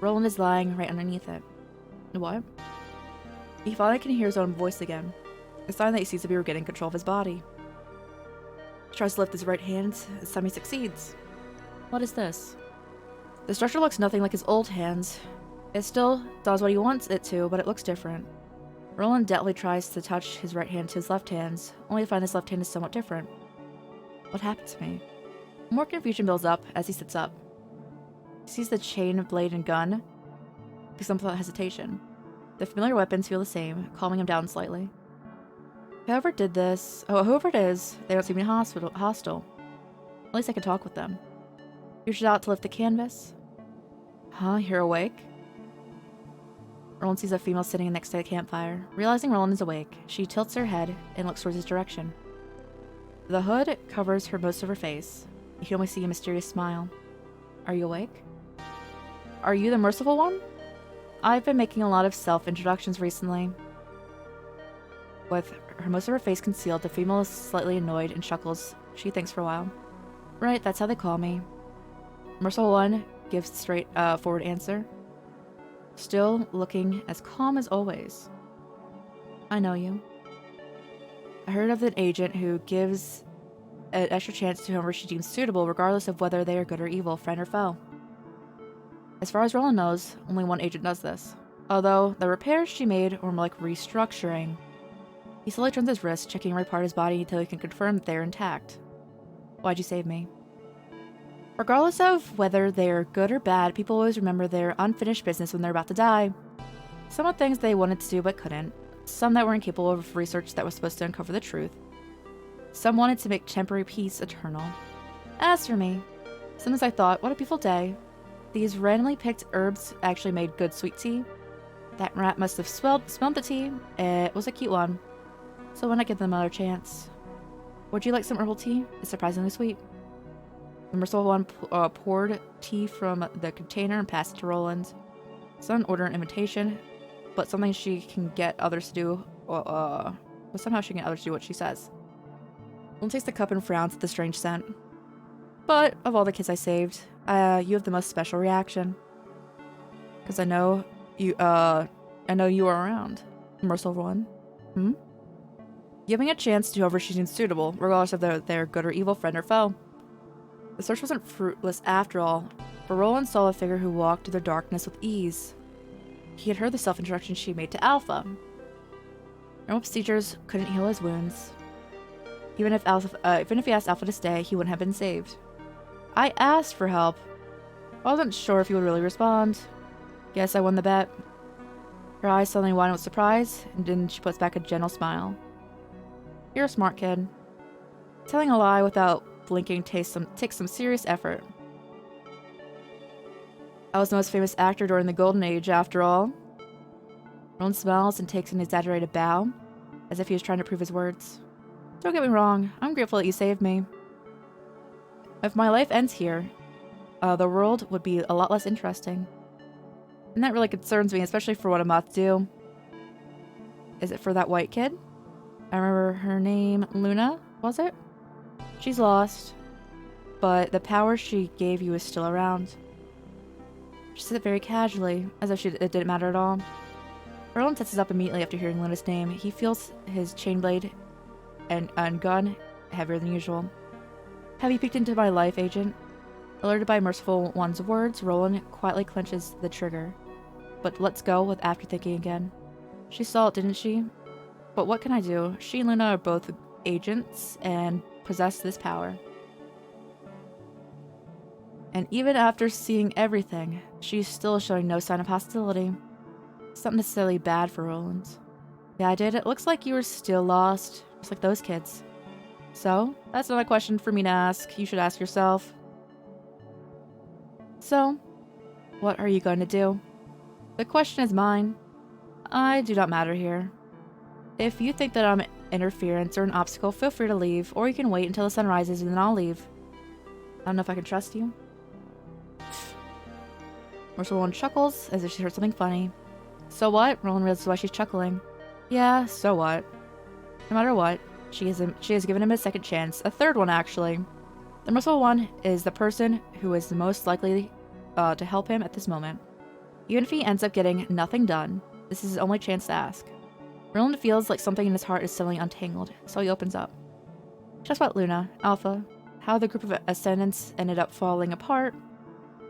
S1: Roland is lying right underneath it. What? He finally can hear his own voice again, a sign that he sees to be regaining control of his body. He tries to lift his right hand. This time he succeeds. What is this? The structure looks nothing like his old hands. It still does what he wants it to, but it looks different. Roland deftly tries to touch his right hand to his left hand, only to find his left hand is somewhat different. What happened to me? More confusion builds up as he sits up. He sees the chain, blade, and gun, picks them without hesitation. The familiar weapons feel the same, calming him down slightly. Whoever it is, they don't seem to be hostile. At least I can talk with them. Reaches out to lift the canvas. Huh? You're awake? Roland sees a female sitting next to the campfire. Realizing Roland is awake, she tilts her head and looks towards his direction. The hood covers most of her face. You can only see a mysterious smile. Are you awake? Are you the merciful one? I've been making a lot of self-introductions recently. With most of her face concealed, the female is slightly annoyed and chuckles. She thinks for a while. Right, that's how they call me. Merciful one gives straight forward answer. Still looking as calm as always. I know you. I heard of an agent who gives an extra chance to whoever she deems suitable, regardless of whether they are good or evil, friend or foe. As far as Roland knows, only one agent does this. Although, the repairs she made were more like restructuring. He slowly turns his wrist, checking every part of his body until he can confirm that they are intact. Why'd you save me? Regardless of whether they're good or bad, people always remember their unfinished business when they're about to die. Some of things they wanted to do but couldn't. Some that were incapable of research that was supposed to uncover the truth. Some wanted to make temporary peace eternal. As for me, sometimes I thought, what a beautiful day. These randomly picked herbs actually made good sweet tea. That rat must have smelled the tea. It was a cute one. So why not give them another chance? Would you like some herbal tea? It's surprisingly sweet. The merciful one poured tea from the container and passed it to Roland. It's not an order or invitation, but something she can get others to do. But somehow she can get others to do what she says. Roland takes the cup and frowns at the strange scent. But of all the kids I saved, you have the most special reaction. Because I know you are around, merciful one. Giving a chance to whoever she seems suitable, regardless of their good or evil, friend or foe. The search wasn't fruitless after all, but Roland saw a figure who walked through the darkness with ease. He had heard the self-introduction she made to Alpha. Normal procedures couldn't heal his wounds. Even if he asked Alpha to stay, he wouldn't have been saved. I asked for help. I wasn't sure if he would really respond. Guess I won the bet. Her eyes suddenly widened with surprise, and then she puts back a gentle smile. You're a smart kid. Telling a lie without blinking takes some serious effort. I was the most famous actor during the Golden Age, after all. Roland smiles and takes an exaggerated bow, as if he was trying to prove his words. Don't get me wrong, I'm grateful that you saved me. If my life ends here, the world would be a lot less interesting. And that really concerns me, especially for what I'm about to do. Is it for that white kid? I remember her name, Luna, was it? She's lost, but the power she gave you is still around. She said it very casually, as if it didn't matter at all. Roland tenses up immediately after hearing Luna's name. He feels his chain blade and gun heavier than usual. Have you peeked into my life, Agent? Alerted by Merciful One's words, Roland quietly clenches the trigger, but lets go with after thinking again. She saw it, didn't she? But what can I do? She and Luna are both agents and possess this power. And even after seeing everything, she's still showing no sign of hostility. It's not necessarily bad for Roland. Yeah, I did. It looks like you were still lost, just like those kids. So, that's not a question for me to ask. You should ask yourself. So, what are you going to do? The question is mine. I do not matter here. If you think that I'm interference or an obstacle, feel free to leave, or you can wait until the sun rises and then I'll leave. I don't know if I can trust you. Merciful One chuckles as if she heard something funny. So what? Roland realizes why she's chuckling. Yeah, so what? No matter what, she has given him a second chance, a third one actually. The Merciful One is the person who is the most likely to help him at this moment. Even if he ends up getting nothing done, this is his only chance to ask. Roland feels like something in his heart is suddenly untangled, so he opens up. Just about Luna, Alpha, how the group of ascendants ended up falling apart.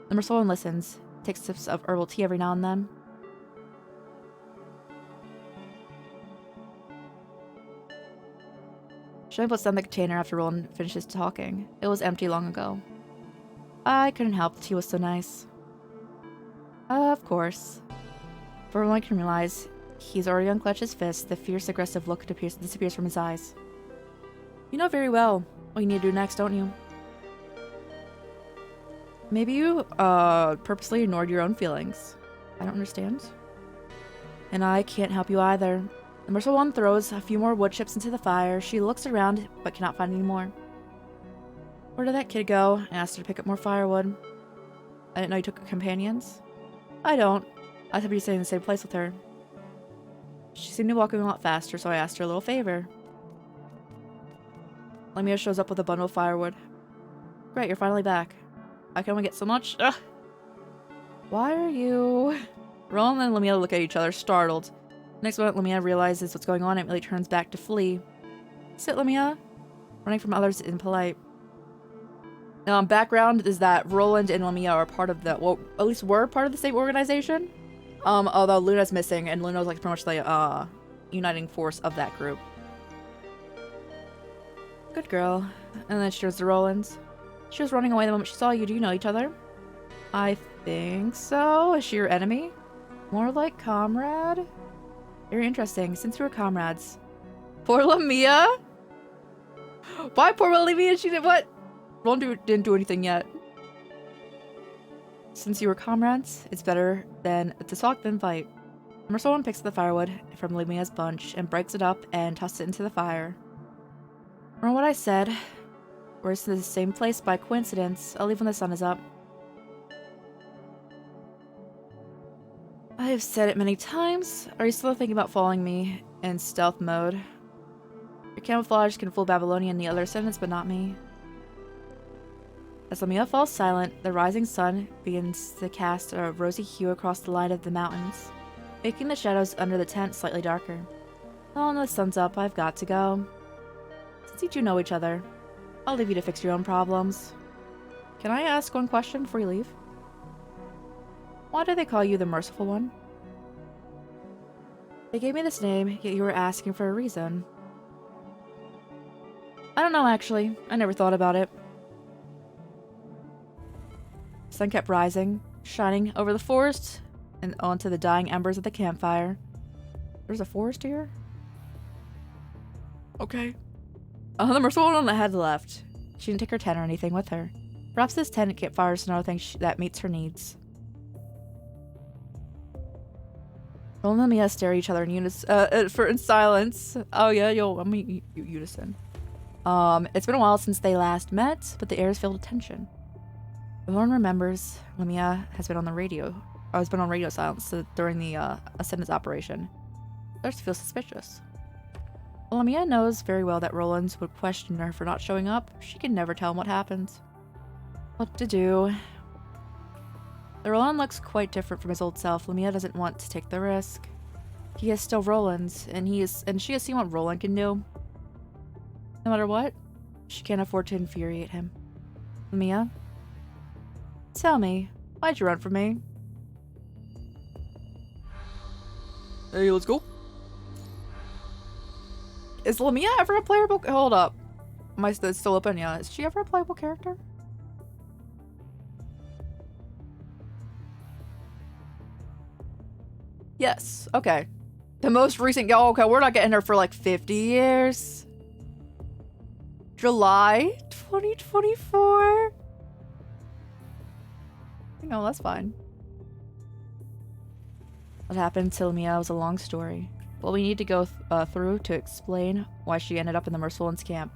S1: The Merciful One listens, takes sips of herbal tea every now and then. Showing puts down the container after Roland finishes talking. It was empty long ago. I couldn't help, the tea was so nice. Of course. Before Roland can realize, he's already unclenched his fist, the fierce aggressive look disappears from his eyes. You know very well what you need to do next, don't you? Maybe you, purposely ignored your own feelings. I don't understand. And I can't help you either. The merciful one throws a few more wood chips into the fire. She looks around, but cannot find any more. Where did that kid go? I asked her to pick up more firewood. I didn't know you took companions. I don't. I thought you'd stay in the same place with her. She seemed to be walking a lot faster, so I asked her a little favor. Lamia shows up with a bundle of firewood. Great, you're finally back. I can only get so much. Ugh. Why are you... Roland and Lamia look at each other, startled. Next moment, Lamia realizes what's going on and really turns back to flee. Sit, Lamia. Running from others is impolite. Background is that Roland and Lamia are part of the... Well, at least were part of the same organization. Although Luna's missing, and Luna's like pretty much the, uniting force of that group. Good girl. And then she turns to Roland. She was running away the moment she saw you. Do you know each other? I think so. Is she your enemy? More like comrade? Very interesting, since we were comrades. Poor Lamia? Why poor Lamia? She did what? Roland didn't do anything yet. Since you were comrades, it's better than to talk than fight. Merciful picks the firewood from Lamia's bunch and breaks it up and tosses it into the fire. Remember what I said? We're in the same place by coincidence. I'll leave when the sun is up. I have said it many times. Are you still thinking about following me in stealth mode? Your camouflage can fool Babylonian and the other ascendants, but not me. As Lamia falls silent, the rising sun begins to cast a rosy hue across the line of the mountains, making the shadows under the tent slightly darker. Oh, and the sun's up. I've got to go. Since you two know each other, I'll leave you to fix your own problems. Can I ask one question before you leave? Why do they call you the Merciful One? They gave me this name, yet you were asking for a reason. I don't know, actually. I never thought about it. The sun kept rising, shining over the forest and onto the dying embers of the campfire. There's a forest here? Okay. The Merciful One had left. She didn't take her tent or anything with her. Perhaps this tent and campfire is another thing that meets her needs. Roland and Mia stare at each other in in silence. Oh yeah, unison. It's been a while since they last met, but the air is filled with tension. Roland remembers Lamia has been on the radio. Has been on radio silence during the Ascendance operation. Starts to feel suspicious. While Lamia knows very well that Roland would question her for not showing up, she can never tell him what happens. What to do? The Roland looks quite different from his old self. Lamia doesn't want to take the risk. He is still Roland, and she has seen what Roland can do. No matter what, she can't afford to infuriate him. Lamia? Tell me, why'd you run from me? Hey, let's go. Is Lamia ever a playable... Hold up. Am I still open? Yeah. Is she ever a playable character? Yes. Okay. The most recent... Oh, okay. We're not getting her for like 50 years. July 2024? No, that's fine. What happened to Lamia was a long story. But we need to go through to explain why she ended up in the Merciful One's camp.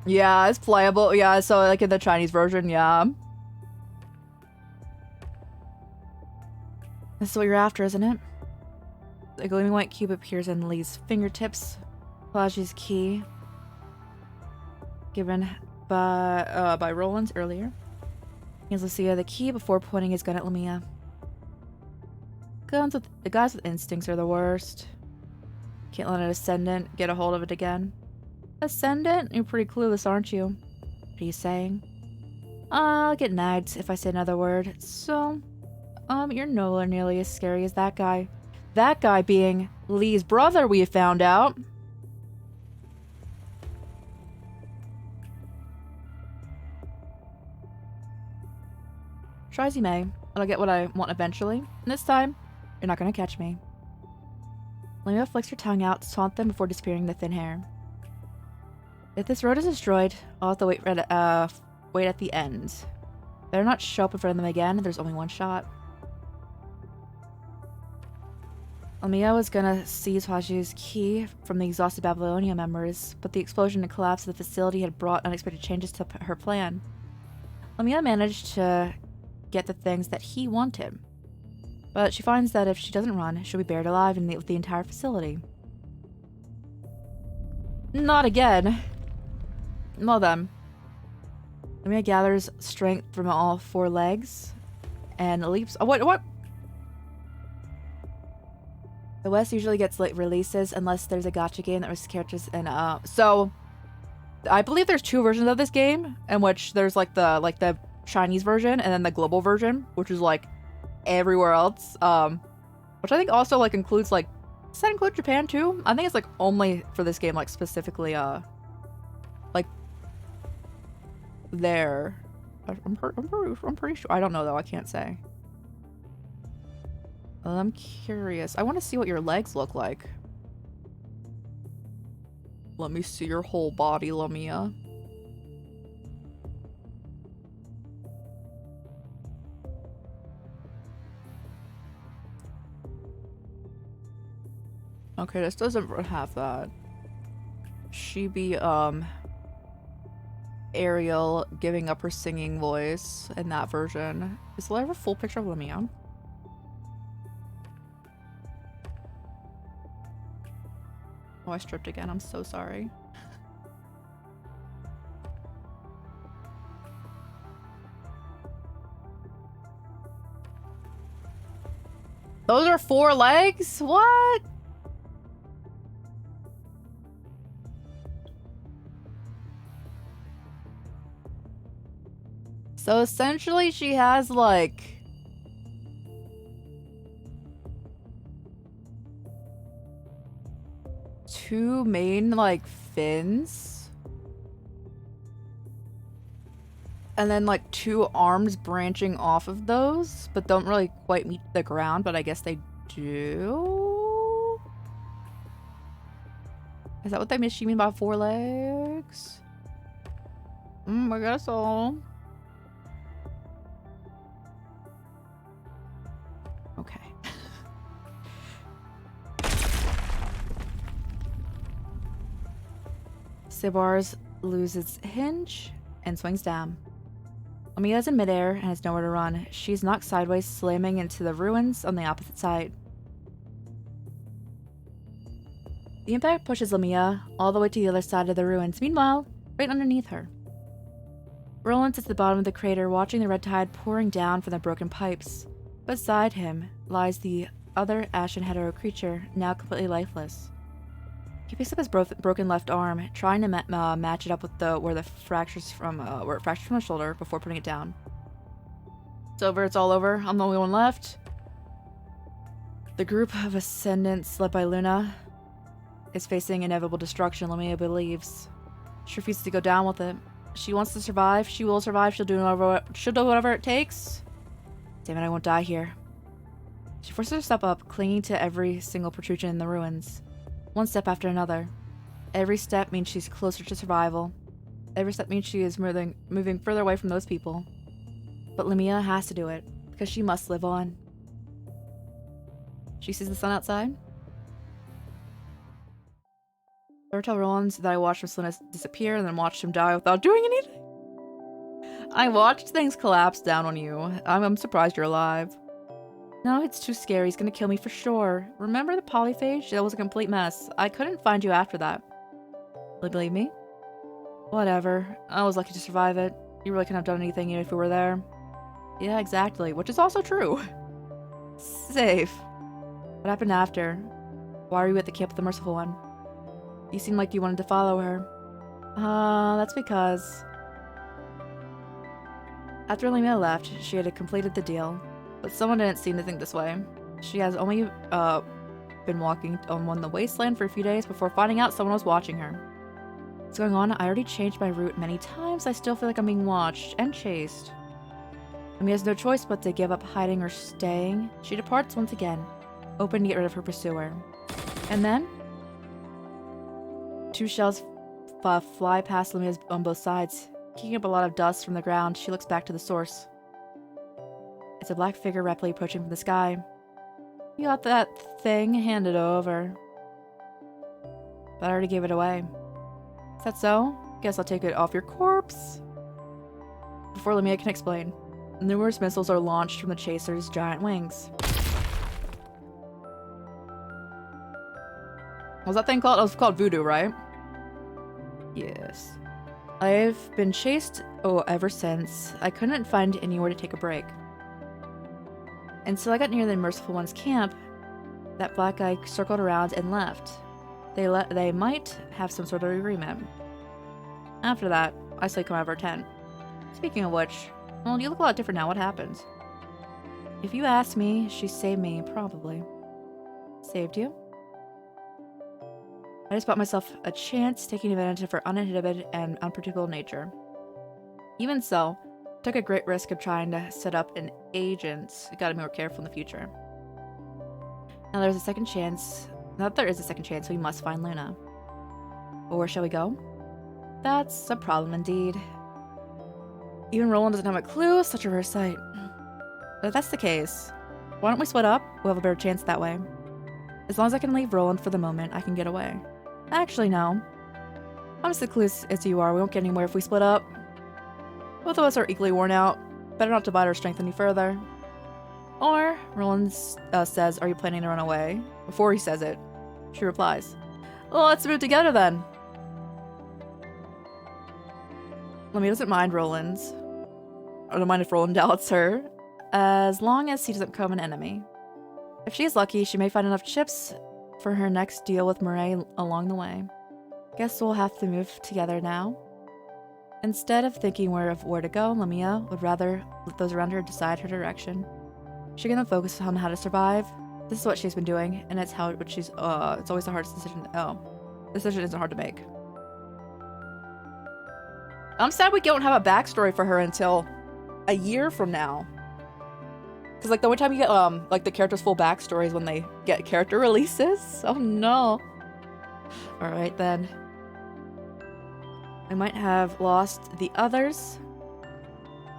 S1: Yeah, it's playable. Yeah, so like in the Chinese version, yeah. This is what you're after, isn't it? The gleaming white cube appears in Lee's fingertips. Pelagia's key. Given by Roland earlier. He gives Lucia the key before pointing his gun at Lamia. The guys with instincts are the worst. Can't let an Ascendant get a hold of it again. Ascendant? You're pretty clueless, aren't you? What are you saying? I'll get nagged if I say another word. So, you're nowhere nearly as scary as that guy. That guy being Lee's brother, we have found out. Try as you may, but I'll get what I want eventually. And this time, you're not gonna catch me. Lamia flicks her tongue out to taunt them before disappearing in the thin hair. If this road is destroyed, I'll have to wait at the end. Better not show up in front of them again. There's only one shot. Lamia was gonna seize Haji's key from the exhausted Babylonia members, but the explosion and collapse of the facility had brought unexpected changes to her plan. Lamia managed to get the things that he wanted, but she finds that if she doesn't run, she'll be buried alive with the entire facility. Not again. Well then. Lamia gathers strength from all 4 legs and leaps. Oh, what? The West usually gets late releases unless there's a gacha game that risks characters and so I believe there's 2 versions of this game, in which there's like the Chinese version and then the global version, which is like everywhere else. Which I think also like includes like, does that include Japan too? I think it's like only for this game, like specifically like there. I'm pretty sure. I don't know though. I can't say. I'm curious. I want to see what your legs look like. Let me see your whole body, Lamia. Okay, this doesn't have that. She be, Ariel giving up her singing voice in that version. Is there a full picture of Lamia? Oh, I stripped again. I'm so sorry. Those are 4 legs? What? So essentially she has like 2 main like fins and then like 2 arms branching off of those, but don't really quite meet the ground, but I guess they do. Is that what they mean by 4 legs? I guess so. Okay. Sibars loses hinge and swings down. Amiya's in midair and has nowhere to run. She's knocked sideways, slamming into the ruins on the opposite side. The impact pushes Lamia all the way to the other side of the ruins. Meanwhile, right underneath her, Roland sits at the bottom of the crater, watching the red tide pouring down from the broken pipes. Beside him lies the other ashen hetero creature, now completely lifeless. He picks up his broken left arm, trying to match it up with where it fractures from the shoulder before putting it down. It's over. It's all over. I'm the only one left. The group of ascendants led by Luna is facing inevitable destruction, Lamia believes. She refuses to go down with it. She wants to survive. She will survive. She'll do whatever it takes. Damn it, I won't die here. She forces herself up, clinging to every single protrusion in the ruins. One step after another. Every step means she's closer to survival. Every step means she is moving further away from those people. But Lamia has to do it, because she must live on. She sees the sun outside. Ever tell Roland that I watched Roslina disappear and then watched him die without doing anything? I watched things collapse down on you. I'm surprised you're alive. No, it's too scary. He's gonna kill me for sure. Remember the polyphage? That was a complete mess. I couldn't find you after that. Really believe me? Whatever. I was lucky to survive it. You really couldn't have done anything even if we were there. Yeah, exactly. Which is also true. Safe. What happened after? Why are you at the camp with the Merciful One? You seemed like you wanted to follow her. That's because... After Lamia left, she had completed the deal. But someone didn't seem to think this way. She has only been walking on the wasteland for a few days before finding out someone was watching her. What's going on? I already changed my route many times. I still feel like I'm being watched and chased. Lamia has no choice but to give up hiding or staying. She departs once again, hoping to get rid of her pursuer. And then 2 shells fly past Lamia's on both sides, kicking up a lot of dust from the ground. She looks back to the source. It's a black figure rapidly approaching from the sky. You got that thing? Hand it over. But I already gave it away. Is that so? Guess I'll take it off your corpse. Before Lamia can explain, numerous missiles are launched from the chaser's giant wings. What's that thing called? Oh, it's called voodoo, right? Yes. I've been chased, ever since. I couldn't find anywhere to take a break. Until I got near the Merciful One's camp, that black guy circled around and left. They might have some sort of agreement. After that, I saw you come out of our tent. Speaking of which, well, you look a lot different now. What happened? If you ask me, she saved me, probably. Saved you? I just bought myself a chance, taking advantage of her uninhibited and unpredictable nature. Even so, I took a great risk of trying to set up an agent. Gotta be more careful in the future. Now there's a second chance. Now that there is a second chance, we must find Luna. But where shall we go? That's a problem indeed. Even Roland doesn't have a clue, such a rare sight. But if that's the case, why don't we split up? We'll have a better chance that way. As long as I can leave Roland for the moment, I can get away. Actually, no. I'm just as clueless as you are. We won't get anywhere if we split up. Both of us are equally worn out. Better not divide our strength any further. Or, Roland says, are you planning to run away? Before he says it, she replies, well, let's move together then. Lemmy doesn't mind Roland's. I don't mind if Roland doubts her, as long as he doesn't become an enemy. If she is lucky, she may find enough chips for her next deal with Murray along the way. Guess we'll have to move together now. Instead of thinking where to go, Lamia would rather let those around her decide her direction. She can focus on how to survive. This is what she's been doing, and it's it's always the hardest decision. Decision isn't hard to make. I'm sad we don't have a backstory for her until a year from now. Because, like, the only time you get, like, the character's full backstory is when they get character releases. Oh, no. Alright, then. I might have lost the others,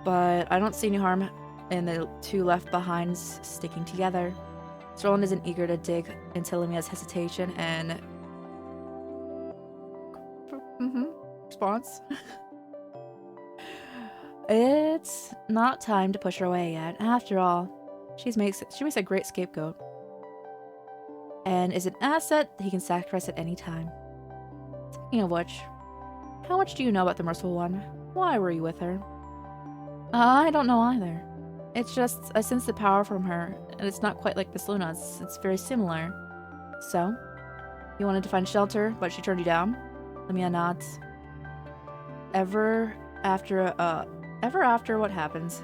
S1: but I don't see any harm in the two left behinds sticking together. Roland isn't eager to dig into Lamia's hesitation and... response. It's not time to push her away yet. After all, she makes a great scapegoat. And is an asset that he can sacrifice at any time. Speaking of which, how much do you know about the Merciful One? Why were you with her? I don't know either. It's just, I sense the power from her, and it's not quite like Miss Luna's. It's very similar. So, you wanted to find shelter, but she turned you down? Lamia nods. Ever after what happens,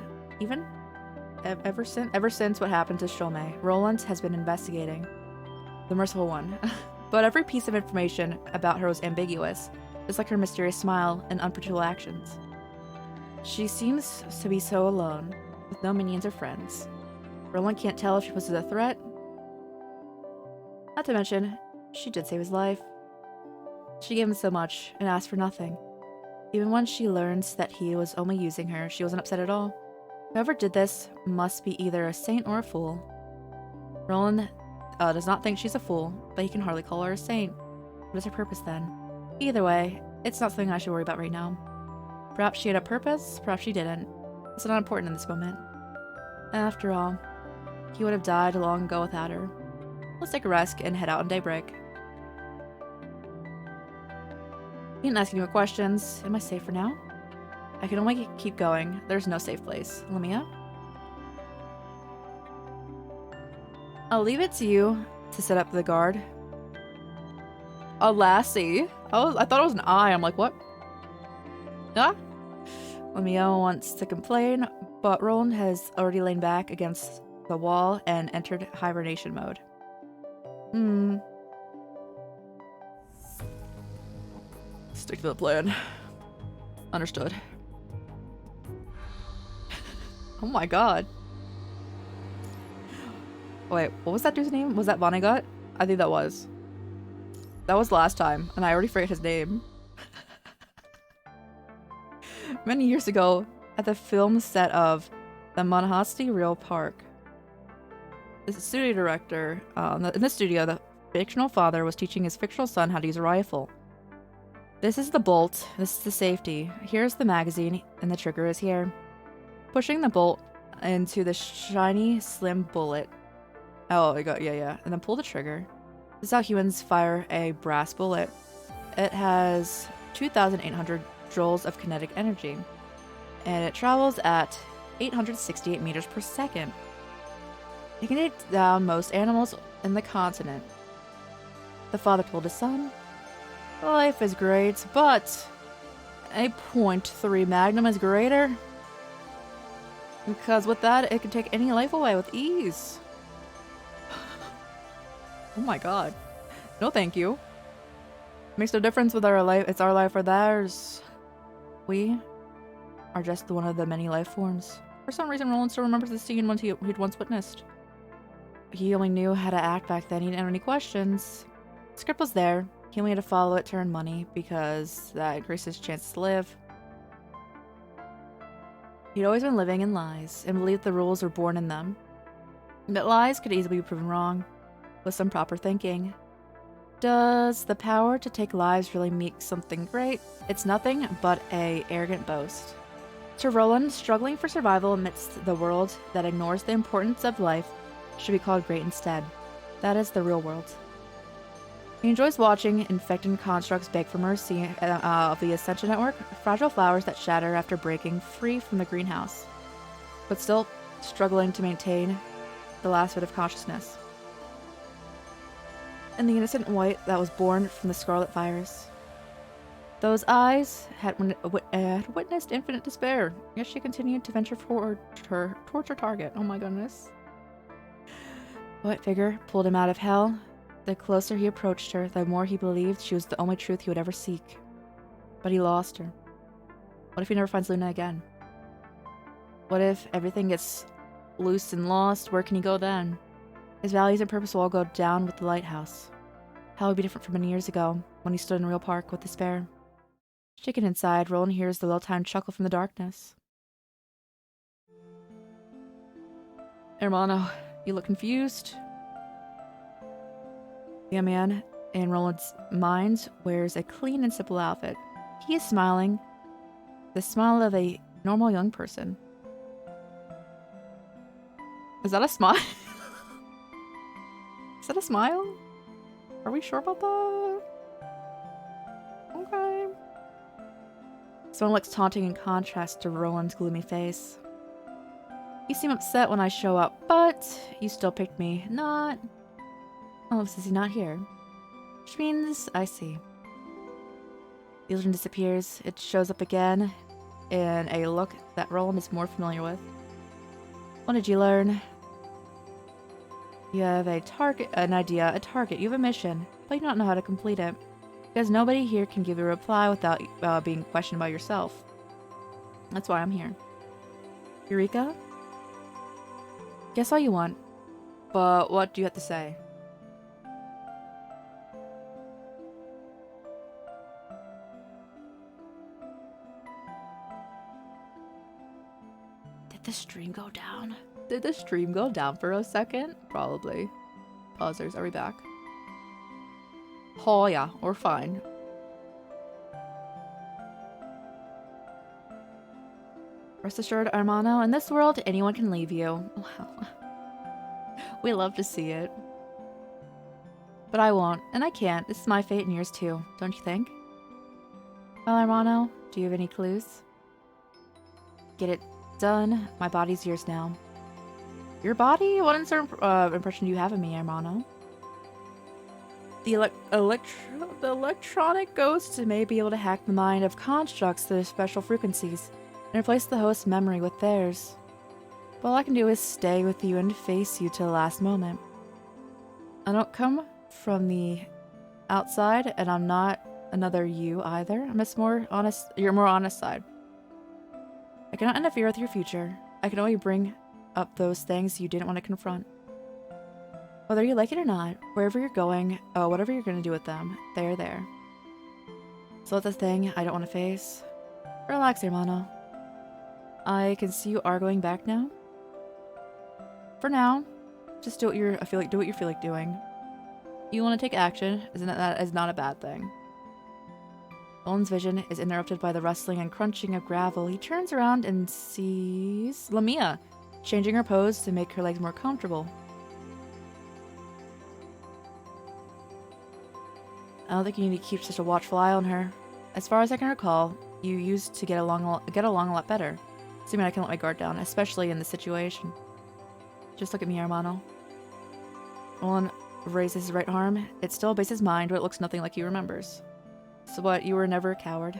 S1: ever since what happened to Shulme, Roland has been investigating the Merciful One. But every piece of information about her was ambiguous, just like her mysterious smile and unpredictable actions. She seems to be so alone, with no minions or friends. Roland can't tell if she poses a threat. Not to mention, she did save his life. She gave him so much and asked for nothing. Even when she learns that he was only using her, she wasn't upset at all. Whoever did this must be either a saint or a fool. Roland does not think she's a fool, but he can hardly call her a saint. What is her purpose then? Either way, it's not something I should worry about right now. Perhaps she had a purpose, perhaps she didn't. It's not important in this moment. After all, he would have died long ago without her. Let's take a rest and head out on daybreak. He didn't ask any more questions. Am I safe for now? I can only keep going. There's no safe place. Lamia? I'll leave it to you to set up the guard. A lassie? I thought it was an I. I'm like, what? Ah? Lamia wants to complain, but Roland has already lain back against the wall and entered hibernation mode. Stick to the plan. Understood. Oh my god. Wait, what was that dude's name? Was that Vonnegut? I think that was. That was last time, and I already forget his name. Many years ago, at the film set of The Manhasty Real Park. The studio director, in the studio, the fictional father was teaching his fictional son how to use a rifle. This is the bolt, this is the safety. Here's the magazine, and the trigger is here. Pushing the bolt into the shiny, slim bullet. Oh, yeah. And then pull the trigger. This is how humans fire a brass bullet. It has 2,800 joules of kinetic energy, and it travels at 868 meters per second. It can take down most animals in the continent. The father told his son, "Life is great, but a .3 Magnum is greater. Because with that, it can take any life away with ease." Oh my god. No thank you. Makes no difference with our life. It's our life or theirs. We are just one of the many life forms. For some reason, Roland still remembers the scene he'd once witnessed. He only knew how to act back then. He didn't have any questions. The script was there. He only had to follow it to earn money because that increased his chances to live. He'd always been living in lies and believed the rules were born in them. But lies could easily be proven wrong with some proper thinking. Does the power to take lives really make something great? It's nothing but an arrogant boast. To Roland, struggling for survival amidst the world that ignores the importance of life should be called great instead. That is the real world. He enjoys watching infected constructs beg for mercy of the Ascension Network, fragile flowers that shatter after breaking free from the greenhouse, but still struggling to maintain the last bit of consciousness. And the innocent white that was born from the scarlet virus. Those eyes had witnessed infinite despair, yet she continued to venture towards her target. Oh my goodness. The white figure pulled him out of hell. The closer he approached her, the more he believed she was the only truth he would ever seek. But he lost her. What if he never finds Luna again? What if everything gets loose and lost? Where can he go then? His values and purpose will all go down with the lighthouse. How would be different from many years ago, when he stood in Real Park with despair. Shaken inside, Roland hears the well-timed chuckle from the darkness. Hermano, you look confused. The young man in Roland's mind wears a clean and simple outfit. He is smiling, the smile of a normal young person. Is that a smile? Is that a smile? Are we sure about that? Okay. Someone looks taunting in contrast to Roland's gloomy face. You seem upset when I show up, but you still picked me. Not... Oh, is he not here? Which means I see. The illusion disappears. It shows up again in a look that Roland is more familiar with. What did you learn? You have a target, an idea, a target. You have a mission, but you don't know how to complete it. Because nobody here can give a reply without being questioned by yourself. That's why I'm here. Eureka? Guess all you want. But what do you have to say? Did the stream go down? Did the stream go down for a second? Probably. Pausers, are we back? Oh yeah, we're fine. Rest assured, Hermano, in this world, anyone can leave you. Wow. We love to see it. But I won't, and I can't. This is my fate and yours too, don't you think? Well, Hermano, do you have any clues? Get it done. My body's yours now. Your body? What impression do you have of me, Hermano? The electronic ghost may be able to hack the mind of constructs through special frequencies and replace the host's memory with theirs. But all I can do is stay with you and face you till the last moment. I don't come from the outside, and I'm not another you either. I'm just more honest, your more honest side. I cannot interfere with your future. I can only bring up those things you didn't want to confront. Whether you like it or not, wherever you're going, whatever you're going to do with them, they're there. So that's the thing I don't want to face. Relax, hermano. I can see you are going back now. For now, just do what you're do what you feel like doing. You want to take action, that is not a bad thing. Owen's vision is interrupted by the rustling and crunching of gravel. He turns around and sees Lamia, changing her pose to make her legs more comfortable. I don't think you need to keep such a watchful eye on her. As far as I can recall, you used to get along a lot better. Assuming I can let my guard down, especially in this situation. Just look at me, hermano. Owen raises his right arm. It still obeys his mind, but it looks nothing like he remembers. So what, you were never a coward?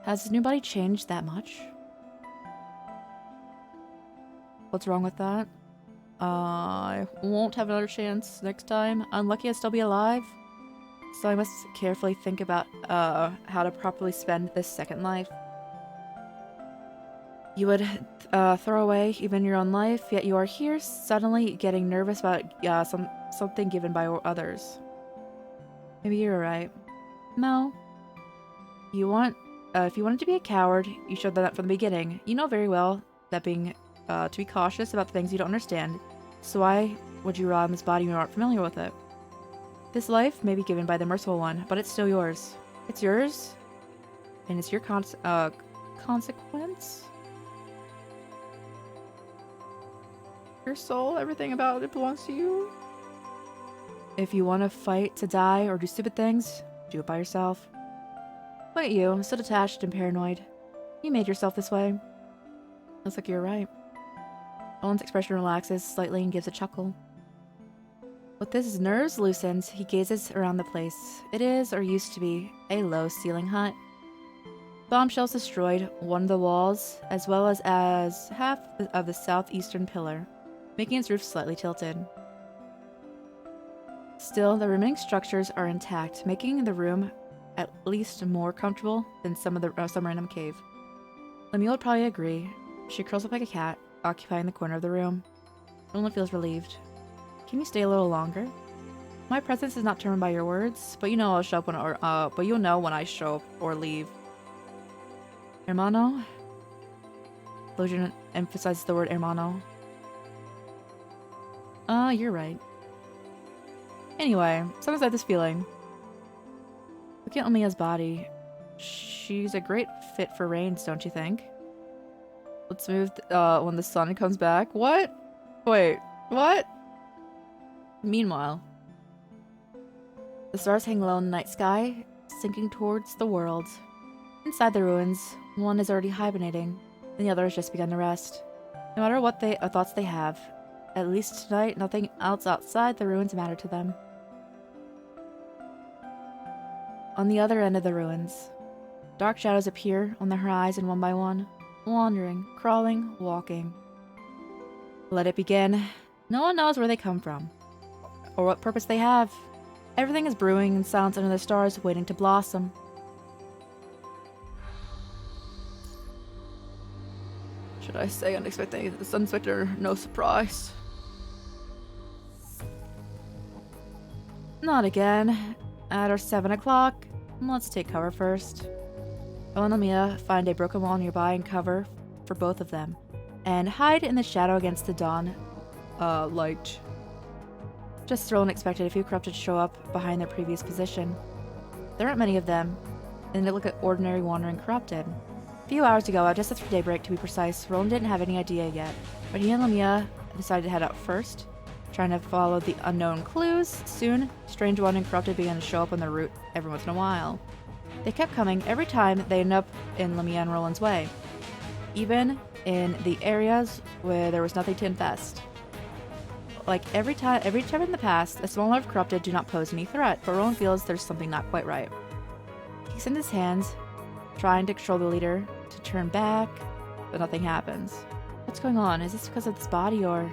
S1: Has his new body changed that much? What's wrong with that? I won't have another chance next time. Unlucky I'll still be alive. So I must carefully think about how to properly spend this second life. You would throw away even your own life, yet you are here suddenly getting nervous about something given by others. Maybe you're right. No. If you wanted to be a coward, you showed that from the beginning. You know very well that to be cautious about the things you don't understand. So why would you rely on this body when you aren't familiar with it? This life may be given by the merciful one, but it's still yours. It's yours, and it's your consequence. Your soul, everything about it belongs to you. If you want to fight to die or do stupid things, do it by yourself. Look at you, so detached and paranoid. You made yourself this way. Looks like you're right. Owen's expression relaxes slightly and gives a chuckle. With his nerves loosened, he gazes around the place. It is, or used to be, a low-ceiling hut. Bombshells destroyed one of the walls, as well as half of the southeastern pillar, making its roof slightly tilted. Still, the remaining structures are intact, making the room at least more comfortable than some random cave. Lemuel would probably agree. She curls up like a cat, occupying the corner of the room. Roland feels relieved. Can you stay a little longer? My presence is not determined by your words, but you know I'll show up but you'll know when I show up or leave. Hermano? Logan emphasizes the word hermano. You're right. Anyway, sometimes I have this feeling. Looking at Omiya's body, she's a great fit for Reigns, don't you think? Let's move when the sun comes back. What? Wait, what? Meanwhile, the stars hang low in the night sky, sinking towards the world. Inside the ruins, one is already hibernating, and the other has just begun to rest. No matter what thoughts they have, at least tonight, nothing else outside the ruins matter to them. On the other end of the ruins, dark shadows appear on the horizon one by one, wandering, crawling, walking. Let it begin. No one knows where they come from, or what purpose they have. Everything is brewing in silence under the stars, waiting to blossom. Should I say unexpected or no surprise? Not again. At our 7 o'clock. Let's take cover first. Owen and Lamia find a broken wall nearby and cover for both of them, and hide in the shadow against the dawn light. Just Roland expected a few corrupted to show up behind their previous position. There aren't many of them, and they look like ordinary wandering corrupted. A few hours ago, just after daybreak to be precise, Roland didn't have any idea yet, but he and Lamia decided to head out first, trying to follow the unknown clues. Soon, strange wandering corrupted began to show up on their route every once in a while. They kept coming every time they ended up in Lamia and Roland's way, even in the areas where there was nothing to infest. Like every time in the past, a small number of corrupted do not pose any threat, but Roland feels there's something not quite right. He extends his hands, trying to control the leader to turn back, but nothing happens. What's going on? Is this because of this body, or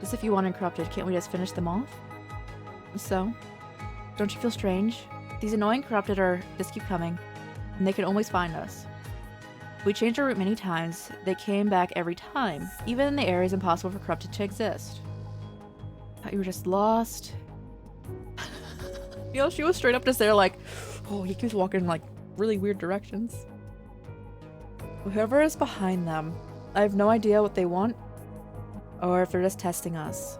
S1: just a few wandering corrupted? Can't we just finish them off? So, don't you feel strange? These annoying corrupted just keep coming, and they can always find us. We changed our route many times. They came back every time, even in the areas impossible for corrupted to exist. Thought you were just lost. You know, she was straight up just there like, oh, he keeps walking in like really weird directions. Whoever is behind them, I have no idea what they want, or if they're just testing us.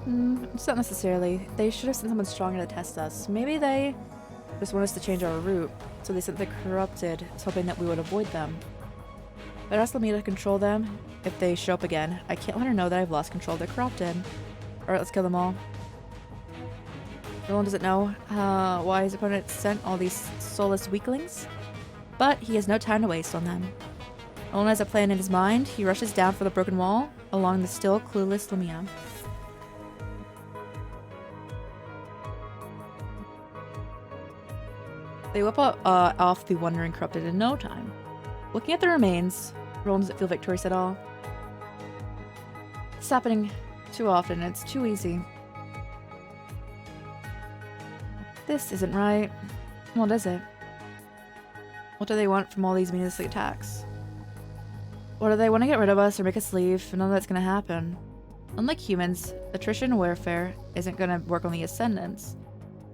S1: It's not necessarily. They should have sent someone stronger to test us. Maybe they just want us to change our route, so they sent the corrupted, hoping that we would avoid them. But ask me to control them if they show up again. I can't let her know that I've lost control of the corrupted. Alright, let's kill them all. Roland doesn't know why his opponent sent all these soulless weaklings, but he has no time to waste on them. Roland has a plan in his mind. He rushes down for the broken wall along the still clueless Lamia. They whip off the wandering corrupted in no time. Looking at the remains, Roland doesn't feel victorious at all. It's happening too often. It's too easy. This isn't right. What is it? What do they want from all these meaningless attacks? Or do they want to get rid of us or make us leave? None of that's going to happen. Unlike humans, attrition warfare isn't going to work on the Ascendants.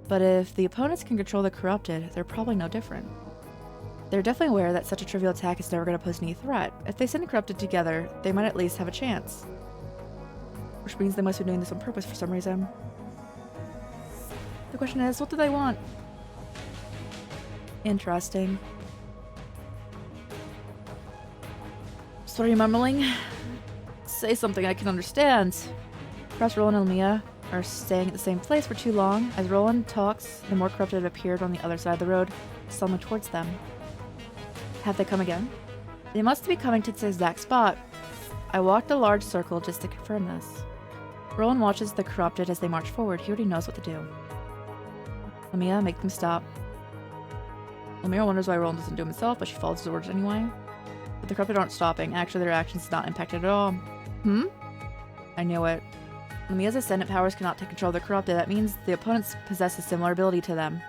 S1: But if the opponents can control the corrupted, they're probably no different. They're definitely aware that such a trivial attack is never going to pose any threat. If they send the corrupted together, they might at least have a chance. Which means they must be doing this on purpose for some reason. The question is, what do they want? Interesting. So what are you mumbling? Say something I can understand. Perhaps Roland and Lamia are staying at the same place for too long. As Roland talks, the more corrupted appeared on the other side of the road, stumbling towards them. Have they come again? They must be coming to this exact spot. I walked a large circle just to confirm this. Roland watches the corrupted as they march forward. He already knows what to do. Lamia, make them stop. Lamia wonders why Roland doesn't do it himself, but she follows his orders anyway. But the corrupted aren't stopping. Actually, their actions are not impacted at all. I knew it. Lamia's ascendant powers cannot take control of the corrupted. That means the opponents possess a similar ability to them.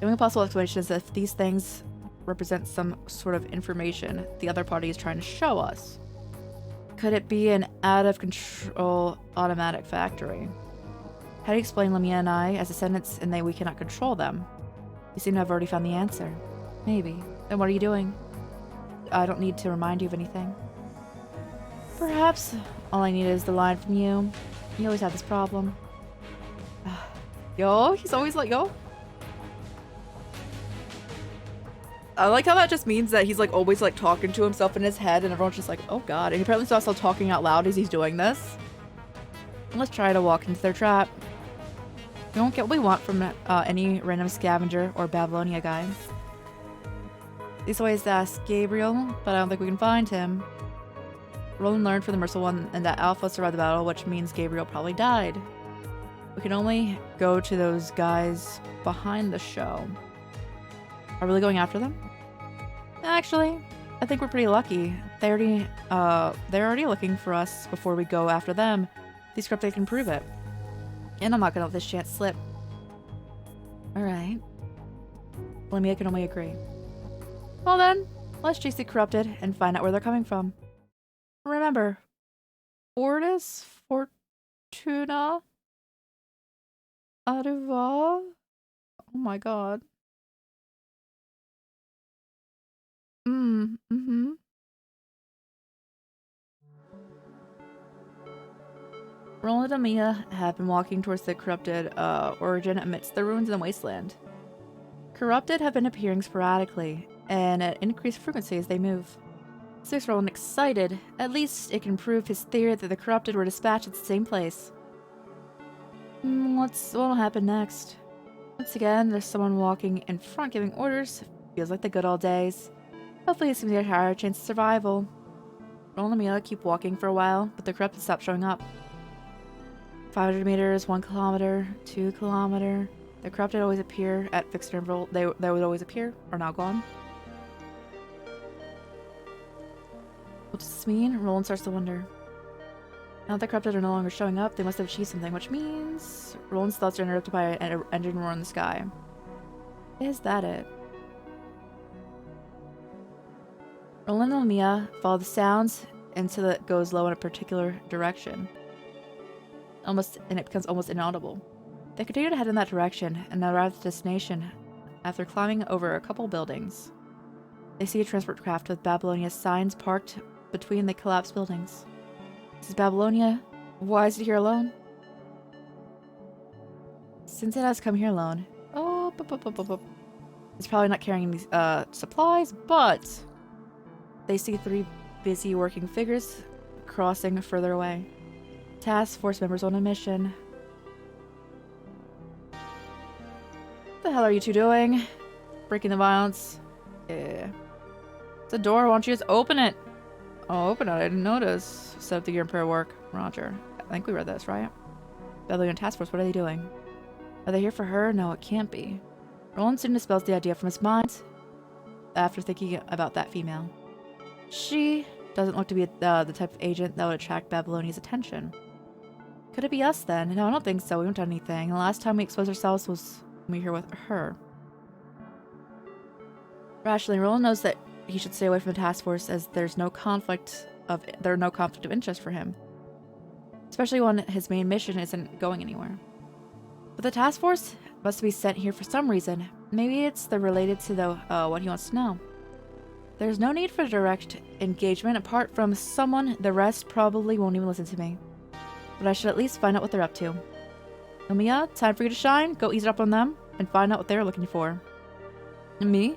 S1: The only possible explanation is if these things represent some sort of information the other party is trying to show us. Could it be an out-of-control automatic factory? How do you explain Lamia and I as ascendants and we cannot control them? You seem to have already found the answer. Maybe. Then what are you doing? I don't need to remind you of anything. Perhaps all I need is the line from you. You always have this problem. Yo, he's always like, yo. I like how that just means that he's like always like talking to himself in his head and everyone's just like, oh god. And he apparently starts talking out loud as he's doing this. Let's try to walk into their trap. We won't get what we want from any random scavenger or Babylonia guy. These ways ask Gabriel, but I don't think we can find him. Roland learned from the Merciful One and that Alpha survived the battle, which means Gabriel probably died. We can only go to those guys behind the show. Are we really going after them? Actually, I think we're pretty lucky. They're already looking for us before we go after them. These corrupted can prove it. And I'm not gonna let this chance slip. Alright. Lamia can only agree. Well then, let's chase the corrupted and find out where they're coming from. Remember, Fortis Fortuna Aduva? Oh my god. Roland and Mia have been walking towards the corrupted origin amidst the ruins and wasteland. Corrupted have been appearing sporadically, and at increased frequency as they move. This makes Roland excited. At least it can prove his theory that the corrupted were dispatched at the same place. What'll happen next? Once again, there's someone walking in front giving orders. Feels like the good old days. Hopefully it's gonna be a higher chance of survival. Roland and Mia keep walking for a while, but the corrupted stop showing up. 500 meters, 1 kilometer, 2 kilometer. The corrupted always appear at fixed interval. They would always appear, are now gone. What does this mean? Roland starts to wonder. Now that the corrupted are no longer showing up, they must have achieved something, which means Roland's thoughts are interrupted by an engine roar in the sky. Is that it? Roland and Mia follow the sounds until it goes low in a particular direction. And it becomes almost inaudible. They continue to head in that direction and arrive at the destination after climbing over a couple buildings. They see a transport craft with Babylonia signs parked between the collapsed buildings. This is Babylonia. Why is it here alone? Since it has come here alone. Oh, it's probably not carrying these supplies, but they see 3 busy working figures crossing further away. Task force members on a mission. What the hell are you two doing? Breaking the violence. Yeah. It's a door, why don't you just open it? Oh, open it, I didn't notice. Set up the gear and prayer work. Roger. I think we read this, right? Babylonian task force, what are they doing? Are they here for her? No, it can't be. Roland soon dispels the idea from his mind after thinking about that female. She doesn't look to be the type of agent that would attract Babylonia's attention. Could it be us then? No, I don't think so. We haven't done anything. The last time we exposed ourselves was when we were here with her. Rationally, Roland knows that he should stay away from the task force as there's no conflict of interest for him. Especially when his main mission isn't going anywhere. But the task force must be sent here for some reason. Maybe it's related to what he wants to know. There's no need for direct engagement apart from someone. The rest probably won't even listen to me. But I should at least find out what they're up to. Nomiya, time for you to shine. Go ease it up on them and find out what they're looking for. Me?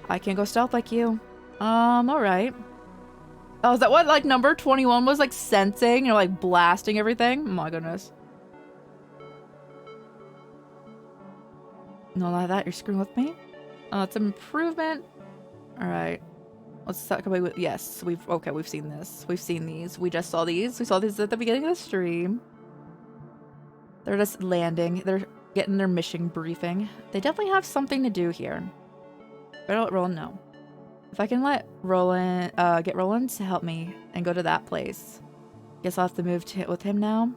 S1: I can't go stealth like you. Alright. Oh, is that what, like, number 21 was, like, sensing? Or, like, blasting everything? Oh my goodness. No, like that, you're screwing with me? It's an improvement. Alright. Let's talk about, yes, we've seen this. We've seen these. We just saw these. We saw these at the beginning of the stream. They're just landing. They're getting their mission briefing. They definitely have something to do here. Better let Roland know. If I can let Roland, get Roland to help me and go to that place. Guess I'll have to move with him now.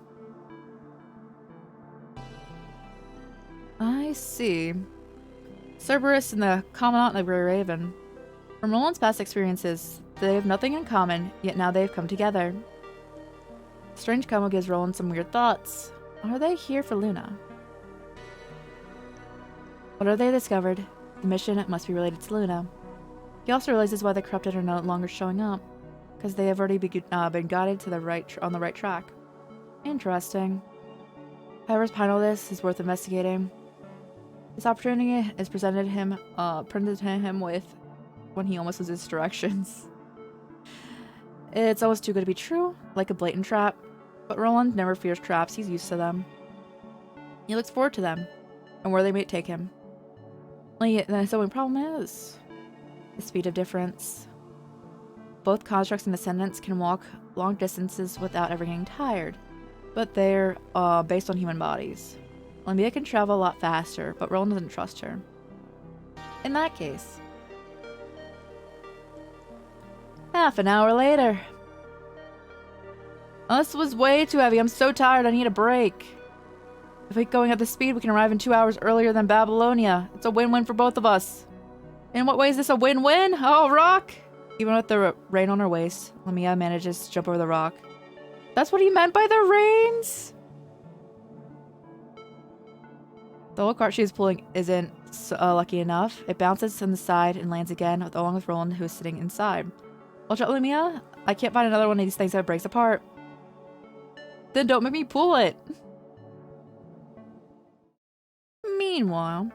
S1: I see. Cerberus and the Commandant of the Grey Raven. From Roland's past experiences, they have nothing in common, yet now they have come together. Strange combo gives Roland some weird thoughts. Are they here for Luna? What have they discovered? The mission must be related to Luna. He also realizes why the corrupted are no longer showing up. Because they have already been guided to on the right track. Interesting. However's behind all this is worth investigating. This opportunity is presented to him with when he almost loses directions. It's almost too good to be true, like a blatant trap. But Roland never fears traps, he's used to them. He looks forward to them, and where they may take him. Only the only problem is the speed of difference. Both constructs and descendants can walk long distances without ever getting tired, but they're based on human bodies. Olympia can travel a lot faster, but Roland doesn't trust her. In that case, half an hour later. Oh, this was way too heavy. I'm so tired. I need a break. If we keep going at this speed, we can arrive in 2 hours earlier than Babylonia. It's a win-win for both of us. In what way is this a win-win? Oh, rock! Even with the rein on her waist, Lamia manages to jump over the rock. That's what he meant by the reins? The whole cart she is pulling isn't lucky enough. It bounces on the side and lands again, along with Roland, who is sitting inside. Watch out, Lamia. I can't find another one of these things that breaks apart. Then don't make me pull it. Meanwhile,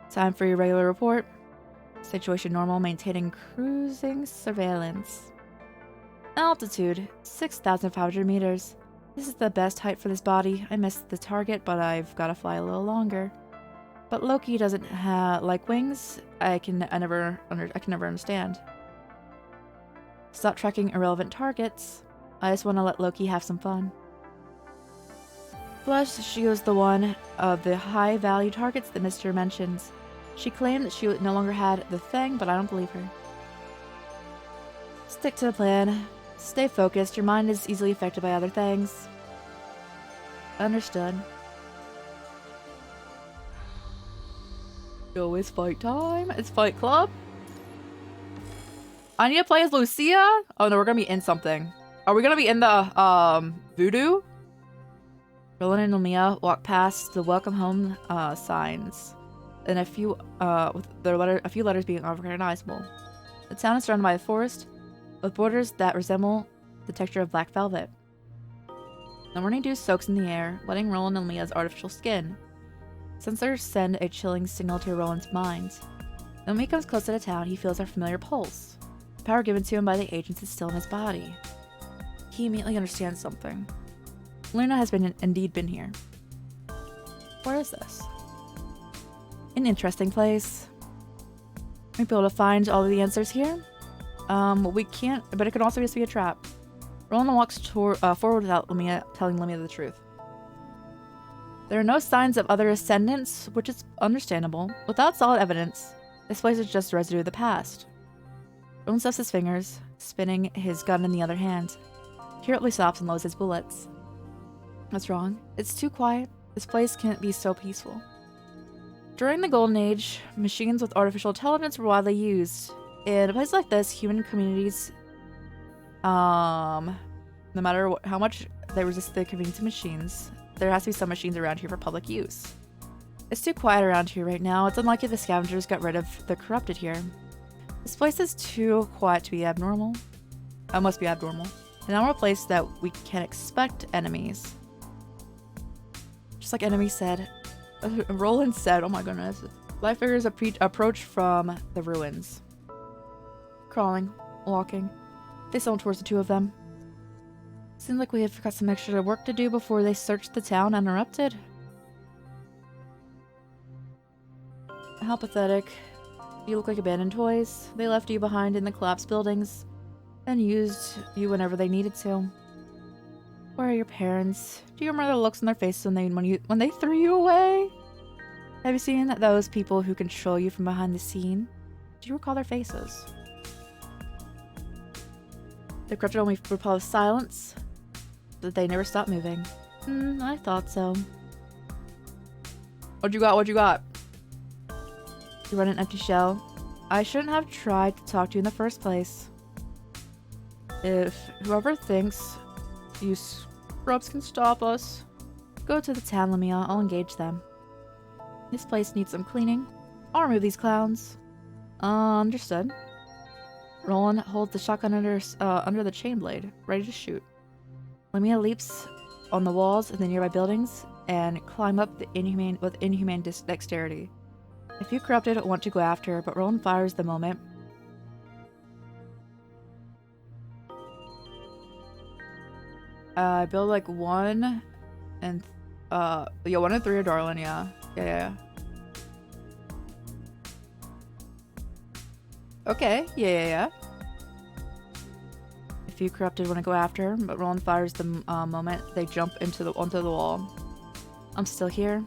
S1: time for your regular report. Situation normal, maintaining cruising surveillance. Altitude, 6,500 meters. This is the best height for this body. I missed the target, but I've got to fly a little longer. But Loki doesn't like wings. I can never understand. Stop tracking irrelevant targets. I just want to let Loki have some fun. Plus, she was the one of the high-value targets that Mr. mentions. She claimed that she no longer had the thing, but I don't believe her. Stick to the plan. Stay focused. Your mind is easily affected by other things. Understood. Oh, it's fight time. It's Fight Club. I need to play as Lucia? Oh no, we're gonna be in something. Are we gonna be in the, voodoo? Roland and Lamia walk past the welcome home, signs. and a few letters being unrecognizable. The town is surrounded by a forest with borders that resemble the texture of black velvet. The morning dew soaks in the air, letting Roland and Leah's artificial skin. Sensors send a chilling signal to Roland's mind. When he comes close to the town, he feels our familiar pulse. The power given to him by the agents is still in his body. He immediately understands something. Luna has indeed been here. Where is this? An interesting place. Might be able to find all of the answers here. We can't, but it could also just be a trap. Roland walks forward without telling Lemia the truth. There are no signs of other ascendants, which is understandable. Without solid evidence, this place is just residue of the past. Roland stuffs his fingers, spinning his gun in the other hand. He hurriedly stops and loads his bullets. What's wrong? It's too quiet. This place can't be so peaceful. During the Golden Age, machines with artificial intelligence were widely used. In a place like this, human communities, no matter how much they resist the convenience of machines, there has to be some machines around here for public use. It's too quiet around here right now. It's unlikely the scavengers got rid of the corrupted here. This place is too quiet to be abnormal. Must be abnormal. And now we're a place that we can expect enemies. Just like enemy said. Roland said, oh my goodness. Life figures approach from the ruins. Crawling, walking. They stumble towards the two of them. Seems like we have got some extra work to do before they search the town uninterrupted. How pathetic. You look like abandoned toys. They left you behind in the collapsed buildings and used you whenever they needed to. Where are your parents? Do you remember the looks on their faces when they threw you away? Have you seen those people who control you from behind the scene? Do you recall their faces? The corrupted only repel of silence, but they never stop moving. I thought so. What you got? You run an empty shell. I shouldn't have tried to talk to you in the first place. If whoever thinks you scrubs can stop us, go to the town, Lemia. I'll engage them. This place needs some cleaning. I'll remove these clowns. Understood. Roland holds the shotgun under the chain blade, ready to shoot. Lemia leaps on the walls of the nearby buildings and climb up with inhumane dexterity. A few corrupted want to go after her, but Roland fires the moment. I build like 1 and 1 and 3 are Darlin, yeah. Yeah. Okay, yeah. A few corrupted want to go after her, but Roland fires the moment they jump onto the wall. I'm still here.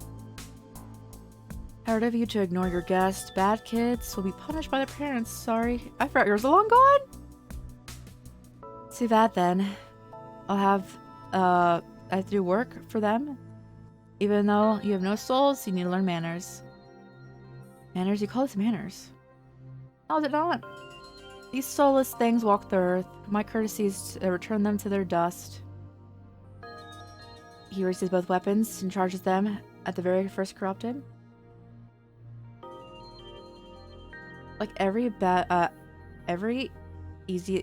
S1: Hard of you to ignore your guest. Bad kids will be punished by their parents. Sorry. I forgot yours long gone. Too bad then. I have to do work for them. Even though you have no souls, you need to learn manners. Manners? You call this manners? How is it not? These soulless things walk the earth. My courtesy is to return them to their dust. He raises both weapons and charges them at the very first corrupted. Like every easy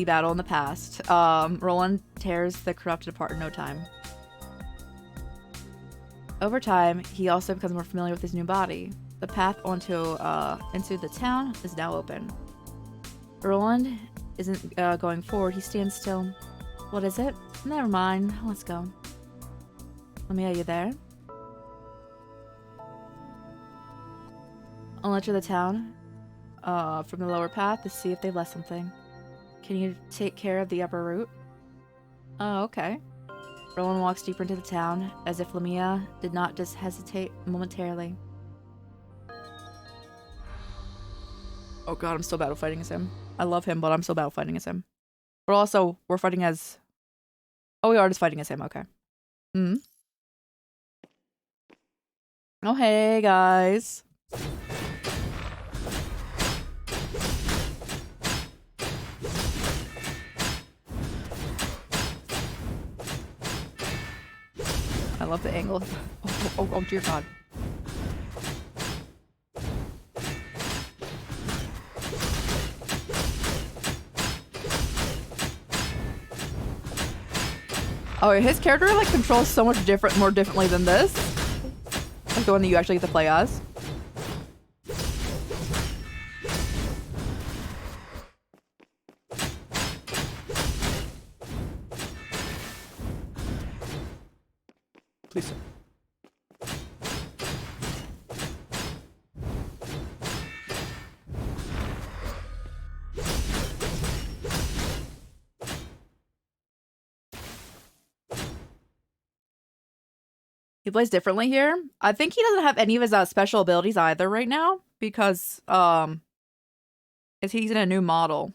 S1: battle in the past, Roland tears the corrupted apart in no time. Over time, he also becomes more familiar with his new body. The path into the town is now open. Roland isn't going forward, he stands still. What is it? Never mind, let's go. Lemia, you there? I'll enter the town from the lower path to see if they've left something. Can you take care of the upper route? Oh, okay. Roland walks deeper into the town, as if Lemia did not just hesitate momentarily. Oh god, I'm so bad at fighting as him. I love him, but I'm so bad at fighting as him. We're fighting as... Oh, we are just fighting as him, okay. Oh, hey, guys. I love the angle. Oh, dear God. Oh, his character like controls so much more differently than this. Like the one that you actually get to play as. Please, sir. He plays differently here. I think he doesn't have any of his special abilities either right now because he's in a new model.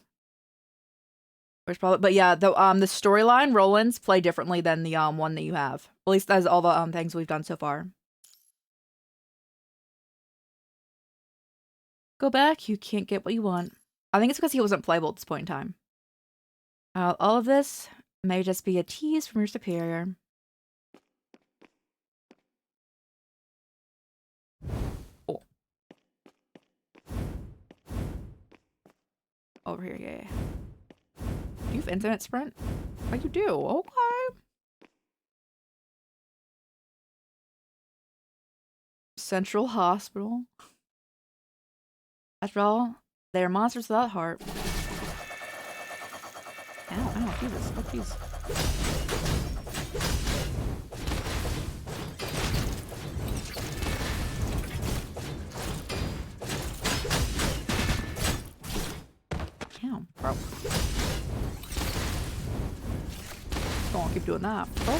S1: Which probably, but yeah, the storyline Roland's play differently than the one that you have. At least that's all the things we've done so far. Go back, you can't get what you want. I think it's because he wasn't playable at this point in time. All of this may just be a tease from your superior. Oh. Over here, yeah. Do you have infinite sprint? Oh, you do? Okay. Central Hospital. After all, they are monsters without heart. Ow, Jesus. Oh, jeez. Damn, bro. Don't want to keep doing that, bro.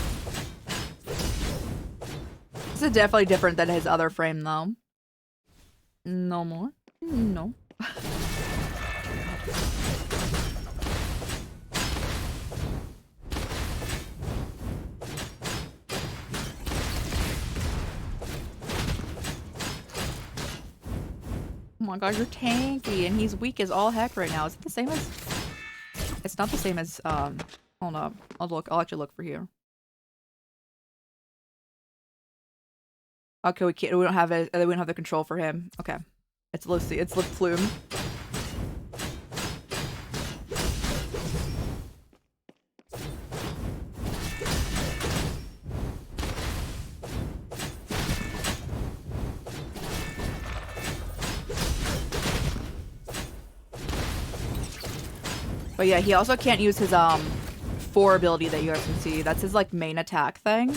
S1: This is definitely different than his other frame, though. No more. No. Oh my god, you're tanky, and he's weak as all heck right now. Is it the same as... It's not the same as, hold up. I'll actually look for here. Okay, we don't have the control for him. Okay. It's Lucy, it's Plume. But yeah, he also can't use his 4 ability that you guys can see. That's his like main attack thing.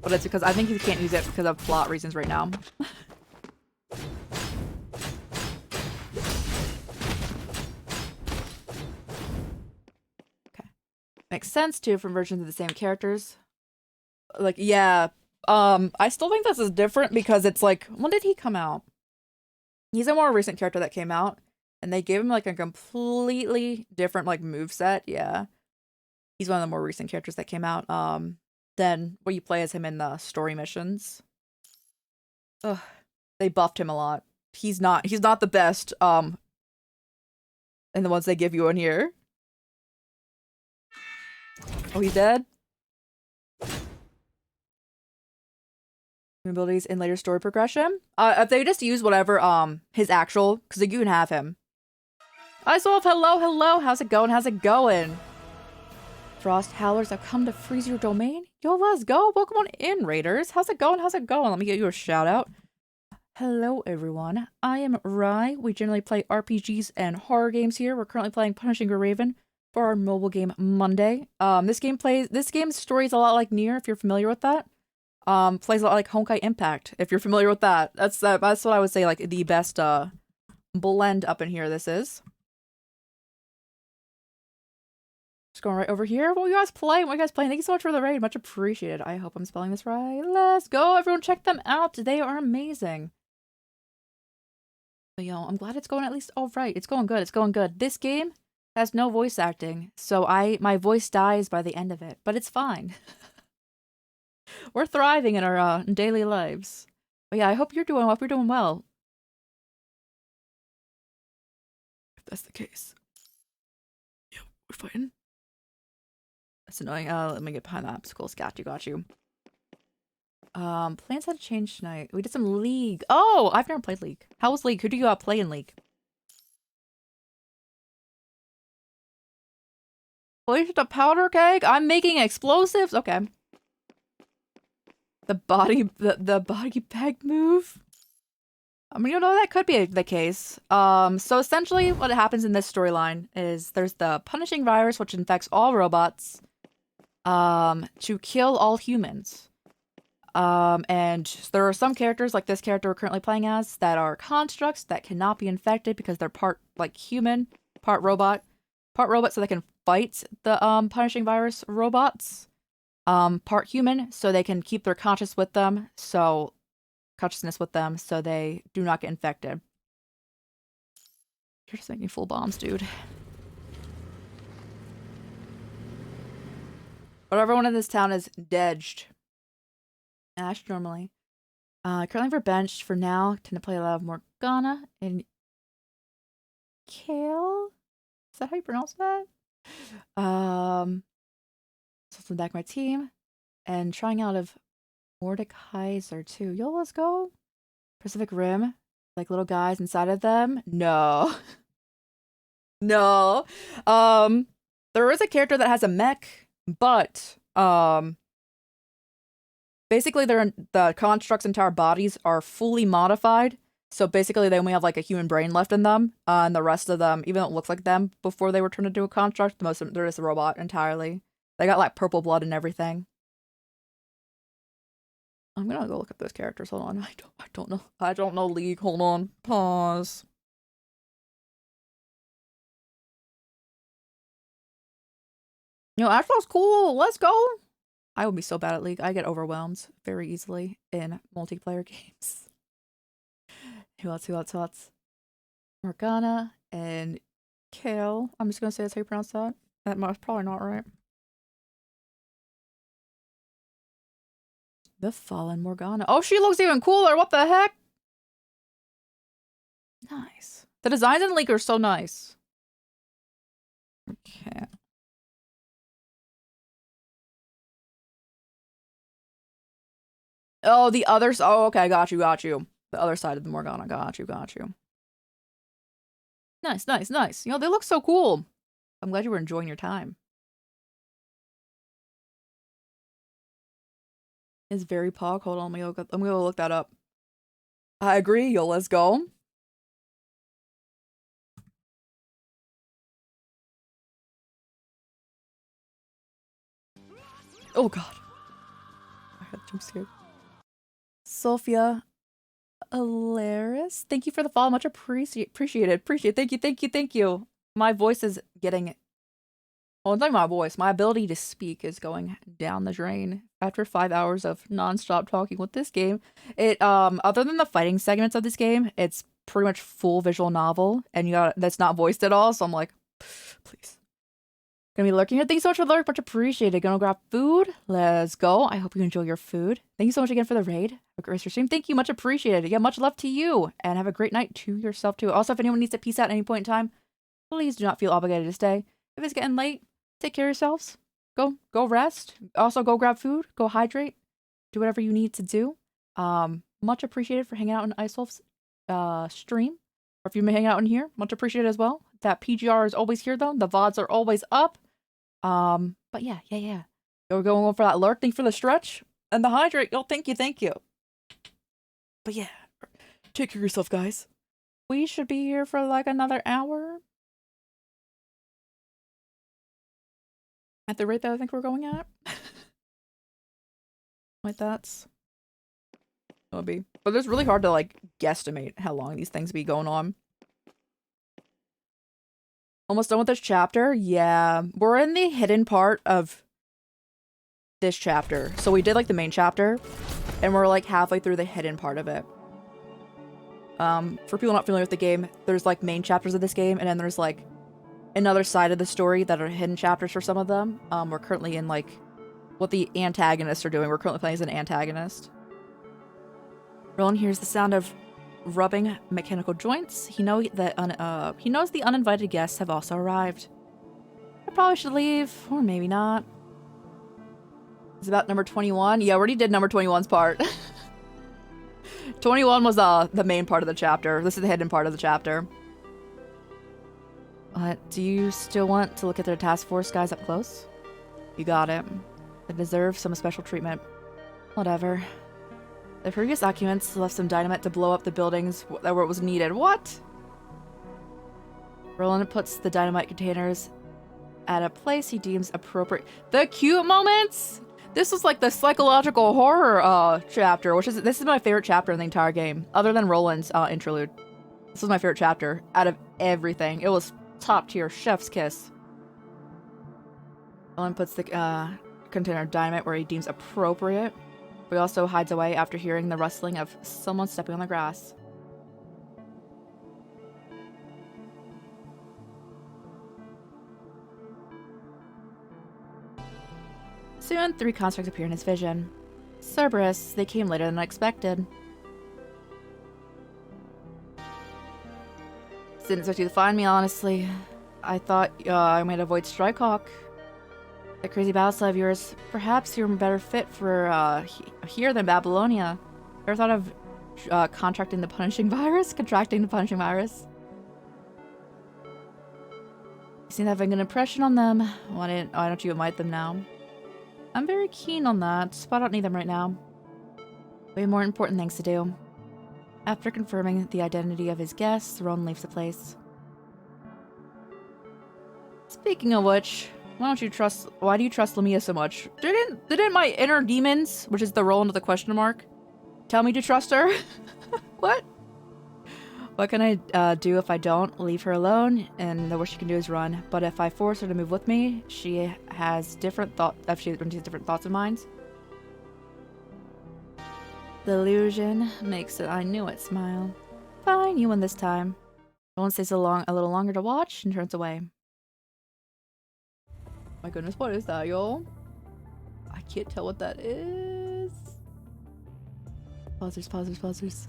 S1: But it's because I think he can't use it because of plot reasons right now. Okay. Makes sense too from versions of the same characters. Like, yeah. I still think this is different because it's like, when did he come out? He's a more recent character that came out. And they gave him like a completely different like moveset. Yeah. He's one of the more recent characters that came out. Than what you play as him in the story missions. Ugh. They buffed him a lot. He's not the best in the ones they give you in here. Oh, he's dead? Abilities in later story progression. If they just use whatever his actual, because you can have him. Isolf, hello, how's it going? Frost Howlers have come to freeze your domain? Yo, let's go, welcome on in, Raiders. How's it going? Let me give you a shout out. Hello, everyone. I am Rai. We generally play RPGs and horror games here. We're currently playing Punishing a Raven for our mobile game Monday. This game's story is a lot like Nier, if you're familiar with that. Plays a lot like Honkai Impact, if you're familiar with that. That's what I would say, like, the best, blend up in here this is. Just going right over here. What are you guys playing? Thank you so much for the raid. Much appreciated. I hope I'm spelling this right. Let's go. Everyone check them out. They are amazing. But yo, I'm glad it's going at least all right. It's going good. This game has no voice acting, so my voice dies by the end of it. But it's fine. We're thriving in our daily lives. But yeah, I hope you're doing well. If that's the case. Yeah, we're fighting. That's annoying. Let me get behind the obstacles. Got you. Plans had changed tonight. We did some League. Oh, I've never played League. How was League? Who do you play in League? Place the powder keg? I'm making explosives? Okay. The body bag move? I mean, you know, that could be the case. So essentially what happens in this storyline is there's the punishing virus, which infects all robots, to kill all humans. And there are some characters, like this character we're currently playing as, that are constructs that cannot be infected because they're part, like, human, part robot, so they can fight the, punishing virus robots. Part human, so they can keep their consciousness with them, so they do not get infected. You're just making full bombs, dude. But everyone in this town is dead. Ash normally. Currently for bench for now. Tend to play a lot of Morgana and Kale. Is that how you pronounce that? So back my team. And trying out of Mordekaiser too. Yo, let's go. Pacific Rim. Like little guys inside of them. No. No. There is a character that has a mech, but basically the construct's entire bodies are fully modified. So basically they only have like a human brain left in them, and the rest of them, even though it looks like them before they were turned into a construct, most of them, they're just a robot entirely. They got like purple blood and everything. I'm gonna go look at those characters. Hold on. I don't know. I don't know League. Hold on. Pause. You know, Ashlow's cool. Let's go. I would be so bad at League. I get overwhelmed very easily in multiplayer games. Who else? Morgana and Kale. I'm just gonna say that's how you pronounce that. That's probably not right. The Fallen Morgana. Oh, she looks even cooler. What the heck? Nice. The designs in League are so nice. Okay. Oh, the others. Oh, okay. Got you. The other side of the Morgana. Got you. Nice. You know, they look so cool. I'm glad you were enjoying your time. It's very pog. Hold on, I'm gonna look that up. I agree. Yo, let's go. Oh god. I had jump scared. Sophia Alaris, thank you for the follow. Much appreciated. Thank you. My voice is getting... Well, it's not my voice. My ability to speak is going down the drain after 5 hours of non-stop talking with this game. It, other than the fighting segments of this game, it's pretty much full visual novel, and that's not voiced at all, so I'm like, please. Gonna be lurking here. Thanks so much for lurking. Much appreciated. Gonna grab food. Let's go. I hope you enjoy your food. Thank you so much again for the raid. Have a great stream. Thank you. Much appreciated. Yeah, much love to you. And have a great night to yourself, too. Also, if anyone needs to peace out at any point in time, please do not feel obligated to stay. If it's getting late, take care of yourselves. Go rest. Also, go grab food. Go hydrate. Do whatever you need to do. Much appreciated for hanging out in Isolf's stream. Or if you've been hanging out in here, much appreciated as well. That PGR is always here, though. The VODs are always up. But yeah. We're going for that lurk. Thank you for the stretch and the hydrate. Oh, thank you. But yeah, take care of yourself, guys. We should be here for like another hour. At the rate that I think we're going at. Like that's... It would be. But it's really hard to like guesstimate how long these things be going on. Almost done with this chapter? Yeah. We're in the hidden part of this chapter. So we did like the main chapter, and we're like halfway through the hidden part of it. For people not familiar with the game, there's like main chapters of this game, and then there's like another side of the story that are hidden chapters for some of them. We're currently in like what the antagonists are doing. We're currently playing as an antagonist. Roland hears the sound of rubbing mechanical joints. He knows the uninvited guests have also arrived. I probably should leave, or maybe not. It's about number 21. Yeah, we already did number 21's part. 21 was the main part of the chapter. This is the hidden part of the chapter. Do you still want to look at the task force guys up close? You got it. They deserve some special treatment. Whatever. The previous occupants left some dynamite to blow up the buildings where it was needed. What? Roland puts the dynamite containers at a place he deems appropriate. The cute moments? This was like the psychological horror chapter, this is my favorite chapter in the entire game, other than Roland's interlude. This was my favorite chapter out of everything. It was top tier, chef's kiss. Roland puts the container of dynamite where he deems appropriate, but he also hides away after hearing the rustling of someone stepping on the grass. Soon, 3 constructs appear in his vision. Cerberus, they came later than expected. Didn't expect you to find me, honestly. I thought I might avoid Strikehawk. That crazy battle style of yours, perhaps you're a better fit for here than Babylonia. Ever thought of contracting the punishing virus? Contracting the punishing virus? You seem to have a good impression on them. Why don't you invite them now? I'm very keen on that, but I don't need them right now. Way more important things to do. After confirming the identity of his guests, Roland leaves the place. Speaking of which, why do you trust Lamia so much? Didn't my inner demons, which is the Roland with the question mark, tell me to trust her? What? What can I do if I don't? Leave her alone, and the worst she can do is run. But if I force her to move with me, she has different thoughts of mine. The illusion makes it, I knew it, smile. Fine, you win this time. Roland stays a little longer to watch and turns away. My goodness, what is that, y'all? I can't tell what that is. Pausers.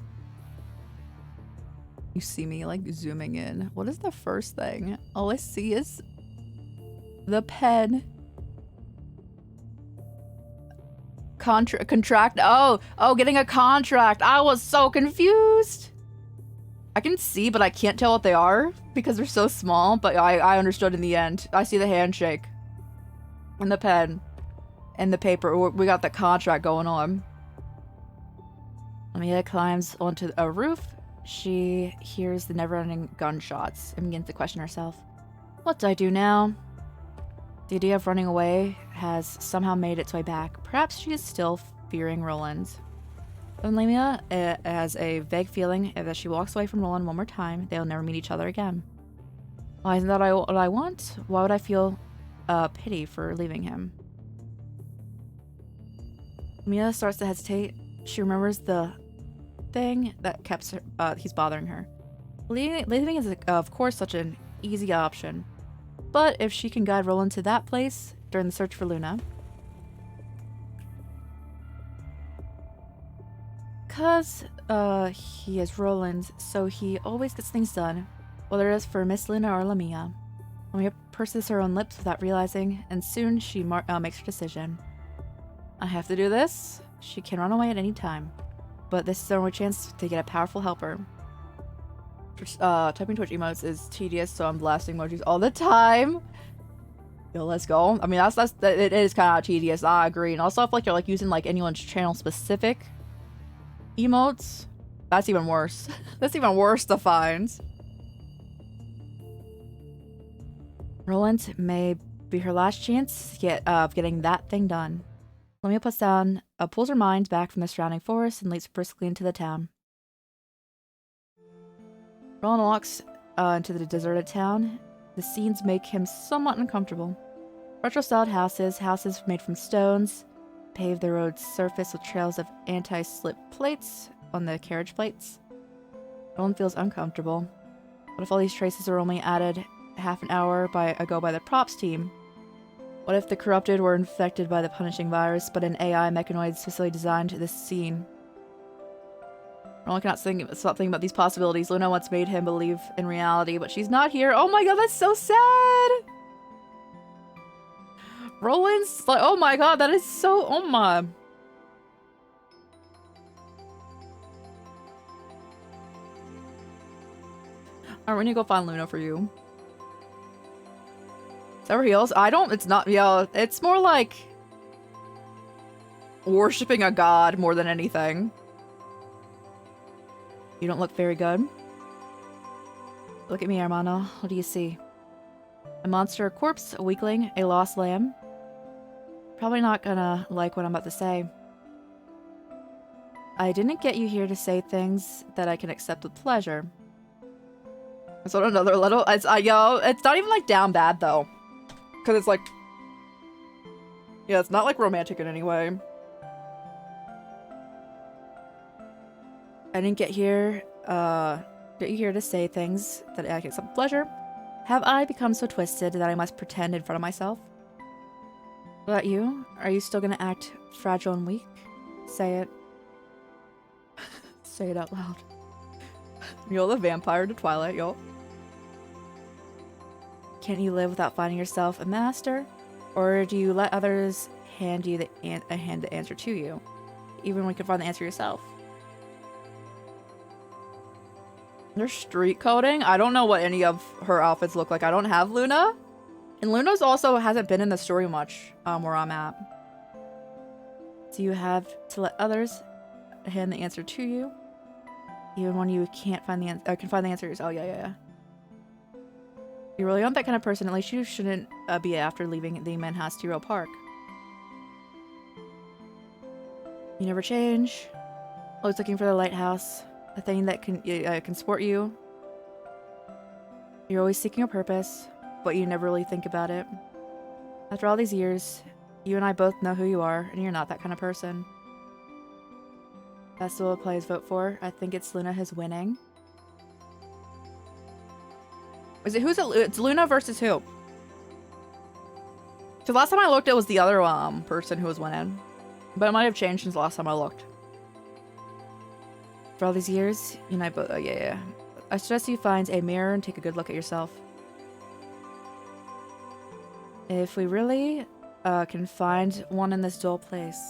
S1: You see me like zooming in. What is the first thing? All I see is the pen. Contract. Oh, getting a contract. I was so confused. I can see, but I can't tell what they are because they're so small, but I understood in the end. I see the handshake and the pen and the paper. We got the contract going on. Lamia climbs onto a roof. She hears the never-ending gunshots and begins to question herself. What do I do now? The idea of running away has somehow made its way back. Perhaps she is still fearing Roland. But Lamia has a vague feeling that if she walks away from Roland one more time, they'll never meet each other again. Why isn't that what I want? Why would I feel pity for leaving him? Lamia starts to hesitate. She remembers the thing that kept he's bothering her. Leaving is, of course, such an easy option. But if she can guide Roland to that place during the search for Luna. Cause he is Roland, so he always gets things done, whether it is for Miss Luna or Lamia. Lamia purses her own lips without realizing, and soon she makes her decision. I have to do this. She can run away at any time. But this is our only chance to get a powerful helper. Typing Twitch emotes is tedious, so I'm blasting emojis all the time. Yo, let's go. I mean, it is kind of tedious. I agree. And also, I feel like you're like using like anyone's channel specific emotes. That's even worse. That's even worse to find. Roland may be her last chance of getting that thing done. Lamia pulls her mind back from the surrounding forest and leaps briskly into the town. Roland walks into the deserted town. The scenes make him somewhat uncomfortable. Retro-styled houses made from stones, pave the road's surface with trails of anti-slip plates on the carriage plates. Roland feels uncomfortable. What if all these traces are only added half an hour ago by the props team? What if the corrupted were infected by the punishing virus, but an AI mechanoid specifically designed this scene? Roland cannot stop thinking about these possibilities. Luna once made him believe in reality, but she's not here. Oh my god, that's so sad! Roland's like, oh my god, that is so, oh my. Alright, we need to go find Luna for you. Is that where he is? I don't, it's not, yeah, it's more like worshipping a god more than anything. You don't look very good. Look at me, Hermano. What do you see? A monster, a corpse, a weakling, a lost lamb. Probably not gonna like what I'm about to say. I didn't get you here to say things that I can accept with pleasure. It's on another little. It's yo. It's not even like down bad though, because it's like, yeah, it's not like romantic in any way. I didn't get here. Get you here to say things that I can accept with pleasure. Have I become so twisted that I must pretend in front of myself? What about you? Are you still gonna act fragile and weak? Say it. Say it out loud. You're the vampire to Twilight, yo. Can't you live without finding yourself a master? Or do you let others hand you a hand the answer to you? Even when you can find the answer yourself? They're street coding? I don't know what any of her outfits look like. I don't have Luna. And Luna's also hasn't been in the story much, where I'm at. Do you have to let others hand the answer to you? Even when you can't find the answer, can find the answers. Oh, yeah. You really aren't that kind of person. At least you shouldn't be after leaving the Manhasterial Park. You never change. Always looking for the lighthouse. A thing that can support you. You're always seeking a purpose, but you never really think about it. After all these years, you and I both know who you are, and you're not that kind of person. That's what players vote for. I think it's Luna who's winning. Is it it's Luna versus who? Because last time I looked, it was the other person who was winning, but it might have changed since the last time I looked. For all these years, you and I both. Oh yeah. I suggest you find a mirror and take a good look at yourself. If we really can find one in this dull place,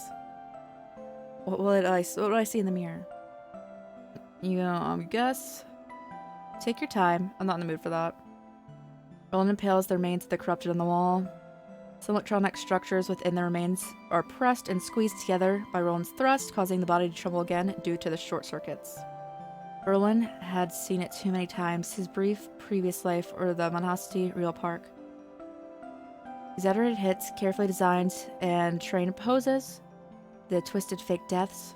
S1: what will I see in the mirror? You guess. Take your time. I'm not in the mood for that. Roland impales the remains of the corrupted on the wall. Some electronic structures within the remains are pressed and squeezed together by Roland's thrust, causing the body to tremble again due to the short circuits. Roland had seen it too many times, his brief previous life or the Manhasterial Park. Exaggerated hits, carefully designed and trained poses, the twisted fake deaths.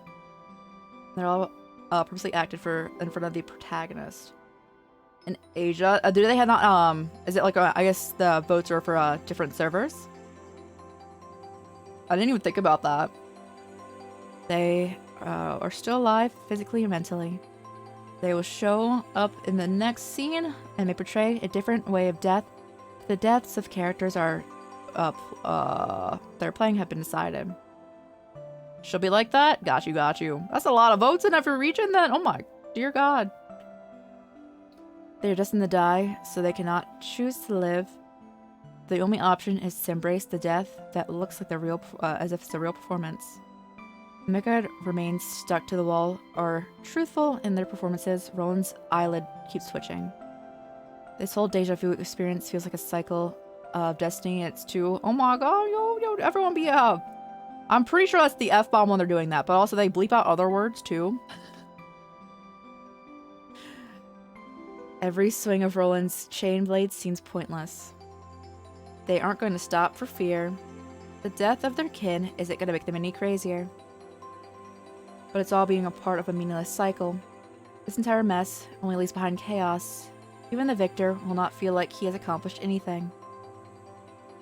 S1: They're all purposely acted for in front of the protagonist. In Asia, do they have not, is it like, I guess the votes are for different servers? I didn't even think about that. They are still alive, physically and mentally. They will show up in the next scene and may portray a different way of death. The deaths of characters are they're playing have been decided. She'll be like that? Got you. That's a lot of votes in every region then. Oh my dear god. They are destined to die, so they cannot choose to live. The only option is to embrace the death that looks like the real, as if it's a real performance. Mechard remains stuck to the wall, are truthful in their performances. Roland's eyelid keeps twitching. This whole deja vu experience feels like a cycle of destiny. It's too, oh my god, yo, everyone be I'm pretty sure that's the F-bomb when they're doing that, but also they bleep out other words too. Every swing of Roland's chain blade seems pointless. They aren't going to stop for fear. The death of their kin isn't going to make them any crazier. But it's all being a part of a meaningless cycle. This entire mess only leaves behind chaos. Even the victor will not feel like he has accomplished anything.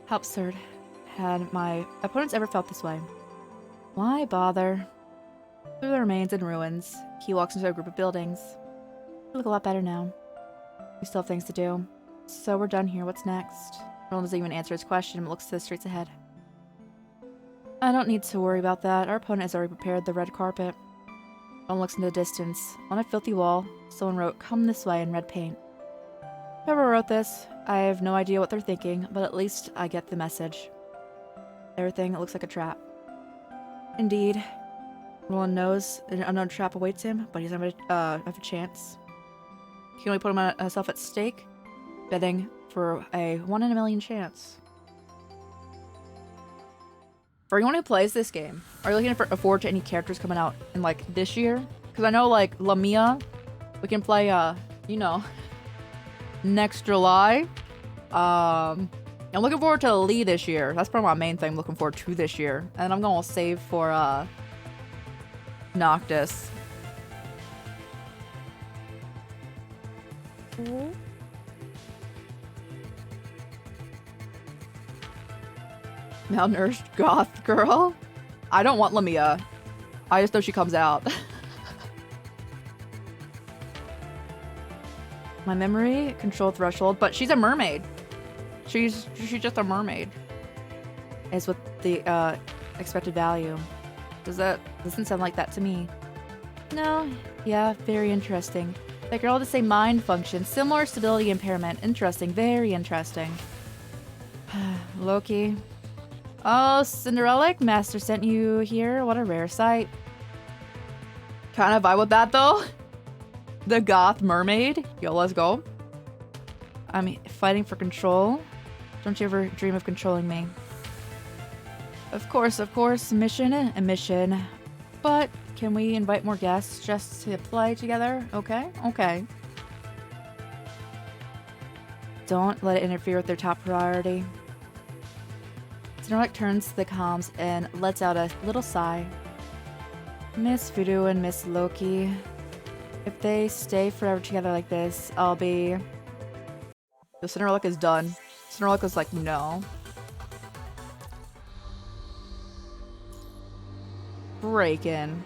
S1: How absurd. Had my opponents ever felt this way? Why bother? Through the remains and ruins, he walks into a group of buildings. You look a lot better now. We still have things to do. So we're done here. What's next? Roland doesn't even answer his question, but looks to the streets ahead. I don't need to worry about that. Our opponent has already prepared the red carpet. Roland looks into the distance. On a filthy wall, someone wrote, "Come this way" in red paint. Whoever wrote this, I have no idea what they're thinking, but at least I get the message. Everything looks like a trap. Indeed. Roland knows an unknown trap awaits him, but he doesn't have a chance. He can only put himself at stake, betting for a 1 in a million chance. For anyone who plays this game, are you looking forward to any characters coming out in like this year? Because I know like Lamia, we can play you know, next July. I'm looking forward to Lee this year. That's probably my main thing I'm looking forward to this year. And I'm gonna save for Noctis. Malnourished goth girl? I don't want Lamia. I just know she comes out. My memory control threshold, but she's a mermaid. She's just a mermaid. Is what the expected value. Doesn't sound like that to me. No, yeah, very interesting. Like all the same mind function, similar stability impairment. Interesting, very interesting. Loki. Oh, Cinderelic Master sent you here. What a rare sight. Kind of vibe with that though. The goth mermaid. Yo, let's go. I'm fighting for control. Don't you ever dream of controlling me. Of course, mission and mission. But can we invite more guests just to play together? Okay, okay. Don't let it interfere with their top priority. Snorlax turns to the comms and lets out a little sigh. Miss Voodoo and Miss Loki. If they stay forever together like this, I'll be... The Snorlax is done. Snorlax was like, no. Breakin'.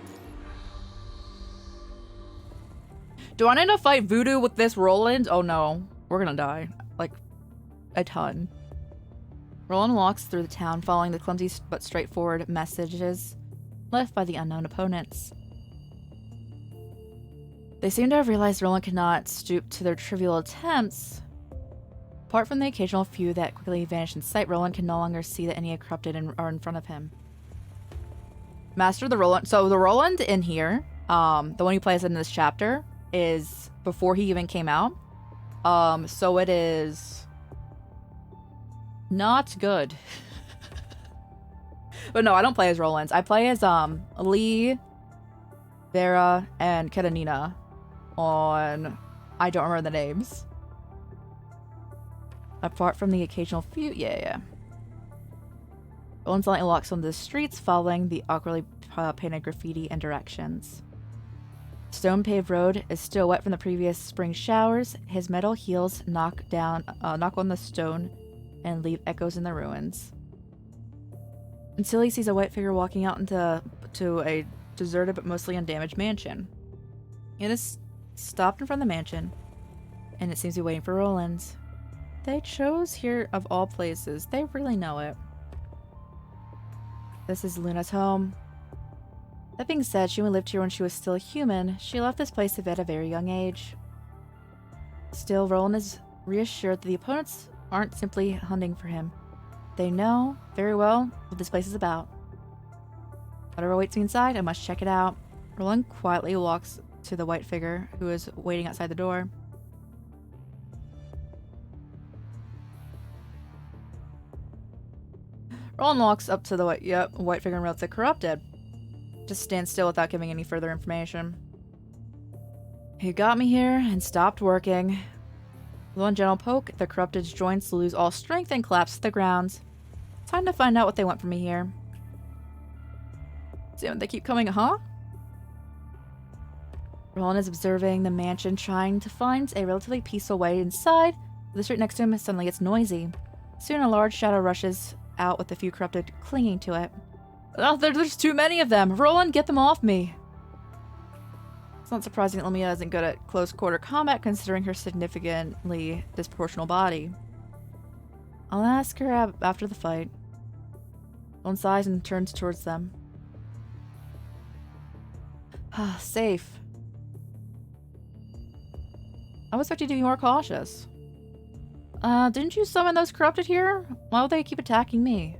S1: Do I need to fight Voodoo with this Roland? Oh no. We're gonna die. Like, a ton. Roland walks through the town following the clumsy but straightforward messages left by the unknown opponents. They seem to have realized Roland could not stoop to their trivial attempts. Apart from the occasional few that quickly vanish in sight, Roland can no longer see that any corrupted are in front of him. Master the Roland. So the Roland in here, the one he plays in this chapter, is before he even came out. So it is not good. But no, I don't play as Roland. I play as Lee, Vera, and Katanina on... I don't remember the names. Apart from the occasional few... Yeah. Roland silently walks on the streets, following the awkwardly painted graffiti and directions. Stone-paved road is still wet from the previous spring showers. His metal heels knock on the stone and leave echoes in the ruins. Until he sees a white figure walking out to a deserted but mostly undamaged mansion. It is stopped in front of the mansion, and it seems to be waiting for Roland. They chose here of all places. They really know it. This is Luna's home. That being said, she only lived here when she was still a human. She left this place at a very young age. Still, Roland is reassured that the opponents aren't simply hunting for him. They know very well what this place is about. Whatever waits me inside, I must check it out. Roland quietly walks to the white figure who is waiting outside the door. Roland walks up to the white figure and realizes it's corrupted. Just stands still without giving any further information. He got me here and stopped working. With one gentle poke, the corrupted's joints lose all strength and collapse to the ground. Time to find out what they want from me here. Damn, they keep coming, huh? Roland is observing the mansion, trying to find a relatively peaceful way inside. The street next to him suddenly gets noisy. Soon a large shadow rushes out with a few corrupted clinging to it. Oh, there's too many of them! Roland, get them off me! It's not surprising that Lamia isn't good at close-quarter combat considering her significantly disproportional body. I'll ask her after the fight. Roland sighs and turns towards them. Safe. I was expecting you to be more cautious. Didn't you summon those corrupted here? Why would they keep attacking me?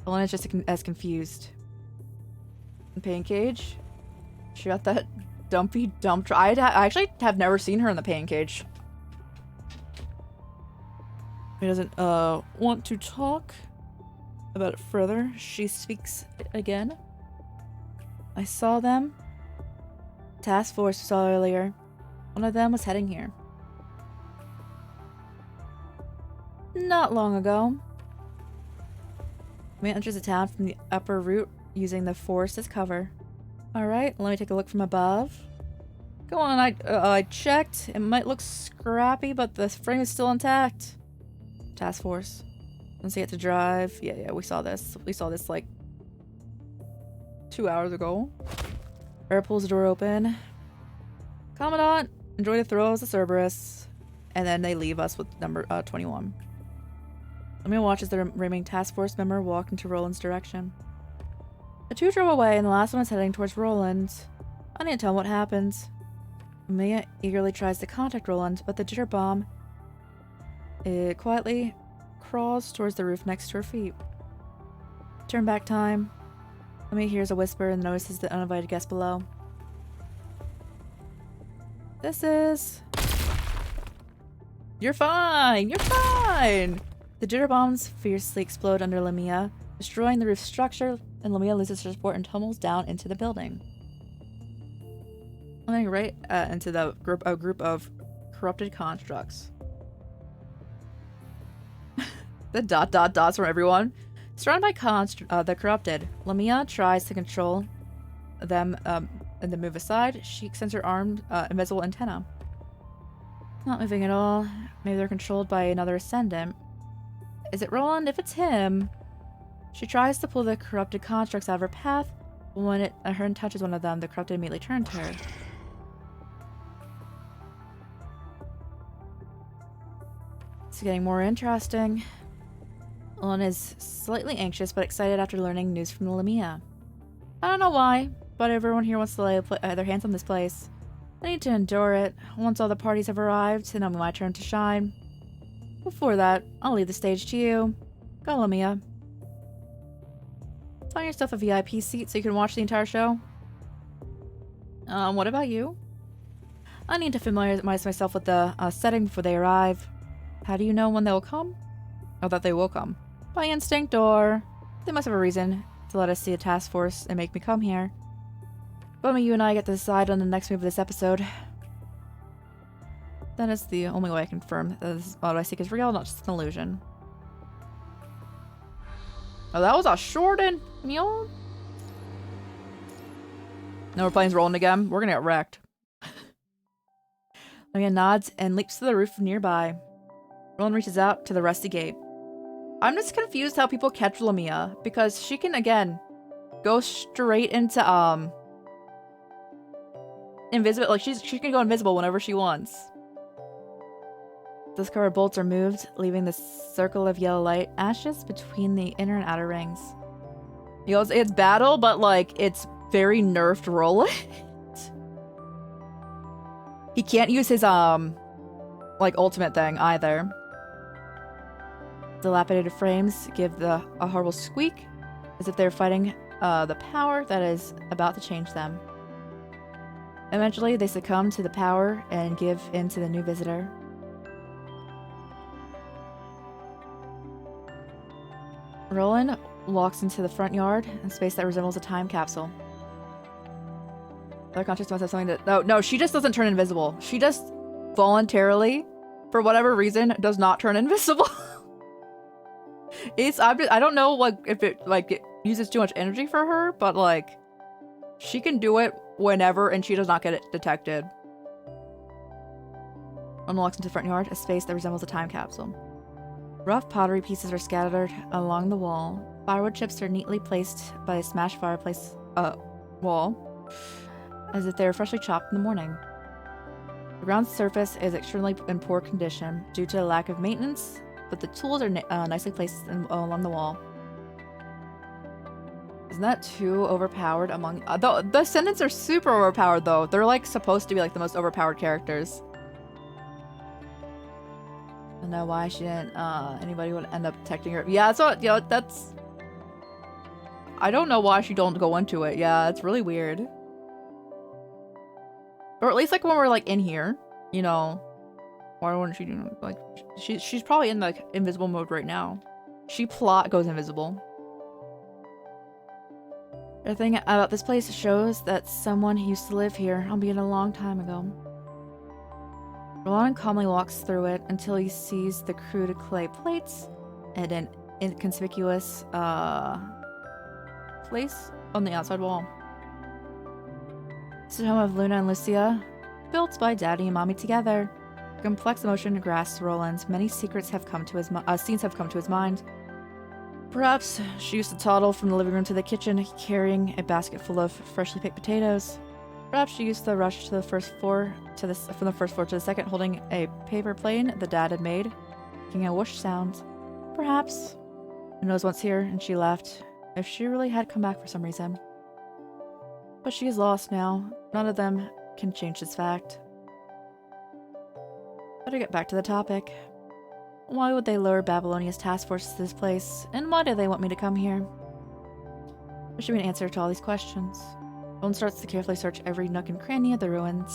S1: Elena's just as confused. Pain cage? She got that dumpy dump. I actually have never seen her in the pain cage. He doesn't want to talk about it further. She speaks again. I saw them. Task force saw earlier. One of them was heading here. Not long ago. We enters the town from the upper route using the forest as cover. Alright, let me take a look from above. Go on, I checked. It might look scrappy, but the frame is still intact. Task force. Once you get to drive. Yeah, we saw this. We saw this like 2 hours ago. Air pulls the door open. Commandant, enjoy the thrills of Cerberus. And then they leave us with number 21. Lemia watches the remaining task force member walk into Roland's direction. The two drove away and the last one is heading towards Roland. I need to tell him what happens. Lemia eagerly tries to contact Roland, but the jitter bomb, it quietly crawls towards the roof next to her feet. Turn back time. Lemia hears a whisper and notices the uninvited guest below. This is... You're fine! You're fine! The jitter bombs fiercely explode under Lemia, destroying the roof structure, and Lemia loses her support and tumbles down into the building. Landing right into the group of corrupted constructs. The dots from everyone. Surrounded by the corrupted, Lemia tries to control them and then move aside. She extends her armed, invisible antenna. Not moving at all. Maybe they're controlled by another ascendant. Is it Roland? If it's him... She tries to pull the corrupted constructs out of her path, but when her hand touches one of them, the corrupted immediately turn to her. It's getting more interesting. Roland is slightly anxious but excited after learning news from Lemia. I don't know why, but everyone here wants to lay their hands on this place. I need to endure it. Once all the parties have arrived, and it'll be my turn to shine. Before that, I'll leave the stage to you. Go, Lemia. Find yourself a VIP seat so you can watch the entire show. What about you? I need to familiarize myself with the setting before they arrive. How do you know when they'll come? Or that they will come? By instinct, or... They must have a reason to let us see a task force and make me come here. But only you and I get to decide on the next move of this episode. That is the only way I confirm that what I seek is real, not just an illusion. Oh, that was a short and meal. No, we're playing Roland again. We're gonna get wrecked. Lemia nods and leaps to the roof nearby. Roland reaches out to the rusty gate. I'm just confused how people catch Lemia, because she can, again, go straight into, invisible. Like, she can go invisible whenever she wants. Discovered bolts are moved, leaving the circle of yellow light ashes between the inner and outer rings. You know, it's battle, but, like, it's very nerfed Roland. He can't use his, like, ultimate thing either. Dilapidated frames give a horrible squeak, as if they're fighting the power that is about to change them. Eventually, they succumb to the power and give in to the new visitor. Roland walks into the front yard, a space that resembles a time capsule. Other conscious must have something that... No, she just doesn't turn invisible. She just voluntarily, for whatever reason, does not turn invisible. I don't know, like, if it uses too much energy for her, but, like, she can do it whenever and she does not get it detected. Roland walks into the front yard, a space that resembles a time capsule. Rough pottery pieces are scattered along the wall. Firewood chips are neatly placed by a smashed fireplace wall, as if they were freshly chopped in the morning. The ground's surface is extremely in poor condition due to a lack of maintenance, but the tools are nicely placed along the wall. Isn't that too overpowered among... the Ascendants are super overpowered, though. They're, like, supposed to be, like, the most overpowered characters. I don't know why she didn't, anybody would end up detecting her. Yeah, that's what, you know, that's... I don't know why she don't go into it. Yeah, it's really weird. Or at least like when we're like in here, you know. Why wouldn't she do like she's probably in like invisible mode right now. She goes invisible. The thing about this place shows that someone used to live here, albeit a long time ago. Roland calmly walks through it until he sees the crude clay plates and an inconspicuous place on the outside wall. This is the home of Luna and Lucia, built by Daddy and Mommy together. Complex emotion grasps Roland. Many secrets have come to his scenes have come to his mind. Perhaps she used to toddle from the living room to the kitchen, carrying a basket full of freshly picked potatoes. Perhaps she used to rush to the first floor from the first floor to the second, holding a paper plane the dad had made, making a whoosh sound. Perhaps. Who knows what's here, and she left, if she really had come back for some reason. But she is lost now. None of them can change this fact. Better get back to the topic. Why would they lure Babylonia's task force to this place, and why do they want me to come here? There should be an answer to all these questions. Roland starts to carefully search every nook and cranny of the ruins.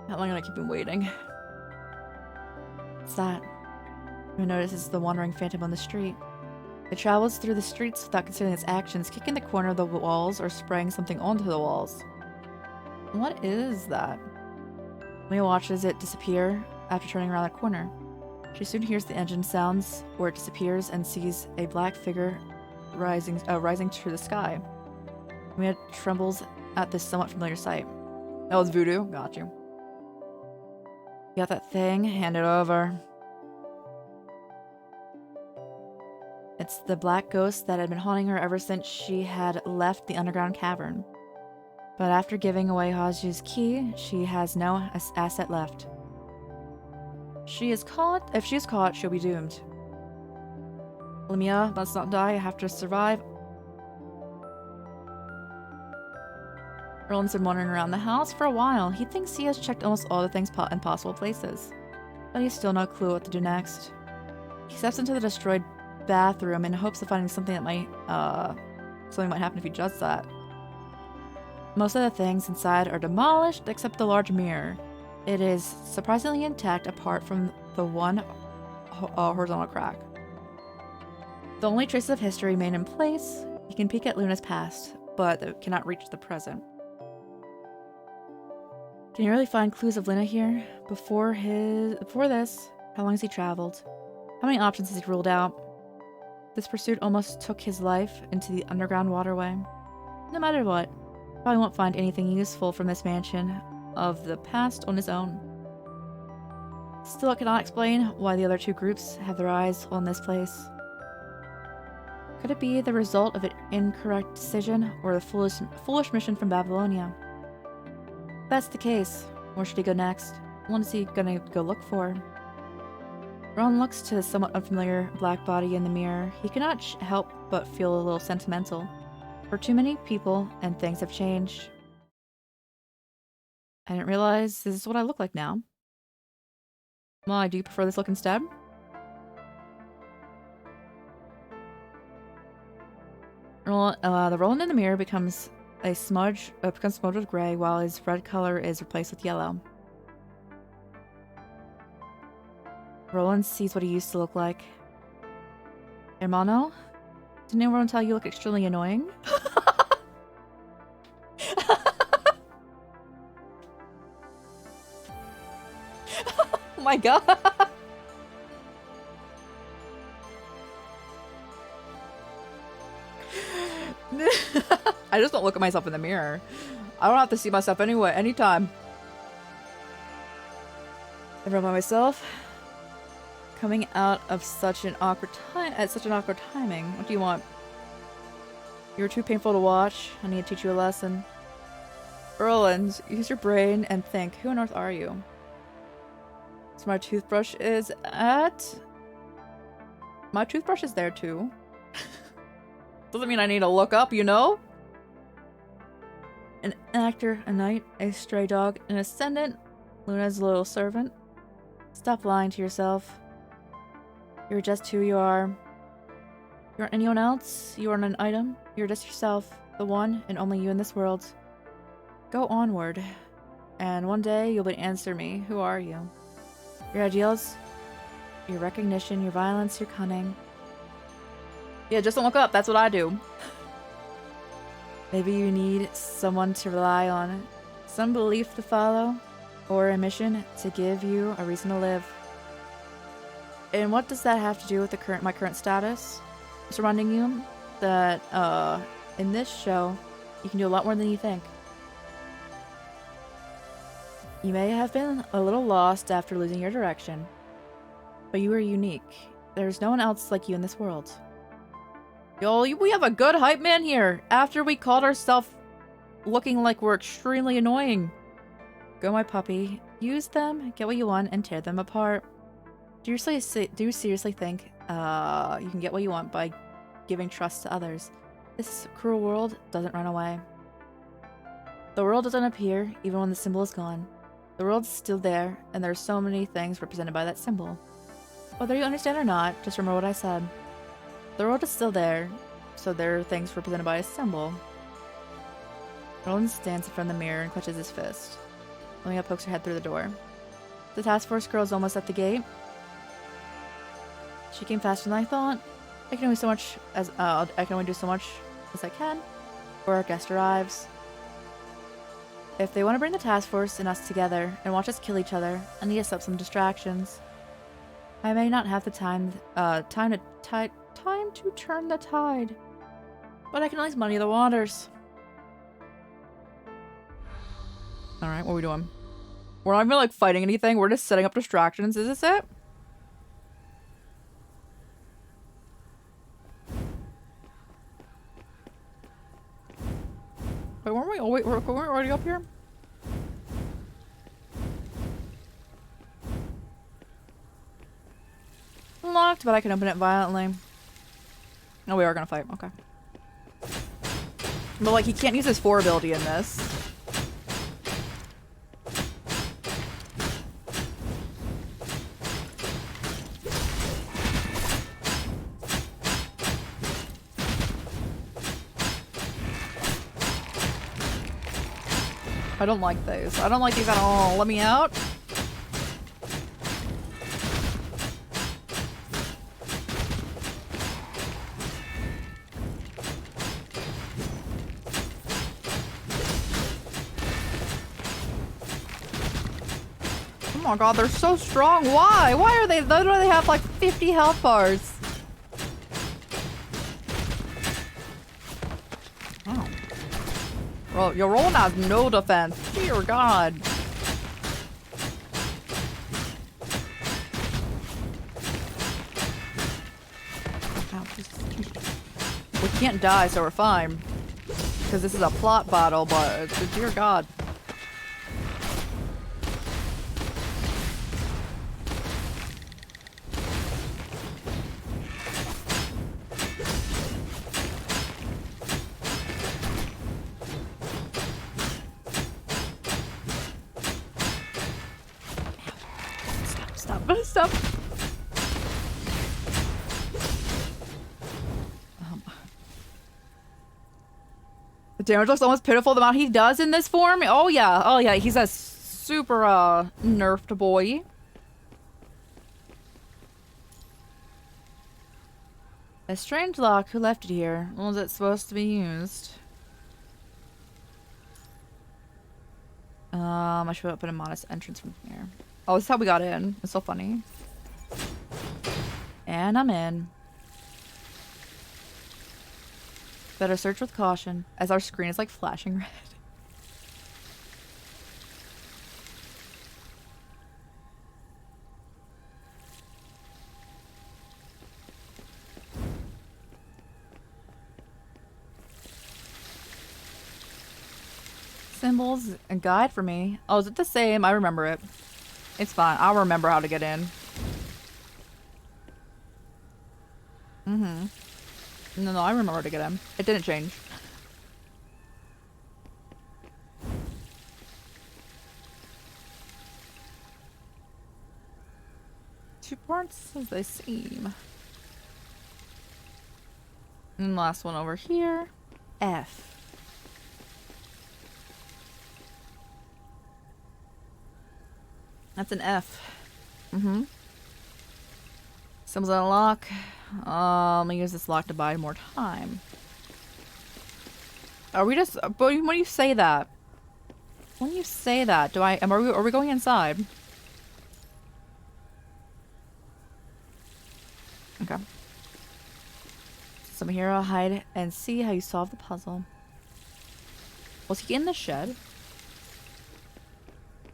S1: How long am I keep him waiting? What's that? Who notices the wandering phantom on the street? It travels through the streets without considering its actions, kicking the corner of the walls or spraying something onto the walls. What is that? Mia watches it disappear after turning around the corner. She soon hears the engine sounds where it disappears and sees a black figure rising through the sky. Mia trembles at this somewhat familiar sight. That was voodoo. Got you. You got that thing? Hand it over. It's the black ghost that had been haunting her ever since she had left the underground cavern. But after giving away Haju's key, she has no asset left. If she is caught, she'll be doomed. Lamia must not die. I have to survive. Roland's been wandering around the house for a while. He thinks he has checked almost all the things in possible places, but he's still no clue what to do next. He steps into the destroyed bathroom in hopes of finding something that might happen if he does that. Most of the things inside are demolished except the large mirror. It is surprisingly intact apart from the one horizontal crack. The only traces of history remain in place. He can peek at Luna's past, but cannot reach the present. Can you really find clues of Luna here? Before this, how long has he traveled? How many options has he ruled out? This pursuit almost took his life into the underground waterway. No matter what, he probably won't find anything useful from this mansion of the past on his own. Still, it cannot explain why the other two groups have their eyes on this place. Could it be the result of an incorrect decision or a foolish mission from Babylonia? If that's the case, where should he go next? What is he gonna go look for? Ron looks to the somewhat unfamiliar black body in the mirror. He cannot help but feel a little sentimental. For too many people and things have changed. I didn't realize this is what I look like now. Well, do you prefer this look instead? The Roland in the mirror becomes smudged with gray, while his red color is replaced with yellow. Roland sees what he used to look like. Hermano? Didn't everyone tell you look extremely annoying? Oh my god! I just don't look at myself in the mirror. I don't have to see myself anyway, anytime. I run by myself. Coming out of such an awkward timing. What do you want? You're too painful to watch. I need to teach you a lesson. Roland, use your brain and think. Who on earth are you? So my toothbrush is at... My toothbrush is there too. Doesn't mean I need to look up, you know? An actor, a knight, a stray dog, an ascendant, Luna's loyal servant. Stop lying to yourself. You're just who you are. You aren't anyone else. You aren't an item. You're just yourself. The one and only you in this world. Go onward. And one day you'll be answer me. Who are you? Your ideals? Your recognition, your violence, your cunning. Yeah, just don't look up. That's what I do. Maybe you need someone to rely on. Some belief to follow. Or a mission to give you a reason to live. And what does that have to do with my current status? It's reminding you that in this show, you can do a lot more than you think. You may have been a little lost after losing your direction, but you are unique. There's no one else like you in this world. Yo, we have a good hype man here after we called ourselves looking like we're extremely annoying. Go, my puppy. Use them, get what you want, and tear them apart. Do you seriously think you can get what you want by giving trust to others? This cruel world doesn't run away. The world doesn't appear even when the symbol is gone. The world's still there, and there are so many things represented by that symbol. Whether you understand or not, just remember what I said. The world is still there, so there are things represented by a symbol. Roland stands in front of the mirror and clenches his fist. Lemia pokes her head through the door. The task force girl is almost at the gate. She came faster than I thought. I can only do so much as I can before our guest arrives. If they want to bring the task force and us together and watch us kill each other, I need to set up some distractions. I may not have the time to turn the tide, but I can at least muddy the waters. All right, what are we doing? We're not even like fighting anything. We're just setting up distractions. Is this it? Wait, weren't we? Oh wait, we're already up here. Locked, but I can open it violently. No, we are gonna fight. Okay. But like, he can't use his 4 ability in this. I don't like these. I don't like these at all. Let me out. Oh my god, they're so strong. Why? Why are they? Why do they have like 50 health bars? Oh. Well, your Roland has no defense. Dear God. We can't die, so we're fine. Because this is a plot battle, but dear God. Stop. The damage looks almost pitiful, the amount he does in this form. Oh yeah, he's a super nerfed boy. A strange lock. Who left it here? When was it supposed to be used? I should open a modest entrance from here. Oh, this is how we got in. It's so funny. And I'm in. Better search with caution, as our screen is like flashing red. Symbols, a guide for me. Oh, is it the same? I remember it. It's fine. I'll remember how to get in. No, I remember how to get in. It didn't change. Two parts as they seem. And last one over here. F. That's an F. Mm-hmm. Someone's gonna lock. Let me use this lock to buy more time. Are we just... But when you say that... When you say that, are we going inside? Okay. So I'm here, I'll hide and see how you solve the puzzle. Was he in the shed?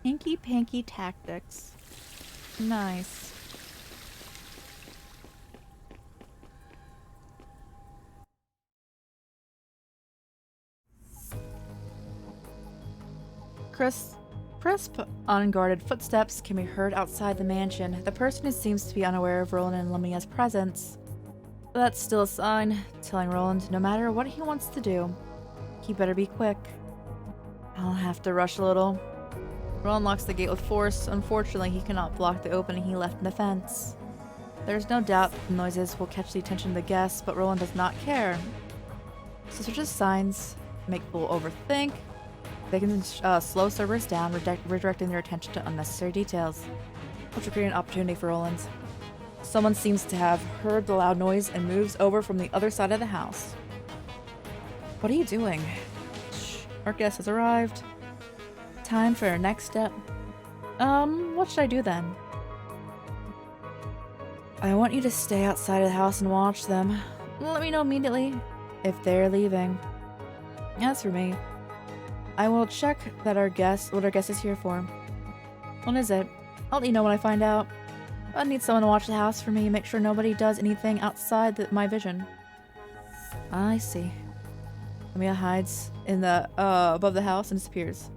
S1: Hanky panky tactics. Nice. Crisp, unguarded footsteps can be heard outside the mansion. The person who seems to be unaware of Roland and Lumia's presence. But that's still a sign, telling Roland no matter what he wants to do, he better be quick. I'll have to rush a little. Roland locks the gate with force. Unfortunately, he cannot block the opening he left in the fence. There's no doubt the noises will catch the attention of the guests, but Roland does not care. So such as signs make people overthink. They can slow Cerberus down, redirecting their attention to unnecessary details, which will create an opportunity for Roland. Someone seems to have heard the loud noise and moves over from the other side of the house. What are you doing? Shh, our guest has arrived. Time for our next step. What should I do then? I want you to stay outside of the house and watch them. Let me know immediately if they're leaving. As for me, I will check that what our guest is here for. What is it? I'll let you know when I find out. I need someone to watch the house for me, make sure nobody does anything outside my vision. I see. Lumia hides in the above the house and disappears.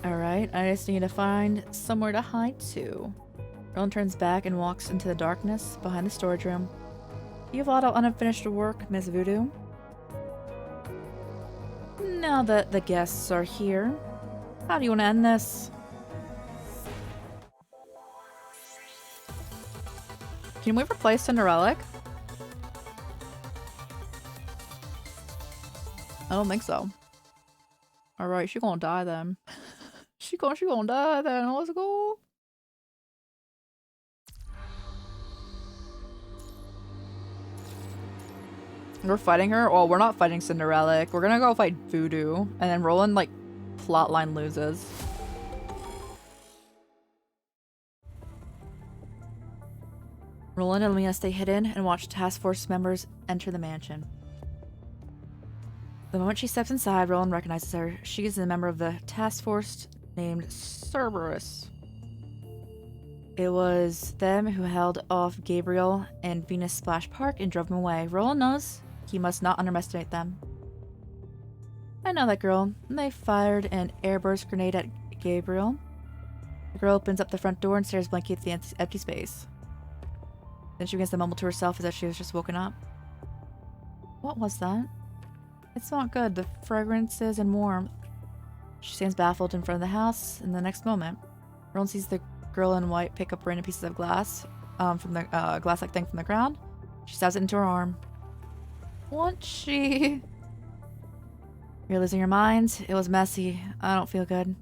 S1: Alright, I just need to find somewhere to hide too. Roland turns back and walks into the darkness behind the storage room. You have a lot of unfinished work, Miss Voodoo. Now that the guests are here, how do you want to end this? Can we replace Cinderella? I don't think so. Alright, she gonna die then. she gonna die then. Let's go. We're fighting her? Well, we're not fighting Cinderella. We're gonna go fight Voodoo. And then Roland, like, plotline loses. Roland and Lumia stay hidden and watch task force members enter the mansion. The moment she steps inside, Roland recognizes her. She is a member of the task force named CERBERUS. It was them who held off Gabriel and Venus Splash Park and drove him away. Roland knows he must not underestimate them. I know that girl. They fired an airburst grenade at Gabriel. The girl opens up the front door and stares blankly at the empty space. Then she begins to mumble to herself as if she was just woken up. What was that? It's not good. The fragrances and warmth. She stands baffled in front of the house. In the next moment, Roland sees the girl in white pick up random pieces of glass from the glass-like thing from the ground. She stabs it into her arm. What's she? You're losing your mind. It was messy. I don't feel good.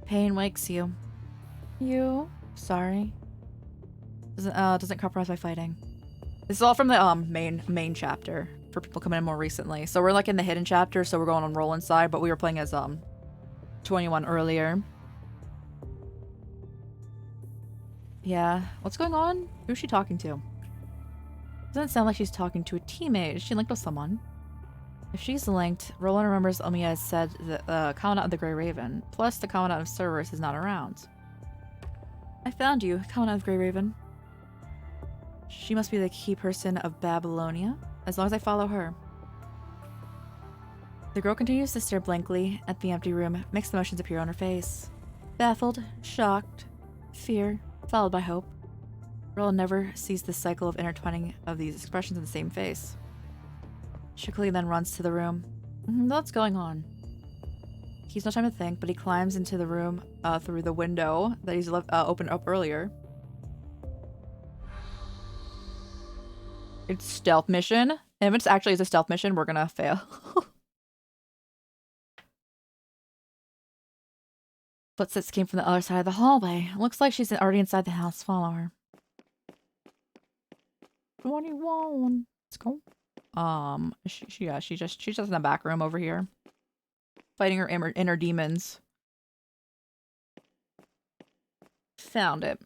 S1: Pain wakes you. You? Sorry. Doesn't compromise by fighting. This is all from the main chapter for people coming in more recently. So we're like in the hidden chapter, so we're going on Roland's side, but we were playing as 21 earlier. Yeah. What's going on? Who's she talking to? Doesn't sound like she's talking to a teammate. Is she linked with someone? If she's linked, Roland remembers Lumia has said the Commandant of the Grey Raven. Plus, the Commandant of Cerberus is not around. I found you, Commandant of Grey Raven. She must be the key person of Babylonia, as long as I follow her. The girl continues to stare blankly at the empty room. Mixed emotions appear on her face. Baffled, shocked, fear, followed by hope. Roland never sees the cycle of intertwining of these expressions in the same face. She quickly then runs to the room. What's going on? He's no time to think, but he climbs into the room through the window that he's opened up earlier. It's stealth mission. And if it's actually a stealth mission, we're gonna fail. Footsteps came from the other side of the hallway. Looks like she's already inside the house. Follow her. 21. Let's go. She's just in the back room over here, fighting her inner demons. Found it.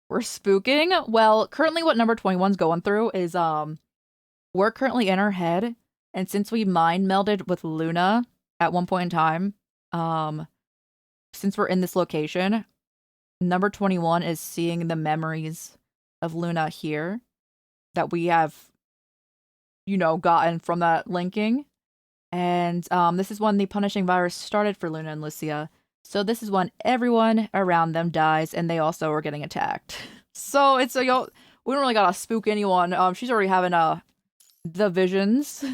S1: We're spooking. Well, currently what number 21's going through is we're currently in her head, and since we mind melded with Luna at one point in time, since we're in this location, number 21 is seeing the memories of Luna here that we have, you know, gotten from that linking. And this is when the punishing virus started for Luna and Lucia. So this is when everyone around them dies, and they also are getting attacked. So it's we don't really gotta spook anyone. She's already having the visions.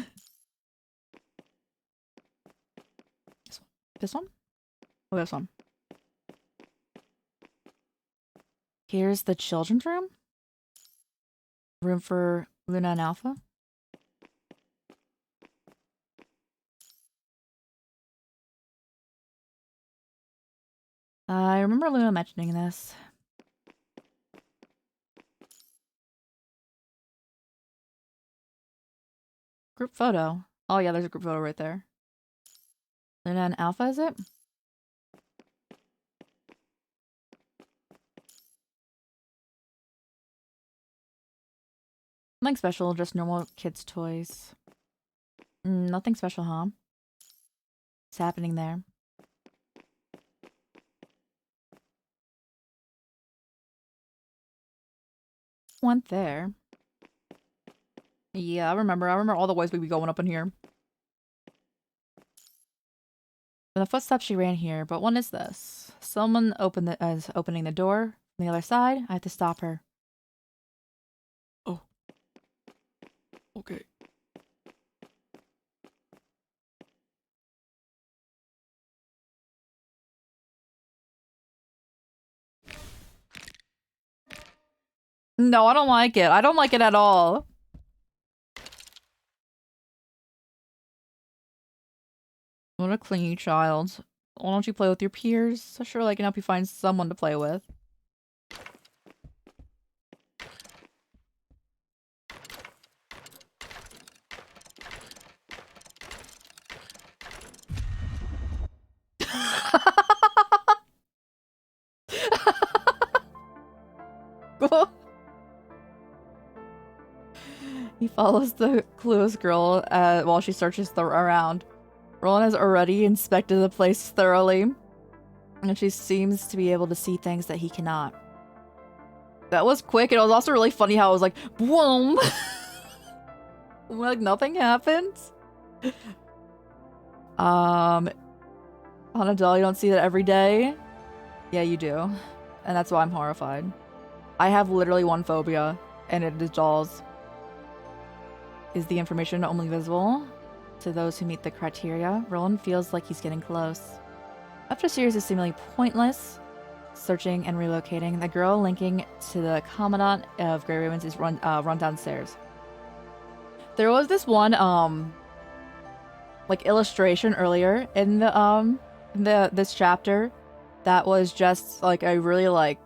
S1: This one? Oh, this one. Here's the children's room. Room for Luna and Alpha. I remember Luna mentioning this. Group photo. Oh yeah, there's a group photo right there. Luna and Alpha, is it? Nothing special, just normal kids' toys. Nothing special, huh? What's happening there? Went there. Yeah, I remember all the ways we be going up in here. The footsteps she ran here, but what is this? Someone is opening the door from the other side. I have to stop her. Oh. Okay. No, I don't like it. I don't like it at all. What a clingy child. Why don't you play with your peers? So sure I can help you find someone to play with. He follows the clueless girl while she searches around. Roland has already inspected the place thoroughly, and she seems to be able to see things that he cannot. That was quick, and it was also really funny how it was like, boom! Like, nothing happened. On a doll, you don't see that every day? Yeah, you do. And that's why I'm horrified. I have literally one phobia, and it is dolls. Is the information only visible to those who meet the criteria? Roland feels like he's getting close. After a series of seemingly pointless searching and relocating, the girl linking to the Commandant of Grey Ravens is run downstairs. There was this one like illustration earlier in the this chapter that was just like a really like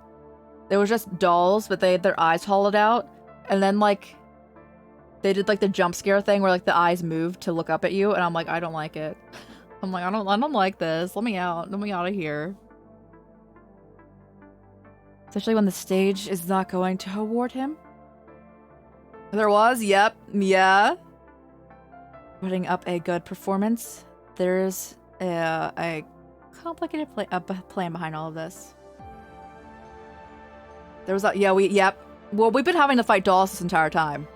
S1: it was just dolls, but they had their eyes hollowed out, and then like they did like the jump scare thing where like the eyes moved to look up at you, and I'm like, I don't like it. I'm like, I don't like this. Let me out of here. Especially when the stage is not going to award him. There was, yep, yeah. Putting up a good performance. There's a complicated plan behind all of this. There was a, yep. Well, we've been having to fight dolls this entire time.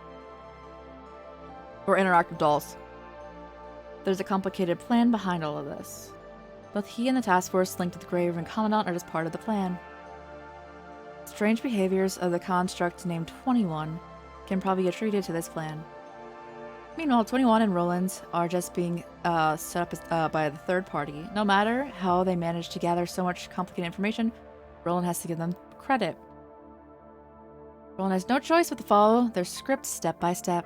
S1: Or interactive dolls. There's a complicated plan behind all of this. Both he and the task force linked to the Grey Raven Commandant are just part of the plan. Strange behaviors of the construct named 21 can probably be attributed to this plan. Meanwhile, 21 and Roland are just being set up by the third party. No matter how they manage to gather so much complicated information, Roland has to give them credit. Roland has no choice but to follow their script step by step.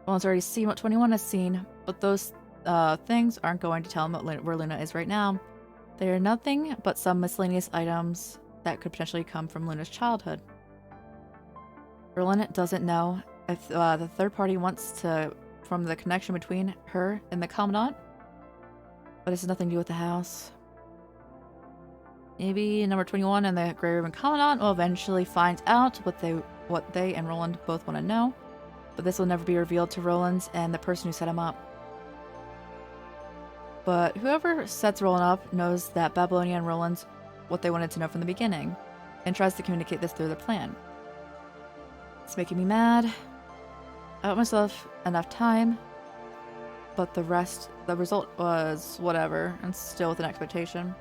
S1: Roland's already seen what 21 has seen, but those things aren't going to tell him where Luna is right now. They are nothing but some miscellaneous items that could potentially come from Luna's childhood. Roland doesn't know if the third party wants to form the connection between her and the Commandant, but this has nothing to do with the house. Maybe number 21 and the Grey Ribbon Commandant will eventually find out what they and Roland both want to know, but this will never be revealed to Roland and the person who set him up. But whoever sets Roland up knows that Babylonia and Roland what they wanted to know from the beginning, and tries to communicate this through their plan. It's making me mad. I bought myself enough time, but the result was whatever, and still with an expectation.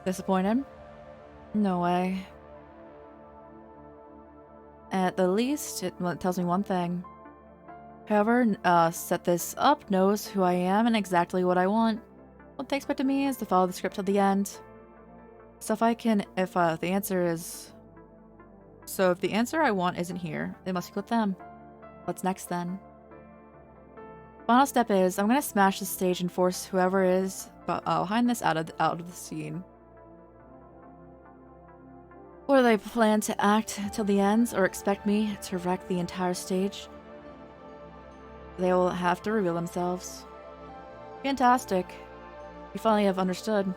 S1: Disappointed? No way. At the least, it tells me one thing. Whoever set this up knows who I am and exactly what I want. What they expect of me is to follow the script till the end. So if the answer I want isn't here, it must be with them. What's next then? Final step is I'm gonna smash the stage and force whoever is behind this out of the scene. Or they plan to act till the end or expect me to wreck the entire stage. They will have to reveal themselves. Fantastic. You finally have understood.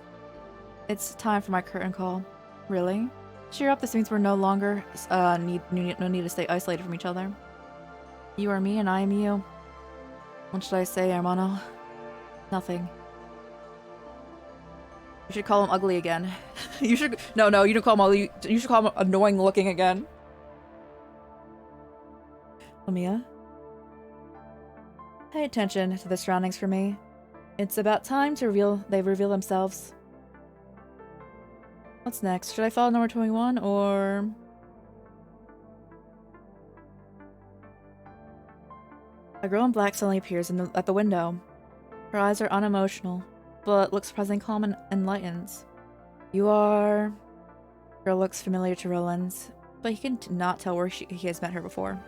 S1: It's time for my curtain call. Really? Cheer up, this means we're no longer no need to stay isolated from each other. You are me and I am you. What should I say, hermano? Nothing. You should call him ugly again. You should no, you don't call him ugly. You should call him annoying looking again. Lamia? Pay attention to the surroundings for me. It's about time to they reveal themselves. What's next? Should I follow number 21 or... A girl in black suddenly appears at the window. Her eyes are unemotional, but looks surprisingly calm and enlightened. You are... Girl looks familiar to Roland, but he can not tell where he has met her before.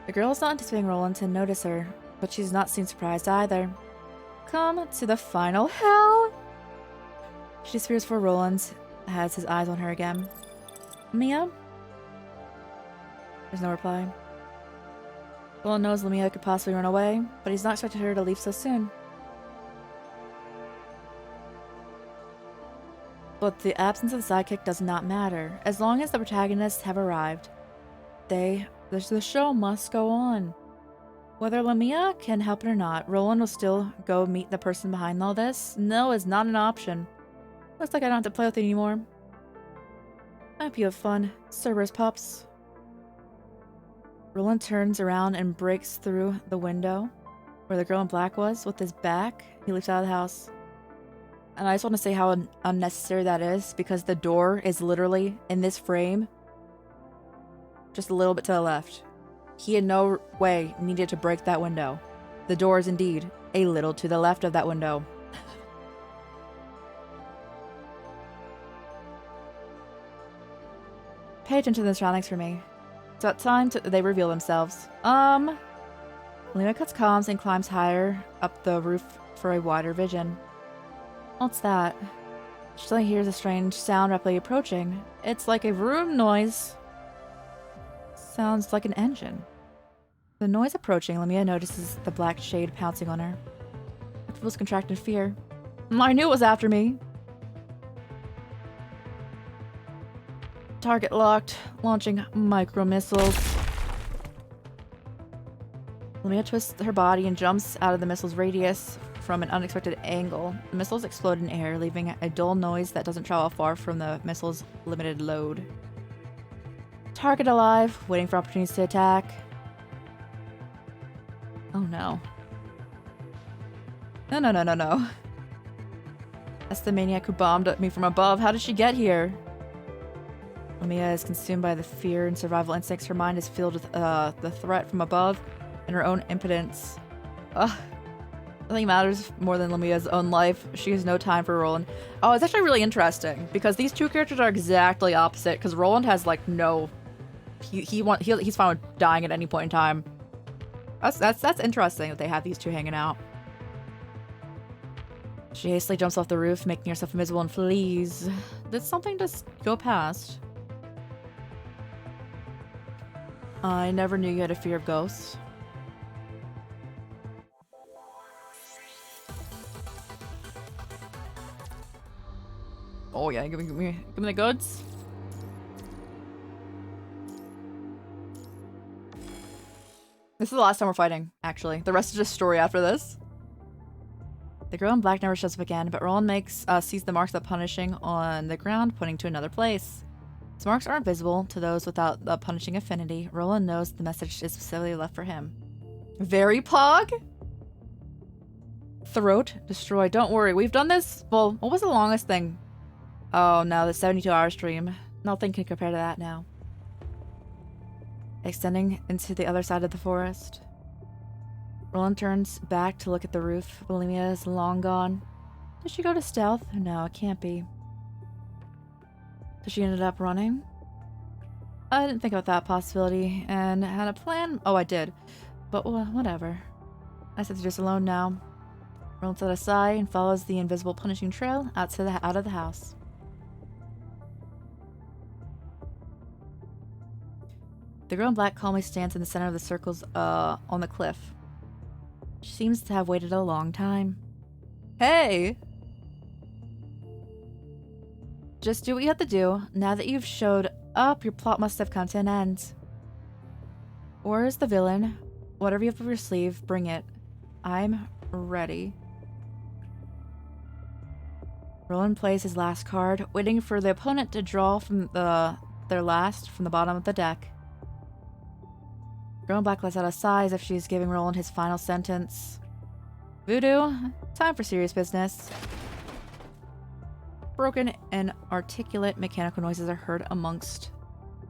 S1: The girl is not anticipating Roland to notice her, but she does not seem surprised either. Come to the final hell! She disappears before Roland has his eyes on her again. Mia? There's no reply. Roland knows Lamia could possibly run away, but he's not expecting her to leave so soon. But the absence of the sidekick does not matter. As long as the protagonists have arrived, the show must go on. Whether Lamia can help it or not, Roland will still go meet the person behind all this. No is not an option. Looks like I don't have to play with it anymore. I hope you have fun, Cerberus pups. Roland turns around and breaks through the window where the girl in black was. With his back, he leaps out of the house. And I just want to say how unnecessary that is, because the door is literally in this frame just a little bit to the left. He in no way needed to break that window. The door is indeed a little to the left of that window. Pay attention to the surroundings for me. It's about time they reveal themselves. Luna cuts comms and climbs higher up the roof for a wider vision. What's that? She suddenly hears a strange sound rapidly approaching. It's like a vroom noise. Sounds like an engine. The noise approaching, Lamia notices the black shade pouncing on her. Her pupils contract in fear. I knew it was after me. Target locked. Launching micro missiles. Lamia twists her body and jumps out of the missile's radius from an unexpected angle. The missiles explode in air, leaving a dull noise that doesn't travel far from the missile's limited load. Target alive, waiting for opportunities to attack. Oh no. No. That's the maniac who bombed at me from above. How did she get here? Lamia is consumed by the fear and survival instincts. Her mind is filled with the threat from above. and her own impotence. Ugh. Nothing matters more than Lumia's own life. She has no time for Roland. Oh, it's actually really interesting because these two characters are exactly opposite. Because Roland has like no, he's fine with dying at any point in time. That's interesting that they have these two hanging out. She hastily jumps off the roof, making herself invisible and flees. Did something just go past? I never knew you had a fear of ghosts. Oh yeah, give me the goods. This is the last time we're fighting, actually. The rest is just story after this. The girl in black never shows up again, but Roland sees the marks of punishing on the ground, pointing to another place. His marks aren't visible to those without the punishing affinity. Roland knows the message is specifically left for him. Very pog? Throat destroyed. Don't worry, we've done this. Well, what was the longest thing? Oh no, the 72-hour stream. Nothing can compare to that now. Extending into the other side of the forest. Roland turns back to look at the roof. Bulimia is long gone. Did she go to stealth? No, it can't be. So she ended up running? I didn't think about that possibility and had a plan. Oh, I did. But whatever. I said they're just alone now. Roland set a sigh and follows the invisible punishing trail out of the house. The girl in black calmly stands in the center of the circles on the cliff. She seems to have waited a long time. Hey! Just do what you have to do. Now that you've showed up, your plot must have come to an end. Or is the villain? Whatever you have up your sleeve, bring it. I'm ready. Roland plays his last card, waiting for the opponent to draw from their last from the bottom of the deck. Girl in black lets out a sigh as if she's giving Roland his final sentence. Voodoo, time for serious business. Broken and articulate mechanical noises are heard amongst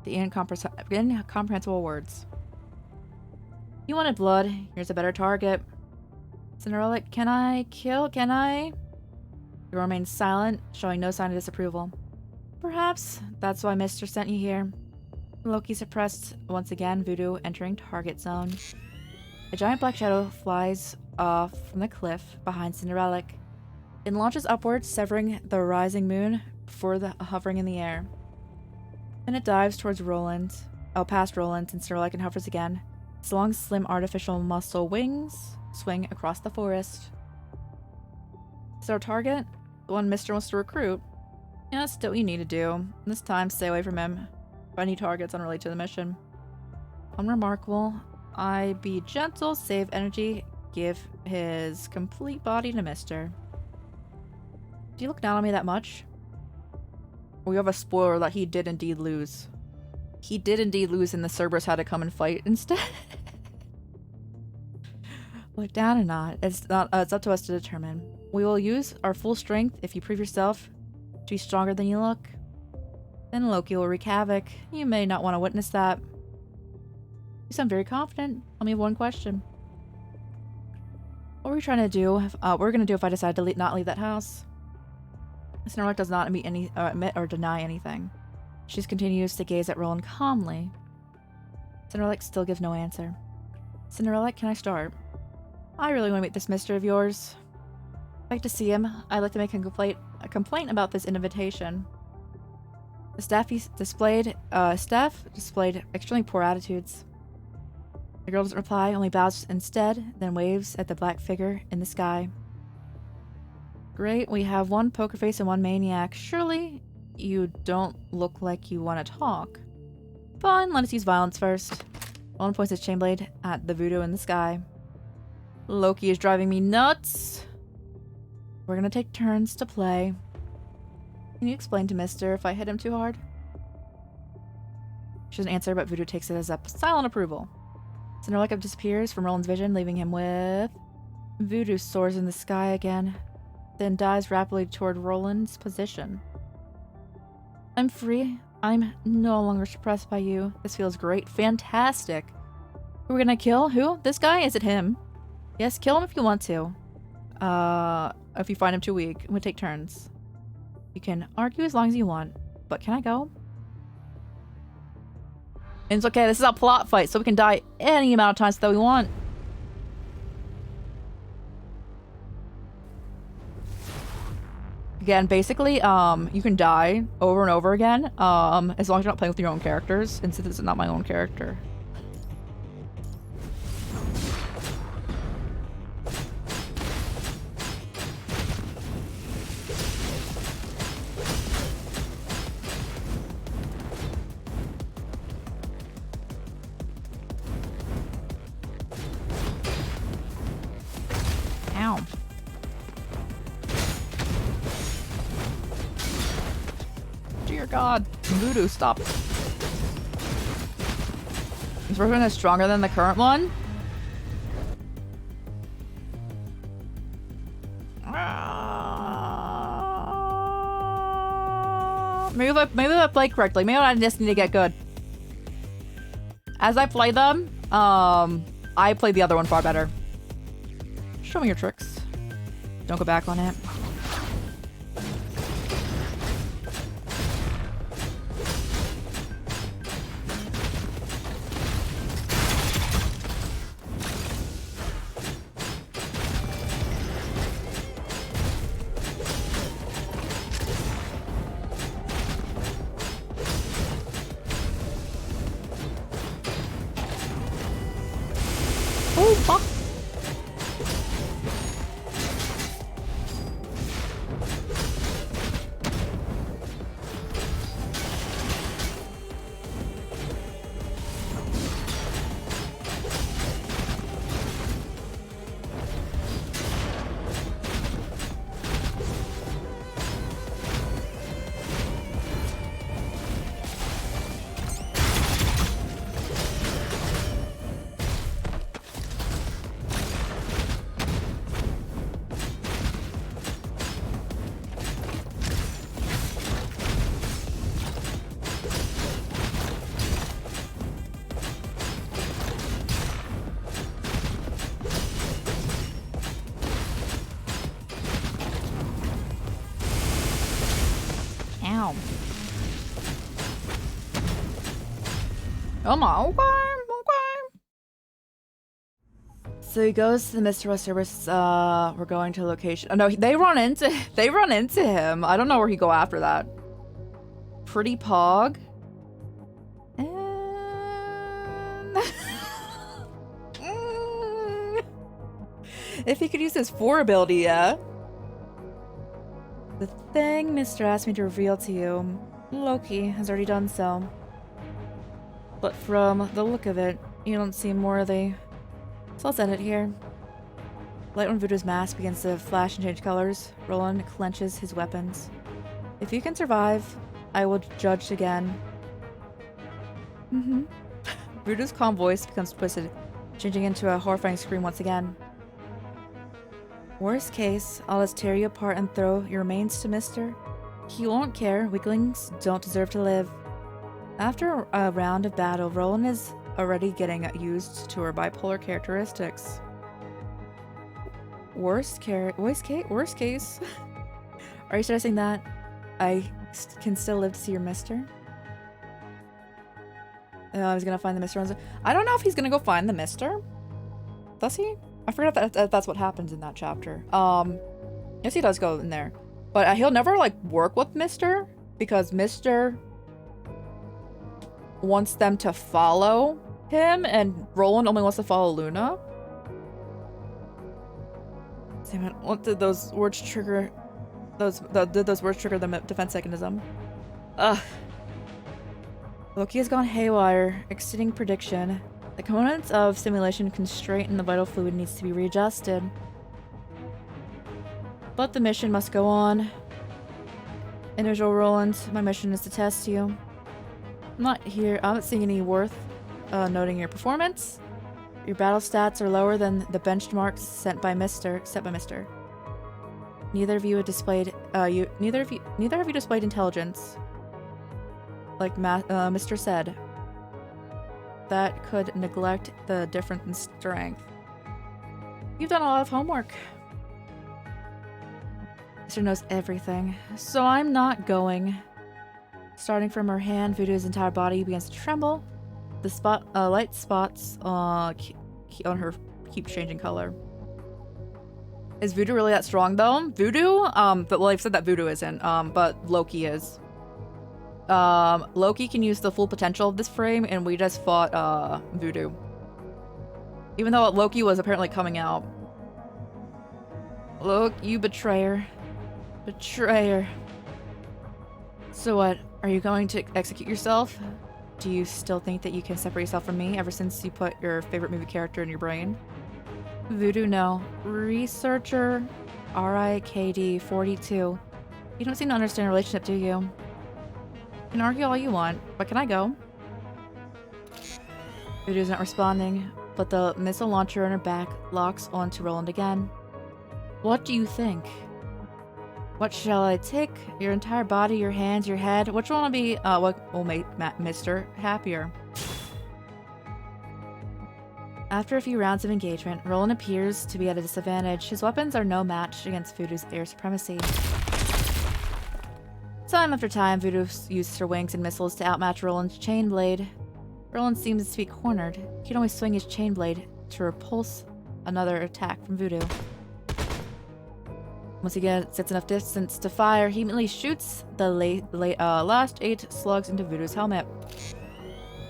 S1: the incomprehensible words. You wanted blood. Here's a better target. Cinderella, can I kill? Can I? The girl remains silent, showing no sign of disapproval. Perhaps that's why Mister sent you here. Loki suppressed once again, Voodoo entering target zone. A giant black shadow flies off from the cliff behind Cinderella. It launches upwards, severing the rising moon before hovering in the air. Then it dives towards Roland. Oh, past Roland, and Cinderella hovers again. Its long, slim, artificial muscle wings swing across the forest. Is our target? The one Mister wants to recruit? Yeah, that's still what you need to do. This time, stay away from him. Find any targets unrelated to the mission. Unremarkable. I be gentle, save energy, give his complete body to Mister. Do you look down on me that much? We have a spoiler that he did indeed lose. He did indeed lose and the Cerberus had to come and fight instead. Look down or not. It's up to us to determine. We will use our full strength if you prove yourself to be stronger than you look. Then Loki will wreak havoc. You may not want to witness that. You sound very confident. Let me have one question. What are we trying to do? What we're going to do if I decide to not leave that house? Cinderella does not admit or deny anything. She just continues to gaze at Roland calmly. Cinderella still gives no answer. Cinderella, can I start? I really want to meet this Mister of yours. I'd like to see him. I'd like to make a complaint about this invitation. The staff displayed extremely poor attitudes. The girl doesn't reply, only bows instead, then waves at the black figure in the sky. Great, we have one poker face and one maniac. Surely you don't look like you want to talk. Fine, let us use violence first. Roland points his chain blade at the voodoo in the sky. Loki is driving me nuts. We're gonna take turns to play. Can you explain to Mister if I hit him too hard? She doesn't answer, but Voodoo takes it as a silent approval. Cinderella disappears from Roland's vision, leaving him with... Voodoo soars in the sky again, then dives rapidly toward Roland's position. I'm free. I'm no longer suppressed by you. This feels great. Fantastic. Who we're gonna kill? Who? This guy? Is it him? Yes, kill him if you want to. If you find him too weak, we take turns. You can argue as long as you want, but can I go? And it's okay, this is a plot fight, so we can die any amount of times that we want. Again, basically, you can die over and over again, as long as you're not playing with your own characters, and since this is not my own character. Ow. Dear God. Voodoo, stop. This version is stronger than the current one? Maybe if I play correctly. Maybe I just need to get good. As I play them, I play the other one far better. Show me your tricks. Don't go back on it. Oh, fuck. Ow. Come on, okay. So he goes to the Mr. Cerberus, we're going to a location. Oh no, they run into him. I don't know where he go after that. Pretty Pog. And... if he could use his 4 ability, yeah. The thing Mr. asked me to reveal to you, Loki has already done so. But from the look of it, you don't seem worthy. So let's end it here. Light when Voodoo's mask begins to flash and change colors, Roland clenches his weapons. If you can survive, I will judge again. Voodoo's calm voice becomes twisted, changing into a horrifying scream once again. Worst case, I'll just tear you apart and throw your remains to Mister. He won't care. Weaklings don't deserve to live. After a round of battle, Roland is already getting used to her bipolar characteristics. Worst case? Are you suggesting that I can still live to see your Mister? I was gonna find the Mister. I don't know if he's gonna go find the Mister. Does he? I forget if that's what happens in that chapter. Yes, he does go in there. But he'll never, like, work with Mister, because Mister wants them to follow him, and Roland only wants to follow Luna. Damn it, what did those words trigger? Did those words trigger the defense mechanism? Ugh. Loki has gone haywire, exceeding prediction. The components of simulation constraint in the vital fluid needs to be readjusted. But the mission must go on. Individual Roland, my mission is to test you. I'm not seeing any worth noting your performance. Your battle stats are lower than the benchmarks set by Mister. Neither of you have displayed neither of you displayed intelligence. Like Mister said. that could neglect the difference in strength. You've done a lot of homework. Mister knows everything, so I'm not going. Starting from her hand, Voodoo's entire body begins to tremble. The light spots on her keep changing color. Is Voodoo really that strong though? Voodoo? But well, I've said that Voodoo isn't. But Loki is. Loki can use the full potential of this frame, and we just fought Voodoo. Even though Loki was apparently coming out. Look, you betrayer. Betrayer. So what? Are you going to execute yourself? Do you still think that you can separate yourself from me ever since you put your favorite movie character in your brain? Voodoo, no. Researcher RIKD 42. You don't seem to understand a relationship, do you? You can argue all you want, but can I go? Voodoo's not responding, but the missile launcher on her back locks onto Roland again. What do you think? What shall I take? Your entire body, your hands, your head? Which one will be, what will make Mr. happier? After a few rounds of engagement, Roland appears to be at a disadvantage. His weapons are no match against Voodoo's air supremacy. Time after time, Voodoo uses her wings and missiles to outmatch Roland's chain blade. Roland seems to be cornered. He can only swing his chain blade to repulse another attack from Voodoo. Once he gets enough distance to fire, he immediately shoots the last 8 slugs into Voodoo's helmet.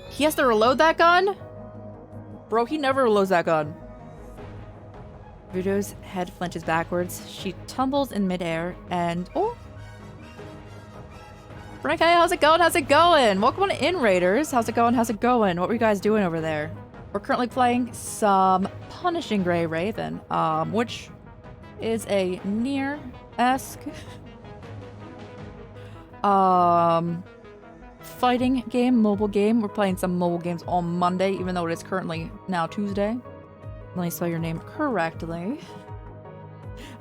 S1: He has to reload that gun? Bro, he never reloads that gun. Voodoo's head flinches backwards. She tumbles in midair and... Oh! Frank, hey, how's it going? How's it going? Welcome on in, Raiders. How's it going? How's it going? What were you guys doing over there? We're currently playing some Punishing Grey Raven, which is a Nier-esque fighting game, mobile game. We're playing some mobile games on Monday, even though it is currently now Tuesday. Let me spell your name correctly.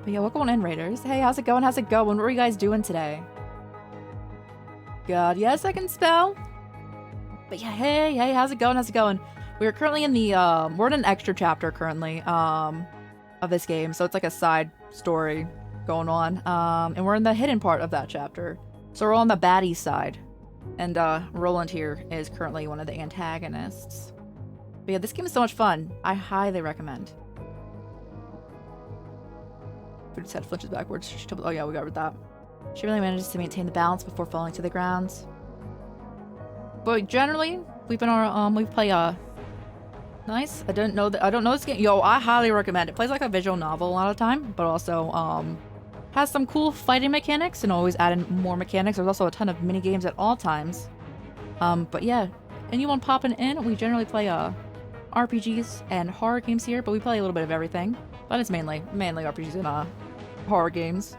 S1: But yeah, welcome on in, Raiders. Hey, how's it going? How's it going? What were you guys doing today? God, yes, I can spell. But yeah, hey, how's it going? How's it going? We're currently in the, we're in an extra chapter currently, of this game. So it's like a side story going on. And we're in the hidden part of that chapter. So we're on the baddie side. And, Roland here is currently one of the antagonists. But yeah, this game is so much fun. I highly recommend. Voodoo's head flinches backwards. Oh yeah, we got rid of that. She really manages to maintain the balance before falling to the ground. But generally, we've been we play nice. I don't know this game. Yo, I highly recommend it. Plays like a visual novel a lot of the time, but also has some cool fighting mechanics and always add in more mechanics. There's also a ton of mini games at all times. But yeah, anyone popping in, we generally play RPGs and horror games here, but we play a little bit of everything. But it's mainly RPGs and horror games.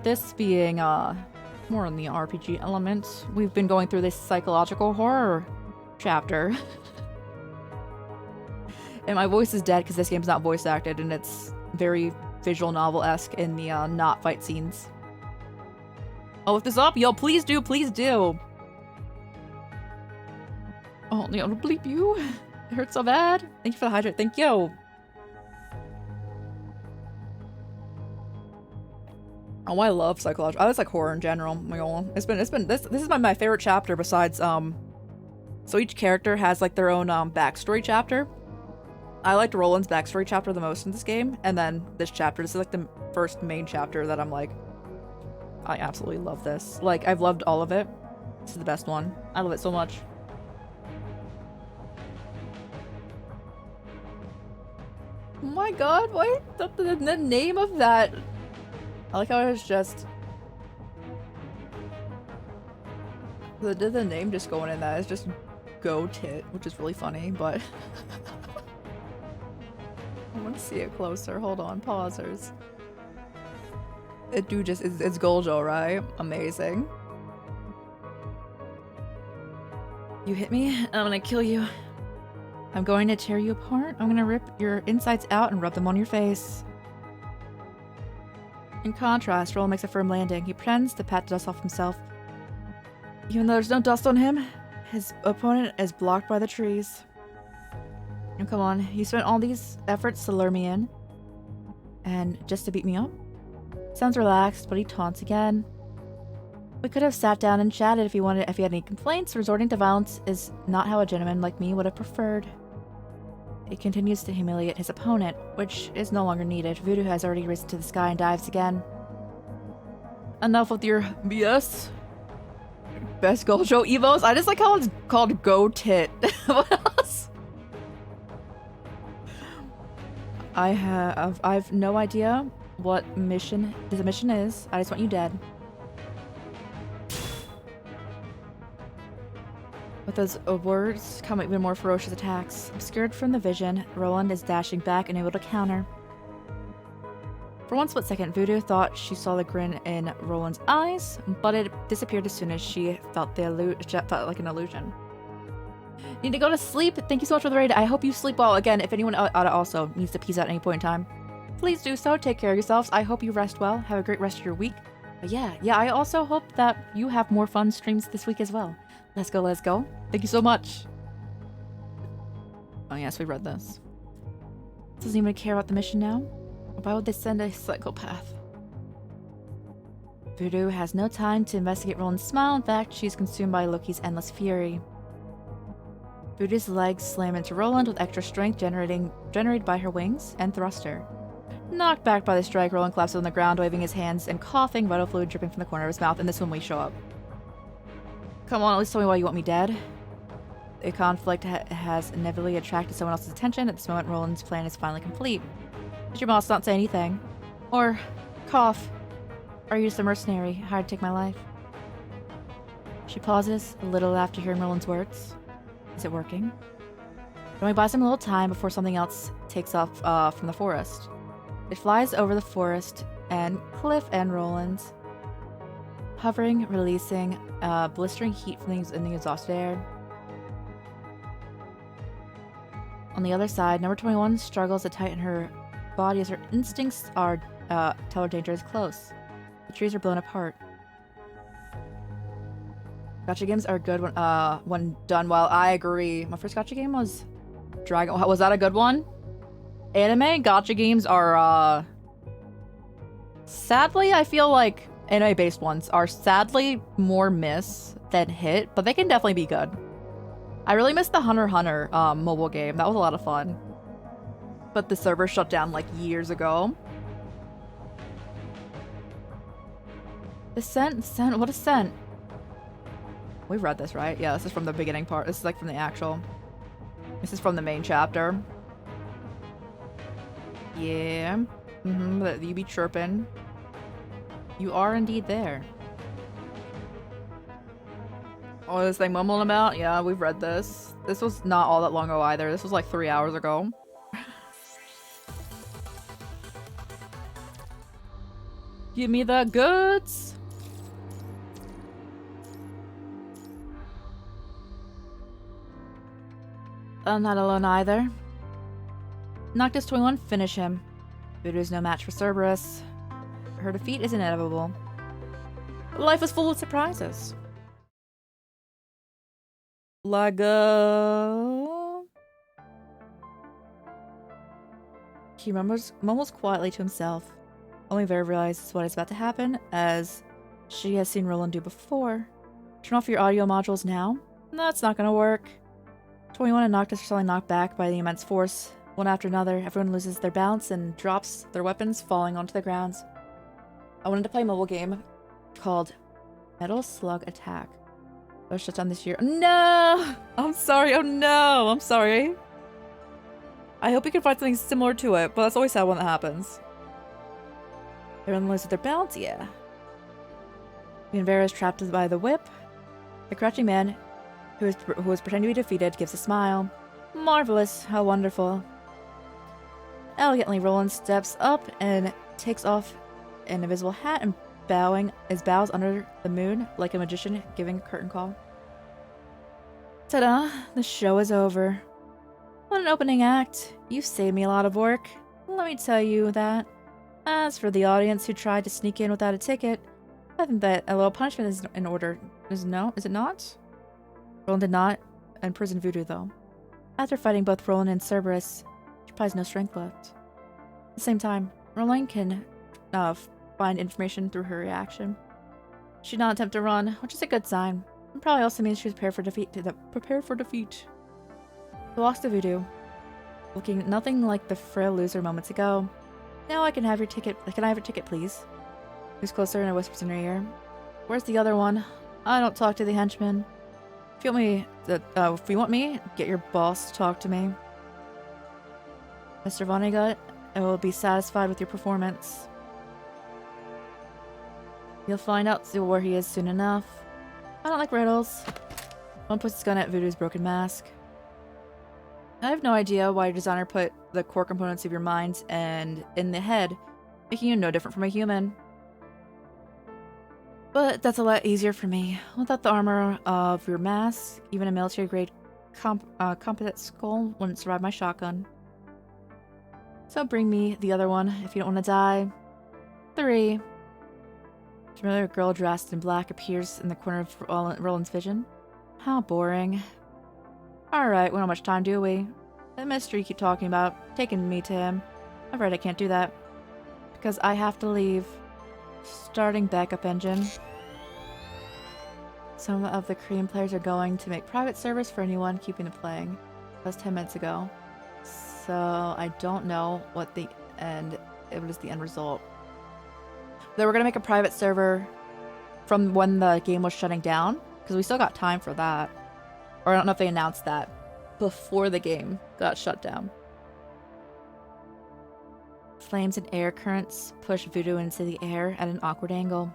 S1: This being more on the RPG element. We've been going through this psychological horror chapter. And my voice is dead because this game's not voice acted and it's very visual novel-esque in the not fight scenes. I'll lift this up? Yo, please do, please do! Oh, Leon, I'll bleep you. It hurts so bad. Thank you for the hydrate. Thank you. Oh, I love psychological. I just like horror in general. This is my favorite chapter besides so each character has like their own backstory chapter. I liked Roland's backstory chapter the most in this game, and then this chapter. This is like the first main chapter that I'm like, I absolutely love this. Like, I've loved all of it. This is the best one. I love it so much. Oh my god, wait, the name of that. I like how it was just... Did the name just going in that? It's just Go Tit, which is really funny, but... I want to see it closer. Hold on, pausers. It do just... It's Goljo, right? Amazing. You hit me, and I'm gonna kill you. I'm going to tear you apart. I'm gonna rip your insides out and rub them on your face. In contrast, Roland makes a firm landing. He pretends to pat the dust off himself. Even though there's no dust on him, his opponent is blocked by the trees. Oh, come on, you spent all these efforts to lure me in. And just to beat me up? Sounds relaxed, but he taunts again. We could have sat down and chatted if you wanted. If you had any complaints, resorting to violence is not how a gentleman like me would have preferred. He continues to humiliate his opponent, which is no longer needed. Voodoo has already risen to the sky and dives again. Enough with your BS. Best Gojo Evos? I just like how it's called Go Tit. What else? I've no idea what the mission is. I just want you dead. With those words come even more ferocious attacks. Obscured from the vision, Roland is dashing back, unable to counter. For one split second, Voodoo thought she saw the grin in Roland's eyes, but it disappeared as soon as she felt like an illusion. Need to go to sleep. Thank you so much for the raid. I hope you sleep well. Again, if anyone also needs to peace out at any point in time, please do so. Take care of yourselves. I hope you rest well. Have a great rest of your week. But yeah, I also hope that you have more fun streams this week as well. Let's go. Thank you so much. Oh yes, we read this. Doesn't even care about the mission now? Why would they send a psychopath? Voodoo has no time to investigate Roland's smile. In fact, she's consumed by Loki's endless fury. Voodoo's legs slam into Roland with extra strength generated by her wings and thruster. Knocked back by the strike, Roland collapses on the ground, waving his hands and coughing, vital fluid dripping from the corner of his mouth, and this is when we show up. Come on, at least tell me why you want me dead. The conflict has inevitably attracted someone else's attention. At this moment, Roland's plan is finally complete. Did your boss not say anything? Or cough? Are you just a mercenary hired to take my life? She pauses a little after hearing Roland's words. Is it working? Then we buy some little time before something else takes off from the forest. It flies over the forest and Cliff and Roland, hovering, releasing blistering heat from in the exhausted air. On the other side, number 21 struggles to tighten her body as her instincts tell her danger is close. The trees are blown apart. Gacha games are good when done well. I agree. My first gacha game was Dragon. Was that a good one? Anime gacha games are sadly, I feel like anime-based ones are sadly more miss than hit, but they can definitely be good. I really missed the Hunter x Hunter mobile game. That was a lot of fun. But the server shut down like years ago. The scent, what a scent. We've read this, right? Yeah, this is from the beginning part. This is like from the actual. This is from the main chapter. Yeah. You be chirping. You are indeed there. Oh, this thing mumbling about? Yeah, we've read this. This was not all that long ago either. This was like 3 hours ago. Give me the goods! I'm not alone either. Noctis 21, finish him. Voodoo's no match for Cerberus. Her defeat is inevitable. Life is full of surprises. Lago. He mumbles quietly to himself. Only Vera realizes what is about to happen, as she has seen Roland do before. Turn off your audio modules now? That's not gonna work. 21 and Noctis are suddenly knocked back by the immense force. One after another, everyone loses their balance and drops their weapons, falling onto the ground. I wanted to play a mobile game called Metal Slug Attack. It was shut down this year. No! I'm sorry. Oh no! I'm sorry. I hope you can find something similar to it, but that's always sad when that happens. Everyone loses their balance? Yeah. When Vera is trapped by the whip, the crouching man, who is pretending to be defeated, gives a smile. Marvelous. How wonderful. Elegantly, Roland steps up and takes off an invisible hat and bows under the moon like a magician giving a curtain call. Ta-da! The show is over. What an opening act. You've saved me a lot of work. Let me tell you that. As for the audience who tried to sneak in without a ticket, I think that a little punishment is in order. Is it not? Roland did not imprison Voodoo, though. After fighting both Roland and Cerberus, she probably has no strength left. At the same time, Roland can find information through her reaction. She did not attempt to run, which is a good sign. It probably also means she was prepared for defeat. She walks to Voodoo, looking nothing like the frail loser moments ago. Now I can have your ticket. Can I have your ticket, please? Moves closer and whispers in her ear. Where's the other one? I don't talk to the henchmen. If you want me, get your boss to talk to me. Mr. Vonnegut, I will be satisfied with your performance. You'll find out where he is soon enough. I don't like riddles. One puts his gun at Voodoo's broken mask. I have no idea why your designer put the core components of your mind and in the head, making you no different from a human. But that's a lot easier for me. Without the armor of your mask, even a military-grade competent skull wouldn't survive my shotgun. So bring me the other one if you don't want to die. 3. A familiar girl dressed in black appears in the corner of Roland's vision. How boring. Alright, we don't have much time, do we? The mystery you keep talking about, taking me to him. I'm afraid I can't do that. Because I have to leave. Starting backup engine. Some of the Korean players are going to make private servers for anyone keeping it playing. That was 10 minutes ago. So I don't know what the end result. They were gonna make a private server from when the game was shutting down, because we still got time for that. Or I don't know if they announced that before the game got shut down. Flames and air currents push Voodoo into the air at an awkward angle.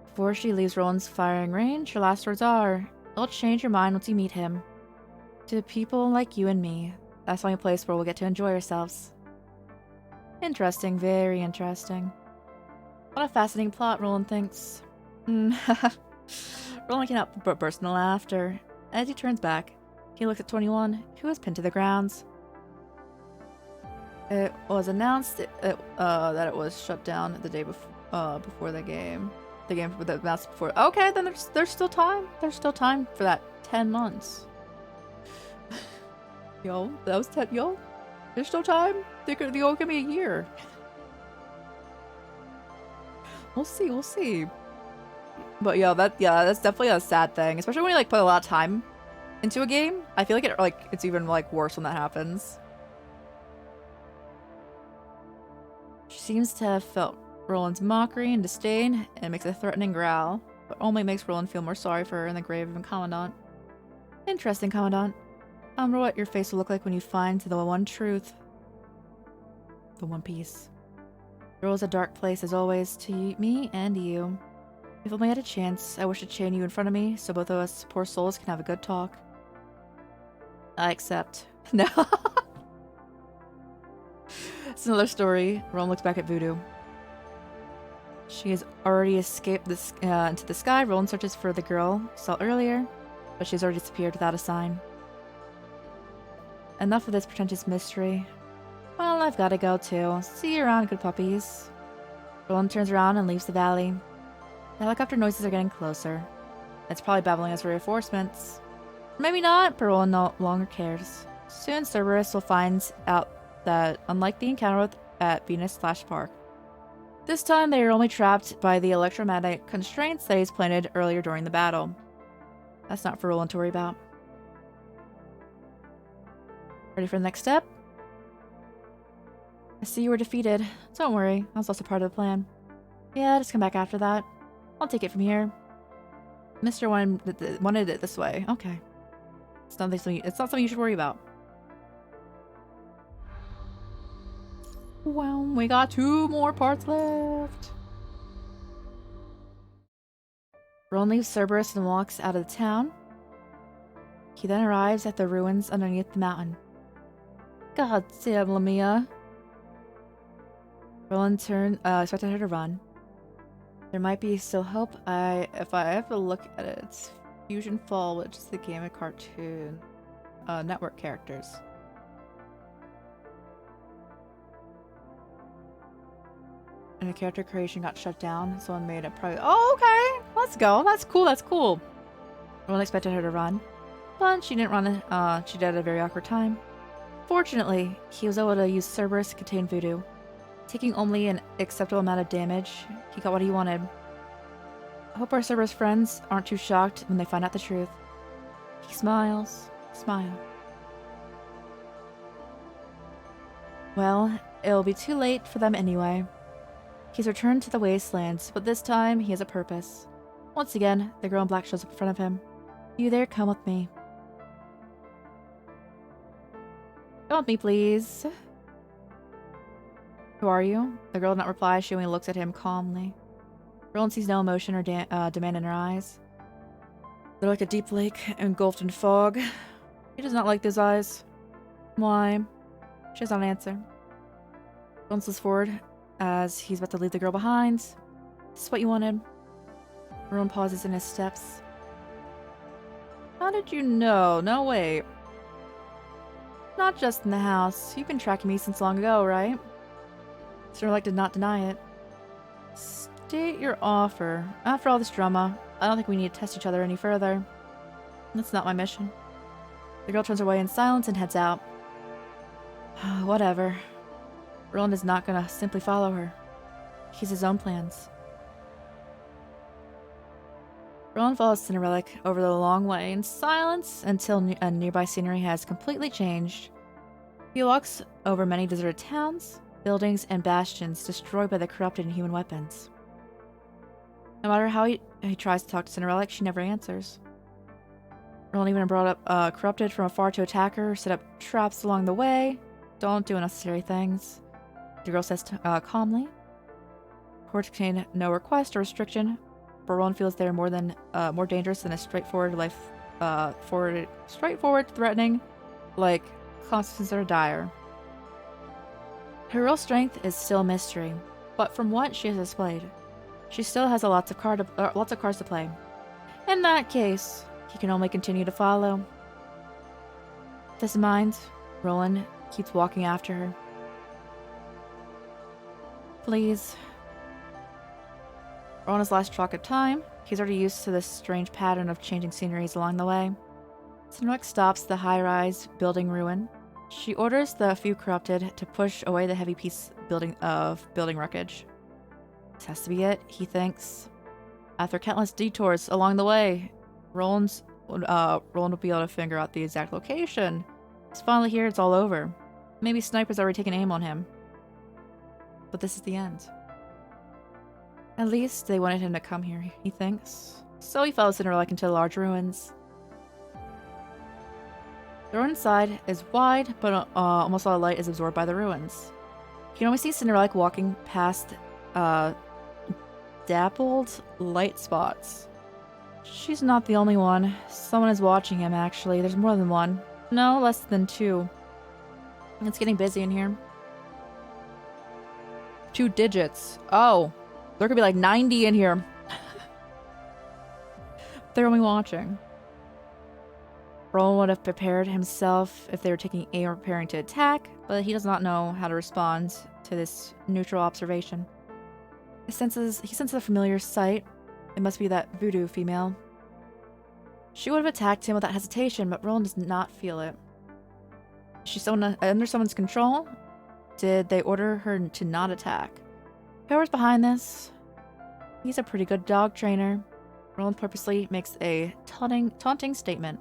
S1: Before she leaves Roland's firing range, her last words are, "It'll change your mind once you meet him. To people like you and me, that's the only place where we'll get to enjoy ourselves." Interesting, very interesting. What a fascinating plot, Roland thinks. Roland cannot but burst into laughter. As he turns back, he looks at 21, who is pinned to the ground. It was announced that it was shut down the day before the game. The game with the announced before. Okay, then there's still time. There's still time for that 10 months. Yo, that was 10. Yo, there's still time. They could give me a year. We'll see. We'll see. But that's definitely a sad thing, especially when you like put a lot of time into a game. I feel like it's even like worse when that happens. She seems to have felt Roland's mockery and disdain and makes a threatening growl, but only makes Roland feel more sorry for her in the grave of a Commandant. Interesting, Commandant. I wonder what your face will look like when you find the one truth. The One Piece. The world is a dark place as always to me and you. If only I had a chance, I wish to chain you in front of me so both of us poor souls can have a good talk. I accept. No. It's another story. Roland looks back at Voodoo. She has already escaped into the sky. Roland searches for the girl saw earlier, but she's already disappeared without a sign. Enough of this pretentious mystery. Well, I've got to go too. See you around, good puppies. Roland turns around and leaves the valley. The helicopter noises are getting closer. It's probably babbling us for reinforcements. Maybe not, but Roland no longer cares. Soon Cerberus will find out that, unlike the encounter at Venus/Park, this time they are only trapped by the electromagnetic constraints that he's planted earlier during the battle. That's not for Roland to worry about. Ready for the next step? I see you were defeated. Don't worry, I was also part of the plan. Yeah, just come back after that. I'll take it from here. Mr. wanted it this way. Okay. It's not something you should worry about. Well, we got 2 more parts left. Roland leaves Cerberus and walks out of the town. He then arrives at the ruins underneath the mountain. God damn, Lamia. Roland expected her to run. There might be still hope. If I have to look at it, it's Fusion Fall, which is the game of Cartoon Network characters. And the character creation got shut down. Someone made it private. Oh, okay. Let's go. That's cool. That's cool. Roland expected her to run. but she didn't she did at a very awkward time. Fortunately, he was able to use Cerberus to contain voodoo. Taking only an acceptable amount of damage, he got what he wanted. I hope our Cerberus friends aren't too shocked when they find out the truth. He smiles. Smile. Well, it'll be too late for them anyway. He's returned to the wastelands, but this time he has a purpose. Once again, the girl in black shows up in front of him. You there? Come with me. Come with me, please. Who are you? The girl did not reply. She only looks at him calmly. Roland sees no emotion or demand in her eyes. They're like a deep lake engulfed in fog. He does not like those eyes. Why? She does not answer. Roland slips forward as he's about to leave the girl behind. This is what you wanted. Roland pauses in his steps. How did you know? No, wait. Not just in the house. You've been tracking me since long ago, right? Cinderella did not deny it. State your offer. After all this drama, I don't think we need to test each other any further. That's not my mission. The girl turns away in silence and heads out. Whatever. Roland is not gonna simply follow her. He has his own plans. Roland follows Cinderella over the long way in silence until nearby scenery has completely changed. He walks over many deserted towns, buildings, and bastions destroyed by the corrupted and human weapons. No matter how he tries to talk to Cinderella, she never answers. Roland even brought up corrupted from afar to attack her, set up traps along the way. Don't do unnecessary things. The girl says calmly. Courts contain no request or restriction, but Roland feels they are more dangerous than a straightforward, threatening, like Constance or Dire. Her real strength is still a mystery, but from what she has displayed, she still has lots of cards to play. In that case, he can only continue to follow. With this in mind, Roland keeps walking after her. Please. We're on his last track of time. He's already used to this strange pattern of changing sceneries along the way. Cinderella stops the high-rise building ruin. She orders the few corrupted to push away the heavy piece of building wreckage. This has to be it, he thinks. After countless detours along the way, Roland will be able to figure out the exact location. He's finally here, it's all over. Maybe snipers already taken aim on him. But this is the end. At least they wanted him to come here, he thinks. So he follows Cinderella into the large ruins. The road inside is wide, but almost all the light is absorbed by the ruins. You can always see Cinderella walking past dappled light spots. She's not the only one. Someone is watching him, actually. There's more than one. No, less than two. It's getting busy in here. 2 digits. Oh. There could be like 90 in here. They're only watching. Roland would have prepared himself if they were taking aim or preparing to attack, but he does not know how to respond to this neutral observation. He senses a familiar sight. It must be that voodoo female. She would have attacked him without hesitation, but Roland does not feel it. Is she under someone's control? Did they order her to not attack? Whoever's behind this, he's a pretty good dog trainer. Roland purposely makes a taunting statement.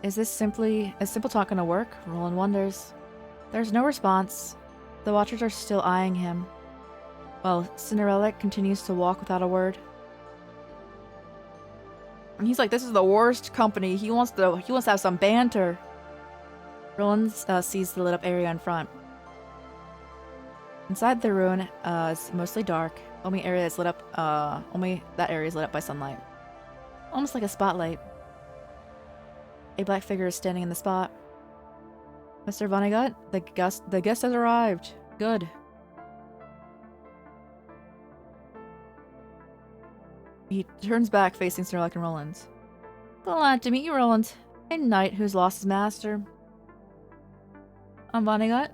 S1: Is this simple talk gonna work? Roland wonders. There's no response. The watchers are still eyeing him. While Cinderella continues to walk without a word. And he's like, this is the worst company. He wants to have some banter. Roland sees the lit up area in front. Inside the ruin is mostly dark. Only that area is lit up by sunlight. Almost like a spotlight. A black figure is standing in the spot. Mr. Vonnegut, the guest has arrived. Good. He turns back, facing Cinderella and Roland. Glad to meet you, Roland. A knight who's lost his master. I'm Vonnegut.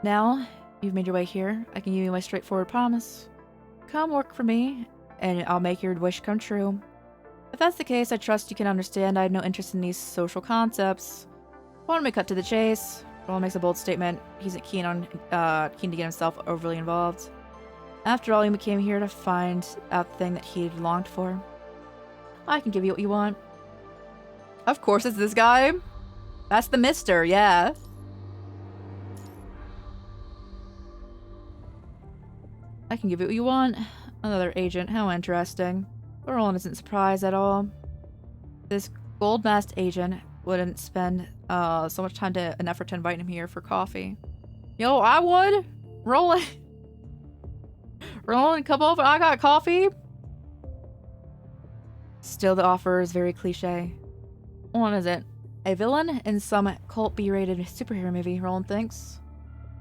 S1: Now, you've made your way here. I can give you my straightforward promise. Come work for me, and I'll make your wish come true. If that's the case, I trust you can understand I have no interest in these social concepts. Why don't we cut to the chase? Roland makes a bold statement. He's keen to get himself overly involved. After all, he came here to find out the thing that he'd longed for. I can give you what you want. Of course it's this guy. That's the mister, yeah. I can give you what you want. Another agent, how interesting. But Roland isn't surprised at all. This gold-masked agent wouldn't spend so much time and effort to invite him here for coffee. Yo, I would! Roland! Roland, come over, I got coffee! Still, the offer is very cliche. What is it? A villain in some cult B-rated superhero movie, Roland thinks.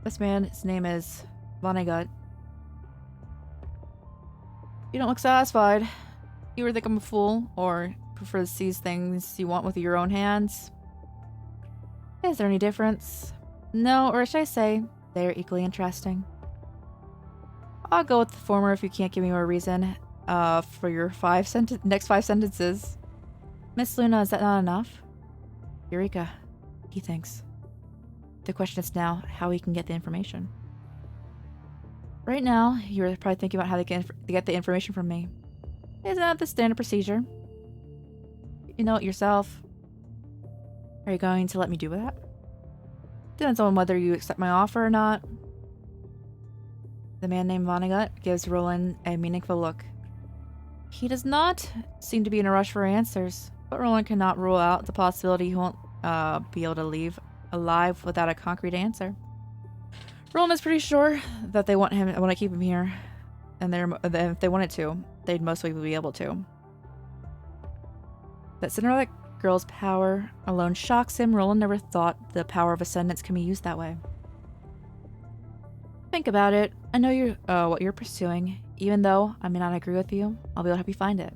S1: This man's name is Vonnegut. You don't look satisfied. You either think I'm a fool, or prefer to seize things you want with your own hands. Is there any difference? No, or should I say, they are equally interesting. I'll go with the former if you can't give me more reason for your next 5 sentences. Miss Luna, is that not enough? Eureka, he thinks. The question is now how he can get the information. Right now, you're probably thinking about how they can get the information from me. Isn't that the standard procedure? You know it yourself. Are you going to let me do that? Depends on whether you accept my offer or not. The man named Vonnegut gives Roland a meaningful look. He does not seem to be in a rush for answers, but Roland cannot rule out the possibility he won't be able to leave alive without a concrete answer. Roland is pretty sure that they want to keep him here, and if they wanted to, they'd most likely be able to. That Cinderella girl's power alone shocks him. Roland never thought the power of ascendance can be used that way. Think about it. I know what you're pursuing. Even though I may not agree with you, I'll be able to help you find it.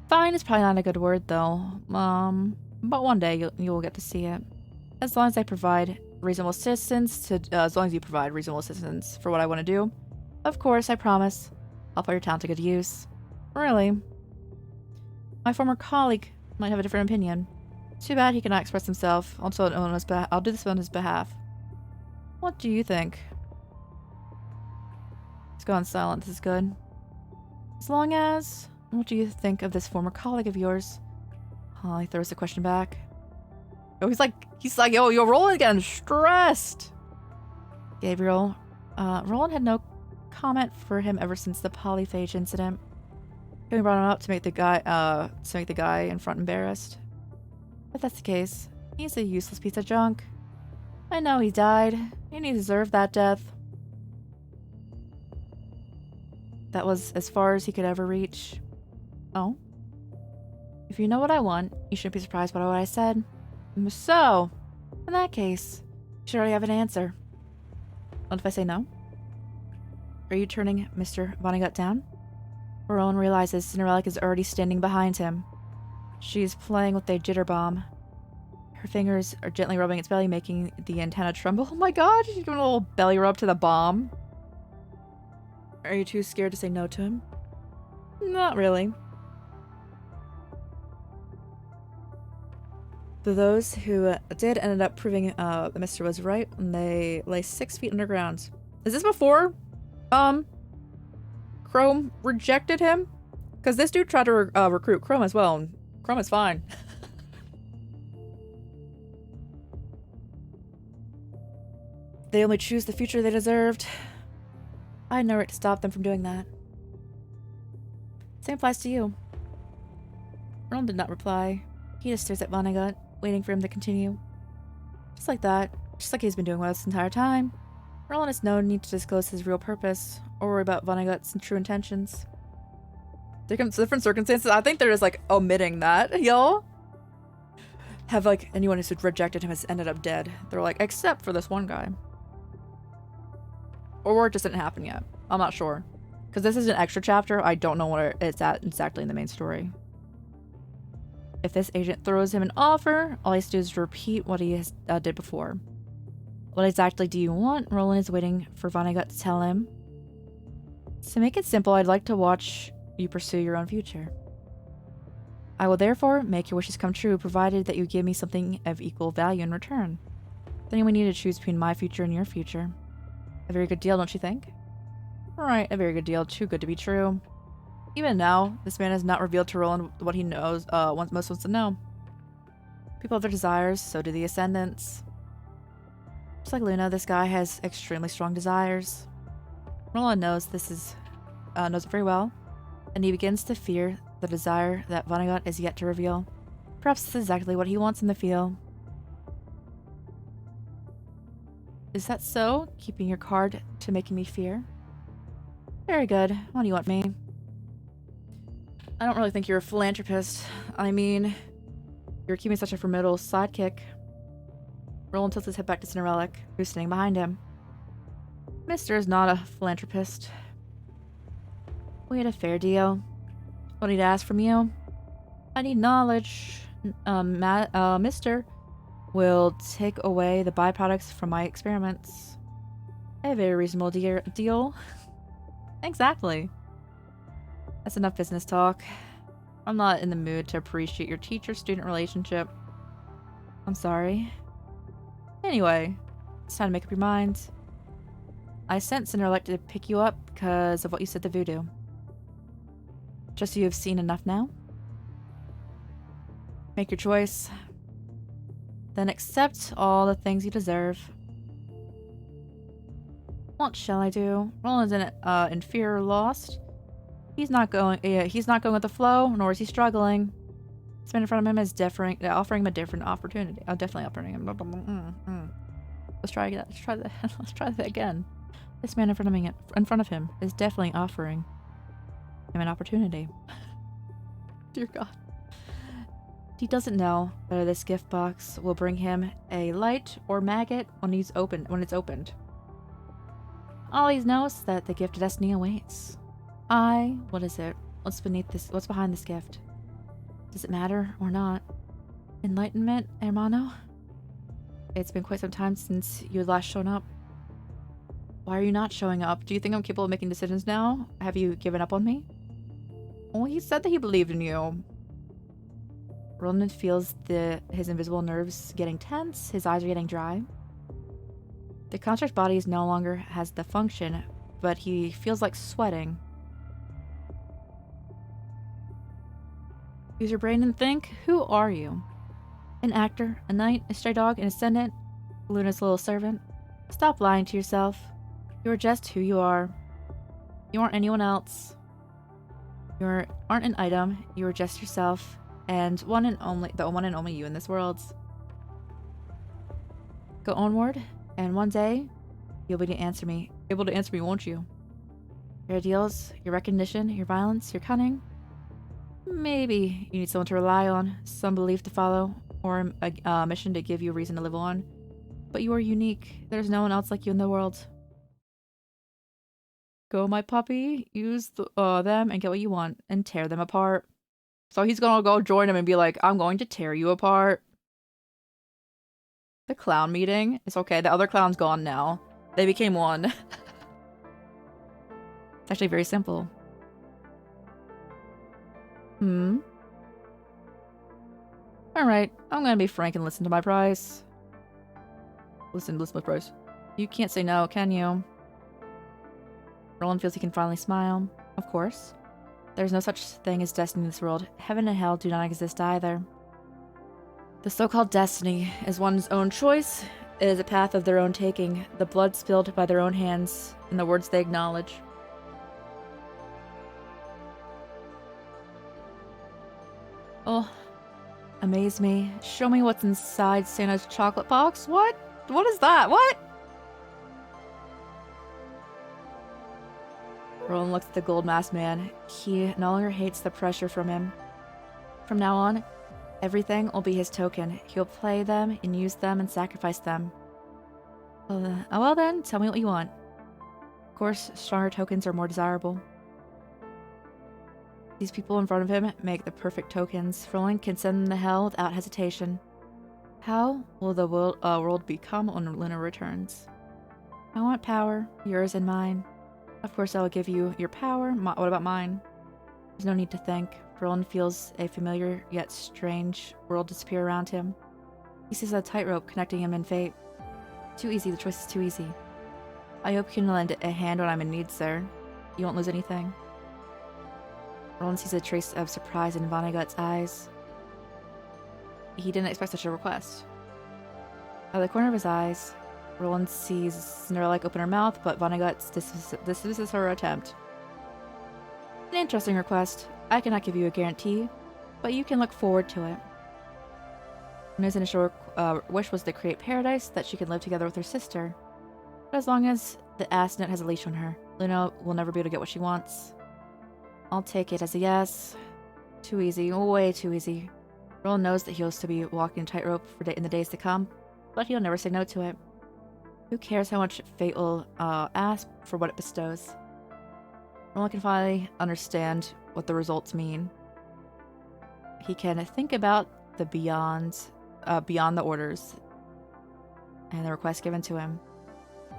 S1: Find is probably not a good word, though. But one day you will get to see it. As long as I provide reasonable assistance as long as you provide reasonable assistance for what I want to do, of course, I promise I'll put your talent to good use. Really. My former colleague might have a different opinion. Too bad he cannot express himself. I'll do this on his behalf. What do you think? He's gone silent. This is good. As long as... What do you think of this former colleague of yours? Oh, he throws the question back. Oh, he's like, yo, Roland getting stressed. Gabriel, Roland had no comment for him ever since the polyphage incident. He brought him up to make the guy in front embarrassed. If that's the case, he's a useless piece of junk. I know he died, and he deserved that death. That was as far as he could ever reach. Oh? If you know what I want, you shouldn't be surprised by what I said. So, in that case, you should already have an answer. What if I say no? Are you turning Mr. Vonnegut down? Roland realizes Cinderella is already standing behind him. She's playing with a jitter bomb. Her fingers are gently rubbing its belly, making the antenna tremble. Oh my god, she's doing a little belly rub to the bomb. Are you too scared to say no to him? Not really. Though those who did ended up proving the Mister was right when they lay 6 feet underground. Is this before Chrome rejected him? Because this dude tried to recruit Chrome as well, and Chrome is fine. They only choose the future they deserved. I had no right to stop them from doing that. Same applies to you. Roland did not reply. He just stares at Vonnegut, waiting for him to continue. Just like that. Just like he's been doing with us this entire time. Roland has no need to disclose his real purpose, or worry about Vonnegut's true intentions. Different circumstances. I think they're just like omitting that, yo. Have like anyone who's rejected him has ended up dead. They're like, except for this one guy. Or it just didn't happen yet. I'm not sure. Because this is an extra chapter, I don't know where it's at exactly in the main story. If this agent throws him an offer, all he has to do is repeat what he has, did before. What exactly do you want? Roland is waiting for Vonnegut to tell him. To make it simple, I'd like to watch you pursue your own future. I will therefore make your wishes come true, provided that you give me something of equal value in return. Then we need to choose between my future and your future. A very good deal, don't you think? Right, a very good deal. Too good to be true. Even now, this man has not revealed to Roland what he knows, most wants to know. People have their desires, so do the Ascendants. Just like Luna, this guy has extremely strong desires. Roland knows knows it very well, and he begins to fear the desire that Vonnegut is yet to reveal. Perhaps this is exactly what he wants him to feel. Is that so? Keeping your card to making me fear? Very good. What do you want me? I don't really think you're a philanthropist. I mean, you're keeping such a formidable sidekick. Roland tilts his head back to Cinderelic, who's standing behind him. Mister is not a philanthropist. We had a fair deal. What do I need to ask from you? I need knowledge. Mister will take away the byproducts from my experiments. A very reasonable deal. Exactly. That's enough business talk. I'm not in the mood to appreciate your teacher-student relationship. I'm sorry. Anyway, it's time to make up your mind. I sent Cinderella to pick you up because of what you said to Voodoo. Just so you have seen enough now? Make your choice. Then accept all the things you deserve. What shall I do? Roland's in fear or lost. He's not going with the flow, nor is he struggling. This man in front of him is offering him a different opportunity. Definitely offering him. Let's try that. Let's try that again. This man in front of him is definitely offering him an opportunity. Dear God. He doesn't know whether this gift box will bring him a light or maggot when it's opened. All he knows is that the gift of destiny awaits. What is it? What's behind this gift? Does it matter or not? Enlightenment, hermano? It's been quite some time since you had last shown up. Why are you not showing up? Do you think I'm capable of making decisions now? Have you given up on me? Well, he said that he believed in you. Roland feels his invisible nerves getting tense, his eyes are getting dry. The construct's body no longer has the function, but he feels like sweating. Use your brain and think. Who are you? An actor, a knight, a stray dog, an ascendant, Luna's little servant? Stop lying to yourself. You are just who you are. You aren't anyone else. You aren't an item. You are just yourself, and the one and only you in this world. Go onward, and one day you'll be able to answer me, won't you? Your ideals, your recognition, your violence, your cunning. Maybe you need someone to rely on, some belief to follow, or a mission to give you a reason to live on. But you are unique. There's no one else like you in the world. Go, my puppy. Use them and get what you want, and tear them apart. So he's gonna go join him and be like, I'm going to tear you apart. The clown meeting? It's okay, the other clown's gone now. They became one. It's actually very simple. Alright, I'm gonna be frank and listen to my price. Listen to my price. You can't say no, can you? Roland feels he can finally smile. Of course. There's no such thing as destiny in this world. Heaven and hell do not exist either. The so-called destiny is one's own choice. It is a path of their own taking, the blood spilled by their own hands, and the words they acknowledge. Oh, amaze me. Show me what's inside Santa's chocolate box. What? What is that? What? Roland looks at the gold-masked man. He no longer hates the pressure from him. From now on, everything will be his token. He'll play them and use them and sacrifice them. Well then, tell me what you want. Of course, stronger tokens are more desirable. These people in front of him make the perfect tokens. Roland can send them to hell without hesitation. How will the world become when Luna returns? I want power, yours and mine. Of course I will give you your power. What about mine? There's no need to think. Roland feels a familiar yet strange world disappear around him. He sees a tightrope connecting him and fate. Too easy, the choice is too easy. I hope you can lend a hand when I'm in need, sir. You won't lose anything. Roland sees a trace of surprise in Vonnegut's eyes. He didn't expect such a request. Out of the corner of his eyes, Roland sees Cinderella open her mouth, but Vonnegut dismisses her attempt. An interesting request. I cannot give you a guarantee, but you can look forward to it. Luna's initial wish was to create paradise that she could live together with her sister. But as long as the Asnet has a leash on her, Luna will never be able to get what she wants. I'll take it as a yes. Too easy, way too easy. Roland knows that he will still be walking a tightrope in the days to come, but he'll never say no to it. Who cares how much fate will ask for what it bestows? Roland can finally understand what the results mean. He can think about the beyond the orders and the request given to him.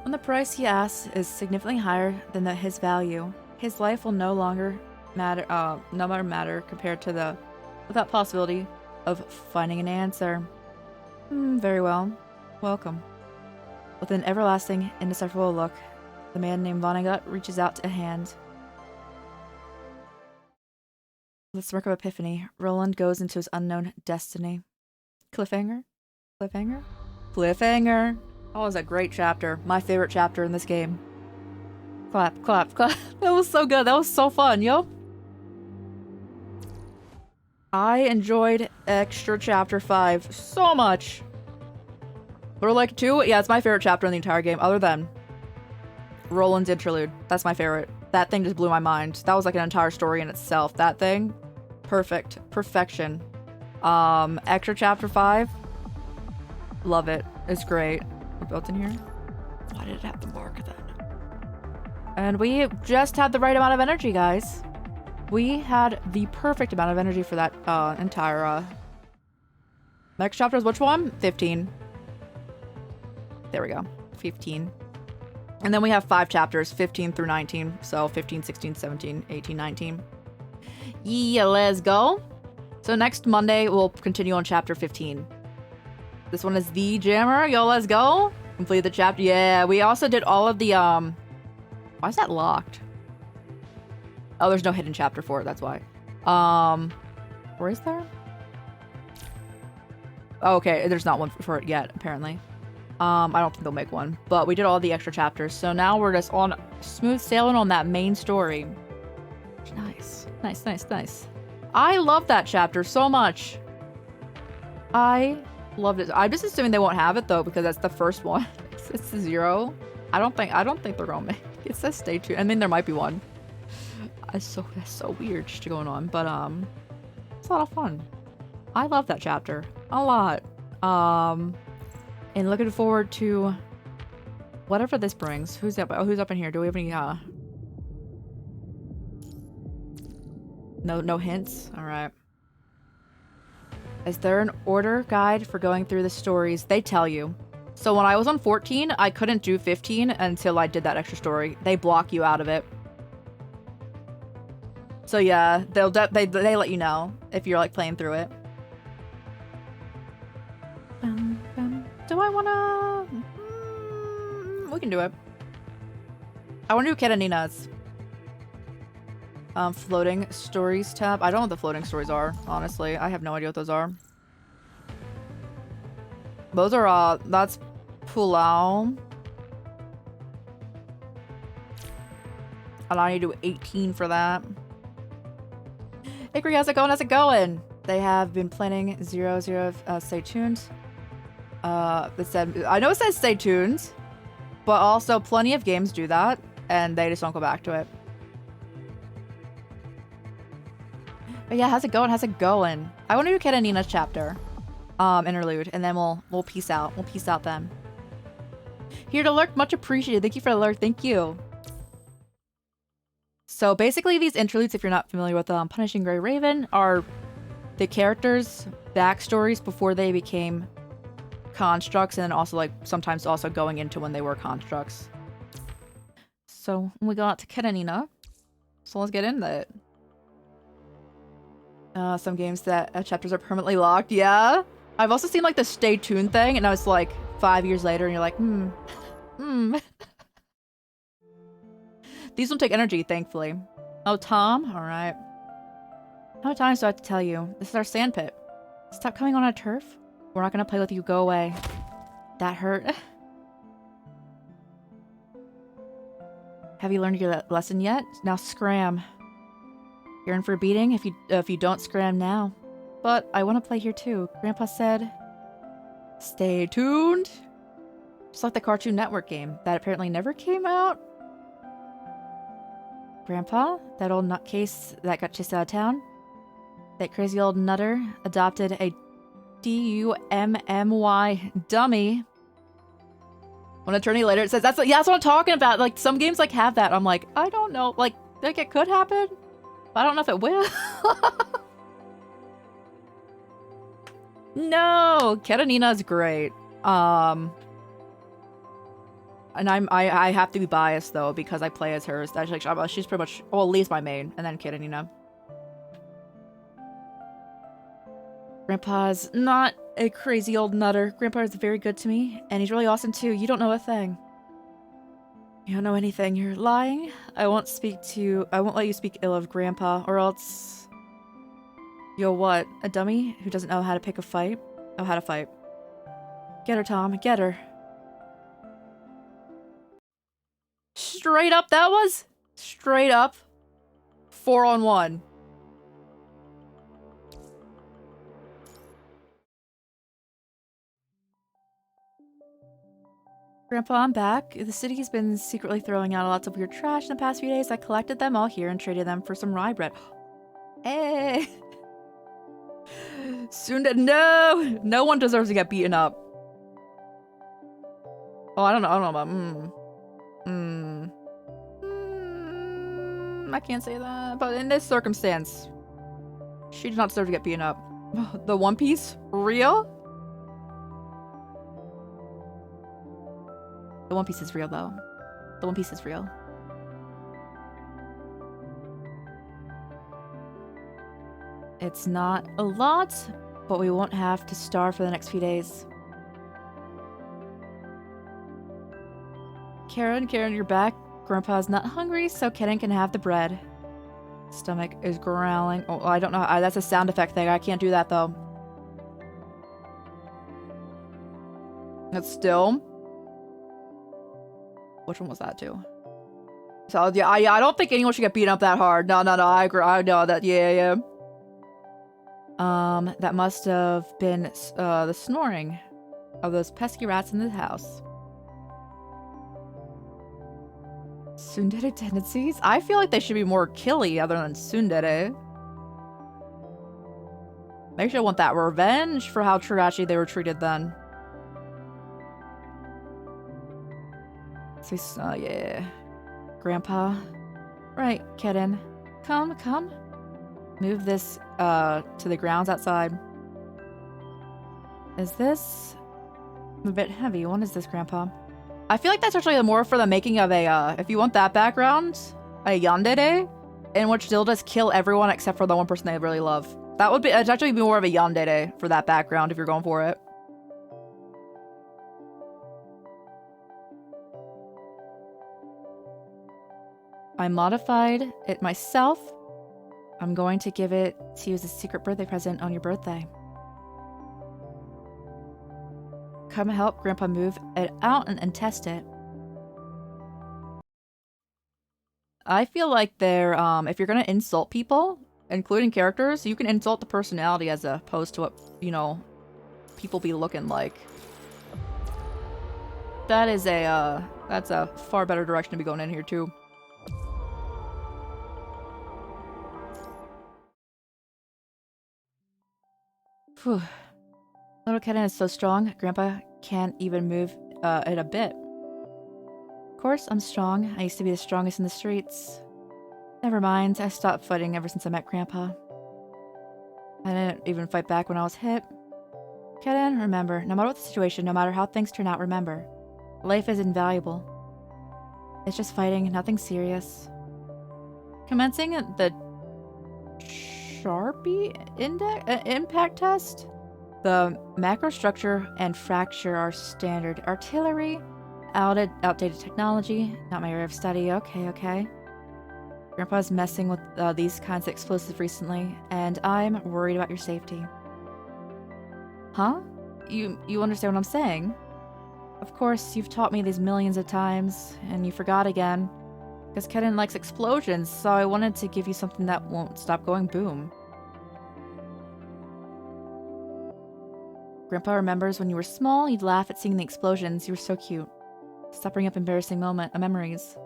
S1: When the price he asks is significantly higher than his value, his life will no longer matter compared to without possibility of finding an answer. Very well. Welcome. With an everlasting, indecipherable look, the man named Vonnegut reaches out a hand. With a smirk of epiphany, Roland goes into his unknown destiny. Cliffhanger? Cliffhanger? Cliffhanger! That was a great chapter. My favorite chapter in this game. Clap, clap, clap. That was so good. That was so fun, yo. I enjoyed Extra Chapter 5 so much. But like 2, yeah, it's my favorite chapter in the entire game, other than Roland's interlude. That's my favorite. That thing just blew my mind. That was like an entire story in itself. That thing, perfect. Perfection. Extra Chapter 5, love it. It's great. We're built in here. Why did it have the mark then? And we just had the right amount of energy, guys. We had the perfect amount of energy for that entire next chapter is which one? 15. There we go. 15. And then we have 5 chapters, 15 through 19. So 15, 16, 17, 18, 19. Yeah, let's go. So next Monday, we'll continue on chapter 15. This one is the Jammer. Yo, let's go. Complete the chapter. Yeah, we also did all of the, why is that locked? Oh, there's no hidden chapter for it, that's why. Where is there? Oh, okay, there's not one for it yet, apparently. I don't think they'll make one. But we did all the extra chapters, so now we're just on smooth sailing on that main story. Nice. Nice, nice, nice. I love that chapter so much. I loved it. I'm just assuming they won't have it, though, because that's the first one. It's 0. I don't think they're gonna make it. It says stay tuned. I mean, there might be one. That's so weird shit going on, but it's a lot of fun. I love that chapter a lot. And looking forward to whatever this brings. Who's up? Oh, who's up in here? Do we have any no hints? All right. Is there an order guide for going through the stories? They tell you. So when I was on 14, I couldn't do 15 until I did that extra story. They block you out of it. So yeah, they let you know if you're like playing through it. Do I wanna? We can do it. I wanna do Katanina's. Floating stories tab. I don't know what the floating stories are, honestly. I have no idea what those are. Those are, that's Pulau. And I need to do 18 for that. Hickory, how's it going? How's it going? They have been planning 00, stay tuned. It said, I know it says stay tuned, but also plenty of games do that, and they just don't go back to it. But yeah, how's it going? How's it going? I want to do Katanina's chapter, interlude, and then we'll peace out. We'll peace out then. Here to lurk, much appreciated. Thank you for the lurk. Thank you. So basically, these interludes, if you're not familiar with Punishing Grey Raven, are the characters' backstories before they became constructs, and then also like sometimes also going into when they were constructs. So we got to Katanina. So let's get into it. Some games that chapters are permanently locked. Yeah. I've also seen like the stay tuned thing, and I was like 5 years later, and you're like, These don't take energy, thankfully. Oh, Tom? Alright. How many times do I have to tell you? This is our sandpit. Stop coming on our turf. We're not gonna play with you. Go away. That hurt. Have you learned your lesson yet? Now scram. You're in for a beating if you don't scram now. But I want to play here too. Grandpa said, stay tuned. Just like the Cartoon Network game that apparently never came out. Grandpa, that old nutcase that got chased out of town, that crazy old nutter adopted a dummy dummy. One attorney later says that's what I'm talking about. Like some games like have that. I'm like, I don't know. Like it could happen, but I don't know if it will. No, Karenina is great. And I have to be biased though because I play as her. That's like she's pretty much Lee's my main, and then Karenina. Grandpa's not a crazy old nutter. Grandpa is very good to me, and he's really awesome too. You don't know a thing. You don't know anything. You're lying. I won't let you speak ill of Grandpa, or else. You're what? A dummy who doesn't know how to pick a fight? Oh, how to fight. Get her, Tom. Get her. Straight up, that was? Straight up. 4-on-1. Grandpa, I'm back. The city has been secretly throwing out lots of weird trash in the past few days. I collected them all here and traded them for some rye bread. Hey! No! No one deserves to get beaten up. Oh, I don't know about, I can't say that, but in this circumstance, she does not deserve to get beaten up. The One Piece? Real? The One Piece is real, though. The One Piece is real. It's not a lot, but we won't have to starve for the next few days. Karen, you're back. Grandpa's not hungry, so Karen can have the bread. Stomach is growling. Oh, I don't know. That's a sound effect thing. I can't do that, though. It's still. Which one was that, too? So, yeah, I don't think anyone should get beaten up that hard. No, I agree. I know that. Yeah. That must have been, the snoring of those pesky rats in the house. Tsundere tendencies? I feel like they should be more killy other than tsundere. They should want that revenge for how trashy they were treated then. So, yeah. Grandpa. Right, Kitten. Come. Move this, to the grounds outside. Is this a bit heavy? What is this, Grandpa? I feel like that's actually more for the making of a, if you want that background, a yandere, in which they'll just kill everyone except for the one person they really love. That would be, it's actually be more of a yandere for that background if you're going for it. I modified it myself. I'm going to give it to you as a secret birthday present on your birthday. Come help Grandpa move it out and test it. I feel like they're, if you're gonna insult people, including characters, you can insult the personality as opposed to what, you know, people be looking like. That is a, that's a far better direction to be going in here, too. Phew. Little kitten is so strong, Grandpa can't even move it a bit. Of course, I'm strong. I used to be the strongest in the streets. Never mind, I stopped fighting ever since I met Grandpa. I didn't even fight back when I was hit. Kitten, remember, no matter what the situation, no matter how things turn out, remember, life is invaluable. It's just fighting, nothing serious. Commencing the Sharpie index impact test? The macro structure and fracture are standard. Artillery, outdated technology, not my area of study. Okay, okay. Grandpa's messing with these kinds of explosives recently, and I'm worried about your safety. Huh? You understand what I'm saying? Of course, you've taught me these millions of times, and you forgot again. Because Kedin likes explosions, so I wanted to give you something that won't stop going boom. Grandpa remembers when you were small, you'd laugh at seeing the explosions. You were so cute. Stop bringing up embarrassing memories.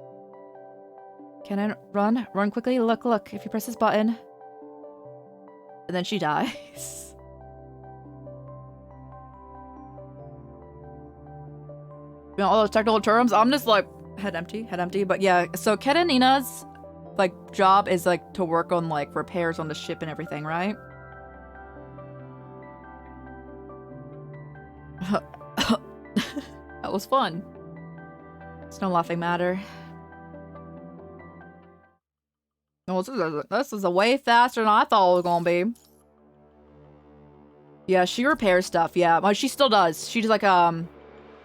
S1: Kedin, run quickly. Look, if you press this button. And then she dies. You know, all those technical terms, I'm just like, head empty. But yeah, so Ken and Nina's, like, job is, like, to work on, like, repairs on the ship and everything, right? That was fun. It's no laughing matter. Oh, this is a way faster than I thought it was gonna be. Yeah, she repairs stuff, yeah. Well, she still does. She's like,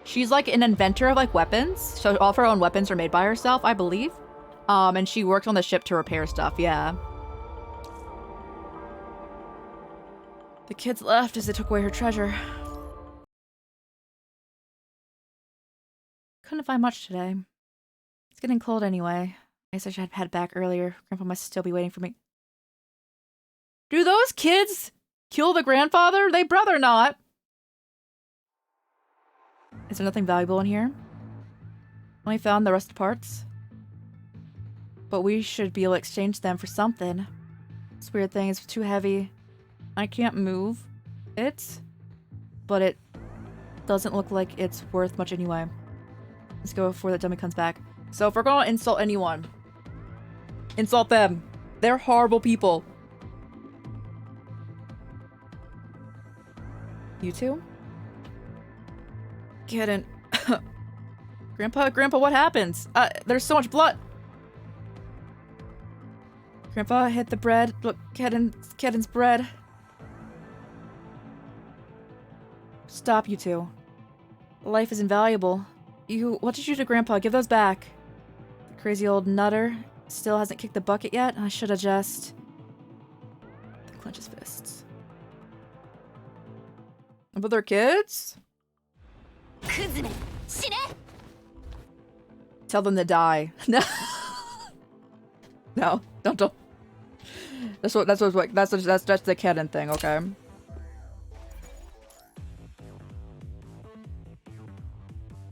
S1: she's like an inventor of like weapons. So all of her own weapons are made by herself, I believe. And she works on the ship to repair stuff, yeah. The kids left as they took away her treasure. Couldn't find much today. It's getting cold anyway. I guess I should head back earlier. Grandpa must still be waiting for me. Do those kids kill the grandfather? They brother not. Is there nothing valuable in here? Only found the rusted parts. But we should be able to exchange them for something. This weird thing is too heavy. I can't move it. But it doesn't look like it's worth much anyway. Let's go before that dummy comes back. So if we're gonna insult anyone, insult them. They're horrible people. You two? Get in. Grandpa, what happens? There's so much blood. Grandpa hit the bread. Look, Kedin's bread. Stop, you two. Life is invaluable. What did you do to Grandpa? Give those back. The crazy old nutter still hasn't kicked the bucket yet. I should have just... Clench his fists. But they're kids? Tell them to die. No. No, don't. That's just the Kedin thing, okay?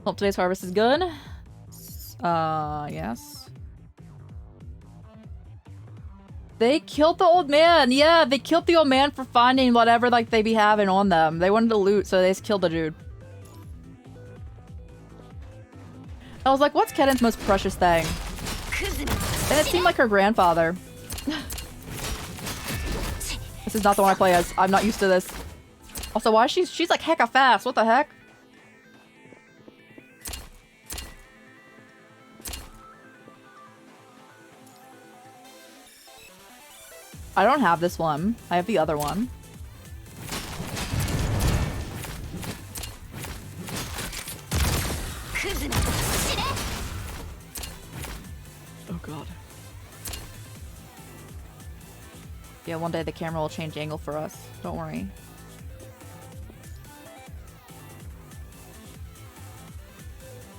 S1: Hope today's harvest is good. Yes. They killed the old man. Yeah, they killed the old man for finding whatever like they be having on them. They wanted to loot, so they just killed the dude. I was like, what's Kedin's most precious thing? And it seemed like her grandfather. This is not the one I play as. I'm not used to this. Also, why is she's like hecka fast? What the heck? I don't have this one. I have the other one. Oh god. Yeah, one day the camera will change angle for us. Don't worry.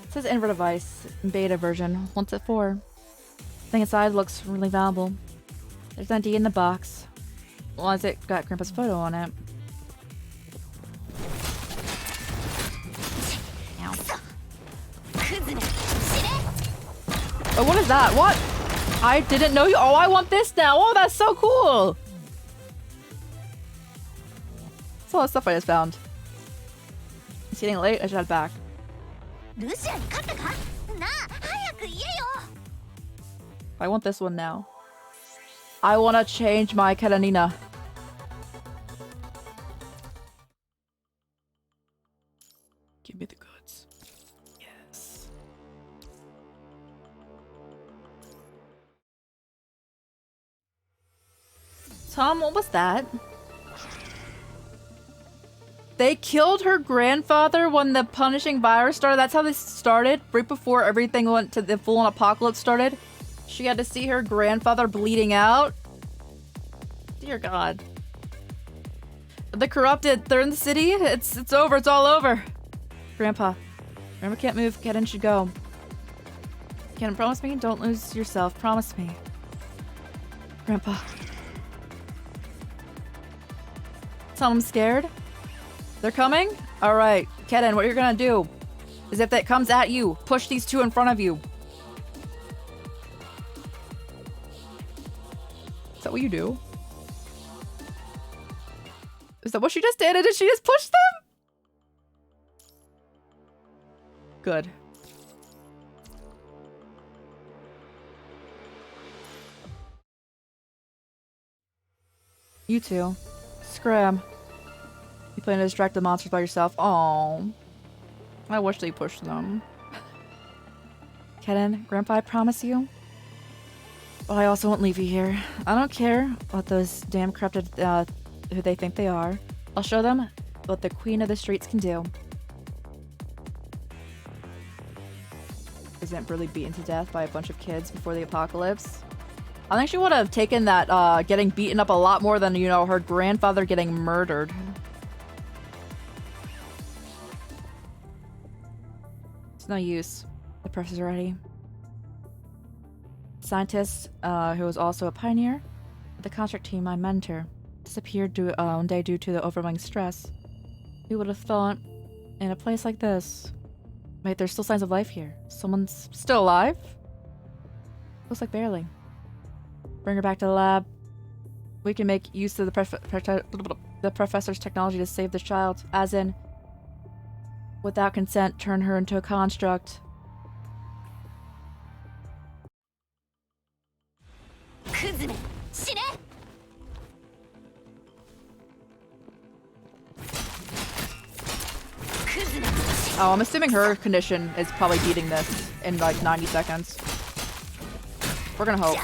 S1: It says invert device, beta version, 1.4. Thing inside looks really valuable. There's an ID in the box. Well, as it got Grandpa's photo on it. Ow. Oh, what is that? What? I didn't know you. Oh, I want this now. Oh, that's so cool. That's a lot of stuff I just found. It's getting late. I should head back. I want this one now. I want to change my Karenina. Give me the goods. Yes. Tom, what was that? They killed her grandfather when the punishing virus started. That's how this started. Right before everything went to the full-on apocalypse started. She had to see her grandfather bleeding out. Dear God. The corrupted, they're in the city. It's over. It's all over. Grandpa. Grandpa can't move. Kenan should go. Kenan, promise me? Don't lose yourself. Promise me. Grandpa. Tell him I'm scared. They're coming? Alright. Kenan, what you're gonna do is if that comes at you, push these two in front of you. Is that what you do? Is that what she just did? Did she just push them? Good. You two. Scram. You plan to distract the monsters by yourself. Oh, I wish they pushed them. Kenan, Grandpa, I promise you. But I also won't leave you here. I don't care what those damn corrupted, who they think they are. I'll show them what the queen of the streets can do. Isn't really beaten to death by a bunch of kids before the apocalypse. I think she would have taken that, getting beaten up a lot more than, you know, her grandfather getting murdered. It's no use. The press is ready. Scientist, who was also a pioneer, the construct team, my mentor, disappeared one day due to the overwhelming stress. Who would have thought, in a place like this, wait, there's still signs of life here. Someone's still alive? Looks like barely. Bring her back to the lab. We can make use of the professor's technology to save the child, as in, without consent, turn her into a construct. Oh, I'm assuming her condition is probably beating this in like 90 seconds. We're gonna hope.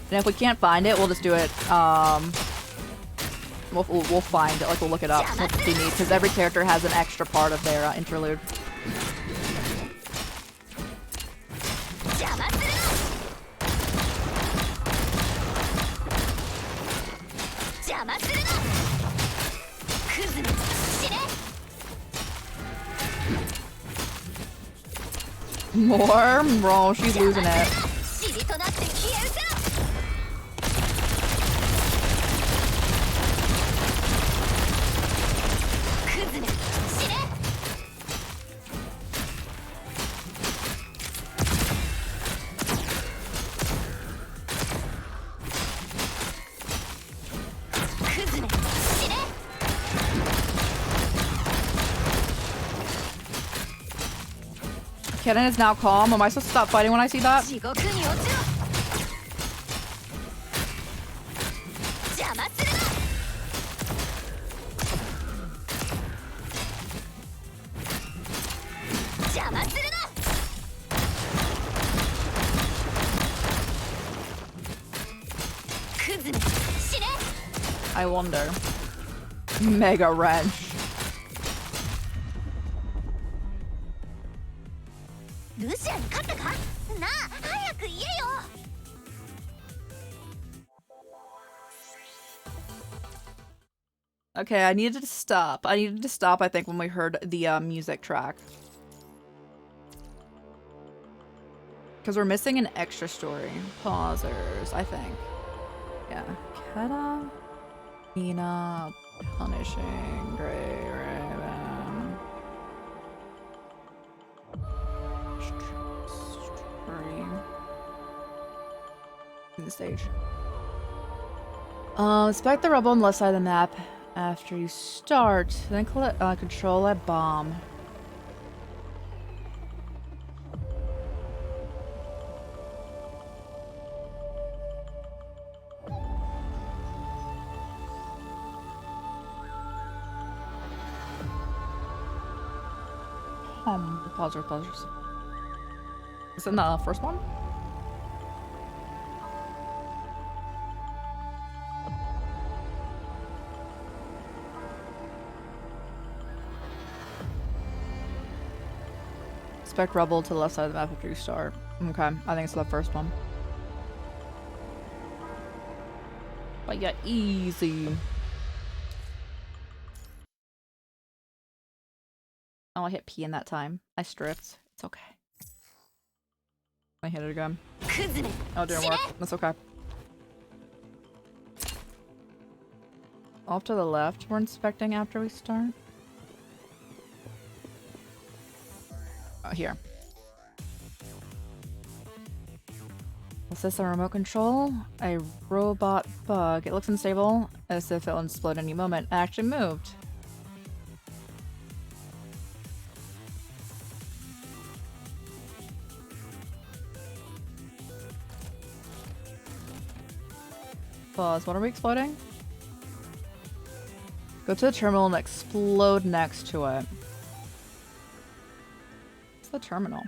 S1: And if we can't find it, we'll just do it, we'll find it, like we'll look it up if we need, because every character has an extra part of their interlude. More? Bro, she's losing it. Kenan is now calm. Am I supposed to stop fighting when I see that? I wonder. Mega wrench. Okay, I needed to stop. I think, when we heard the music track. Because we're missing an extra story. Pausers, I think. Yeah. Keta, Nina, punishing, Grey Raven. In the stage. Inspect the rubble on the left side of the map. After you start, then control a bomb. Pause. Is it in the first one? Expect rubble to the left side of the map after you start. Okay, I think it's the first one. But yeah, easy. Oh, I hit P in that time. I stripped. It's okay. I hit it again. Oh, it didn't work. That's okay. Off to the left, we're inspecting after we start. Here. Is this a remote control? A robot bug. It looks unstable, as if it'll explode any moment. It actually moved. Pause. What are we exploding? Go to the terminal and explode next to it. What's the terminal?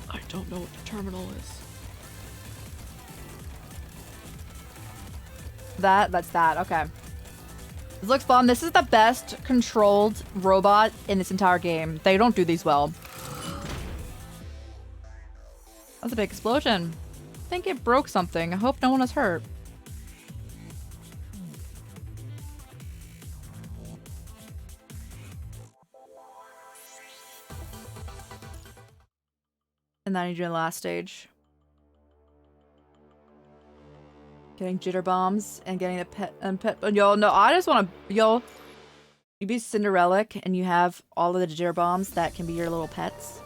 S1: I don't know what the terminal is. That's that. Okay. This looks fun. This is the best controlled robot in this entire game. They don't do these well. That was a big explosion. I think it broke something. I hope no one is hurt. And then you do the last stage. Getting jitter bombs and getting the pet. Yo, no, I just want to. Yo, you be Cinderelic and you have all of the jitter bombs that can be your little pets.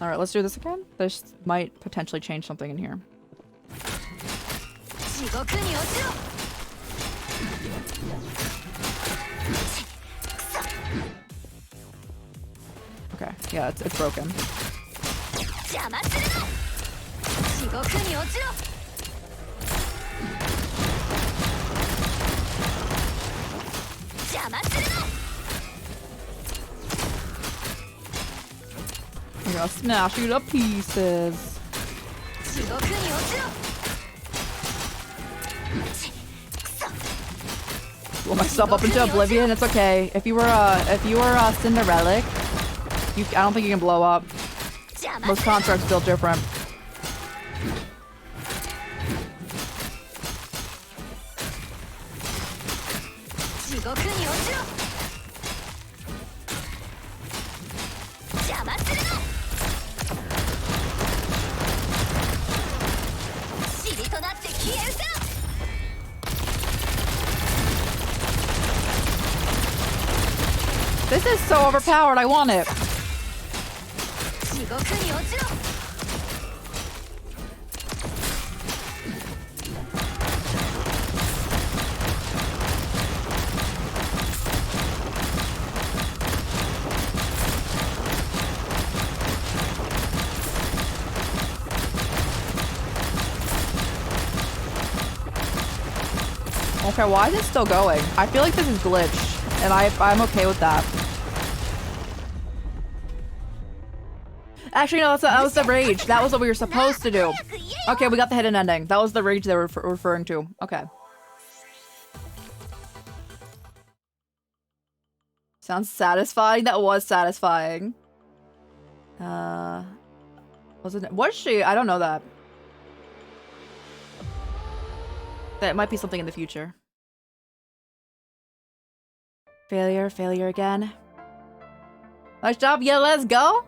S1: Alright, let's do this again. This might potentially change something in here. Okay, yeah, it's broken. I'm gonna smash you to pieces. Blow myself up into oblivion. It's okay. If you were Cinderelic, I don't think you can blow up. Most constructs built different. This is so overpowered, I want it. Okay, why is it still going? I feel like this is glitched, and I'm okay with that. Actually, no, that was the rage. That was what we were supposed to do. Okay, we got the hidden ending. That was the rage they were referring to. Okay. Sounds satisfying. That was satisfying. Wasn't it? Was she? I don't know that. That might be something in the future. Failure, failure again. Nice job. Yeah, let's go.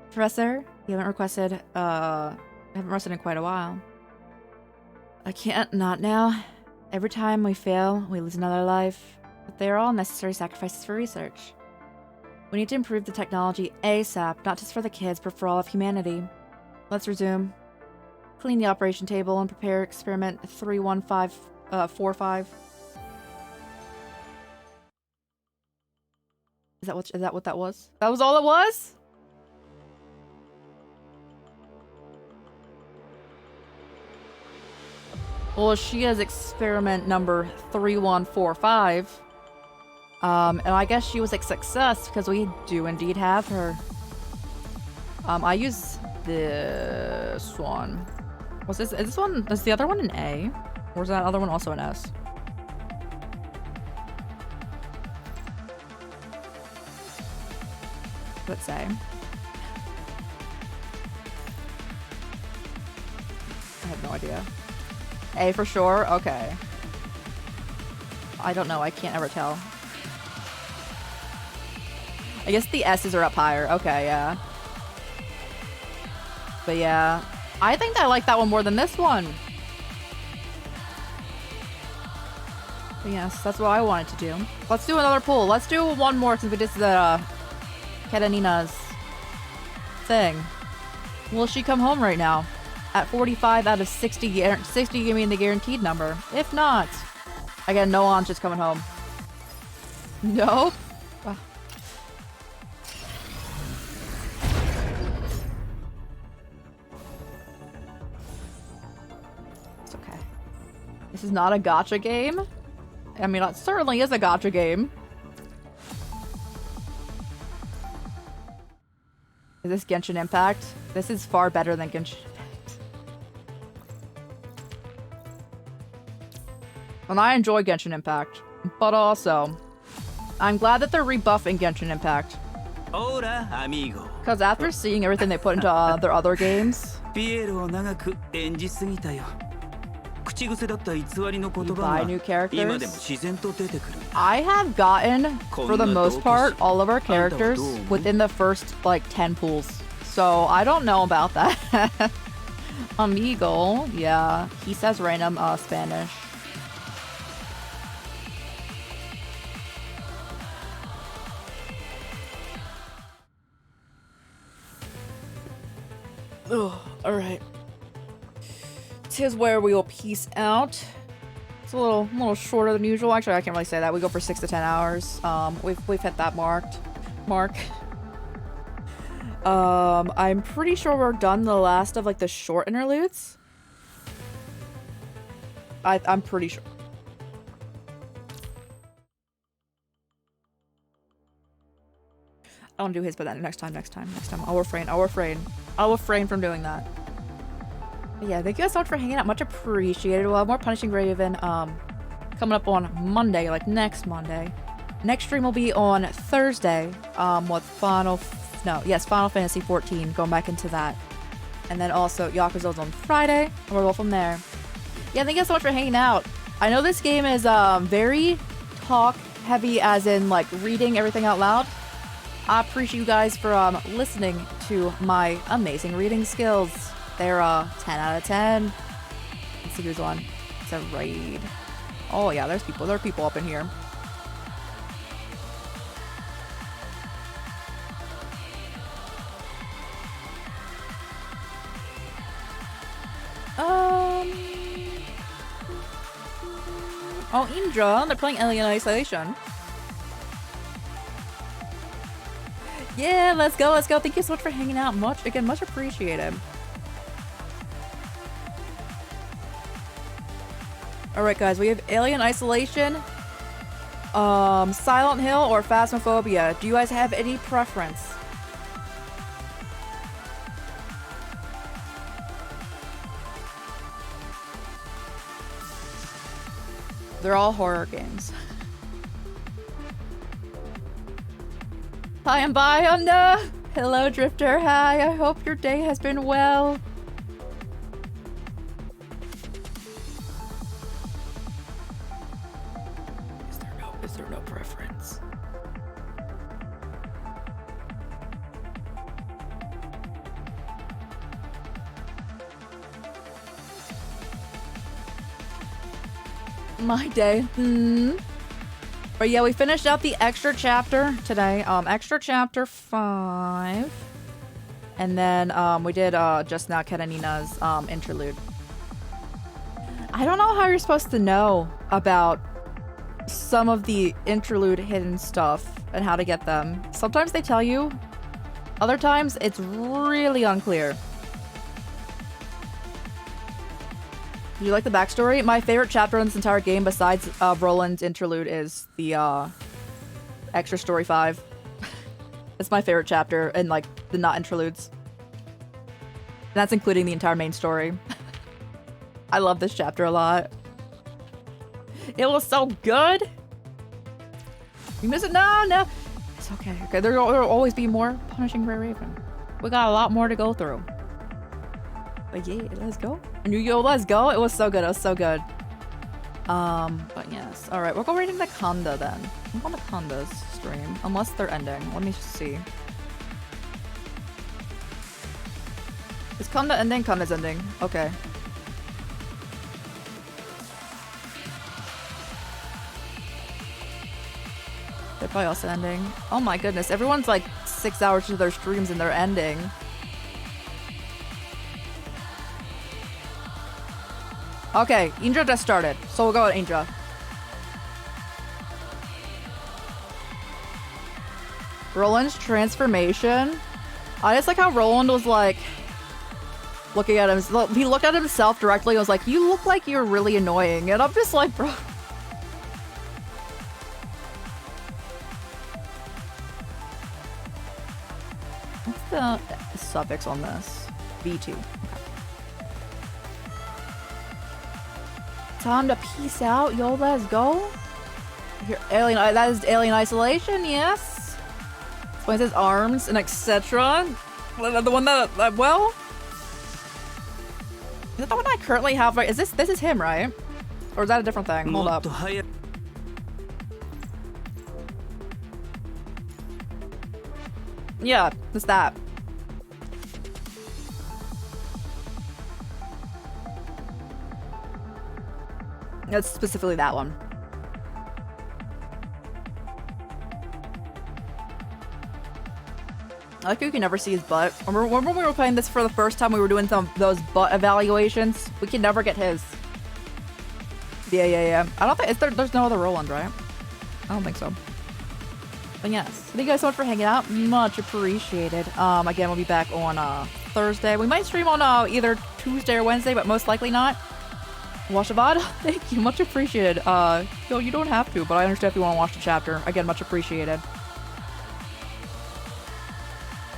S1: Professor, you haven't requested, I haven't rested in quite a while. I can't not now. Every time we fail, we lose another life. But they are all necessary sacrifices for research. We need to improve the technology ASAP, not just for the kids, but for all of humanity. Let's resume. Clean the operation table and prepare experiment 31545. Is that what that was? That was all it was? Well, she has experiment number 3145. And I guess she was a success because we do indeed have her. I use this one. Is this one, is the other one an A? Or is that other one also an S? Let's say. I have no idea. A for sure? Okay. I don't know. I can't ever tell. I guess the S's are up higher. Okay, yeah. But yeah. I think I like that one more than this one. But yes, that's what I wanted to do. Let's do another pull. Let's do one more since we did the Karenina's thing. Will she come home right now? At 45 out of 60, 60 give me the guaranteed number. If not, again, no on just coming home. Nope. Wow. It's okay. This is not a gacha game. I mean, it certainly is a gacha game. Is this Genshin Impact? This is far better than Genshin Impact. And I enjoy Genshin Impact, but also, I'm glad that they're rebuffing Genshin Impact.
S3: Hola, amigo.
S1: Because after seeing everything they put into their other games, you buy new characters. I have gotten, for the most part, all of our characters within the first, like, 10 pools. So, I don't know about that. Amigo, yeah. He says random Spanish. Oh, alright. Tis where we will peace out. It's a little shorter than usual. Actually, I can't really say that. We go for 6 to 10 hours. We've hit that mark. I'm pretty sure we're done the last of like the short interludes. I'm pretty sure. I don't do his, but that next time. I'll refrain from doing that. But yeah, thank you guys so much for hanging out. Much appreciated. We'll have more Punishing Raven coming up on Monday, like next Monday. Next stream will be on Thursday with Final Fantasy 14, going back into that. And then also Yakuza's on Friday, and we'll go from there. Yeah, thank you guys so much for hanging out. I know this game is very talk heavy, as in like reading everything out loud. I appreciate you guys for listening to my amazing reading skills. They're 10 out of 10. Let's see who's on. It's a raid. Oh yeah, there's people. There are people up in here. Oh, Indra, they're playing Alien Isolation. Yeah, let's go. Thank you so much for hanging out. Much appreciated. Alright guys, we have Alien Isolation, Silent Hill, or Phasmophobia. Do you guys have any preference? They're all horror games. Hi, I'm Bayonda. Hello, Drifter. Hi, I hope your day has been well. Is there no preference? My day. But yeah, we finished out the extra chapter today. Extra chapter 5. And then we did just now Karenina's interlude. I don't know how you're supposed to know about some of the interlude hidden stuff and how to get them. Sometimes they tell you, other times it's really unclear. Do you like the backstory? My favorite chapter in this entire game besides Roland's interlude is the extra story 5. It's my favorite chapter and like the not interludes. And that's including the entire main story. I love this chapter a lot. It was so good. You miss it? No. It's okay. Okay, there'll always be more. Punishing Grey Raven. We got a lot more to go through. But yeah, let's go. Let's go. It was so good. It was so good. But yes. All right, we'll go right into Kanda then. I'm on the Kanda's stream, unless they're ending. Let me just see. Is Kanda ending? Kanda's ending. Okay. They're probably also ending. Oh my goodness, everyone's like 6 hours into their streams and they're ending. Okay, Indra just started, so we'll go with Indra. Roland's transformation. I just like how Roland was like looking at him. He looked at himself directly and was like, "You look like you're really annoying," and I'm just like, bro. What's the suffix on this? V2. Okay. Time to peace out. Yo, let's go. Here, alien. That is alien isolation. Yes. When it says arms and etc. The one that well. Is that the one I currently have? Right? Is this is him, right? Or is that a different thing? Hold up. Yeah, it's that. It's specifically that one. I like how you can never see his butt. Remember when we were playing this for the first time, we were doing some of those butt evaluations? We can never get his. Yeah. I don't think, there's no other Roland, right? I don't think so. But yes, thank you guys so much for hanging out. Much appreciated. Again, we'll be back on Thursday. We might stream on either Tuesday or Wednesday, but most likely not. Watch the VOD? Thank you, much appreciated. Yo, you don't have to, but I understand if you want to watch the chapter. Again, much appreciated.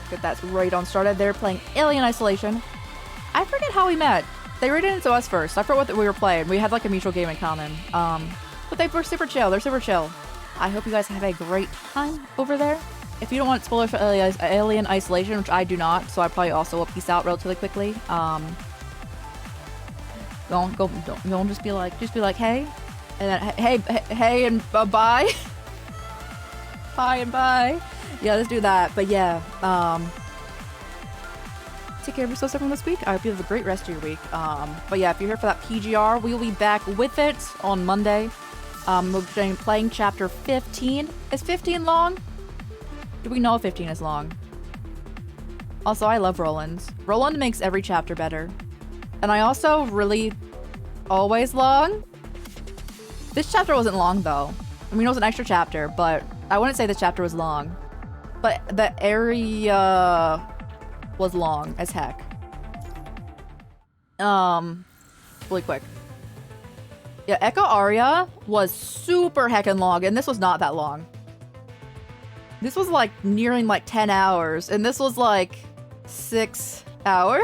S1: Get that right on started. They're playing Alien Isolation. I forget how we met. They raided into us first. I forgot what we were playing. We had like a mutual game in common. But they were super chill. They're super chill. I hope you guys have a great time over there. If you don't want spoilers for Alien Isolation, which I do not, so I probably also will peace out relatively quickly. Don't just be like, hey, and then hey and bye. Bye and bye. Yeah, let's do that. But yeah, take care of yourselves everyone this week. I hope you have a great rest of your week. But yeah, if you're here for that PGR, we will be back with it on Monday. We'll be playing chapter 15. Is 15 long? Do we know if 15 is long? Also, I love Roland's. Roland makes every chapter better. And I also really always long. This chapter wasn't long though. I mean, it was an extra chapter, but I wouldn't say this chapter was long. But the area was long as heck. Really quick. Yeah, Echo Aria was super heckin' long, and this was not that long. This was like nearing like 10 hours, and this was like 6 hours.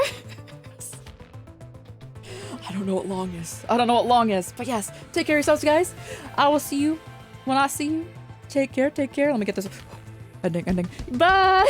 S1: I don't know what long is. I don't know what long is. But yes, take care of yourselves, guys. I will see you when I see you. Take care. Take care. Let me get this. Ending. Bye.